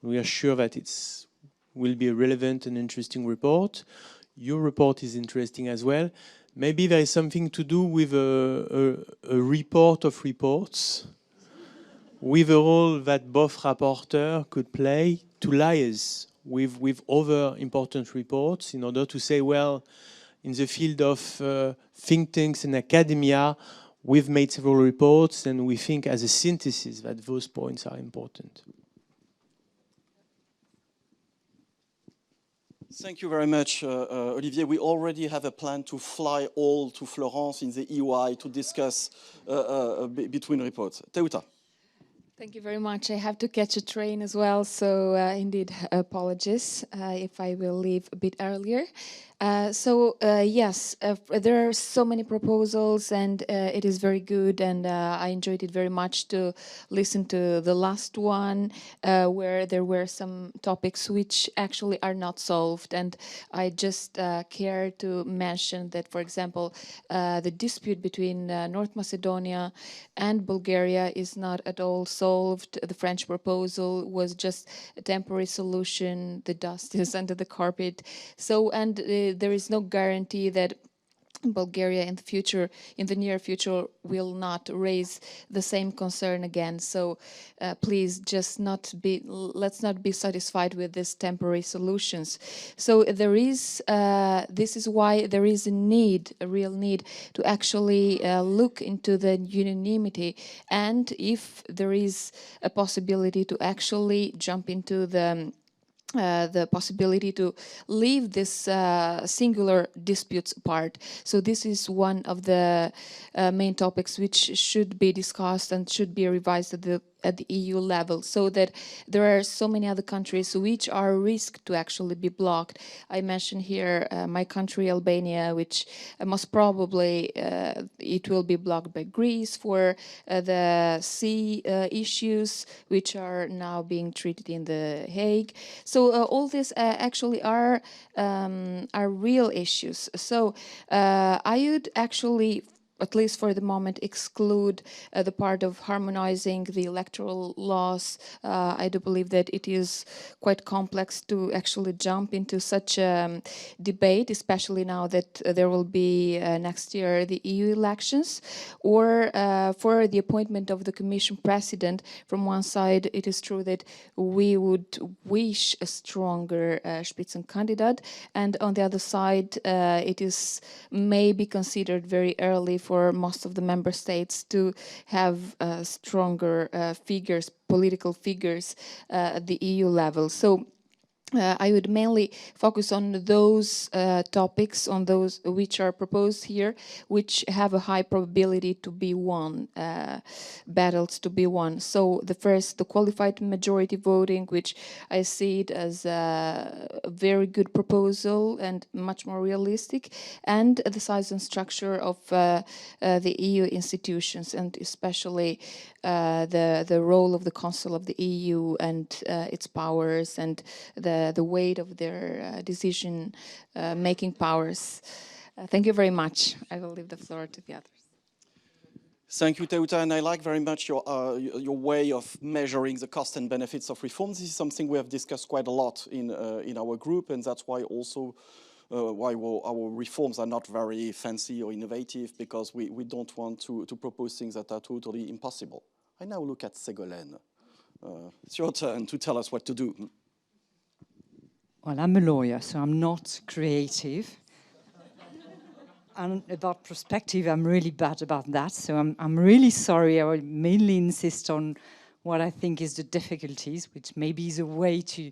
We are sure that it will be a relevant and interesting report. Your report is interesting as well. Maybe there is something to do with a report of reports, with a role that both rapporteurs could play to liaise with other important reports in order to say, well, in the field of think tanks and academia, we've made several reports and we think as a synthesis that those points are important. Thank you very much, Olivier. We already have a plan to fly all to Florence in the EY to discuss between reports. Teuta. Thank you very much. I have to catch a train as well, so indeed, apologies if I will leave a bit earlier. Yes, there are so many proposals and it is very good, and I enjoyed it very much to listen to the last one where there were some topics which actually are not solved, and I just care to mention that, for example, the dispute between North Macedonia and Bulgaria is not at all solved. The French proposal was just a temporary solution. The dust is under the carpet. So, and there is no guarantee that Bulgaria in the near future, will not raise the same concern again. So please, let's not be satisfied with these temporary solutions. So this is why there is a real need to actually look into the unanimity, and if there is a possibility to actually jump into the possibility to leave this singular disputes apart. So this is one of the main topics which should be discussed and should be revised at the EU level, so that there are so many other countries which are risked to actually be blocked. I mentioned here my country, Albania, which most probably it will be blocked by Greece for the sea issues, which are now being treated in The Hague. So all these actually are real issues. So I would actually, at least for the moment, exclude the part of harmonizing the electoral laws. I do believe that it is quite complex to actually jump into such a debate, especially now that there will be next year the EU elections, or for the appointment of the Commission President. From one side, it is true that we would wish a stronger Spitzenkandidat, and on the other side, it is maybe considered very early for most of the member states to have stronger political figures at the EU level. So I would mainly focus on those topics, on those which are proposed here, which have a high probability to be won, battles to be won. So the first, the qualified majority voting, which I see it as a very good proposal and much more realistic, and the size and structure of the EU institutions, and especially the role of the Council of the EU and its powers, and the weight of their decision-making powers. Thank you very much. I will leave the floor to the others. Thank you, Teuta, and I like very much your way of measuring the cost and benefits of reforms. This is something we have discussed quite a lot in our group, and that's why also why our reforms are not very fancy or innovative, because we don't want to propose things that are totally impossible. I now look at Ségolène. It's your turn to tell us what to do. Well, I'm a lawyer, so I'm not creative. And about perspective, I'm really bad about that. So I'm really sorry. I will mainly insist on what I think is the difficulties, which maybe is a way to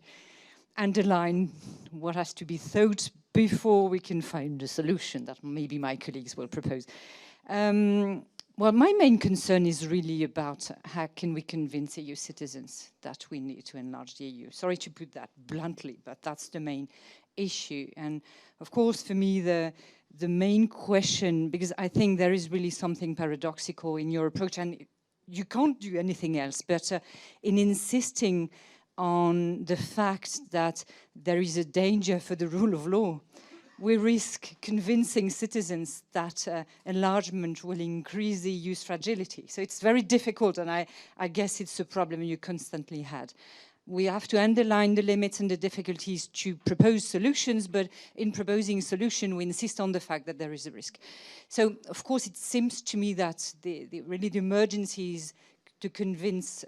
underline what has to be thought before we can find a solution that maybe my colleagues will propose. Well, my main concern is really about how can we convince EU citizens that we need to enlarge the EU. Sorry to put that bluntly, but that's the main issue. And of course, for me, the main question, because I think there is really something paradoxical in your approach, and you can't do anything else, but in insisting on the fact that there is a danger for the rule of law, we risk convincing citizens that enlargement will increase the EU's fragility. So it's very difficult, and I guess it's a problem you constantly had. We have to underline the limits and the difficulties to propose solutions, but in proposing solution, we insist on the fact that there is a risk. So, of course, it seems to me that really the emergency is to convince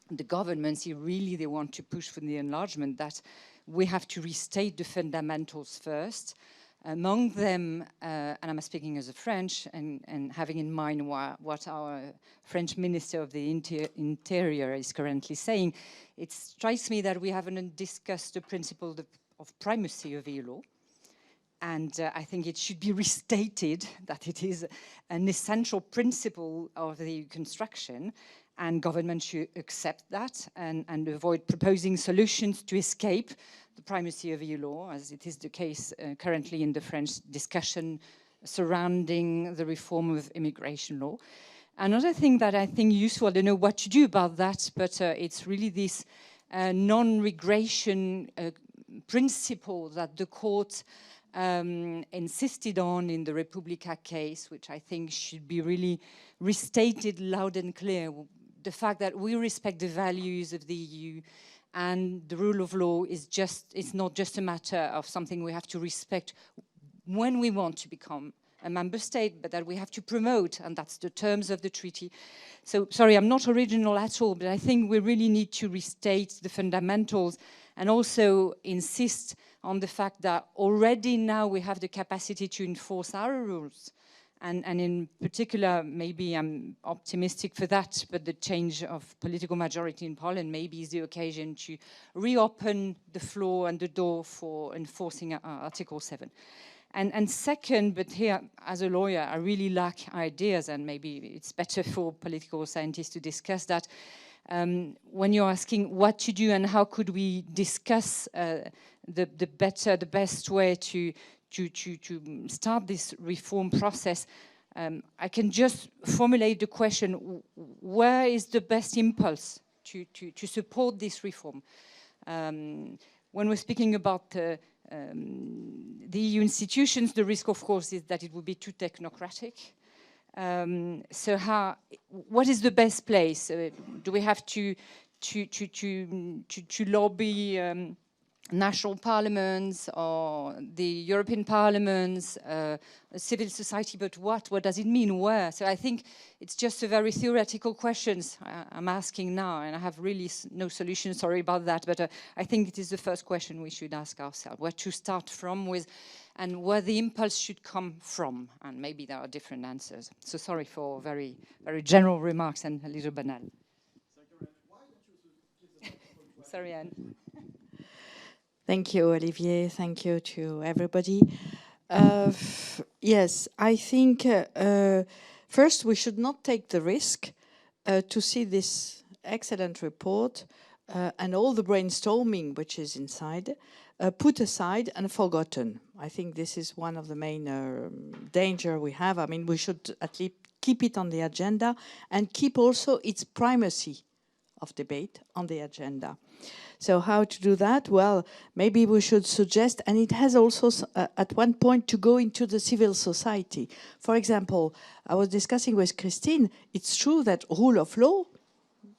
the governments, if really they want to push for the enlargement, that we have to restate the fundamentals first. Among them, and I'm speaking as a French, and having in mind what our French Minister of the Interior is currently saying, it strikes me that we haven't discussed the principle of primacy of EU law. And I think it should be restated that it is an essential principle of the EU construction, and governments should accept that and avoid proposing solutions to escape the primacy of EU law, as it is the case currently in the French discussion surrounding the reform of immigration law. Another thing that I think useful, I don't know what to do about that, but it's really this non-regression principle that the court insisted on in the Republika case, which I think should be really restated loud and clear. The fact that we respect the values of the EU, and the rule of law is not just a matter of something we have to respect when we want to become a member state, but that we have to promote, and that's the terms of the treaty. So, sorry, I'm not original at all, but I think we really need to restate the fundamentals and also insist on the fact that already now we have the capacity to enforce our rules. And in particular, maybe I'm optimistic for that, but the change of political majority in Poland maybe is the occasion to reopen the floor and the door for enforcing Article 7. And second, but here, as a lawyer, I really lack ideas, and maybe it's better for political scientists to discuss that. When you're asking what to do and how could we discuss the best way to start this reform process, I can just formulate the question, where is the best impulse to support this reform? When we're speaking about the EU institutions, the risk, of course, is that it would be too technocratic. So what is the best place? Do we have to lobby national parliaments or the European parliaments, civil society, but what? What does it mean? Where? So I think it's just a very theoretical questions I'm asking now, and I have really no solution, sorry about that, but I think it is the first question we should ask ourselves, where to start from with, and where the impulse should come from, and maybe there are different answers. So sorry for very, very general remarks and a little banal. Sorry, Anne. Thank you, Olivier. Thank you to everybody. Yes, I think first we should not take the risk to see this excellent report and all the brainstorming which is inside put aside and forgotten. I think this is one of the main danger we have. I mean, we should at least keep it on the agenda and keep also its primacy of debate on the agenda. So how to do that? Well, maybe we should suggest, and it has also at one point to go into the civil society. For example, I was discussing with Christine, it's true that rule of law,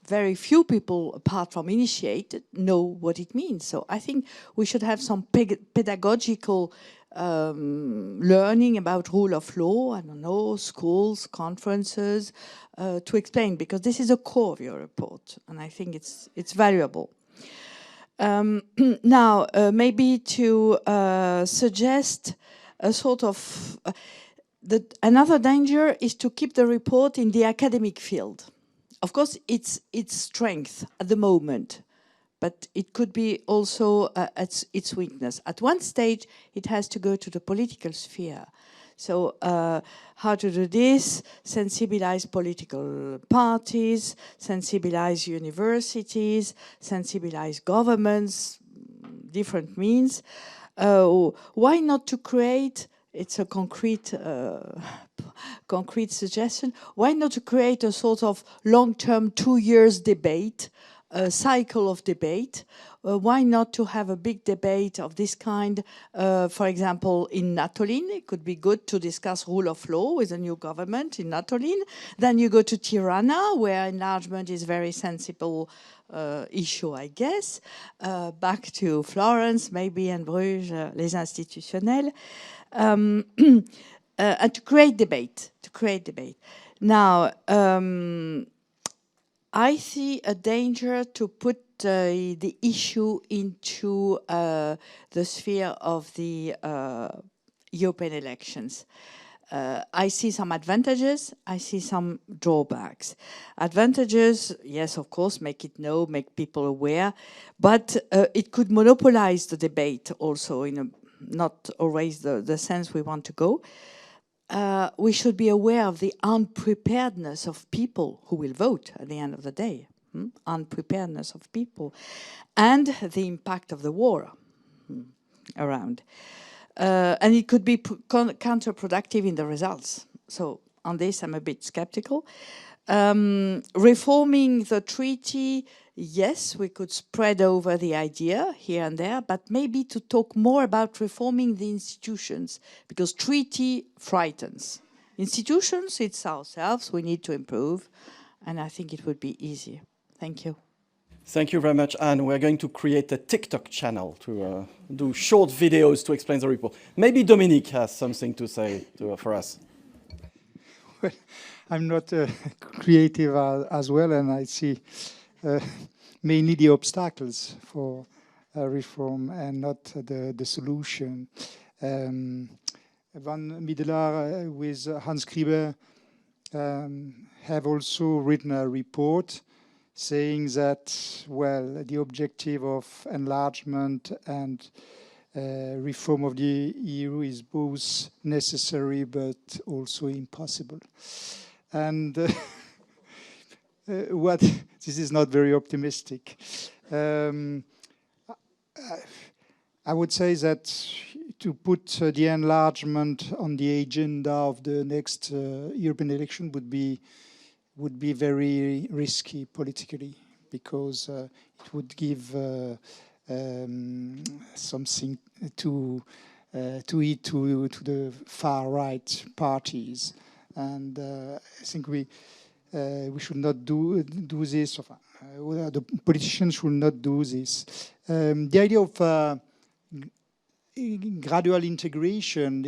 very few people, apart from initiated, know what it means. So I think we should have some pedagogical learning about rule of law, I don't know, schools, conferences, to explain, because this is a core of your report, and I think it's valuable. Now, maybe to suggest a sort of another danger is to keep the report in the academic field. Of course, it's its strength at the moment, but it could be also its weakness. At one stage, it has to go to the political sphere. So how to do this? Sensibilize political parties, sensibilize universities, sensibilize governments, different means. Why not to create, it's a concrete suggestion, why not to create a sort of long-term 2 years debate, a cycle of debate? Why not to have a big debate of this kind, for example, in Natolin? It could be good to discuss rule of law with a new government in Natolin. Then you go to Tirana, where enlargement is a very sensible issue, I guess. Back to Florence, maybe, and Bruges, les institutionnels. And to create debate, Now, I see a danger to put the issue into the sphere of the European elections. I see some advantages, I see some drawbacks. Advantages, yes, of course, make it known, make people aware, but it could monopolize the debate also in a not always the sense we want to go. We should be aware of the unpreparedness of people who will vote at the end of the day. Unpreparedness of people, and the impact of the war around. And it could be counterproductive in the results. So on this, I'm a bit skeptical. Reforming the treaty, yes, we could spread over the idea here and there, but maybe to talk more about reforming the institutions, because treaty frightens. Institutions, it's ourselves, we need to improve, and I think it would be easier. Thank you. Thank you very much, Anne. We're going to create a TikTok channel to do short videos to explain the report. Maybe Dominique has something to say for us. Well, I'm not creative as well, and I see mainly the obstacles for reform and not the solution. Van Middelaar with Hans Grieber have also written a report saying that, well, the objective of enlargement and reform of the EU is both necessary but also impossible. And this is not very optimistic. I would say that to put the enlargement on the agenda of the next European election would be very risky politically, because it would give something to eat to the far right parties, and I think we should not do this. The politicians should not do this. The idea of gradual integration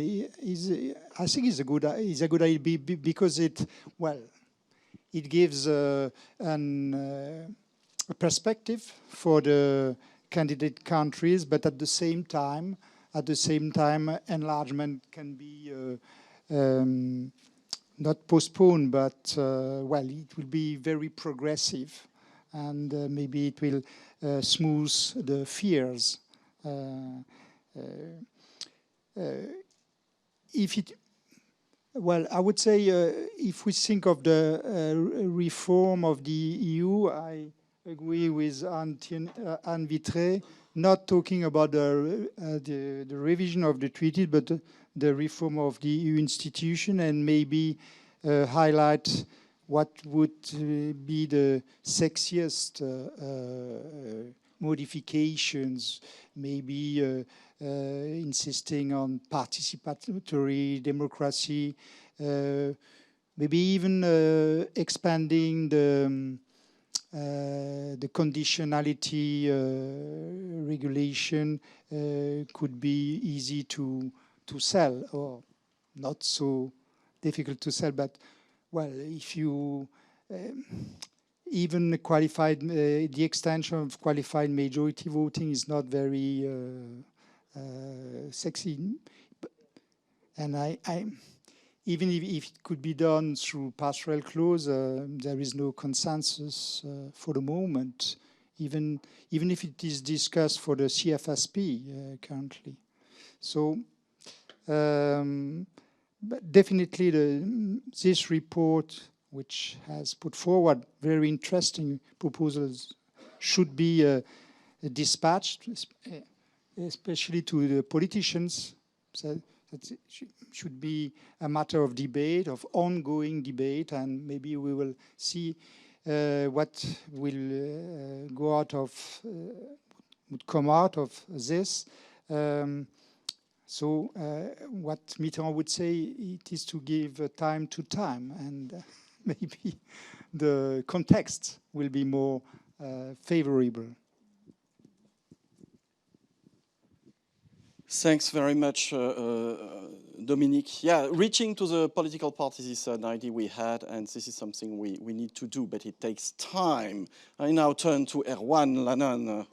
I think, is a good idea, because it gives a perspective for the candidate countries, but at the same time, enlargement can be not postponed, but it will be very progressive, and maybe it will smooth the fears. I would say if we think of the reform of the EU, I agree with Anne Vitré, not talking about the revision of the treaty, but the reform of the EU institution, and maybe highlight what would be the sexiest modifications, maybe insisting on participatory democracy, maybe even expanding the conditionality regulation could be easy to sell, or not so difficult to sell. But if you even qualified, the extension of qualified majority voting is not very sexy, and even if it could be done through passerelle clause, there is no consensus for the moment, even if it is discussed for the CFSP currently. So but definitely this report, which has put forward very interesting proposals, should be dispatched, especially to the politicians. So that should be a matter of debate, of ongoing debate, and maybe we will see what will would come out of this. What Mitterrand would say, it is to give time to time, and maybe the context will be more favorable. Thanks very much, Dominique. Yeah, reaching to the political parties is an idea we had, and this is something we need to do, but it takes time. I now turn to Erwan Lannan.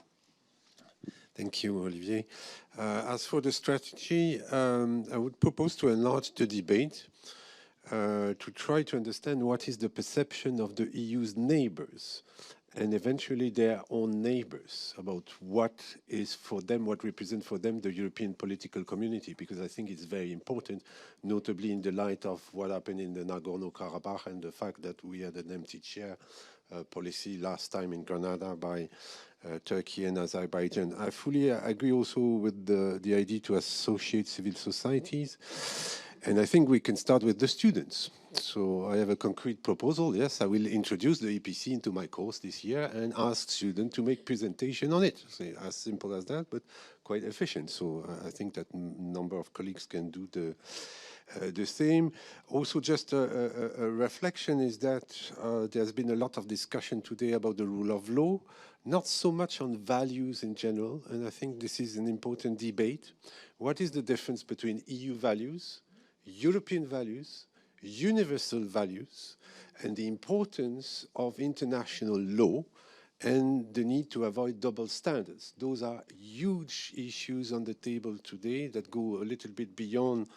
Thank you, Olivier. As for the strategy, I would propose to enlarge the debate to try to understand what is the perception of the EU's neighbors and eventually their own neighbors about what is for them, what represents for them the European political community, because I think it's very important, notably in the light of what happened in the Nagorno-Karabakh and the fact that we had an empty chair policy last time in Grenada by Turkey and Azerbaijan. I fully agree also with the idea to associate civil societies. And I think we can start with the students. So I have a concrete proposal. Yes, I will introduce the EPC into my course this year and ask students to make presentation on it. So as simple as that, but quite efficient. So I think that a number of colleagues can do the same. Also, just a reflection is that there's been a lot of discussion today about the rule of law, not so much on values in general, and I think this is an important debate. What is the difference between EU values, European values, universal values, and the importance of international law and the need to avoid double standards? Those are huge issues on the table today that go a little bit beyond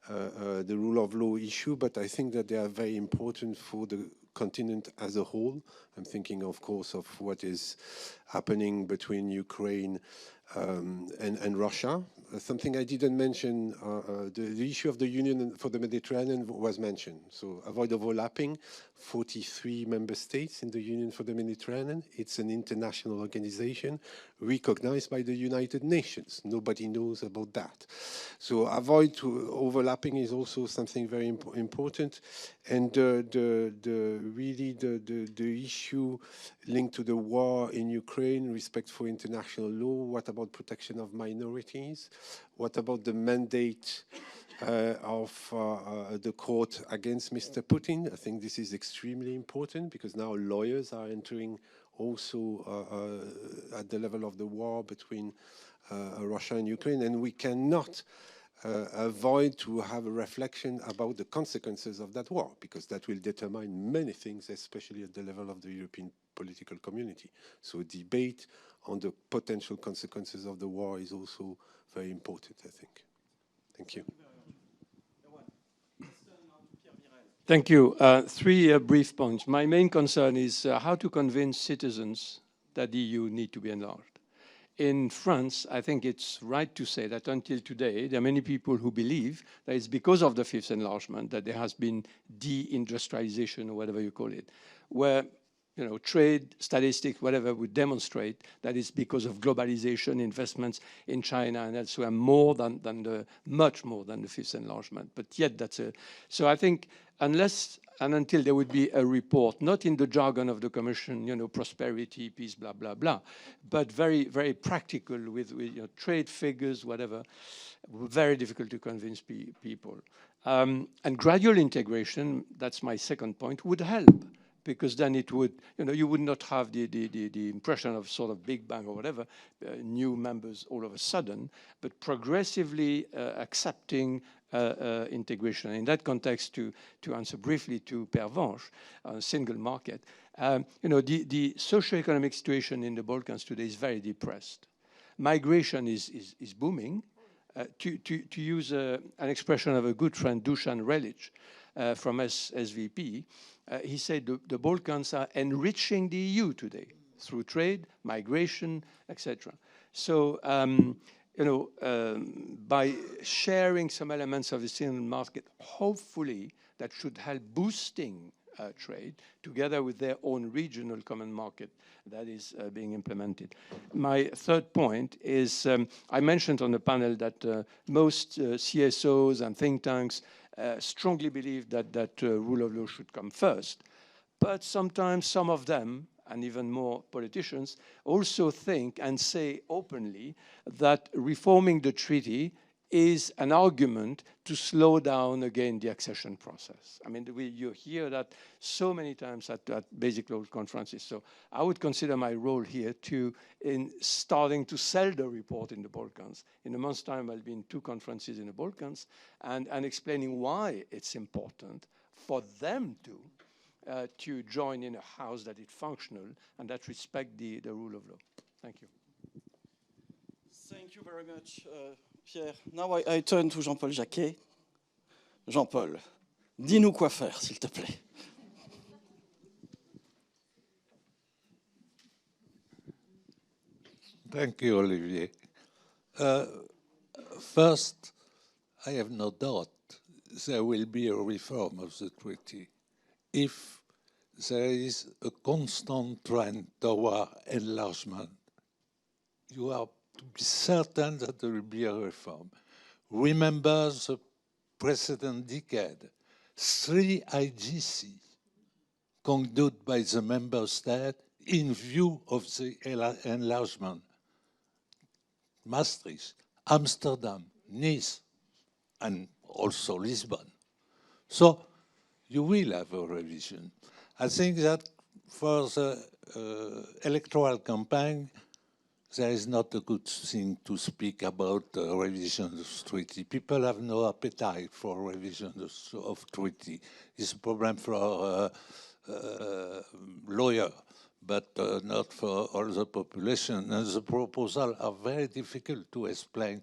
the rule of law issue, but I think that they are very important for the continent as a whole. I'm thinking, of course, of what is happening between Ukraine and Russia. Something I didn't mention, the issue of the Union for the Mediterranean was mentioned. So avoid overlapping. 43 member states in the Union for the Mediterranean. It's an international organization recognized by the United Nations. Nobody knows about that. So avoid overlapping is also something very important. And really the issue linked to the war in Ukraine, respect for international law. What about protection of minorities? What about the mandate of the court against Mr. Putin? I think this is extremely important because now lawyers are entering also at the level of the war between Russia and Ukraine, and we cannot avoid to have a reflection about the consequences of that war, because that will determine many things, especially at the level of the European political community. So debate on the potential consequences of the war is also very important, I think. Thank you. Thank you. Three brief points. My main concern is how to convince citizens that the EU need to be enlarged. In France, I think it's right to say that until today, there are many people who believe that it's because of the fifth enlargement that there has been deindustrialization, or whatever you call it, where trade, statistics, whatever, would demonstrate that it's because of globalization, investments in China and elsewhere, much more than the fifth enlargement. But yet so I think unless and until there would be a report, not in the jargon of the Commission, prosperity, peace, blah, blah, blah, but very, very practical with trade figures, whatever, very difficult to convince people. And gradual integration, that's my second point, would help. Because then it would, you would not have the impression of sort of Big Bang or whatever, new members all of a sudden, but progressively accepting integration. In that context, to answer briefly to Pervenche, single market, the socioeconomic situation in the Balkans today is very depressed. Migration is booming. To use an expression of a good friend, Dusan Relic, from SVP, he said the Balkans are enriching the EU today through trade, migration, etc. So, by sharing some elements of the single market, hopefully that should help boosting trade together with their own regional common market that is being implemented. My third point is I mentioned on the panel that most CSOs and think tanks strongly believe that rule of law should come first. But sometimes some of them, and even more politicians, also think and say openly that reforming the treaty is an argument to slow down again the accession process. I mean, you hear that so many times at basic law conferences. So I would consider my role here in starting to sell the report in the Balkans. In a month's time, I'll be in 2 conferences in the Balkans and explaining why it's important for them to join in a house that is functional and that respect the rule of law. Thank you. Thank you very much, Pierre. Now I turn to Jean-Paul Jacquet. Jean-Paul, dis-nous quoi faire, s'il te plaît. Thank you, Olivier. First, I have no doubt there will be a reform of the treaty if there is a constant trend toward enlargement. You are to be certain that there will be a reform. Remember the precedent decade, 3 IGC conducted by the member state in view of the enlargement. Maastricht, Amsterdam, Nice, and also Lisbon. So you will have a revision. I think that for the electoral campaign, there is not a good thing to speak about revision of treaty. People have no appetite for revision of treaty. It's a problem for lawyer, but not for all the population. And the proposals are very difficult to explain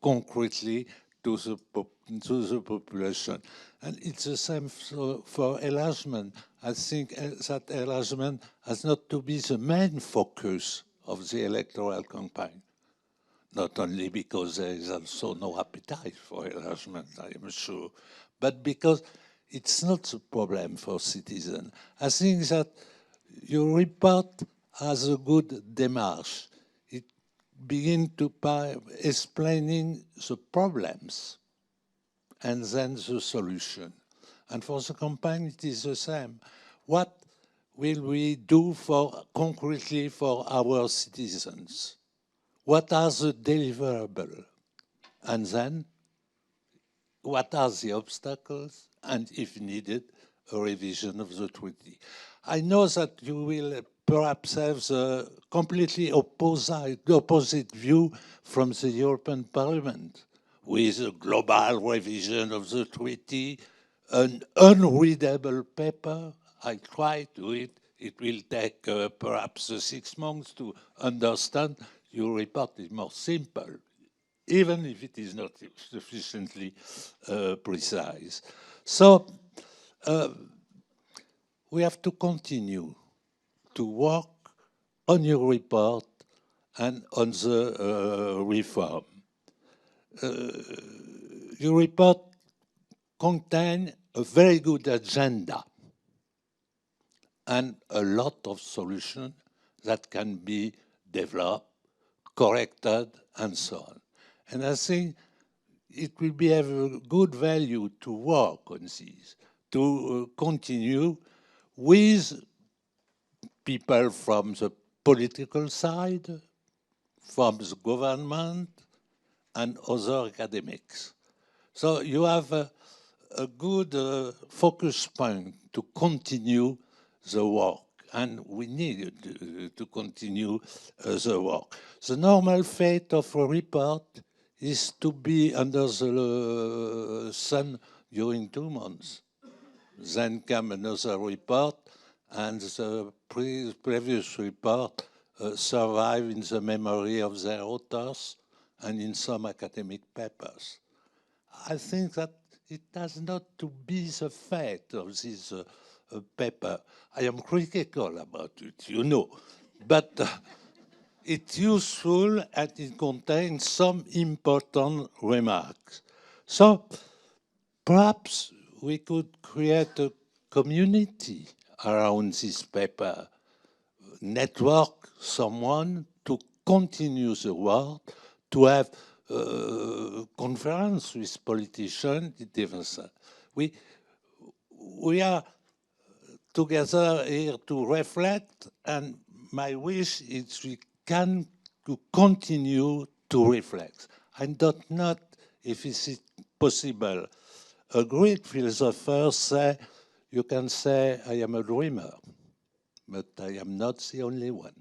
concretely to the population. And it's the same for enlargement. I think that enlargement has not to be the main focus of the electoral campaign. Not only because there is also no appetite for enlargement, I am sure, but because it's not the problem for citizens. I think that your report has a good démarche. It begins by explaining the problems and then the solution. And for the campaign, it is the same. What will we do concretely for our citizens? What are the deliverables? And then, what are the obstacles? And if needed, a revision of the treaty. I know that you will perhaps have the completely opposite view from the European Parliament, with a global revision of the treaty, an unreadable paper. I tried to it. It will take perhaps 6 months to understand. Your report is more simple, even if it is not sufficiently precise. So we have to continue to work on your report and on the reform. Your report contains a very good agenda and a lot of solutions that can be developed, corrected, and so on. And I think it will be of a good value to work on these, to continue with people from the political side, from the government, and other academics. So you have a good focus point to continue the work, and we need to continue the work. The normal fate of a report is to be under the sun during 2 months. Then come another report, and the previous report survive in the memory of their authors and in some academic papers. I think that it has not to be the fate of this paper. I am critical about it, you know, but it's useful and it contains some important remarks. So perhaps we could create a community around this paper, network someone to continue the work, to have conference with politicians, we are together here to reflect, and my wish is we can continue to reflect. I don't know if it is possible. A great philosopher said, you can say, I am a dreamer, but I am not the only one.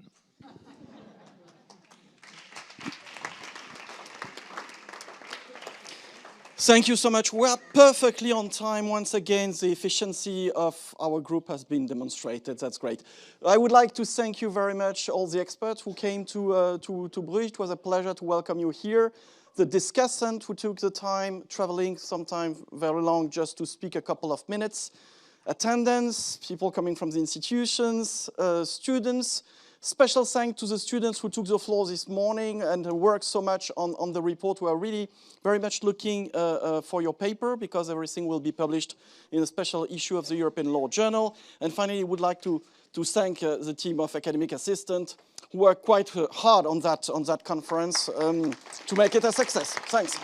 Thank you so much. We are perfectly on time. Once again, the efficiency of our group has been demonstrated. That's great. I would like to thank you very much, all the experts who came to Bruges. It was a pleasure to welcome you here. The discussant who took the time, traveling sometimes very long just to speak a couple of minutes. Attendance, people coming from the institutions, students. Special thanks to the students who took the floor this morning and worked so much on the report. We are really very much looking for your paper, because everything will be published in a special issue of the European Law Journal. And finally, I would like to thank the team of academic assistants who worked quite hard on that conference to make it a success. Thanks.